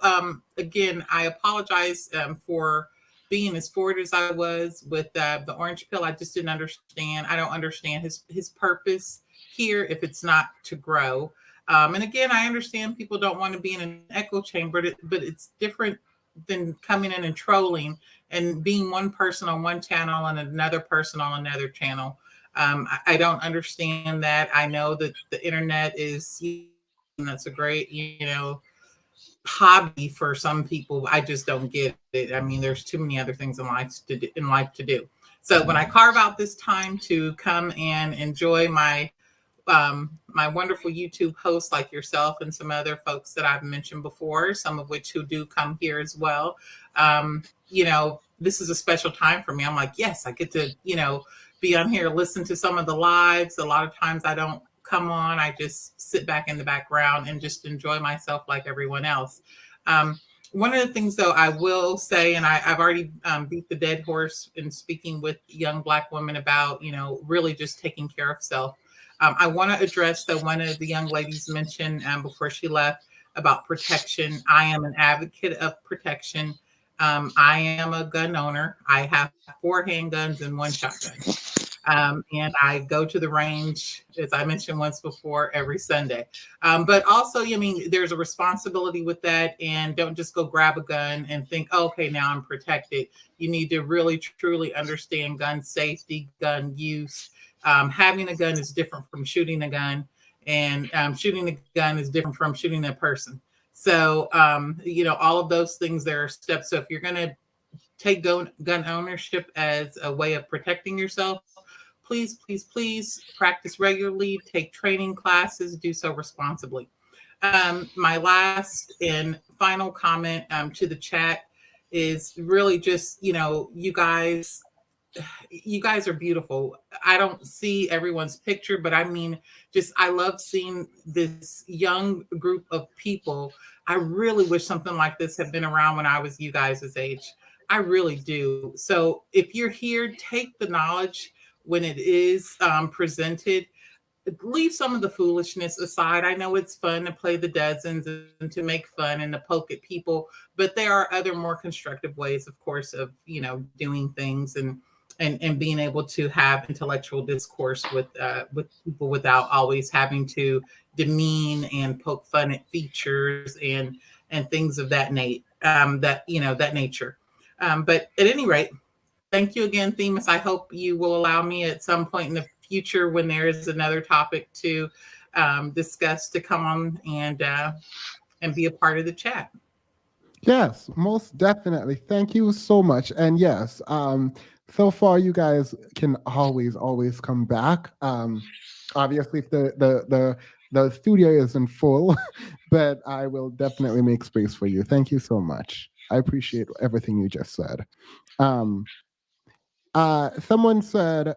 again, I apologize for being as forward as I was with the orange pill. I just didn't understand. I don't understand his purpose here if it's not to grow. And again, I understand people don't want to be in an echo chamber, but it's different than coming in and trolling and being one person on one channel and another person on another channel. I don't understand that. I know that the internet is, that's a great, hobby for some people. I just don't get it. I mean, there's too many other things in life to do. So when I carve out this time to come and enjoy my my wonderful YouTube hosts like yourself and some other folks that I've mentioned before, some of which who do come here as well. This is a special time for me. I'm like, yes, I get to, be on here, listen to some of the lives. A lot of times I don't come on. I just sit back in the background and just enjoy myself like everyone else. One of the things, though, I will say, and I've already beat the dead horse in speaking with young Black women about, really just taking care of self. I want to address that one of the young ladies mentioned before she left about protection. I am an advocate of protection. I am a gun owner. I have 4 handguns and 1 shotgun. And I go to the range, as I mentioned once before, every Sunday. But also, there's a responsibility with that, and don't just go grab a gun and think, oh, okay, now I'm protected. You need to really, truly understand gun safety, gun use. Having a gun is different from shooting a gun, and shooting a gun is different from shooting a person. So, all of those things, there are steps. So if you're going to take gun ownership as a way of protecting yourself, please, please, please practice regularly, take training classes, do so responsibly. My last and final comment to the chat is really just, you guys are beautiful. I don't see everyone's picture, but I mean, I love seeing this young group of people. I really wish something like this had been around when I was you guys' age. I really do. So if you're here, take the knowledge when it is presented. Leave some of the foolishness aside. I know it's fun to play the dozens and to make fun and to poke at people, but there are other more constructive ways, of course, of doing things and being able to have intellectual discourse with people without always having to demean and poke fun at features and things of that that nature. But at any rate, thank you again, Themis. I hope you will allow me at some point in the future when there is another topic to discuss to come on and be a part of the chat. Yes, most definitely. Thank you so much. And yes, so far you guys can always come back. Obviously, if the studio isn't full, but I will definitely make space for you. Thank you so much. I appreciate everything you just said. Someone said,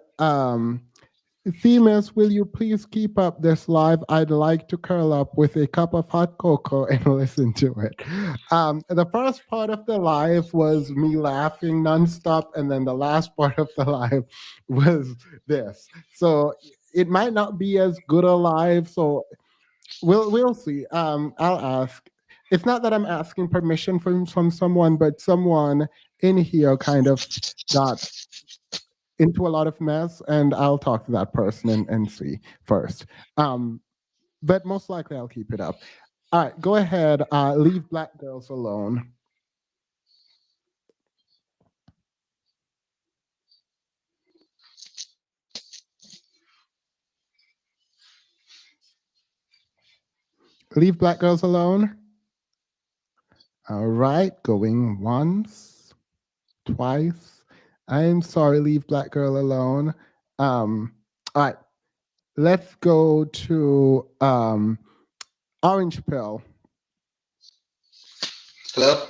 Themis, will you please keep up this live? I'd like to curl up with a cup of hot cocoa and listen to it. The first part of the live was me laughing nonstop, and then the last part of the live was this. So it might not be as good a live, so we'll see. I'll ask. It's not that I'm asking permission from someone, but someone in here kind of got into a lot of mess, and I'll talk to that person and see first. But most likely I'll keep it up. All right, go ahead. Leave Black girls alone. Leave Black girls alone. All right, going once, twice. I'm sorry, leave Black girl alone. All right, let's go to Orange Pill. Hello?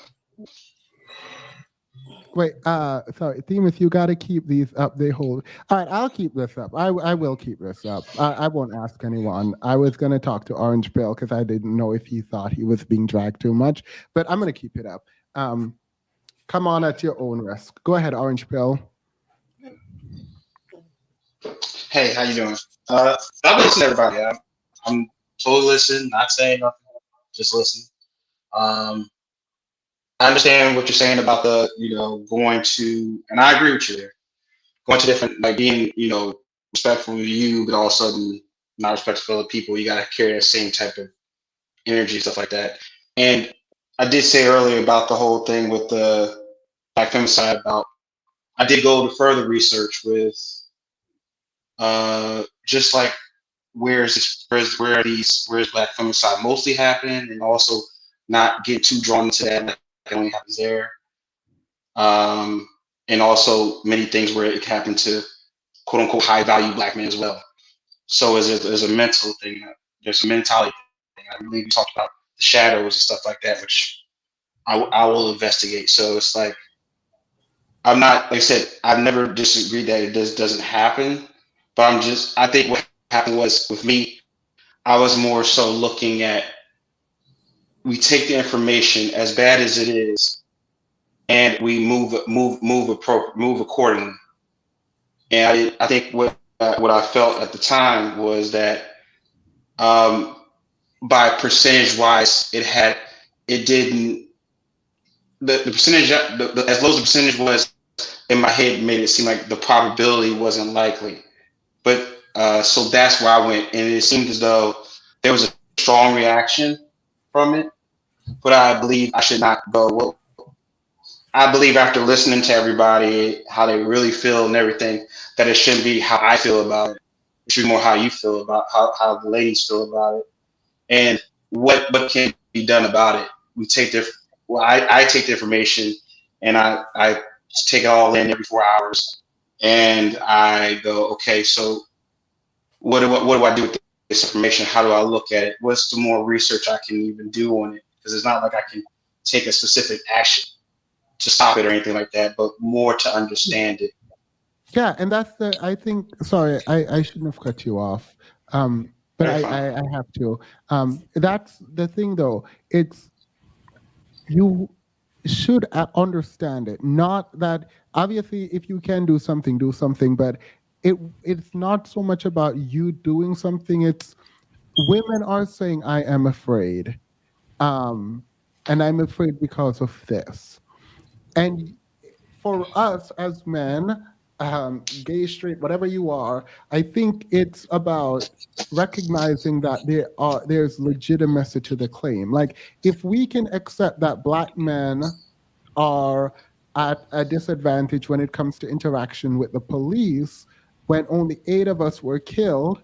Wait, sorry, Themis, you got to keep these up. They hold. All right, I'll keep this up. I will keep this up. I won't ask anyone. I was going to talk to Orange Pill because I didn't know if he thought he was being dragged too much, but I'm going to keep it up. come on at your own risk. Go ahead, Orange Pill. Hey, how you doing? I've been listening to everybody. I'm totally listening, not saying nothing, just listening. I understand what you're saying about the, going to, and I agree with you there. Going to different, like being, respectful of you, but all of a sudden not respectful of people. You got to carry that same type of energy, stuff like that. And I did say earlier about the whole thing with the Black femicide. I did go to further research with just like where's Black femicide mostly happening, and also not get too drawn into that, like it only happens there. And also many things where it happened to quote unquote high value Black men as well. So there's a mental thing, there's a mentality thing. I believe you talked about the shadows and stuff like that, which I will investigate. So it's like, I'm not, like I said, I've never disagreed that it doesn't happen, but I think what happened was with me, I was more so looking at, we take the information as bad as it is, and we move accordingly. And I think what I felt at the time was that by percentage wise, the percentage, as low as the percentage was in my head, made it seem like the probability wasn't likely. But so that's where I went, and it seemed as though there was a strong reaction from it. But I believe I should not go. Well, I believe after listening to everybody, how they really feel and everything, that it shouldn't be how I feel about it. It should be more how you feel about how the ladies feel about it, and what can be done about it. I take the information and I take it all in every 4 hours, and I go, okay, so what do I do with this information? How do I look at it? What's the more research I can even do on it? Because it's not like I can take a specific action to stop it or anything like that, but more to understand it. Yeah, and that's I think, sorry, I shouldn't have cut you off, but I have to. That's the thing though, you should understand it. Not that, obviously, if you can do something, but it's not so much about you doing something, it's women are saying, I am afraid. And I'm afraid because of this. And for us as men, gay, straight, whatever you are, I think it's about recognizing that there's legitimacy to the claim. Like, if we can accept that Black men are at a disadvantage when it comes to interaction with the police, when only 8 of us were killed,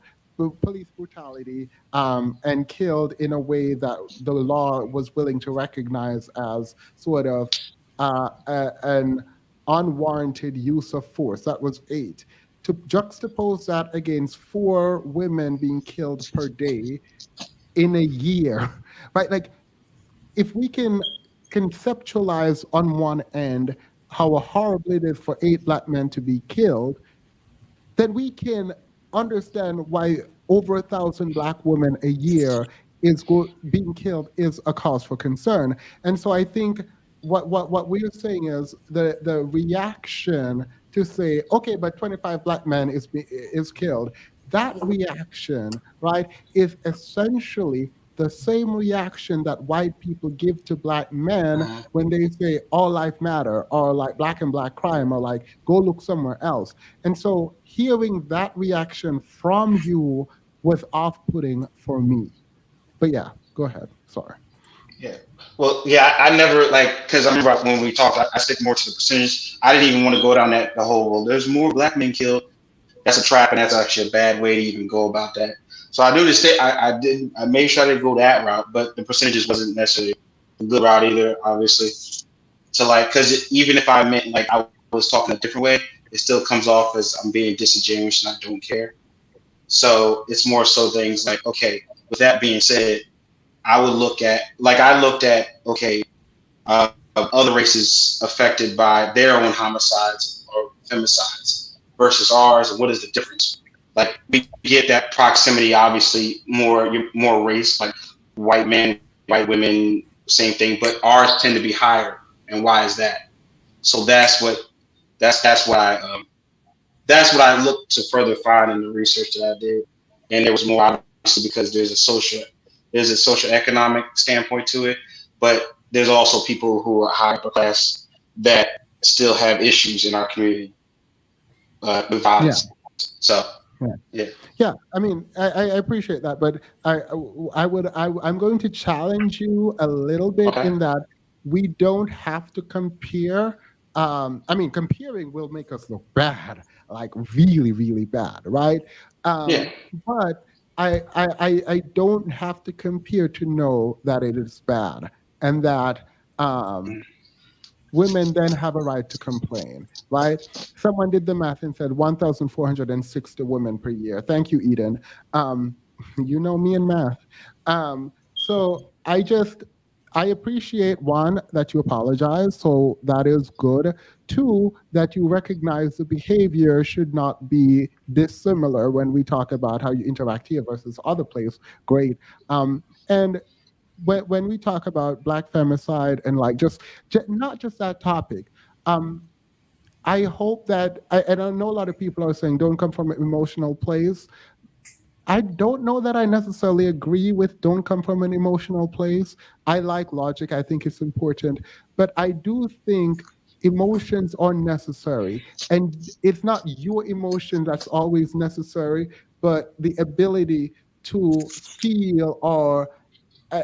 police brutality, and killed in a way that the law was willing to recognize as sort of an unwarranted use of force. That was 8. To juxtapose that against 4 women being killed per day in a year, right? Like, if we can conceptualize on one end how horrible it is for 8 Black men to be killed, then we can understand why over 1,000 Black women a year being killed is a cause for concern. And so I think what we're saying is the reaction to say, okay, but 25 Black men is killed, that reaction, right, is essentially the same reaction that white people give to Black men when they say all life matter, or like black and black crime, or like go look somewhere else. And so hearing that reaction from you was off-putting for me. But yeah, go ahead. Sorry. Yeah. Well, yeah, I never because I remember when we talked, I stick more to the percentage. I didn't even want to go down the whole, well, there's more Black men killed. That's a trap, and that's actually a bad way to even go about that. So I knew this. I made sure I didn't go that route, but the percentages wasn't necessarily a good route either, obviously. So because even if I meant I was talking a different way, it still comes off as I'm being disingenuous and I don't care. So it's more so things like, okay, with that being said, I would look at okay, other races affected by their own homicides or femicides versus ours, and what is the difference? Like, we get that proximity, obviously, more race, like white men, white women, same thing, but ours tend to be higher. And why is that? So that's what I looked to further find in the research that I did. And there was more, obviously, because there's a social economic standpoint to it, but there's also people who are high upper class that still have issues in our community with violence. So yeah. I mean, I appreciate that, but I'm going to challenge you a little bit in that we don't have to compare. I mean, comparing will make us look bad, like really, really bad, right? But I don't have to compare to know that it is bad, and that women then have a right to complain, right? Someone did the math and said 1,460 women per year. Thank you, Eden. You know me and math. So I appreciate, one, that you apologize, so that is good. Two, that you recognize the behavior should not be dissimilar when we talk about how you interact here versus other place. Great. And when we talk about Black femicide and like just not just that topic, I hope that, and I know a lot of people are saying don't come from an emotional place. I don't know that I necessarily agree with don't come from an emotional place. I like logic. I think it's important. But I do think emotions are necessary. And it's not your emotion that's always necessary, but the ability to feel or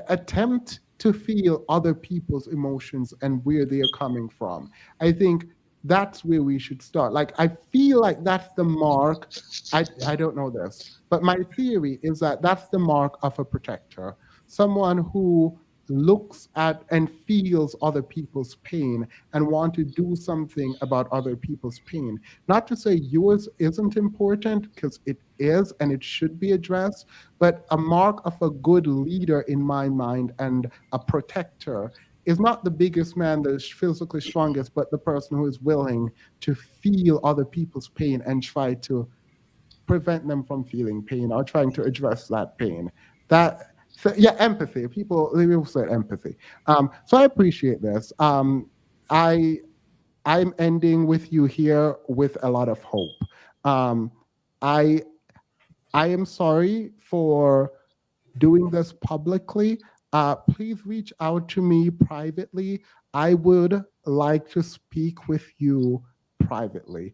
attempt to feel other people's emotions and where they're coming from. I think that's where we should start. Like, I feel like that's the mark. I don't know this, but my theory is that that's the mark of a protector, someone who looks at and feels other people's pain and want to do something about other people's pain. Not to say yours isn't important, because it is and it should be addressed, but a mark of a good leader in my mind and a protector is not the biggest man, the physically strongest, but the person who is willing to feel other people's pain and try to prevent them from feeling pain or trying to address that pain. Empathy. People say empathy. So I appreciate this. I'm ending with you here with a lot of hope. I am sorry for doing this publicly. Please reach out to me privately. I would like to speak with you privately.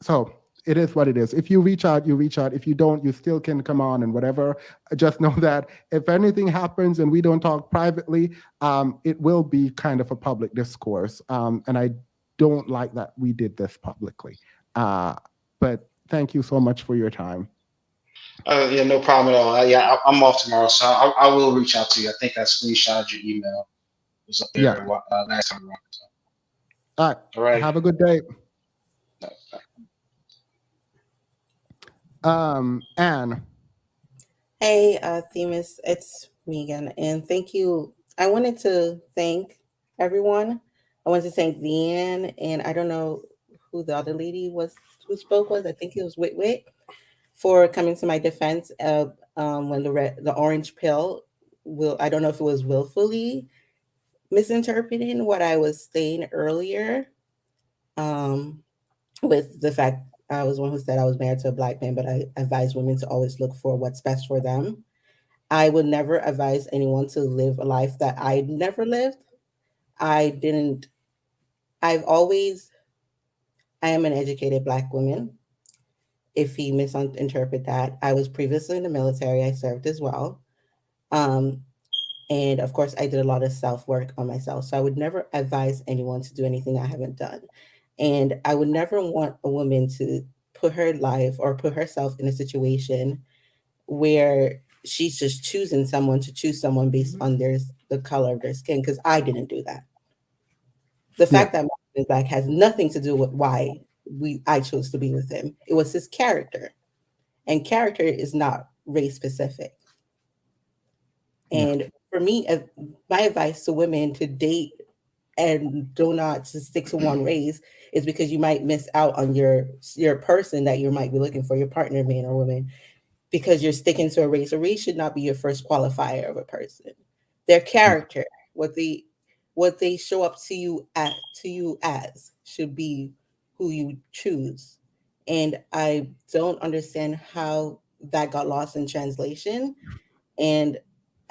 So it is what it is. If you reach out, you reach out. If you don't, you still can come on and whatever. Just know that if anything happens and we don't talk privately, it will be kind of a public discourse. And I don't like that we did this publicly. But thank you so much for your time. Yeah, no problem at all. I'm off tomorrow, so I will reach out to you. I think I screenshot your email. It was up there last time around. So. All right. Have a good day. Anne. Hey, Themis, it's me again, and thank you. I wanted to thank everyone. I wanted to thank Deanne, and I don't know who the other lady was who spoke was. I think it was Wit for coming to my defense of when the orange pill I don't know if it was willfully misinterpreting what I was saying earlier, with the fact I was one who said I was married to a Black man, but I advise women to always look for what's best for them. I would never advise anyone to live a life that I never lived. I am an educated Black woman. If he misinterpret that, I was previously in the military. I served as well. And of course, I did a lot of self-work on myself. So I would never advise anyone to do anything I haven't done. And I would never want a woman to put her life or put herself in a situation where she's just choosing someone based on the color of their skin, because I didn't do that. The fact that I'm Black has nothing to do with why I chose to be with him. It was his character. And character is not race specific. And for me, my advice to women to date and do not to stick to one race is because you might miss out on your person that you might be looking for, your partner, man or woman, because you're sticking to a race. A race should not be your first qualifier of a person. Their character, what what they show up to you as should be who you choose. And I don't understand how that got lost in translation. And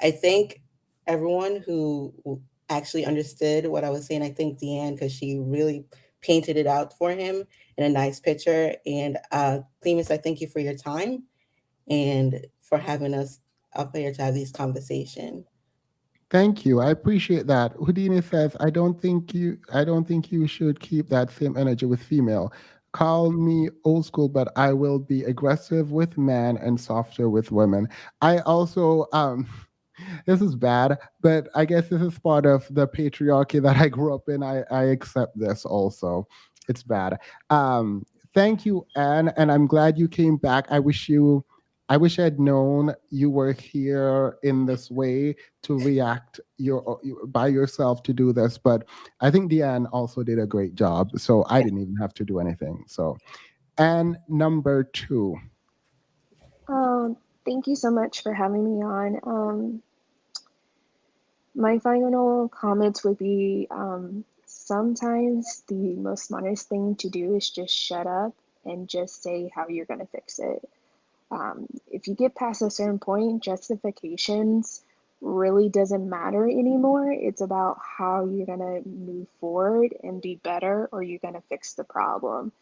I think everyone who actually understood what I was saying, I think Deanne, because she really painted it out for him in a nice picture. And Clemus, I thank you for your time and for having us up here to have these conversations. Thank you. I appreciate that. Houdini says, I don't think you should keep that same energy with female. Call me old school, but I will be aggressive with men and softer with women. I also this is bad, but I guess this is part of the patriarchy that I grew up in. I accept this also. It's bad. Thank you, Anne, and I'm glad you came back. I wish I'd known you were here in this way to react by yourself to do this, but I think Deanne also did a great job, so I didn't even have to do anything. So, and number 2. Thank you so much for having me on. My final comments would be sometimes the most smartest thing to do is just shut up and just say how you're going to fix it. If you get past a certain point, justifications really doesn't matter anymore. It's about how you're going to move forward and be better, or you're going to fix the problem.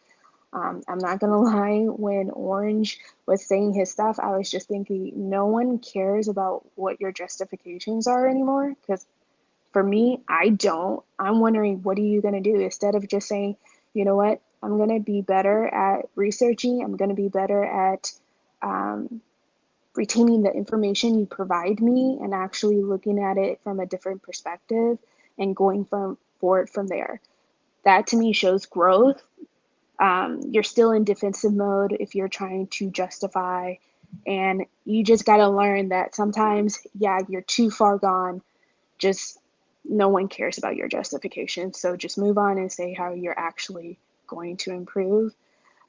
I'm not going to lie, when Orange was saying his stuff, I was just thinking, no one cares about what your justifications are anymore. Because for me, I don't. I'm wondering, what are you going to do? Instead of just saying, you know what, I'm going to be better at researching, I'm going to be better at retaining the information you provide me and actually looking at it from a different perspective and going forward from there. That to me shows growth. You're still in defensive mode if you're trying to justify, and you just got to learn that sometimes, yeah, you're too far gone. Just no one cares about your justification. So just move on and say how you're actually going to improve,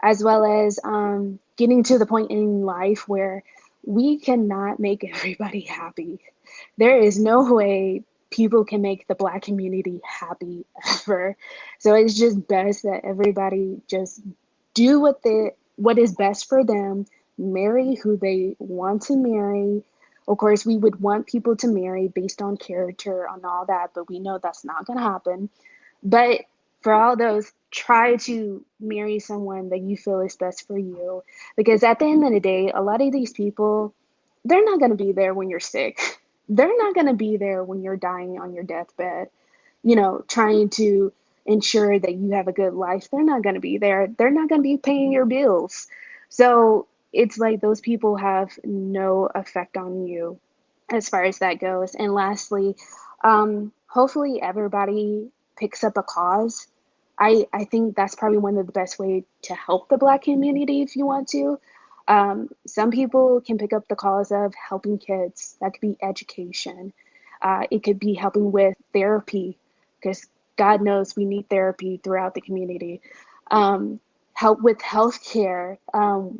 as well as getting to the point in life where we cannot make everybody happy. There is no way people can make the Black community happy ever. So it's just best that everybody just do what is best for them, marry who they want to marry. Of course, we would want people to marry based on character, on all that, but we know that's not going to happen. But for all those, try to marry someone that you feel is best for you. Because at the end of the day, a lot of these people, they're not going to be there when you're sick. They're not going to be there when you're dying on your deathbed, trying to ensure that you have a good life. They're not going to be there. They're not going to be paying your bills. So it's like those people have no effect on you as far as that goes. And lastly, hopefully everybody picks up a cause. I think that's probably one of the best ways to help the Black community if you want to. Some people can pick up the cause of helping kids. That could be education. It could be helping with therapy, because God knows we need therapy throughout the community. Help with healthcare,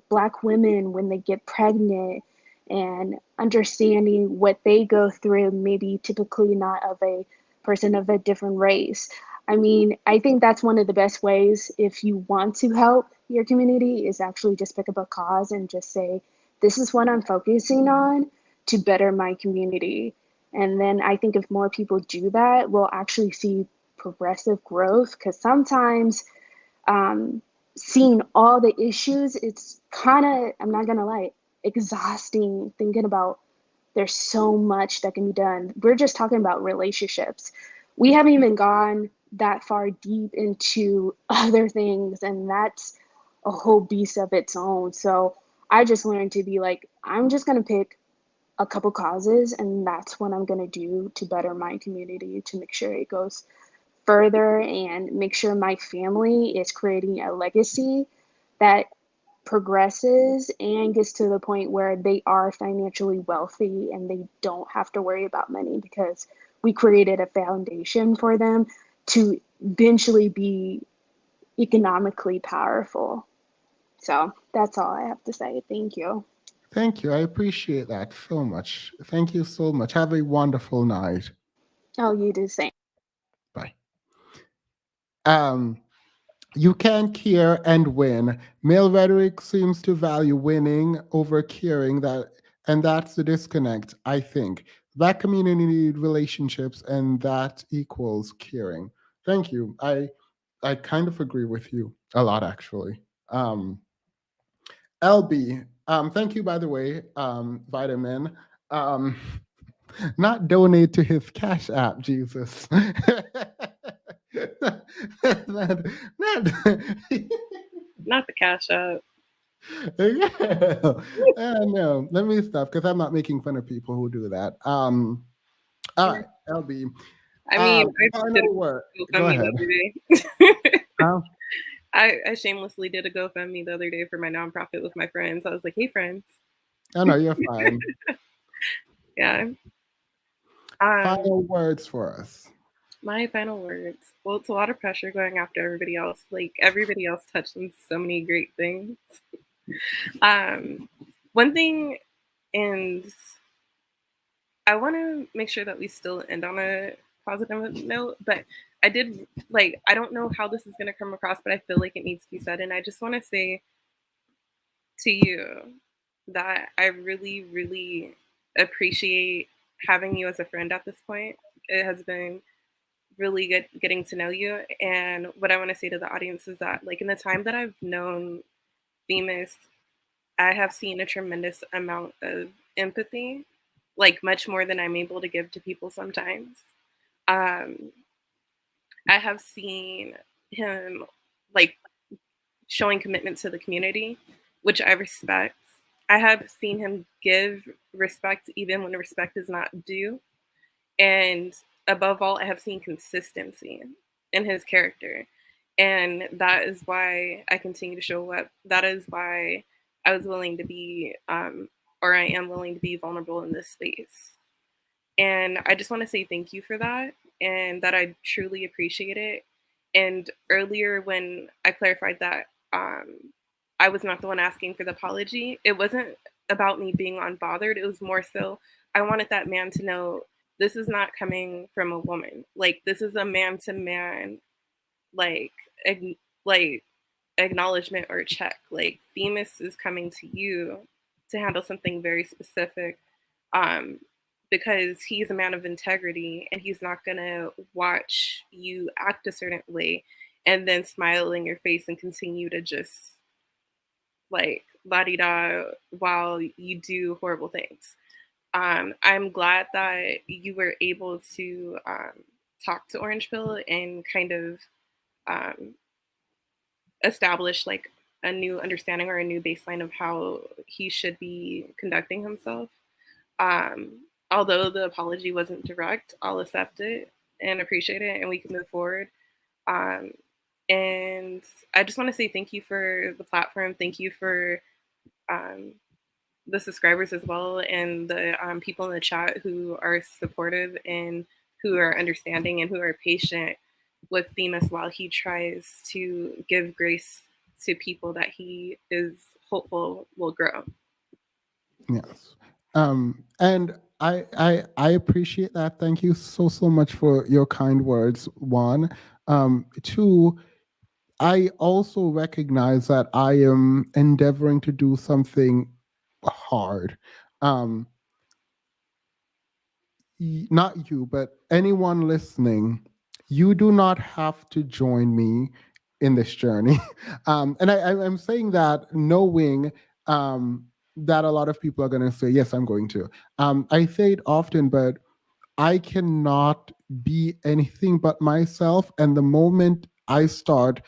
Black women when they get pregnant, and understanding what they go through, maybe typically not of a person of a different race. I mean, I think that's one of the best ways if you want to help your community, is actually just pick up a cause and just say, this is what I'm focusing on to better my community. And then I think if more people do that, we'll actually see progressive growth, because sometimes seeing all the issues, it's kind of, I'm not gonna lie, exhausting thinking about there's so much that can be done. We're just talking about relationships. We haven't even gone that far deep into other things, and that's a whole beast of its own. So I just learned to be like, I'm just gonna pick a couple causes, and that's what I'm gonna do to better my community, to make sure it goes further and make sure my family is creating a legacy that progresses and gets to the point where they are financially wealthy and they don't have to worry about money, because we created a foundation for them to eventually be economically powerful. So that's all I have to say. Thank you. Thank you. I appreciate that so much. Thank you so much. Have a wonderful night. Oh, you do the same. You can't care and win. Male rhetoric seems to value winning over caring, and that's the disconnect, I think. Black community need relationships, and that equals caring. Thank you. I kind of agree with you a lot, actually. LB, thank you, by the way, Vitamin. Not donate to his Cash App, Jesus. Not the Cash App. No, let me stop because I'm not making fun of people who do that. All right, LB. I mean, final word. Go ahead. I shamelessly did a GoFundMe the other day for my nonprofit with my friends. I was like, hey, friends. Oh, no, you're fine. Yeah. Final words for us. My final words. Well, it's a lot of pressure going after everybody else. Like, everybody else touched on so many great things. One thing, and I want to make sure that we still end on a positive note, but I don't know how this is going to come across, but I feel like it needs to be said. And I just want to say to you that I really, really appreciate having you as a friend at this point. It has been really good getting to know you. And what I want to say to the audience is that, like, in the time that I've known Feminists, I have seen a tremendous amount of empathy, like much more than I'm able to give to people sometimes. I have seen him like showing commitment to the community, which I respect. I have seen him give respect even when respect is not due. And above all, I have seen consistency in his character. And that is why I continue to show up. That is why I was willing to be, or I am willing to be vulnerable in this space. And I just want to say thank you for that, and that I truly appreciate it. And earlier when I clarified that I was not the one asking for the apology, it wasn't about me being unbothered. It was more so I wanted that man to know this is not coming from a woman. Like, this is a man-to-man, like acknowledgement or check. Like, Themis is coming to you to handle something very specific, because he's a man of integrity, and he's not gonna watch you act a certain way and then smile in your face and continue to just like la-di-da while you do horrible things. I'm glad that you were able to talk to Orange Pill and kind of establish like a new understanding or a new baseline of how he should be conducting himself. Although the apology wasn't direct, I'll accept it and appreciate it, and we can move forward. And I just want to say thank you for the platform. Thank you for the subscribers as well, and the people in the chat who are supportive and who are understanding and who are patient with Themis while he tries to give grace to people that he is hopeful will grow. Yes. And I appreciate that. Thank you so much for your kind words, one. Two, I also recognize that I am endeavoring to do something hard. Not you, but anyone listening, you do not have to join me in this journey. And I'm saying that knowing that a lot of people are going to say, yes, I'm going to. I say it often, but I cannot be anything but myself. And the moment I start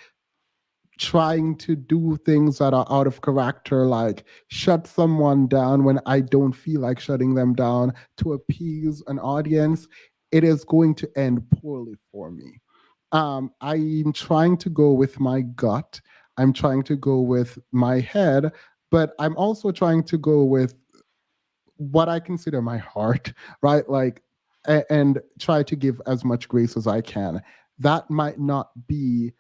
trying to do things that are out of character, like shut someone down when I don't feel like shutting them down to appease an audience, it is going to end poorly for me. I'm trying to go with my gut. I'm trying to go with my head, but I'm also trying to go with what I consider my heart, right? Like, and try to give as much grace as I can. That might not be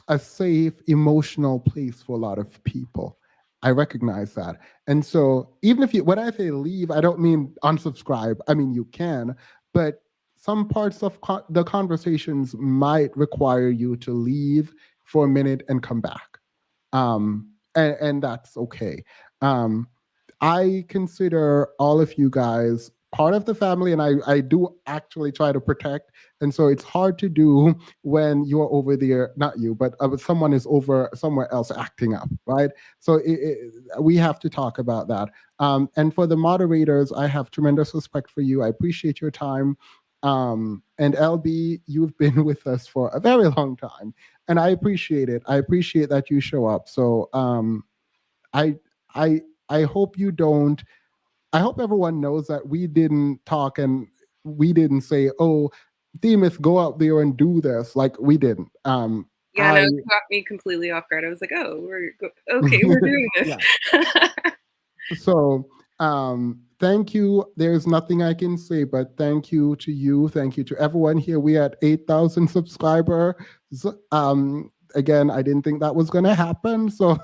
a safe emotional place for a lot of people. I recognize that. And so even if when I say leave, I don't mean unsubscribe. I mean, you can, but some parts of the conversations might require you to leave for a minute and come back. And that's okay. I consider all of you guys part of the family, and I do actually try to protect. And so it's hard to do when you're over there, not you, but someone is over somewhere else acting up, right? So we have to talk about that. And for the moderators, I have tremendous respect for you. I appreciate your time. And LB, you've been with us for a very long time, and I appreciate it. I appreciate that you show up. So I hope you don't. I hope everyone knows that we didn't talk and we didn't say, "Oh, Themis, go out there and do this." Like we didn't. Yeah, no, it caught me completely off guard. I was like, "Oh, we're doing this." So, thank you. There's nothing I can say, but thank you to you. Thank you to everyone here. We at 8,000 subscribers. Again, I didn't think that was going to happen. So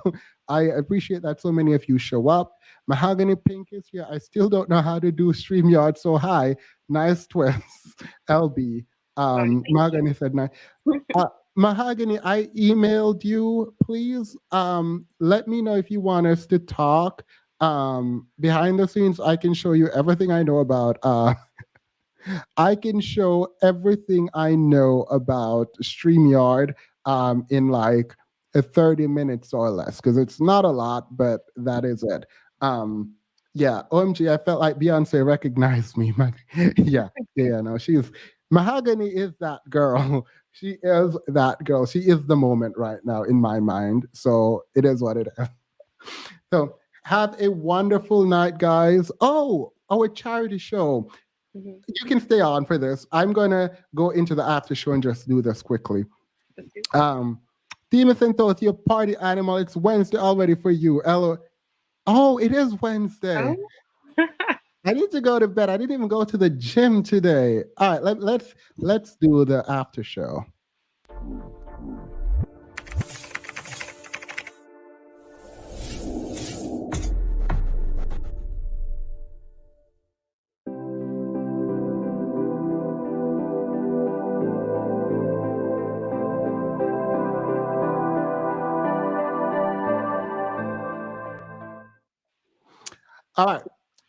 I appreciate that so many of you show up. Mahogany Pink is here. I still don't know how to do StreamYard. So hi, nice twist, LB. Mahogany said nice. Mahogany, I emailed you. Please let me know if you want us to talk. Behind the scenes, I can show you everything I know about. I can show everything I know about StreamYard in like 30 minutes or less, because it's not a lot, but that is it. Yeah, OMG, I felt like Beyonce recognized me. yeah, no, Mahogany is that girl. She is that girl. She is the moment right now in my mind. So it is what it is. So have a wonderful night, guys. Oh, a charity show. You can stay on for this. I'm going to go into the after show and just do this quickly. Themis and Toth, your party animal. It's Wednesday already for you. Oh, it is Wednesday. Oh. I need to go to bed. I didn't even go to the gym today. All right, let's do the after show. All right.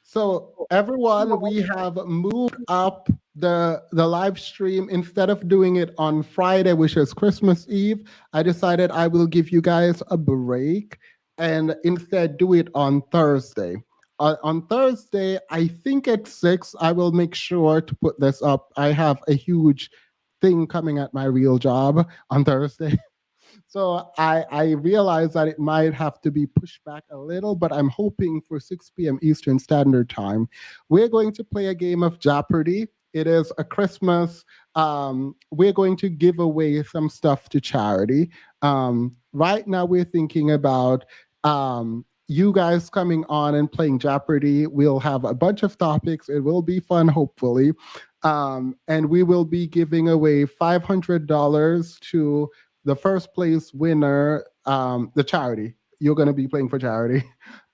So everyone, we have moved up the live stream. Instead of doing it on Friday, which is Christmas Eve, I decided I will give you guys a break and instead do it on Thursday. On Thursday, I think at 6, I will make sure to put this up. I have a huge thing coming at my real job on Thursday. So I realize that it might have to be pushed back a little, but I'm hoping for 6 p.m. Eastern Standard Time. We're going to play a game of Jeopardy. It is a Christmas. We're going to give away some stuff to charity. Right now, we're thinking about you guys coming on and playing Jeopardy. We'll have a bunch of topics. It will be fun, hopefully. And we will be giving away $500 to the first place winner, the charity. You're going to be playing for charity.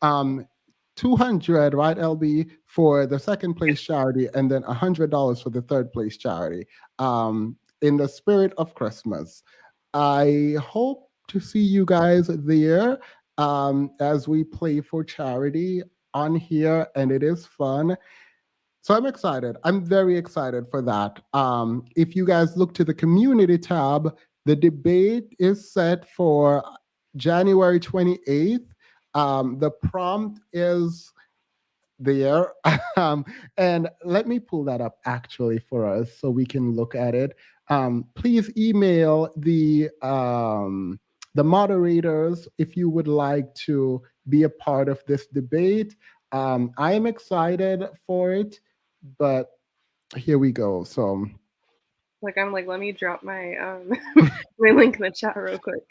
200, right, LB, for the second place charity, and then $100 for the third place charity. In the spirit of Christmas. I hope to see you guys there as we play for charity on here, and it is fun. So I'm excited. I'm very excited for that. If you guys look to the community tab, the debate is set for January 28th. The prompt is there. And let me pull that up actually for us so we can look at it. Please email the moderators if you would like to be a part of this debate. I am excited for it, but here we go. So I'm like, let me drop my my link in the chat real quick.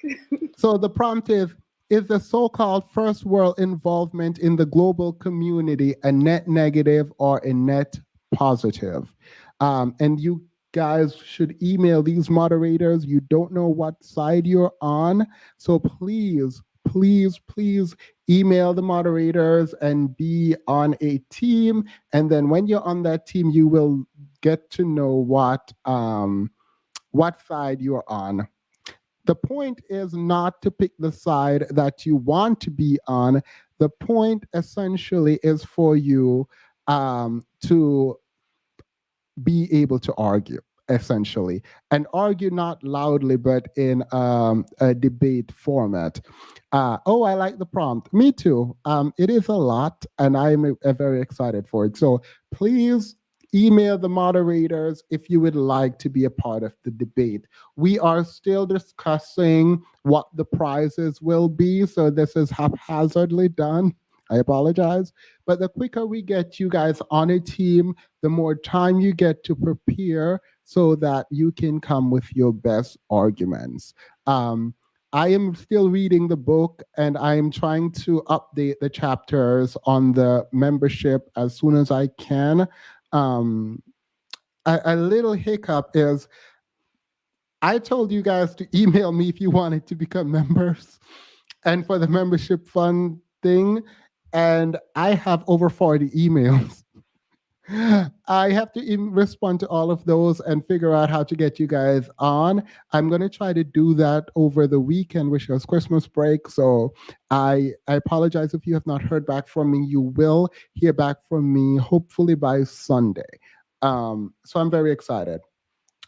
So the prompt is the so-called first world involvement in the global community a net negative or a net positive? And you guys should email these moderators. You don't know what side you're on. So please email the moderators and be on a team. And then when you're on that team, you will get to know what side you're on. The point is not to pick the side that you want to be on. The point essentially is for you to be able to argue, essentially, and argue not loudly, but in a debate format. Oh, I like the prompt. Me too. It is a lot, and I'm very excited for it. So please email the moderators if you would like to be a part of the debate. We are still discussing what the prizes will be, so this is haphazardly done. I apologize. But the quicker we get you guys on a team, the more time you get to prepare so that you can come with your best arguments. I am still reading the book and I'm trying to update the chapters on the membership as soon as I can. A little hiccup is I told you guys to email me if you wanted to become members and for the membership fund thing. And I have over 40 emails. I have to respond to all of those and figure out how to get you guys on. I'm going to try to do that over the weekend, which is Christmas break. So I apologize if you have not heard back from me. You will hear back from me hopefully by Sunday. So I'm very excited.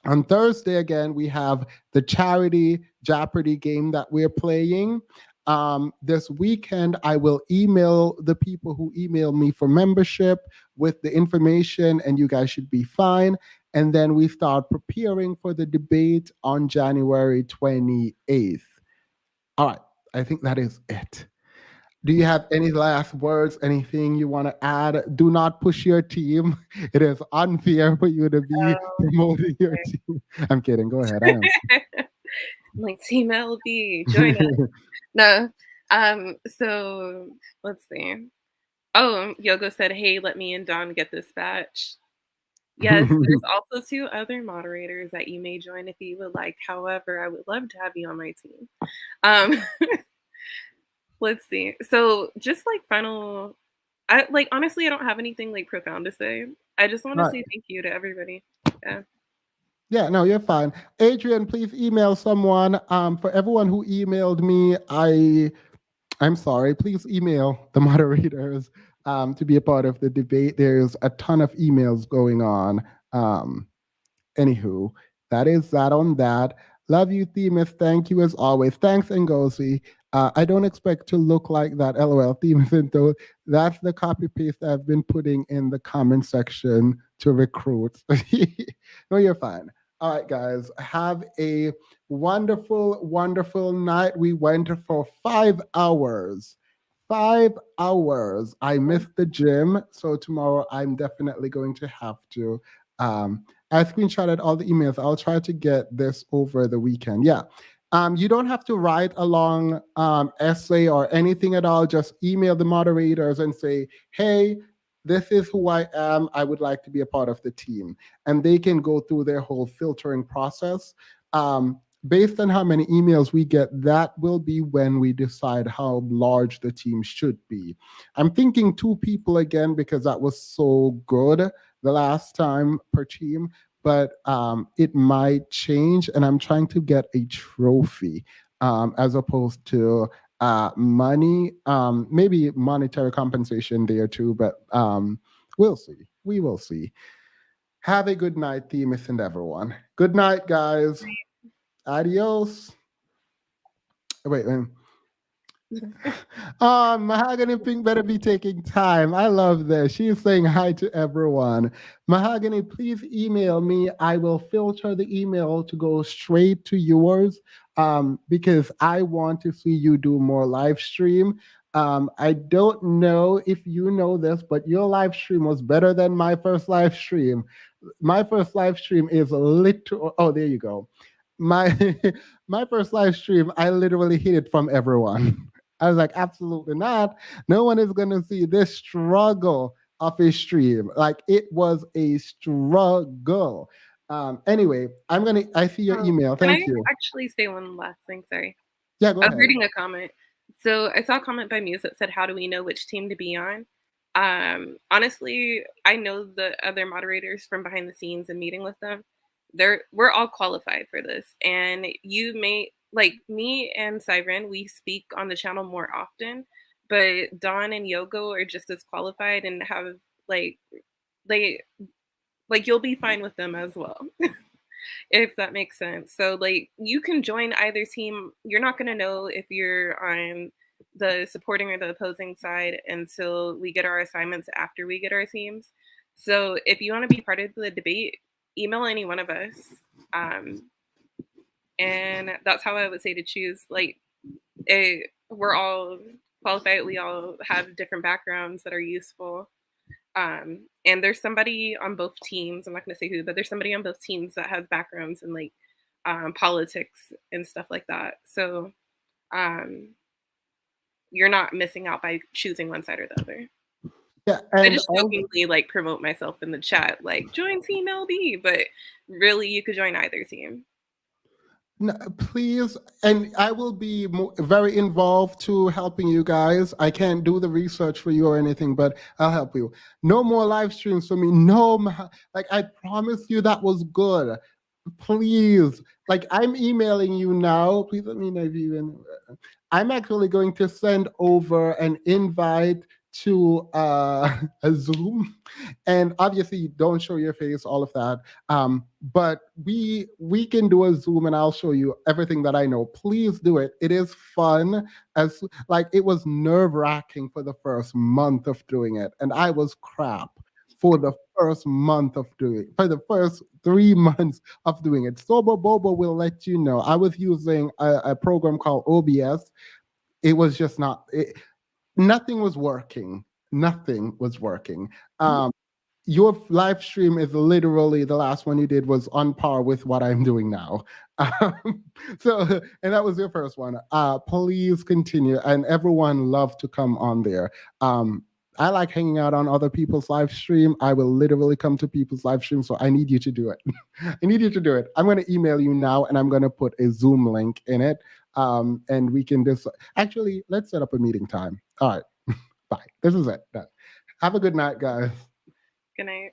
On Thursday, again, we have the charity Jeopardy game that we're playing. This weekend, I will email the people who email me for membership with the information, and you guys should be fine. And then we start preparing for the debate on January 28th. All right, I think that is it. Do you have any last words, anything you want to add? Do not push your team. It is unfair for you to be promoting your team. I'm kidding. Go ahead. I am. Like Team LB, join us. No. So let's see. Oh, Yogo said, hey, let me and Don get this batch. Yes, there's also 2 other moderators that you may join if you would like. However, I would love to have you on my team. Let's see. So just like final, honestly, I don't have anything like profound to say. I just want to say thank you to everybody. Yeah. Yeah, no, you're fine. Adrian, please email someone. For everyone who emailed me, I'm sorry. Please email the moderators to be a part of the debate. There's a ton of emails going on. Anywho, that is that on that. Love you, Themis. Thank you as always. Thanks, Ngozi. I don't expect to look like that. LOL, Themis. Though that's the copy paste I've been putting in the comment section to recruit. No, you're fine. All right, guys. Have a wonderful, wonderful night. We went for 5 hours. 5 hours. I missed the gym, so tomorrow I'm definitely going to have to. I screenshotted all the emails. I'll try to get this over the weekend. Yeah. You don't have to write a long essay or anything at all. Just email the moderators and say, hey, this is who I am. I would like to be a part of the team. And they can go through their whole filtering process. Based on how many emails we get, that will be when we decide how large the team should be. I'm thinking 2 people again because that was so good the last time per team, but it might change, and I'm trying to get a trophy as opposed to money, maybe monetary compensation there too, but we'll see. We will see. Have a good night, Themis and everyone. Good night, guys. Adios. Wait. Mahogany Pink better be taking time. I love this. She's saying hi to everyone. Mahogany, please email me. I will filter the email to go straight to yours because I want to see you do more live stream. I don't know if you know this, but your live stream was better than my first live stream. My first live stream is literal. Oh, there you go. My first live stream, I literally hid it from everyone. I was like, absolutely not. No one is going to see this struggle of a stream. Like, it was a struggle. Anyway, I see your email. Thank you. Can I actually say one last thing? Sorry. Yeah, go ahead. I was reading a comment. So I saw a comment by Muse that said, how do we know which team to be on? Honestly, I know the other moderators from behind the scenes and meeting with them. We're all qualified for this, and you may like me and Siren. We speak on the channel more often, but Dawn and Yogo are just as qualified and have like you'll be fine with them as well. If that makes sense. So like you can join either team. You're not going to know if you're on the supporting or the opposing side until we get our assignments after we get our teams. So if you want to be part of the debate, email any one of us. And that's how I would say to choose. Like we're all qualified. We all have different backgrounds that are useful. And there's somebody on both teams, I'm not going to say who, but there's somebody on both teams that has backgrounds in like politics and stuff like that. So you're not missing out by choosing one side or the other. Yeah, I just jokingly like promote myself in the chat, like join Team LB, but really you could join either team. No, please, and I will be very involved to helping you guys. I can't do the research for you or anything, but I'll help you. No more live streams for me. No, like I promised you that was good. Please, like I'm emailing you now. Please let me know if you. I'm actually going to send over an invite to a Zoom, and obviously don't show your face, all of that. But we can do a Zoom, and I'll show you everything that I know. Please do it. It is fun. As like it was nerve-wracking for the first month of doing it, and I was crap for the first month of doing it, for the first 3 months of doing it. Sober Bobo will let you know. I was using a program called OBS. It was just not. Nothing was working. Nothing was working. Your live stream is literally the last one you did was on par with what I'm doing now. So, and that was your first one. Please continue, and everyone love to come on there. I like hanging out on other people's live stream. I will literally come to people's live stream, so I need you to do it. I need you to do it. I'm going to email you now, and I'm going to put a Zoom link in it, and we can just actually let's set up a meeting time. All right, bye. This is it. Have a good night, guys. Good night.